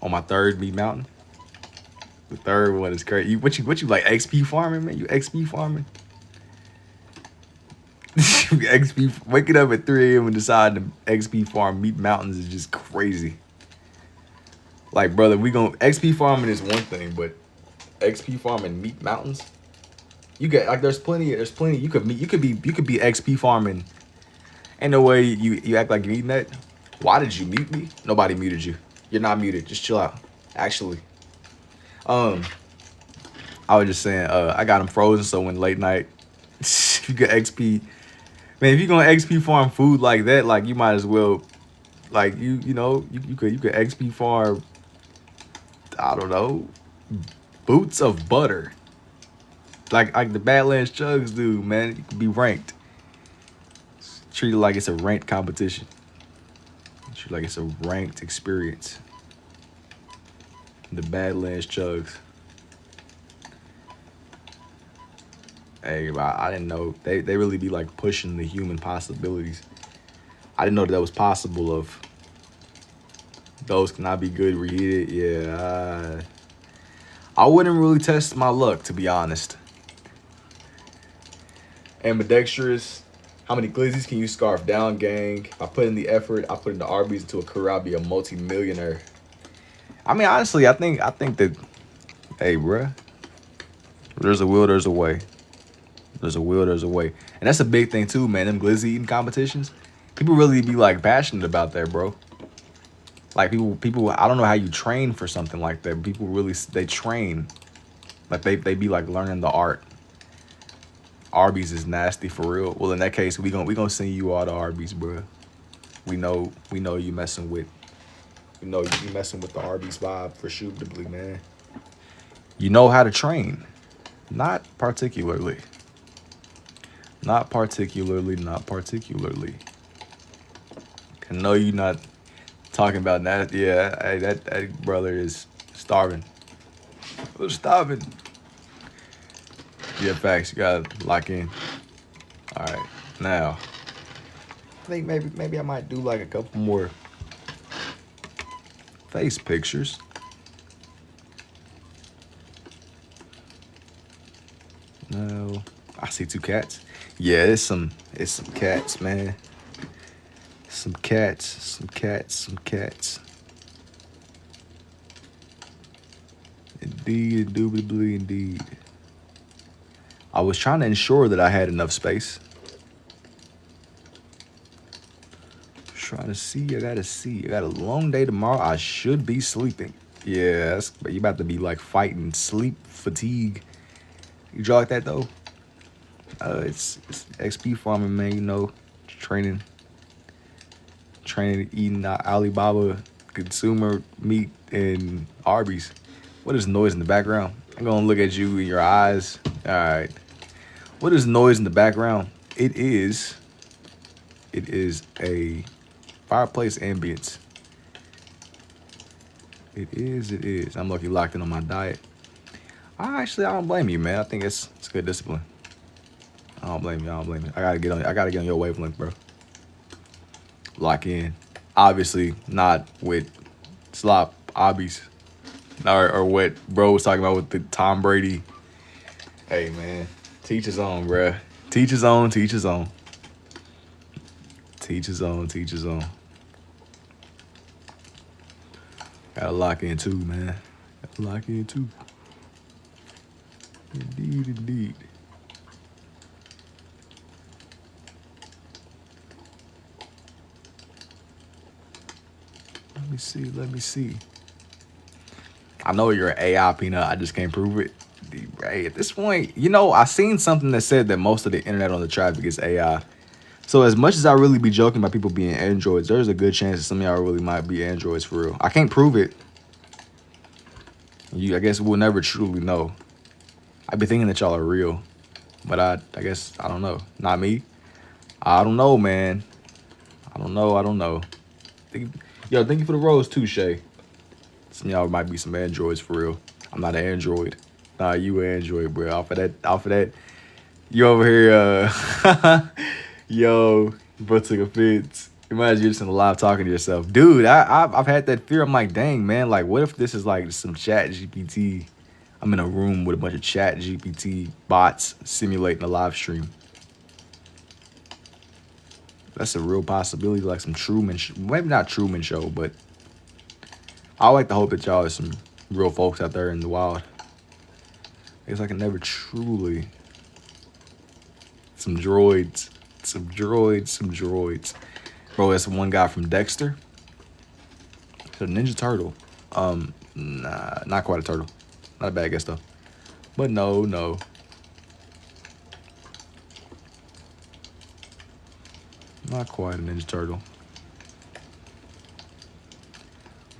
On my 3rd beat mountain. The 3rd one is crazy. What you like XP farming, man? You XP farming? XP waking up at 3 a.m. and deciding to XP farm meat mountains is just crazy. Like, brother, XP farming is one thing, but XP farming meat mountains, you get like there's plenty. You could be XP farming. Ain't no way you act like you're eating that. Why did you mute me? Nobody muted you. You're not muted. Just chill out. Actually, I was just saying, I got them frozen, so when late night, if you get XP, man, if you're gonna XP farm food like that, like you might as well, like you could XP farm, I don't know, boots of butter, like the Badlands Chugs do, man. You could be ranked. Treat it like it's a ranked competition. Treat it like it's a ranked experience. The Badlands Chugs. Hey, I didn't know they really be like pushing the human possibilities. I didn't know that was possible. Of those cannot be good reheated. Yeah, I wouldn't really test my luck, to be honest. Ambidextrous. How many glizzies can you scarf down, gang? If I put in the effort, I put in the Arby's into a career, I'll be a multi-millionaire. I mean, honestly, I think that, hey, bruh, there's a will, there's a way. There's a will, there's a way. And that's a big thing too, man. Them glizzy eating competitions. People really be like passionate about that, bro. Like people, I don't know how you train for something like that. People really, they train. Like they be like learning the art. Arby's is nasty for real. Well, in that case, we gonna send you all to Arby's, bro. We know you messing with, you messing with the Arby's vibe for suitably, man. You know how to train. Not particularly. Not particularly. I know you're not talking about that. Yeah, hey, that brother is starving. We're starving. Yeah, facts. You gotta lock in. All right, now I think maybe I might do like a couple more face pictures. No, I see 2 cats. Yeah, it's some cats, man. Some cats. Indeed, indubitably, indeed. I was trying to ensure that I had enough space. Trying to see. I gotta see. I got a long day tomorrow. I should be sleeping. Yeah, but you about to be like fighting sleep fatigue. You draw like that though? It's XP farming, man. You know, training, eating Alibaba consumer meat and Arby's. What is noise in the background? I'm gonna look at you in your eyes. All right. What is noise in the background? It is a fireplace ambience. It is. I'm lucky locked in on my diet. I don't blame you, man. I think it's good discipline. I don't blame you. I gotta get on your wavelength, bro. Lock in. Obviously not with slop obbies. Or what bro was talking about with the Tom Brady. Hey man, teach his own, bruh. Teach his own. Gotta lock in too, man. Indeed. Let me see. I know you're an AI peanut. I just can't prove it. Hey, at this point, I seen something that said that most of the internet on the traffic is AI. So as much as I really be joking about people being androids, there's a good chance that some of y'all really might be androids for real. I can't prove it. I guess we'll never truly know. I be thinking that y'all are real, but I guess I don't know. Not me. I don't know, man. I don't know. Thank you for the rose too, Shay. Some of y'all might be some androids for real. I'm not an android. Nah, you an android, bro. Off of that, you over here, yo, bro took offense. Imagine you're just in the live talking to yourself. Dude, I've had that fear. I'm like, dang, man, like, what if this is like some chat GPT? I'm in a room with a bunch of chat GPT bots simulating a live stream. That's a real possibility, like some Truman, maybe not Truman Show, but I like to hope that y'all are some real folks out there in the wild. I guess I can never truly. Some droids. Bro, that's one guy from Dexter. It's a Ninja Turtle. Nah, not quite a turtle. Not a bad guess though. But no. Not quite a Ninja Turtle.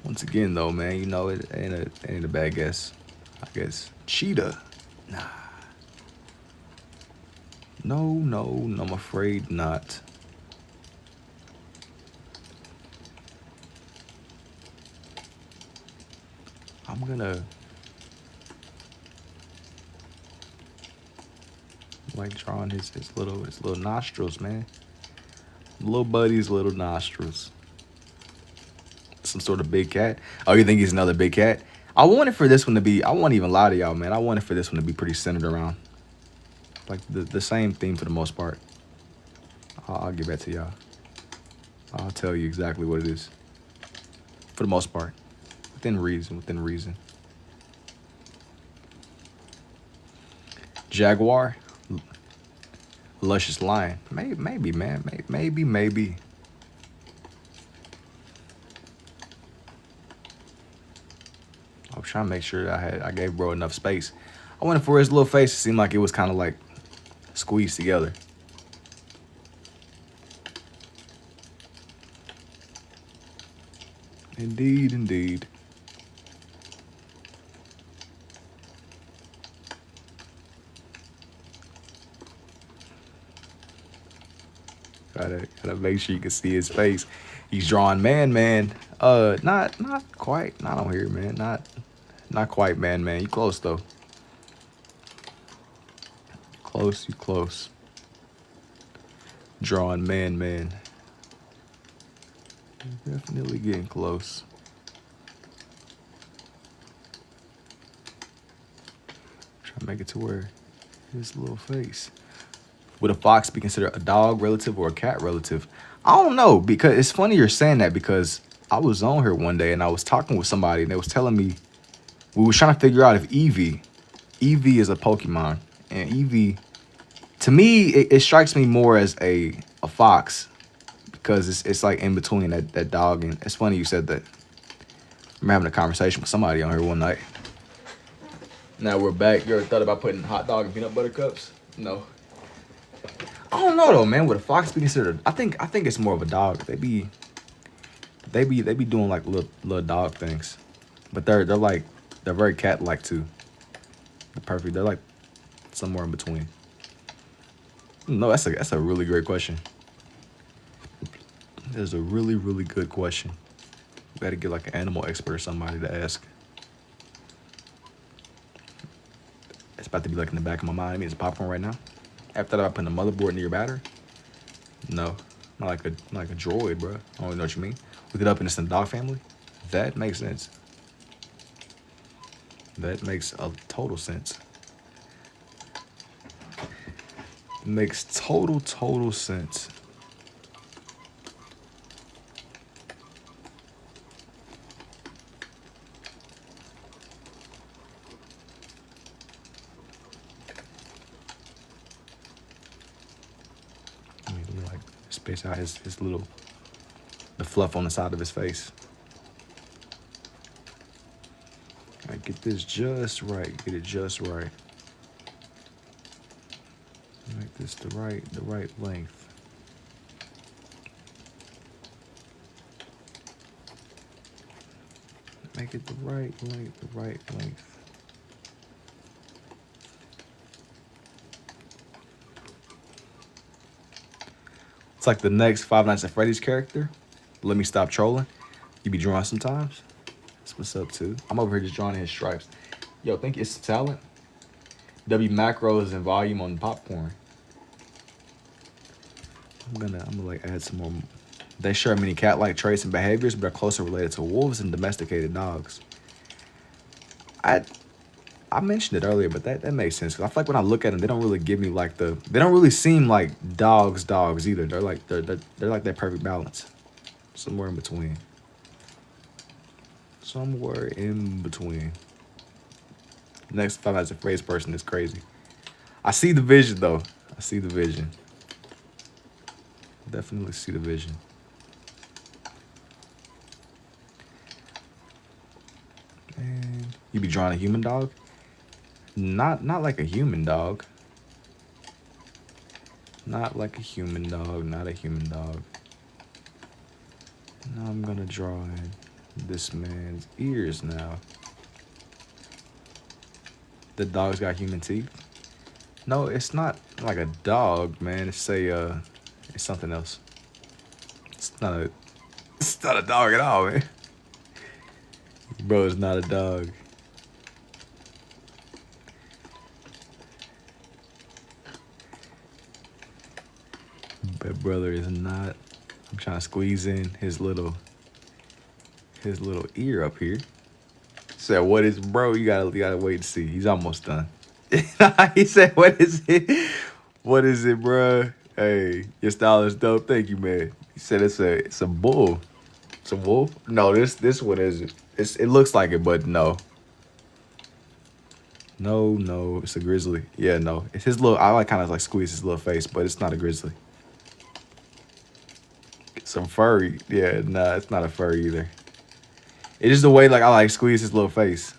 Once again though, man, you know, it ain't a bad guess. I guess Cheetah. Nah. No, I'm afraid not. I'm gonna like drawing his little nostrils, man. Little buddy's little nostrils. Some sort of big cat. Oh, you think he's another big cat? I wanted for this one to be, I won't even lie to y'all, man. I wanted for this one to be pretty centered around like the same theme for the most part. I'll get back to y'all. I'll tell you exactly what it is. For the most part. Within reason. Jaguar. Luscious lion. Maybe, man. Maybe. I was trying to make sure that I gave bro enough space. I wanted for his little face to seem like it was kind of like squeezed together. Indeed. Gotta make sure you can see his face. He's drawing man. Not quite. Not on here, man. Not quite man. You close though. You close. Drawing man. Definitely getting close. Try to make it to where his little face. Would a fox be considered a dog relative or a cat relative? I don't know, because it's funny you're saying that, because I was on here one day and I was talking with somebody and they was telling me, we was trying to figure out if Eevee is a Pokemon. And Eevee, to me, it strikes me more as a fox, because it's like in between that dog. And it's funny you said that. I'm having a conversation with somebody on here one night. Now we're back. You ever thought about putting hot dog and peanut butter cups? No. I don't know though, man. Would a fox be considered? I think it's more of a dog. They be doing like little dog things, but they're very cat-like too. They're like somewhere in between. No, that's a really great question. That's a really good question. You gotta get like an animal expert or somebody to ask. It's about to be like in the back of my mind. I mean, it's popcorn right now. After that, I put a motherboard near your battery. No, not like a droid, bro. I don't even know what you mean. Look it up and it's in the dog family. That makes sense. That makes a total sense. It makes total sense. Space out his little, the fluff on the side of his face. I get this just right. Get it just right. Make this the right length. Make it the right length. It's like the next Five Nights at Freddy's character. Let me stop trolling. You be drawing sometimes. That's what's up too. I'm over here just drawing his stripes. Yo, think it's talent. W macros and volume on popcorn. I'm gonna like add some more. They share many cat-like traits and behaviors, but are closer related to wolves and domesticated dogs. I mentioned it earlier, but that makes sense. 'Cause I feel like when I look at them, they don't really give me like they don't really seem like dogs either. They're like they're like that perfect balance, somewhere in between. Somewhere in between. Next time as a phrase person is crazy. I see the vision though. I see the vision. Definitely see the vision. And you be drawing a human dog? Not like a human dog. Not like a human dog. Not a human dog. Now I'm gonna draw in this man's ears now. The dog's got human teeth? No, it's not like a dog, man. It's it's something else. It's not a dog at all, man. Bro, it's not a dog. That brother is not. I'm trying to squeeze in his little ear up here. Said, what is, bro? You gotta wait and see. He's almost done. He said, what is it? What is it, bro? Hey, your style is dope. Thank you, man. He said it's a bull. It's a wolf? No, this one isn't. It looks like it, but no. No, it's a grizzly. Yeah, no. It's his little, I like kind of like squeeze his little face, but it's not a grizzly. Some furry. Yeah, nah, it's not a furry either. It's just the way like I like squeeze his little face.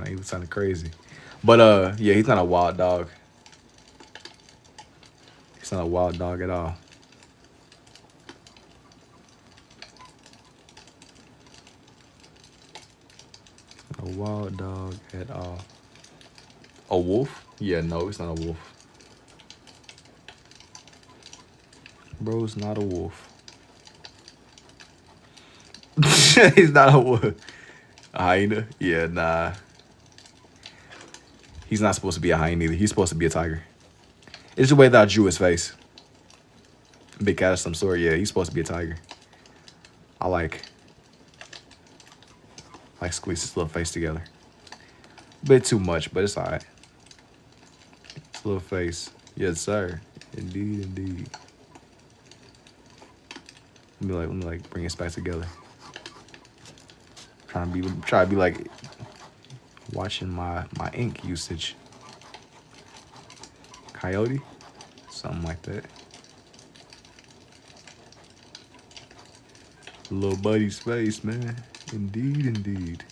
He was kind of crazy. But yeah, he's not a wild dog. He's not a wild dog at all. A wild dog at all. A wolf? Yeah, no, it's not a wolf. Bro's not a wolf. He's not a wolf. A hyena? Yeah, nah. He's not supposed to be a hyena either. He's supposed to be a tiger. It's the way that I drew his face. Big cat of some sort. Yeah, he's supposed to be a tiger. I like squeeze his little face together. A bit too much, but it's alright. His little face. Yes, sir. Indeed. Let me like bring it back together. Try to be like watching my ink usage. Coyote? Something like that. Little buddy's face, man. Indeed.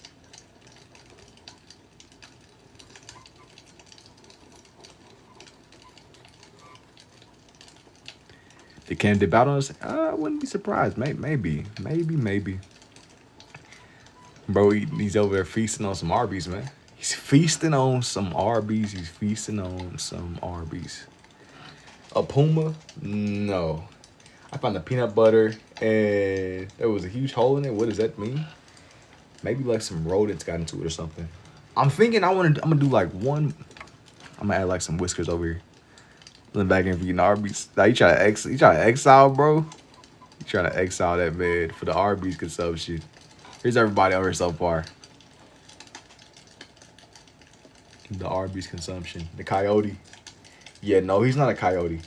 They can't dip out on us? I wouldn't be surprised. Maybe. Bro, he's over there feasting on some Arby's, man. He's feasting on some Arby's. A puma? No. I found the peanut butter and there was a huge hole in it. What does that mean? Maybe like some rodents got into it or something. I'm thinking I'm gonna do like one. I'm gonna add like some whiskers over here. Then back in eating Arby's. Now you try to exile, bro. You trying to exile that man for the Arby's consumption. Here's everybody over here so far. The Arby's consumption. The coyote. Yeah, no, he's not a coyote.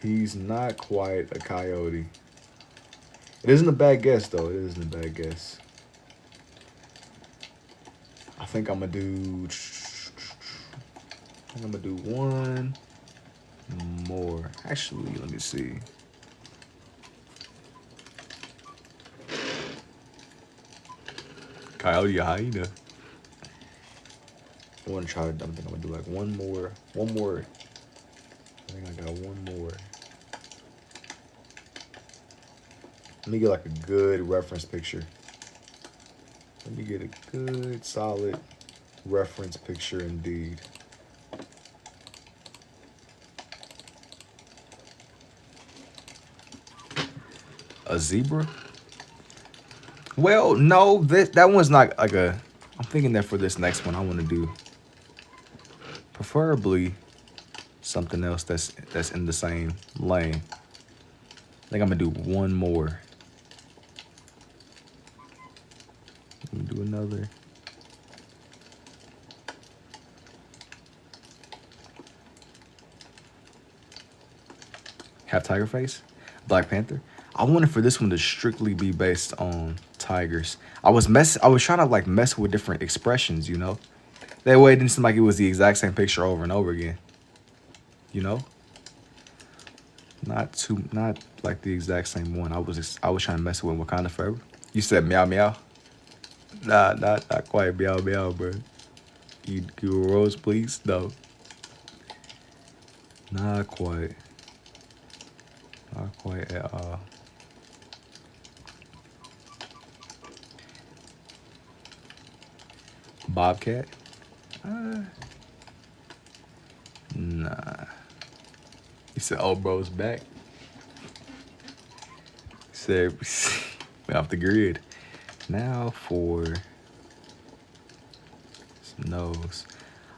He's not quite a coyote. It isn't a bad guess, though. It isn't a bad guess. I think I'm gonna do one more. Actually, let me see. Coyote or hyena. I want to try. I think I'm gonna do like one more. I think I got one more. Let me get like a good reference picture. Let me get a good, solid reference picture indeed. A zebra? Well, no, that one's not like a. I'm thinking that for this next one, I want to do preferably something else that's in the same lane. I think I'm gonna do one more. another. Have tiger face? Black Panther? I wanted for this one to strictly be based on tigers. I was trying to like mess with different expressions, you know? That way it didn't seem like it was the exact same picture over and over again. You know? Not like the exact same one. I was trying to mess with Wakanda Forever. You said meow meow? Nah, not quite meow meow, bro. You a rose, please? No. Not quite. Not quite at all. Bobcat? Nah. He said, "Oh, bro's back." He said, "We off the grid." Now for his nose.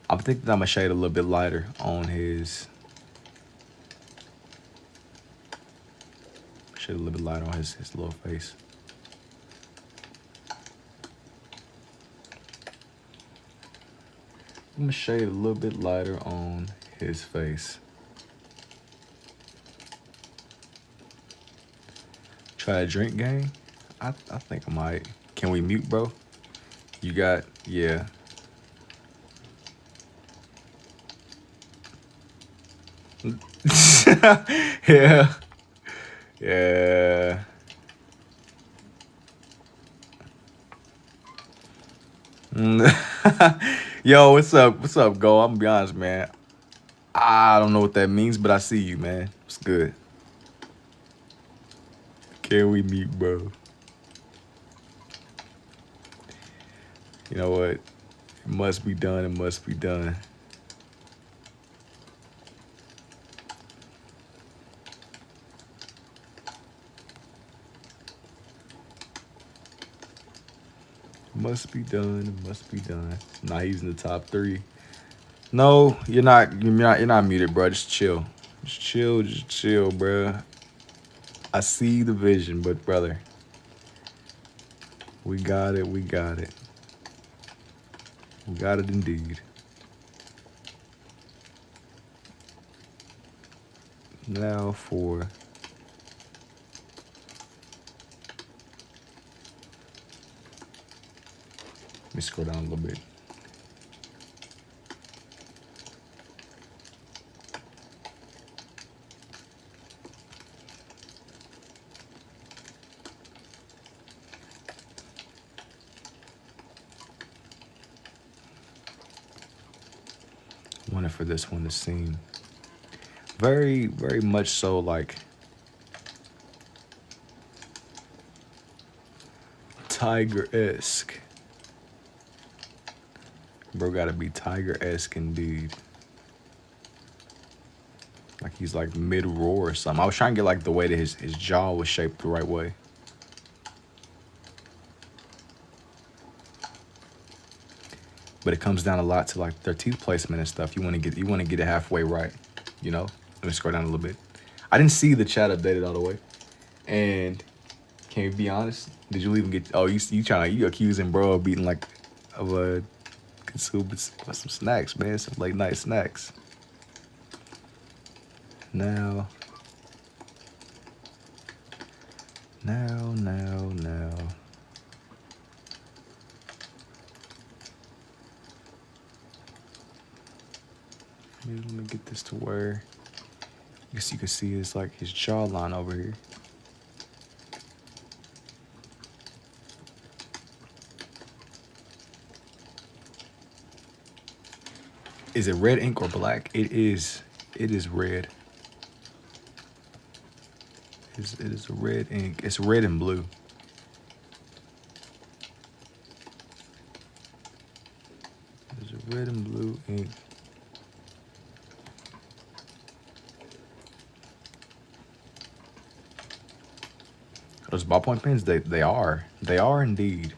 I'm thinking I'm gonna shade a little bit lighter on his. Shade a little bit lighter on his little face. I'm gonna shade a little bit lighter on his face. Try a drink game? I think I might. Can we mute, bro? You got, yeah. Yeah. Yeah. Yo, what's up? What's up, Go? I'm gonna be honest, man. I don't know what that means, but I see you, man. It's good. Can we meet, bro? You know what? It must be done. It must be done. Must be done. It must be done. Nah, he's in the top 3. No, you're not. You're not muted, bro. Just chill. Just chill. Just chill, bro. I see the vision, but brother, we got it. We got it. We got it indeed. Now for. Let me scroll down a little bit. Wanted for this one to seem very, very much so like tiger-esque. Bro gotta be tiger-esque indeed. Like he's like mid-roar or something. I was trying to get like the way that his jaw was shaped the right way. But it comes down a lot to like their teeth placement and stuff. You want to get it halfway right, you know. Let me scroll down a little bit. I didn't see the chat updated all the way. And can you be honest? Did you even get? Oh, you accusing bro of beating like of consuming some snacks, man. Some late night snacks. Now. Let me get this to where you can see it's like his jawline over here. Is it red ink or black? It is red. It is a red ink. It's red and blue. It's a red and blue ink. Those ballpoint pens, they are indeed.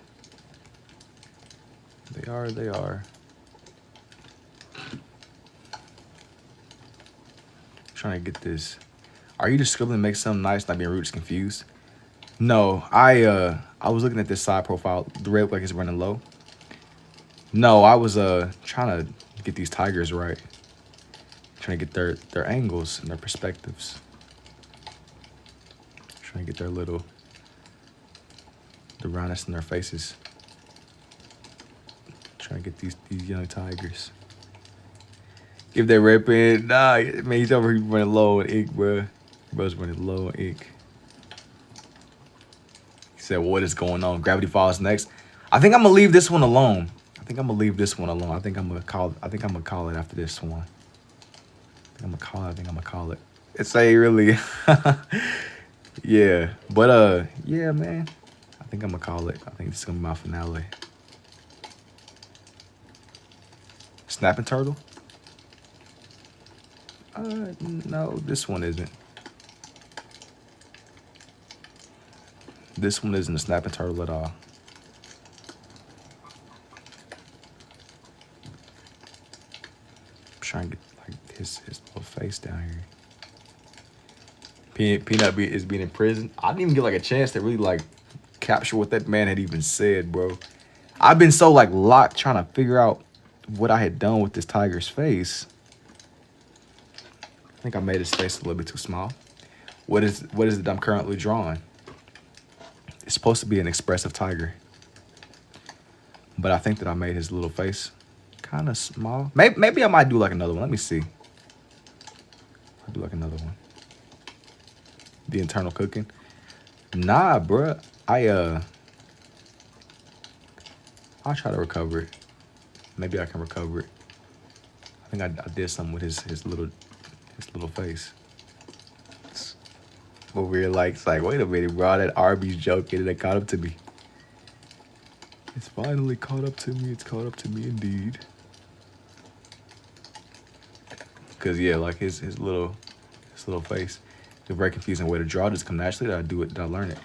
They are. Trying to get this. Are you just scribbling to make something nice, not being rude, just confused? No, I I was looking at this side profile. The red like it's running low. No, I was trying to get these tigers right. Trying to get their angles and their perspectives. Trying to get their little the roundness in their faces. Trying to get these young tigers. Give that red pen. Nah, man, he's over here running low on ink, bro. Bro's running low on ink. He said, what is going on? Gravity Falls next. I think I'm gonna leave this one alone. I think I'm gonna call it after this one. I think I'm gonna call it. It's a really yeah. But yeah, man. I think I'm gonna call it. I think this is gonna be my finale. Snapping turtle? No, this one isn't. This one isn't a snapping turtle at all. I'm trying to get like his little face down here. Peanut is being in prison. I didn't even get like a chance to really like capture what that man had even said, bro. I've been so like locked trying to figure out what I had done with this tiger's face. I think I made his face a little bit too small. What is it I'm currently drawing? It's supposed to be an expressive tiger. But I think that I made his little face kind of small. Maybe I might do like another one. Let me see. I'll do like another one. The internal cooking. Nah, bruh. I'll try to recover it. Maybe I can recover it. I think I did something with his little face. Over here, like, it's like, wait a minute, bro. That Arby's joke, it caught up to me. It's finally caught up to me. It's caught up to me indeed. Cause yeah, like his little face. It's a very confusing way to draw. Does it come naturally? Did I learn it?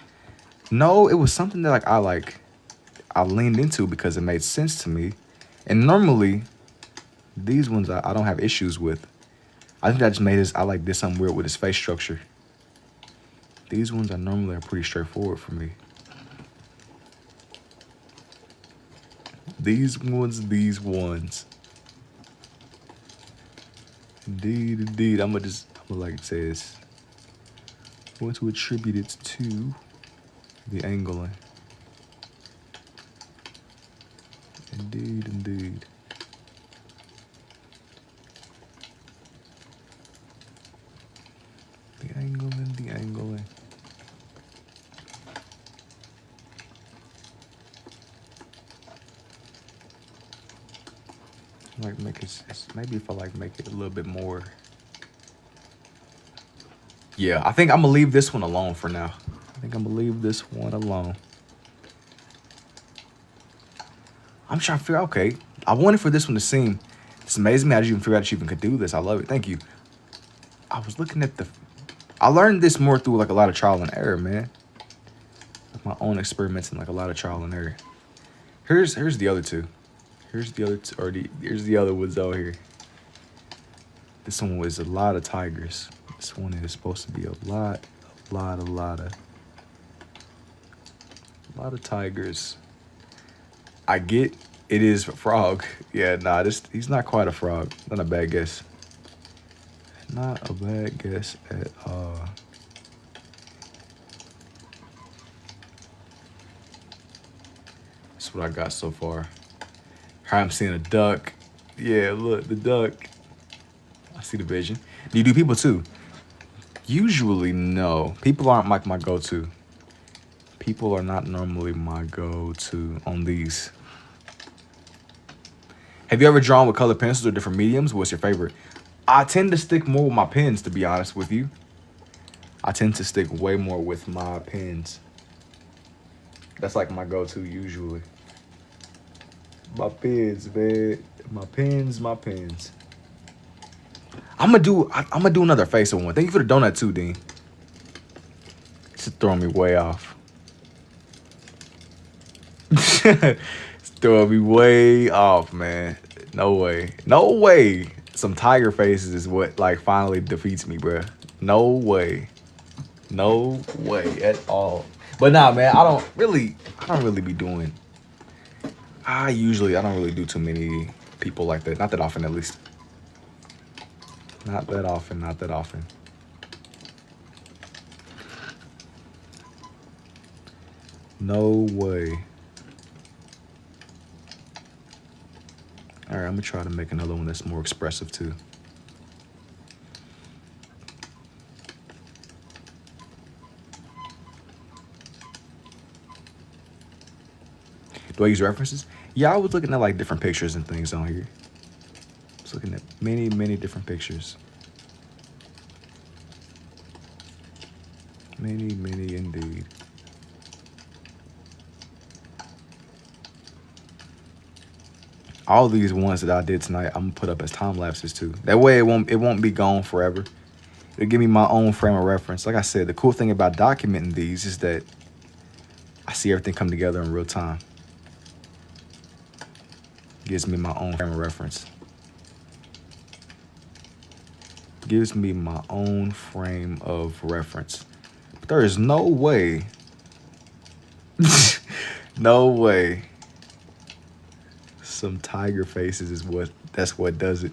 No, it was something that I leaned into because it made sense to me. And normally, these ones I don't have issues with. I think I just made I did something weird with his face structure. These ones are pretty straightforward for me. These ones. Indeed. I'm gonna like it says. I want to attribute it to the angling. Indeed. The angling. Like make it, maybe if I like make it a little bit more. Yeah, I think I'm gonna leave this one alone for now. I'm trying to figure out, okay, I wanted for this one to seem, it's amazing how did you even figure out that you even could do this. I love it. Thank you. I was looking at I learned this more through like a lot of trial and error, man. Like my own experiments and like a lot of trial and error. Here's the other two. Here's the other ones out here. This one was a lot of tigers. This one is supposed to be a lot of tigers. I get it is a frog. Yeah, nah, he's not quite a frog. Not a bad guess. Not a bad guess at all. That's what I got so far. I'm seeing a duck. Yeah, look, the duck. I see the vision. Do you do people too? Usually, no. People aren't like my go-to. People are not normally my go-to on these. Have you ever drawn with colored pencils or different mediums? What's your favorite? I tend to stick more with my pens, to be honest with you. I tend to stick way more with my pens. That's like my go-to usually. My pens, man. My pens. I'm gonna do another face of one. Thank you for the donut too, Dean. It's throwing me way off. It's throwing me way off, man. No way. Some tiger faces is what like finally defeats me, bruh. No way at all. But nah, man, I don't really be doing. I don't really do too many people like that. Not that often, at least. Not that often. Not that often. No way. All right, I'm gonna try to make another one that's more expressive too. Do I use references? Yeah, I was looking at like different pictures and things on here. I was looking at many, many different pictures. Many, many indeed. All these ones that I did tonight, I'm gonna put up as time lapses too. That way it won't be gone forever. It'll give me my own frame of reference. Like I said, the cool thing about documenting these is that I see everything come together in real time. Gives me my own frame of reference. Gives me my own frame of reference. But there is no way, no way some tiger faces is that's what does it.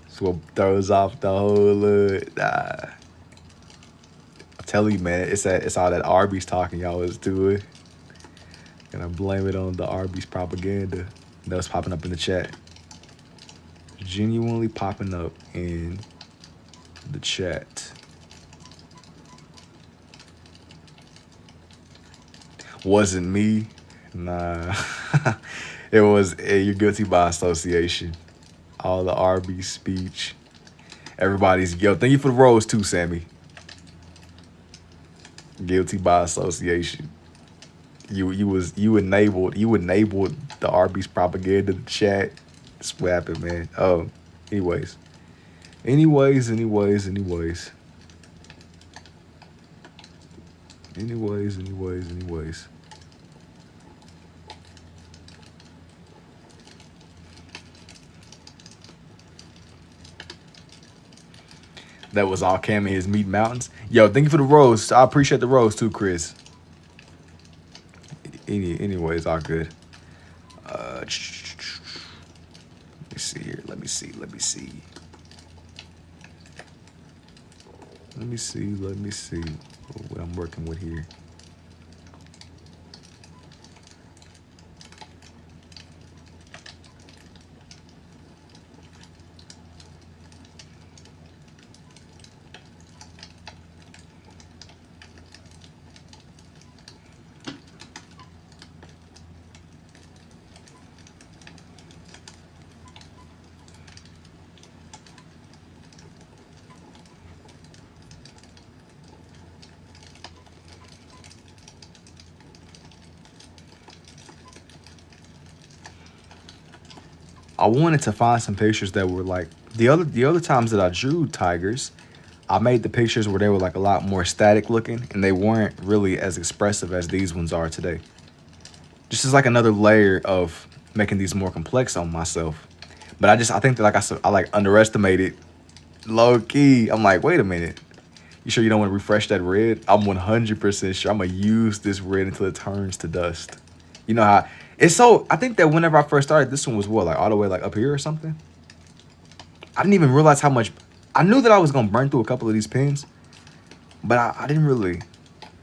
It's what throws off the whole look. Nah. I'm telling you, man, it's all that Arby's talking y'all was doing. And I blame it on the Arby's propaganda that was popping up in the chat. Genuinely popping up in the chat. Wasn't me. Nah. It was you're guilty by association. All the Arby's speech. Everybody's thank you for the rose too, Sammy. Guilty by association. You enabled the Arby's propaganda in the chat. That's what happened, man. Oh, anyways. Anyways. That was all Cam and his meat mountains. Yo, thank you for the rose. I appreciate the rose too, Chris. Anyways, all good. Let me see here. Let me see. What I'm working with here. I wanted to find some pictures that were like the other times that I drew tigers, I made the pictures where they were like a lot more static looking and they weren't really as expressive as these ones are today. Just as like another layer of making these more complex on myself. But I think that I like underestimated low key. I'm like, wait a minute. You sure you don't want to refresh that red? I'm 100% sure I'm gonna use this red until it turns to dust. You know how it's so, I think that whenever I first started, this one was what, like all the way like up here or something? I didn't even realize how much, I knew that I was gonna burn through a couple of these pins, but I didn't really,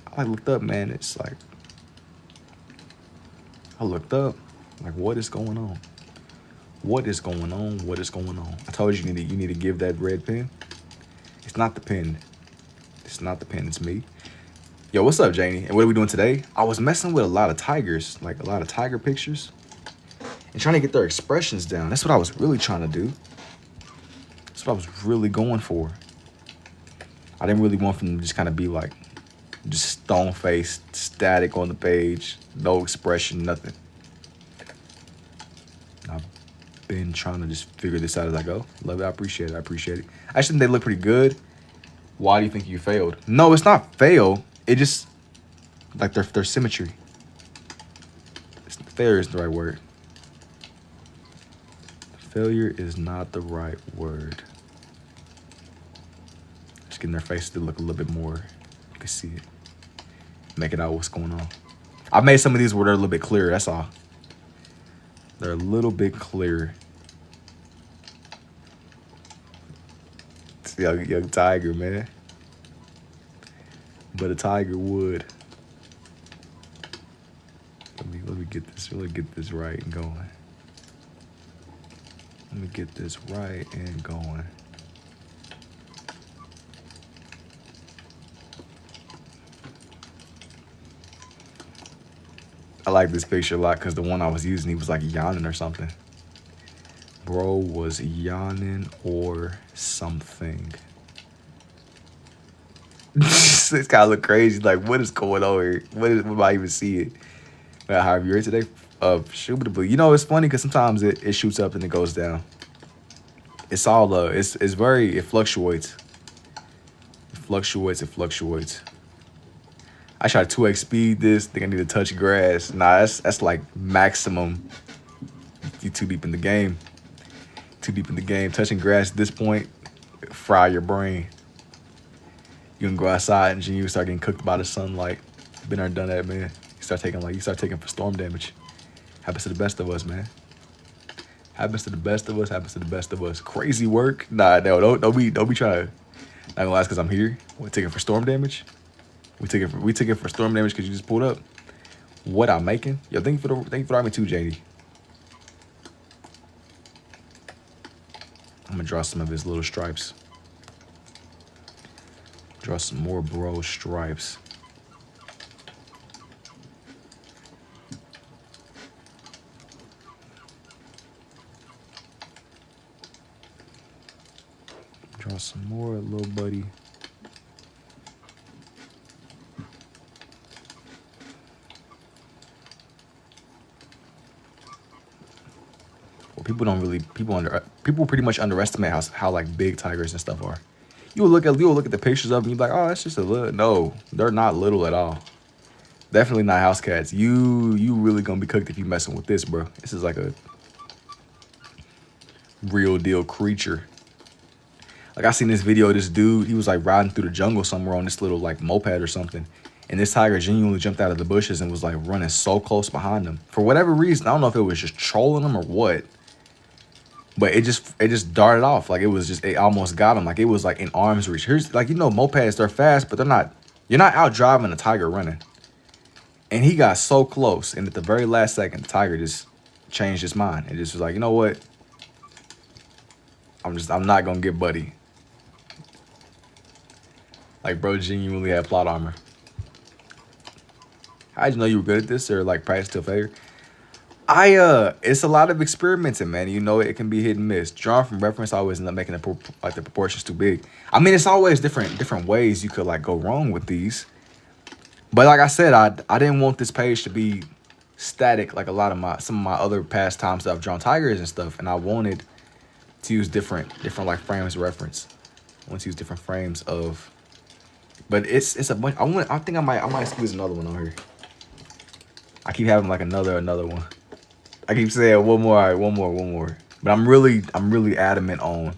I like looked up, man, it's like, I looked up, like what is going on? What is going on? What is going on? I told you you need to give that red pen. It's not the pen. It's not the pen, it's me. Yo, what's up, Janie? And what are we doing today? I was messing with a lot of tigers, like a lot of tiger pictures, and trying to get their expressions down. That's what I was really trying to do. That's what I was really going for. I didn't really want them to just kind of be like, just stone-faced, static on the page, no expression, nothing. I've been trying to just figure this out as I go. Love it, I appreciate it, I actually think they look pretty good. Why do you think you failed? No, it's not fail. It just, like their symmetry. Failure is the right word. Failure is not the right word. Just getting their faces to look a little bit more, you can see it. make it out what's going on. I made some of these where they're a little bit clearer. That's all. They're a little bit clearer. It's young tiger, man. But a tiger would. Let me get this. Really get this right and going. Let me get this right and going. I like this picture a lot because the one I was using, he was like yawning or something. Bro was yawning or something. This guy look crazy. Like, what is going on here? What am I even seeing? How have you read today? Shootable. You know, it's funny because sometimes it shoots up and it goes down. It's all it's very, it fluctuates. It fluctuates. I try to 2x speed this. Think I need to touch grass. Nah, that's like maximum. You too deep in the game. Too deep in the game. Touching grass at this point, fry your brain. You can go outside and you start getting cooked by the sunlight. Been there and done that, man. You start taking for storm damage. Happens to the best of us, man. Happens to the best of us. Crazy work. Nah, no, don't be trying to. Not gonna lie, because I'm here. We're taking for storm damage. We took it for storm damage because you just pulled up. What I'm making? Yo, thank you for the Army too, JD. I'm gonna draw some of his little stripes. Draw some more bro stripes. Draw some more, little buddy. People pretty much underestimate how like big tigers and stuff are. You'll look at the pictures of them, you're like, oh, that's just a little. No, they're not little at all. Definitely not house cats. You really gonna be cooked if you messing with this, bro. This is like a real deal creature. Like I seen this video of this dude, he was like riding through the jungle somewhere on this little like moped or something. And this tiger genuinely jumped out of the bushes and was like running so close behind him. For whatever reason, I don't know if it was just trolling him or what. But it just darted off. Like it almost got him. Like it was like in arm's reach. Here's like, you know, mopeds, they're fast, but you're not out driving a tiger running. And he got so close. And at the very last second, the tiger just changed his mind. It just was like, you know what? I'm not gonna get buddy. Like bro genuinely had plot armor. How'd you know you were good at this or like practice till failure? It's a lot of experimenting, man. You know, it can be hit and miss. Drawing from reference, I always end up making the proportions too big. I mean, it's always different ways you could like go wrong with these. But like I said, I didn't want this page to be static like some of my other past times that I've drawn tigers and stuff, and I wanted to use different like frames of reference. I want to use different frames of. But it's a bunch. I think I might squeeze another one on here. I keep having like another one. I keep saying one more, all right, one more. But I'm really adamant on.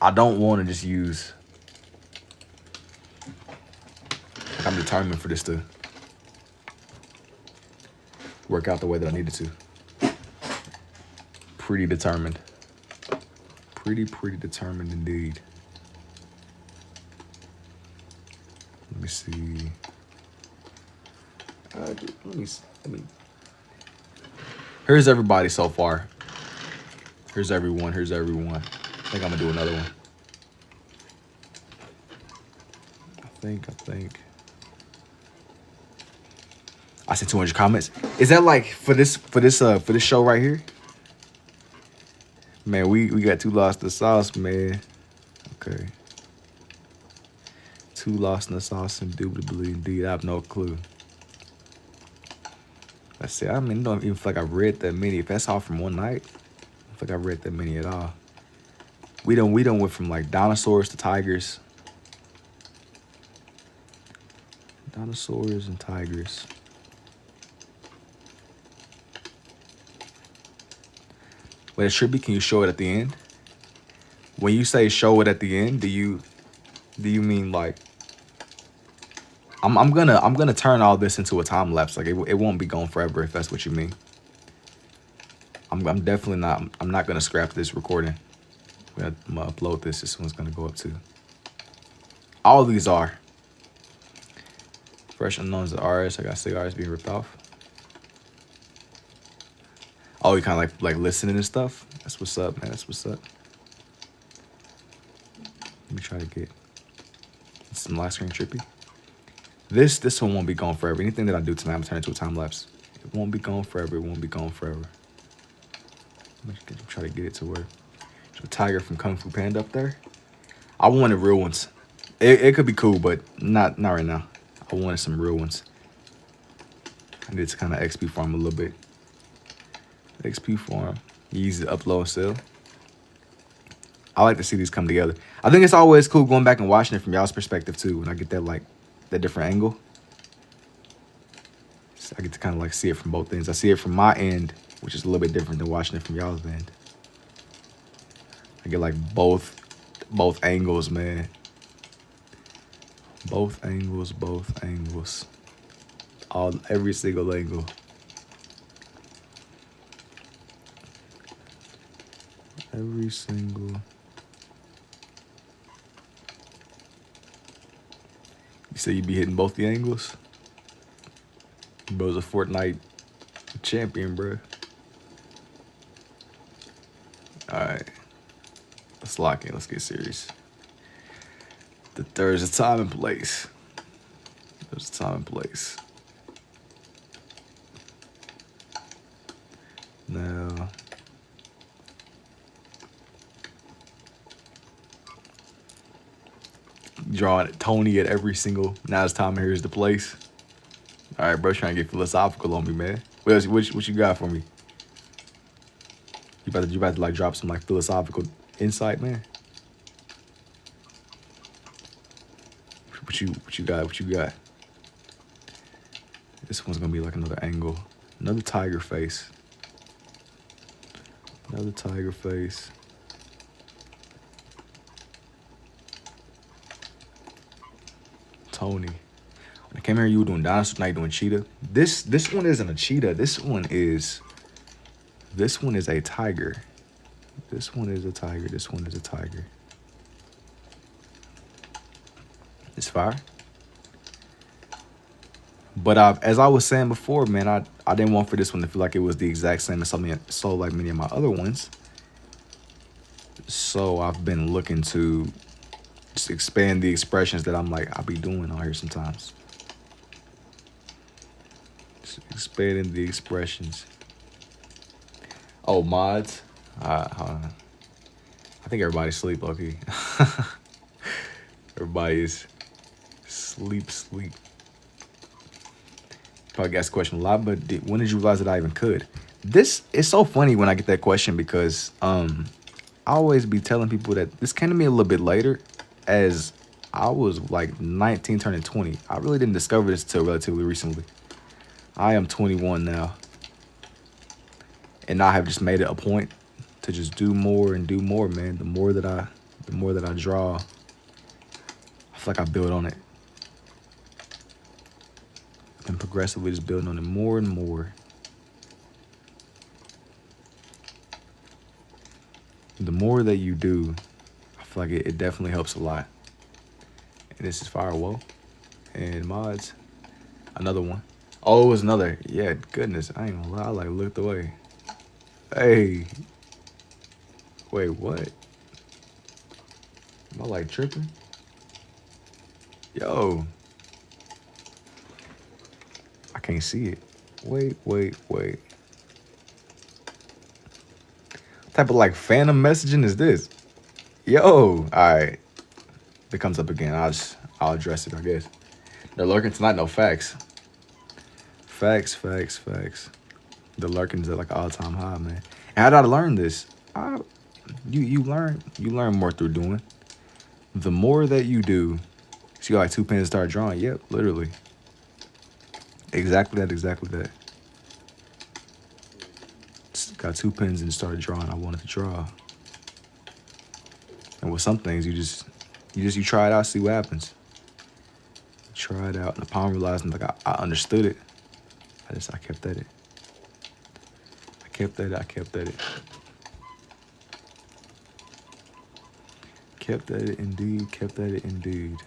I don't want to just use. I'm determined for this to work out the way that I needed to. Pretty determined. Pretty determined indeed. Let me see. Let me. Here's everybody so far. Here's everyone. I think I'm gonna do another one. I think. I sent 200 comments. Is that like for this show right here? Man, we got 2 lost in the sauce, man. Okay. 2 lost in the sauce, indubitably indeed. I have no clue. Let's see. I mean, I don't even feel like I read that many. If that's all from one night, I don't think I read that many at all. We done went from like dinosaurs to tigers. Dinosaurs and tigers. Wait, it should be. Can you show it at the end? When you say show it at the end, do you mean like I'm gonna turn all this into a time lapse. Like it won't be gone forever if that's what you mean. I'm definitely not. I'm not gonna scrap this recording. I'm gonna upload this. This one's gonna go up too. All of these are fresh unknowns of RS. I got cigars being ripped off. Oh, you kind of like listening and stuff. That's what's up, man. That's what's up. Let me try to get some last screen trippy. This one won't be gone forever. Anything that I do tonight, I'm turning into a time lapse. It won't be gone forever. It won't be gone forever. Let me try to get it to where there's a tiger from Kung Fu Panda up there. I wanted real ones. It could be cool, but not right now. I wanted some real ones. I need to kind of XP farm a little bit. XP farm. Easy to upload still. I like to see these come together. I think it's always cool going back and watching it from y'all's perspective too. When I get that different angle. So I get to kind of like see it from both ends. I see it from my end, which is a little bit different than watching it from y'all's end. I get like both angles, man. Both angles. Every single angle. Every single. You say you be hitting both the angles? Bro's a Fortnite champion, bro. Alright. Let's lock in. Let's get serious. There's a time and place. There's a time and place. Now. Drawing Tony at every single. Now it's time. Here's the place. All right, bro. Trying to get philosophical on me, man. What you got for me? You about to like drop some like philosophical insight, man. What you got? What you got? This one's gonna be like another angle. Another tiger face. Another tiger face. Tony. When I came here, you were doing dinosaur. Now you're doing cheetah. This one isn't a cheetah. This one is a tiger. This one is a tiger. This one is a tiger. It's fire. But as I was saying before, man, I didn't want for this one to feel like it was the exact same as so like many of my other ones. So I've been looking to just expand the expressions that I'll be doing on here sometimes. Just expanding the expressions. Oh, mods. I think everybody's asleep, okay. Everybody's sleep. Probably asked the question a lot, but when did you realize that I even could? This is so funny when I get that question because I always be telling people that this came to me a little bit later, as I was like 19 turning 20. I really didn't discover this until relatively recently. I am 21 now, and I have just made it a point to just do more and do more, man. The more that I draw, I feel like I build on it. And progressively just building on it more and more. The more that you do, I feel like it definitely helps a lot. And this is Firewall. And mods. Another one. Oh, it was another. Yeah, goodness. I ain't gonna lie. I like looked away. Hey. Wait, what? Am I like tripping? Yo. I can't see it. Wait. What type of like phantom messaging is this? Yo. Alright. It comes up again. I'll address it, I guess. They're lurking tonight, no facts. Facts. The lurking's at like an all-time high, man. And how did I learn this? You learn more through doing. The more that you do, so you got like 2 pens to start drawing. Yep, literally. Exactly that. Just got 2 pens and started drawing. I wanted to draw. And with some things, you try it out, see what happens. try it out. And upon realizing like I understood it, I kept at it. I kept at it. I kept at it. Kept at it indeed. Kept at it indeed.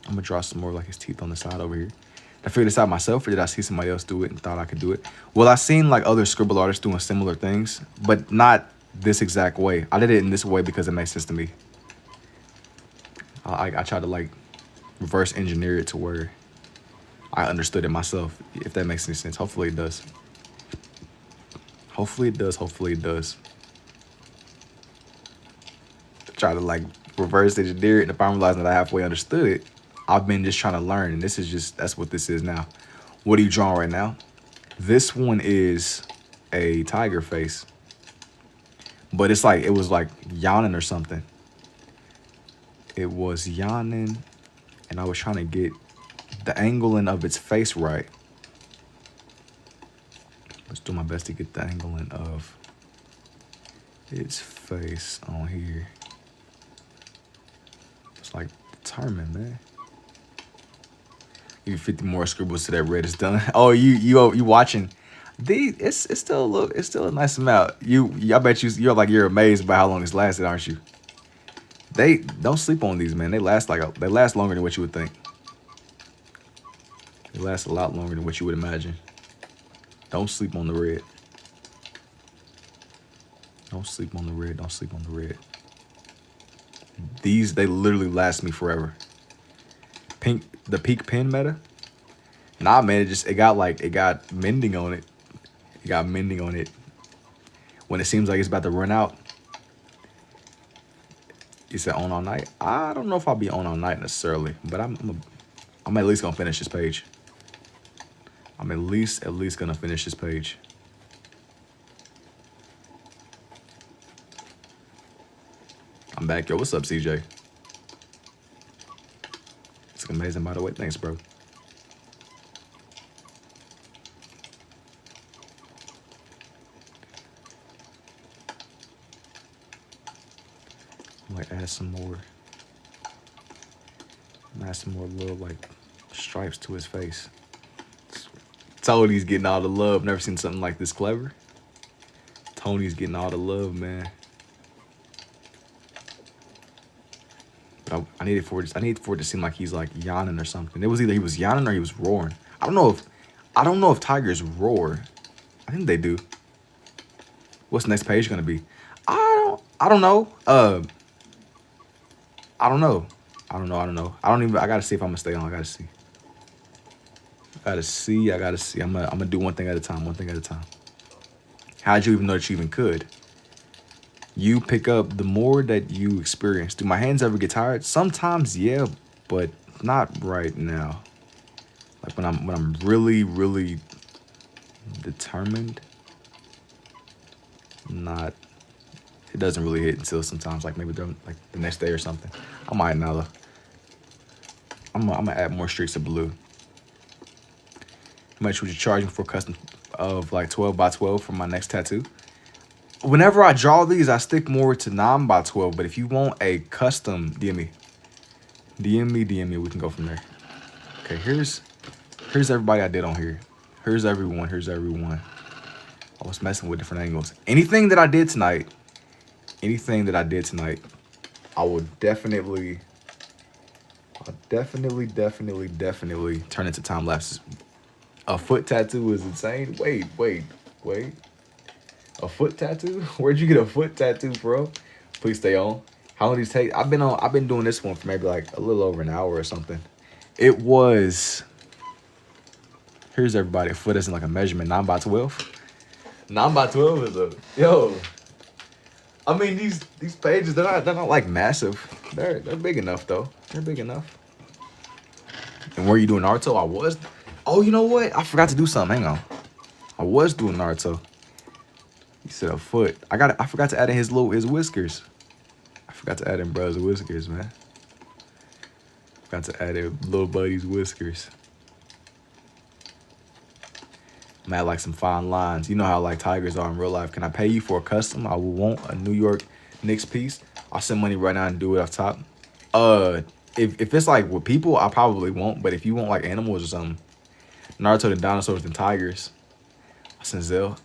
I'm gonna draw some more like his teeth on the side over here. Did I figure this out myself, or did I see somebody else do it and thought I could do it? Well, I seen like other scribble artists doing similar things, but not this exact way. I did it in this way because it makes sense to me. I tried to like reverse engineer it to where I understood it myself, if that makes any sense. Hopefully it does. Hopefully it does. Hopefully it does. Try to like reverse engineer it, and if I'm realizing that I halfway understood it, I've been just trying to learn, and this is just, that's what this is now. What are you drawing right now? This one is a tiger face, but it's like, it was like yawning or something. It was yawning, and I was trying to get the angling of its face right. Let's do my best to get the angling of its face on here. It's like determined, man. Give you 50 more scribbles to that red is done. Oh, you watching? It's still a nice amount. I bet you're amazed by how long this lasted, aren't you? They don't sleep on these, man. They last longer than what you would think. They last a lot longer than what you would imagine. Don't sleep on the red. Don't sleep on the red. Don't sleep on the red. These, they literally last me forever. The peak pen meta. Nah, man, it got mending on it. It got mending on it. When it seems like it's about to run out. You said on all night? I don't know if I'll be on all night necessarily, but I'm at least gonna finish this page. I'm at least gonna finish this page. I'm back. Yo, what's up, CJ? It's amazing, by the way. Thanks, bro. I might add some more. Add some more little like stripes to his face. Tony's getting all the love. Never seen something like this clever. Tony's getting all the love, man. But I needed for it to seem like he's like yawning or something. It was either he was yawning or he was roaring. I don't know if tigers roar. I think they do. What's the next page gonna be? I don't know. I don't know. I gotta see if I'm gonna stay on. I gotta see. I'm gonna do one thing at a time. How'd you even know that you even could? You pick up the more that you experience. Do my hands ever get tired? Sometimes, yeah, but not right now. Like when I'm really, really determined, it doesn't really hit until sometimes, like maybe like the next day or something. I might now though. I'm gonna add more streaks of blue. How much would you charge me for a custom of like 12 by 12 for my next tattoo? Whenever I draw these, I stick more to 9 by 12. But if you want a custom, DM me. We can go from there. Okay, here's everybody I did on here. Here's everyone. I was messing with different angles. Anything that I did tonight, I will definitely turn into time lapses. A foot tattoo is insane. Wait. A foot tattoo? Where'd you get a foot tattoo, bro? Please stay on. How long did it take? I've been doing this one for maybe like a little over an hour or something. It was, here's everybody. A foot isn't like a measurement. 9 by 12. 9 by 12 is I mean, these pages, they're not like massive. They're big enough though. They're big enough. And were you doing Naruto? I was. Oh, you know what? I forgot to do something. Hang on. I was doing Naruto. He said a foot. I forgot to add in his whiskers. I forgot to add in bro's whiskers, man. Forgot to add in little buddy's whiskers. I'm at like some fine lines. You know how like tigers are in real life. Can I pay you for a custom? I will want a New York Knicks piece. I'll send money right now and do it off top. if it's like with people, I probably won't. But if you want like animals or something, Naruto the dinosaurs and tigers, Senzel.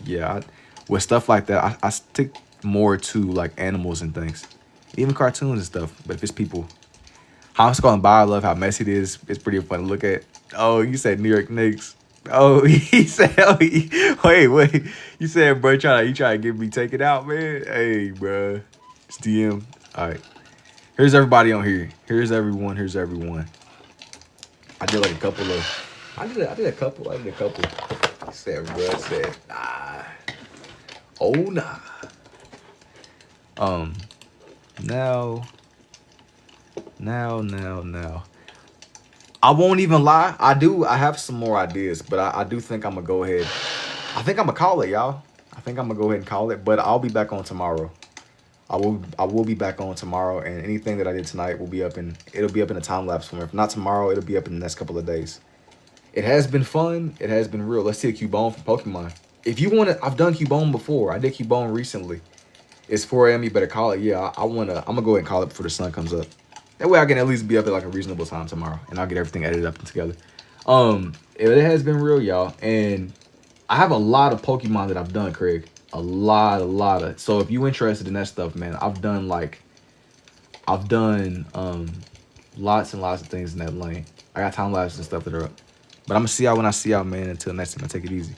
Yeah, with stuff like that, I stick more to like animals and things, even cartoons and stuff. But if it's people, how I'm scrolling by, I love how messy it is. It's pretty fun to look at. Oh, you said New York Knicks. Oh, he said, wait. You said, bro, you try to get me taken out, man. Hey, bro, it's DM. All right, here's everybody on here. Here's everyone. I did like a couple of. I did a couple. He said, bro, said, nah. Oh, nah. Now. I won't even lie. I have some more ideas, but I do think I'm gonna go ahead. I think I'm gonna call it, y'all. I think I'm gonna go ahead and call it, but I'll be back on tomorrow. I will be back on tomorrow, and anything that I did tonight will be up in a time lapse for me. If not tomorrow, it'll be up in the next couple of days. It has been fun. It has been real. Let's see a Cubone from Pokemon. If you want to, I've done Cubone before. I did Cubone recently. It's 4 a.m. You better call it. Yeah, I'm gonna go ahead and call it before the sun comes up. That way I can at least be up at like a reasonable time tomorrow, and I'll get everything edited up and together. It has been real, y'all, and I have a lot of Pokemon that I've done, Craig. A lot of. So if you interested in that stuff, man, I've done lots and lots of things in that lane. I got time lapses and stuff that are up. But I'm gonna see y'all when I see y'all, man. Until next time, I take it easy.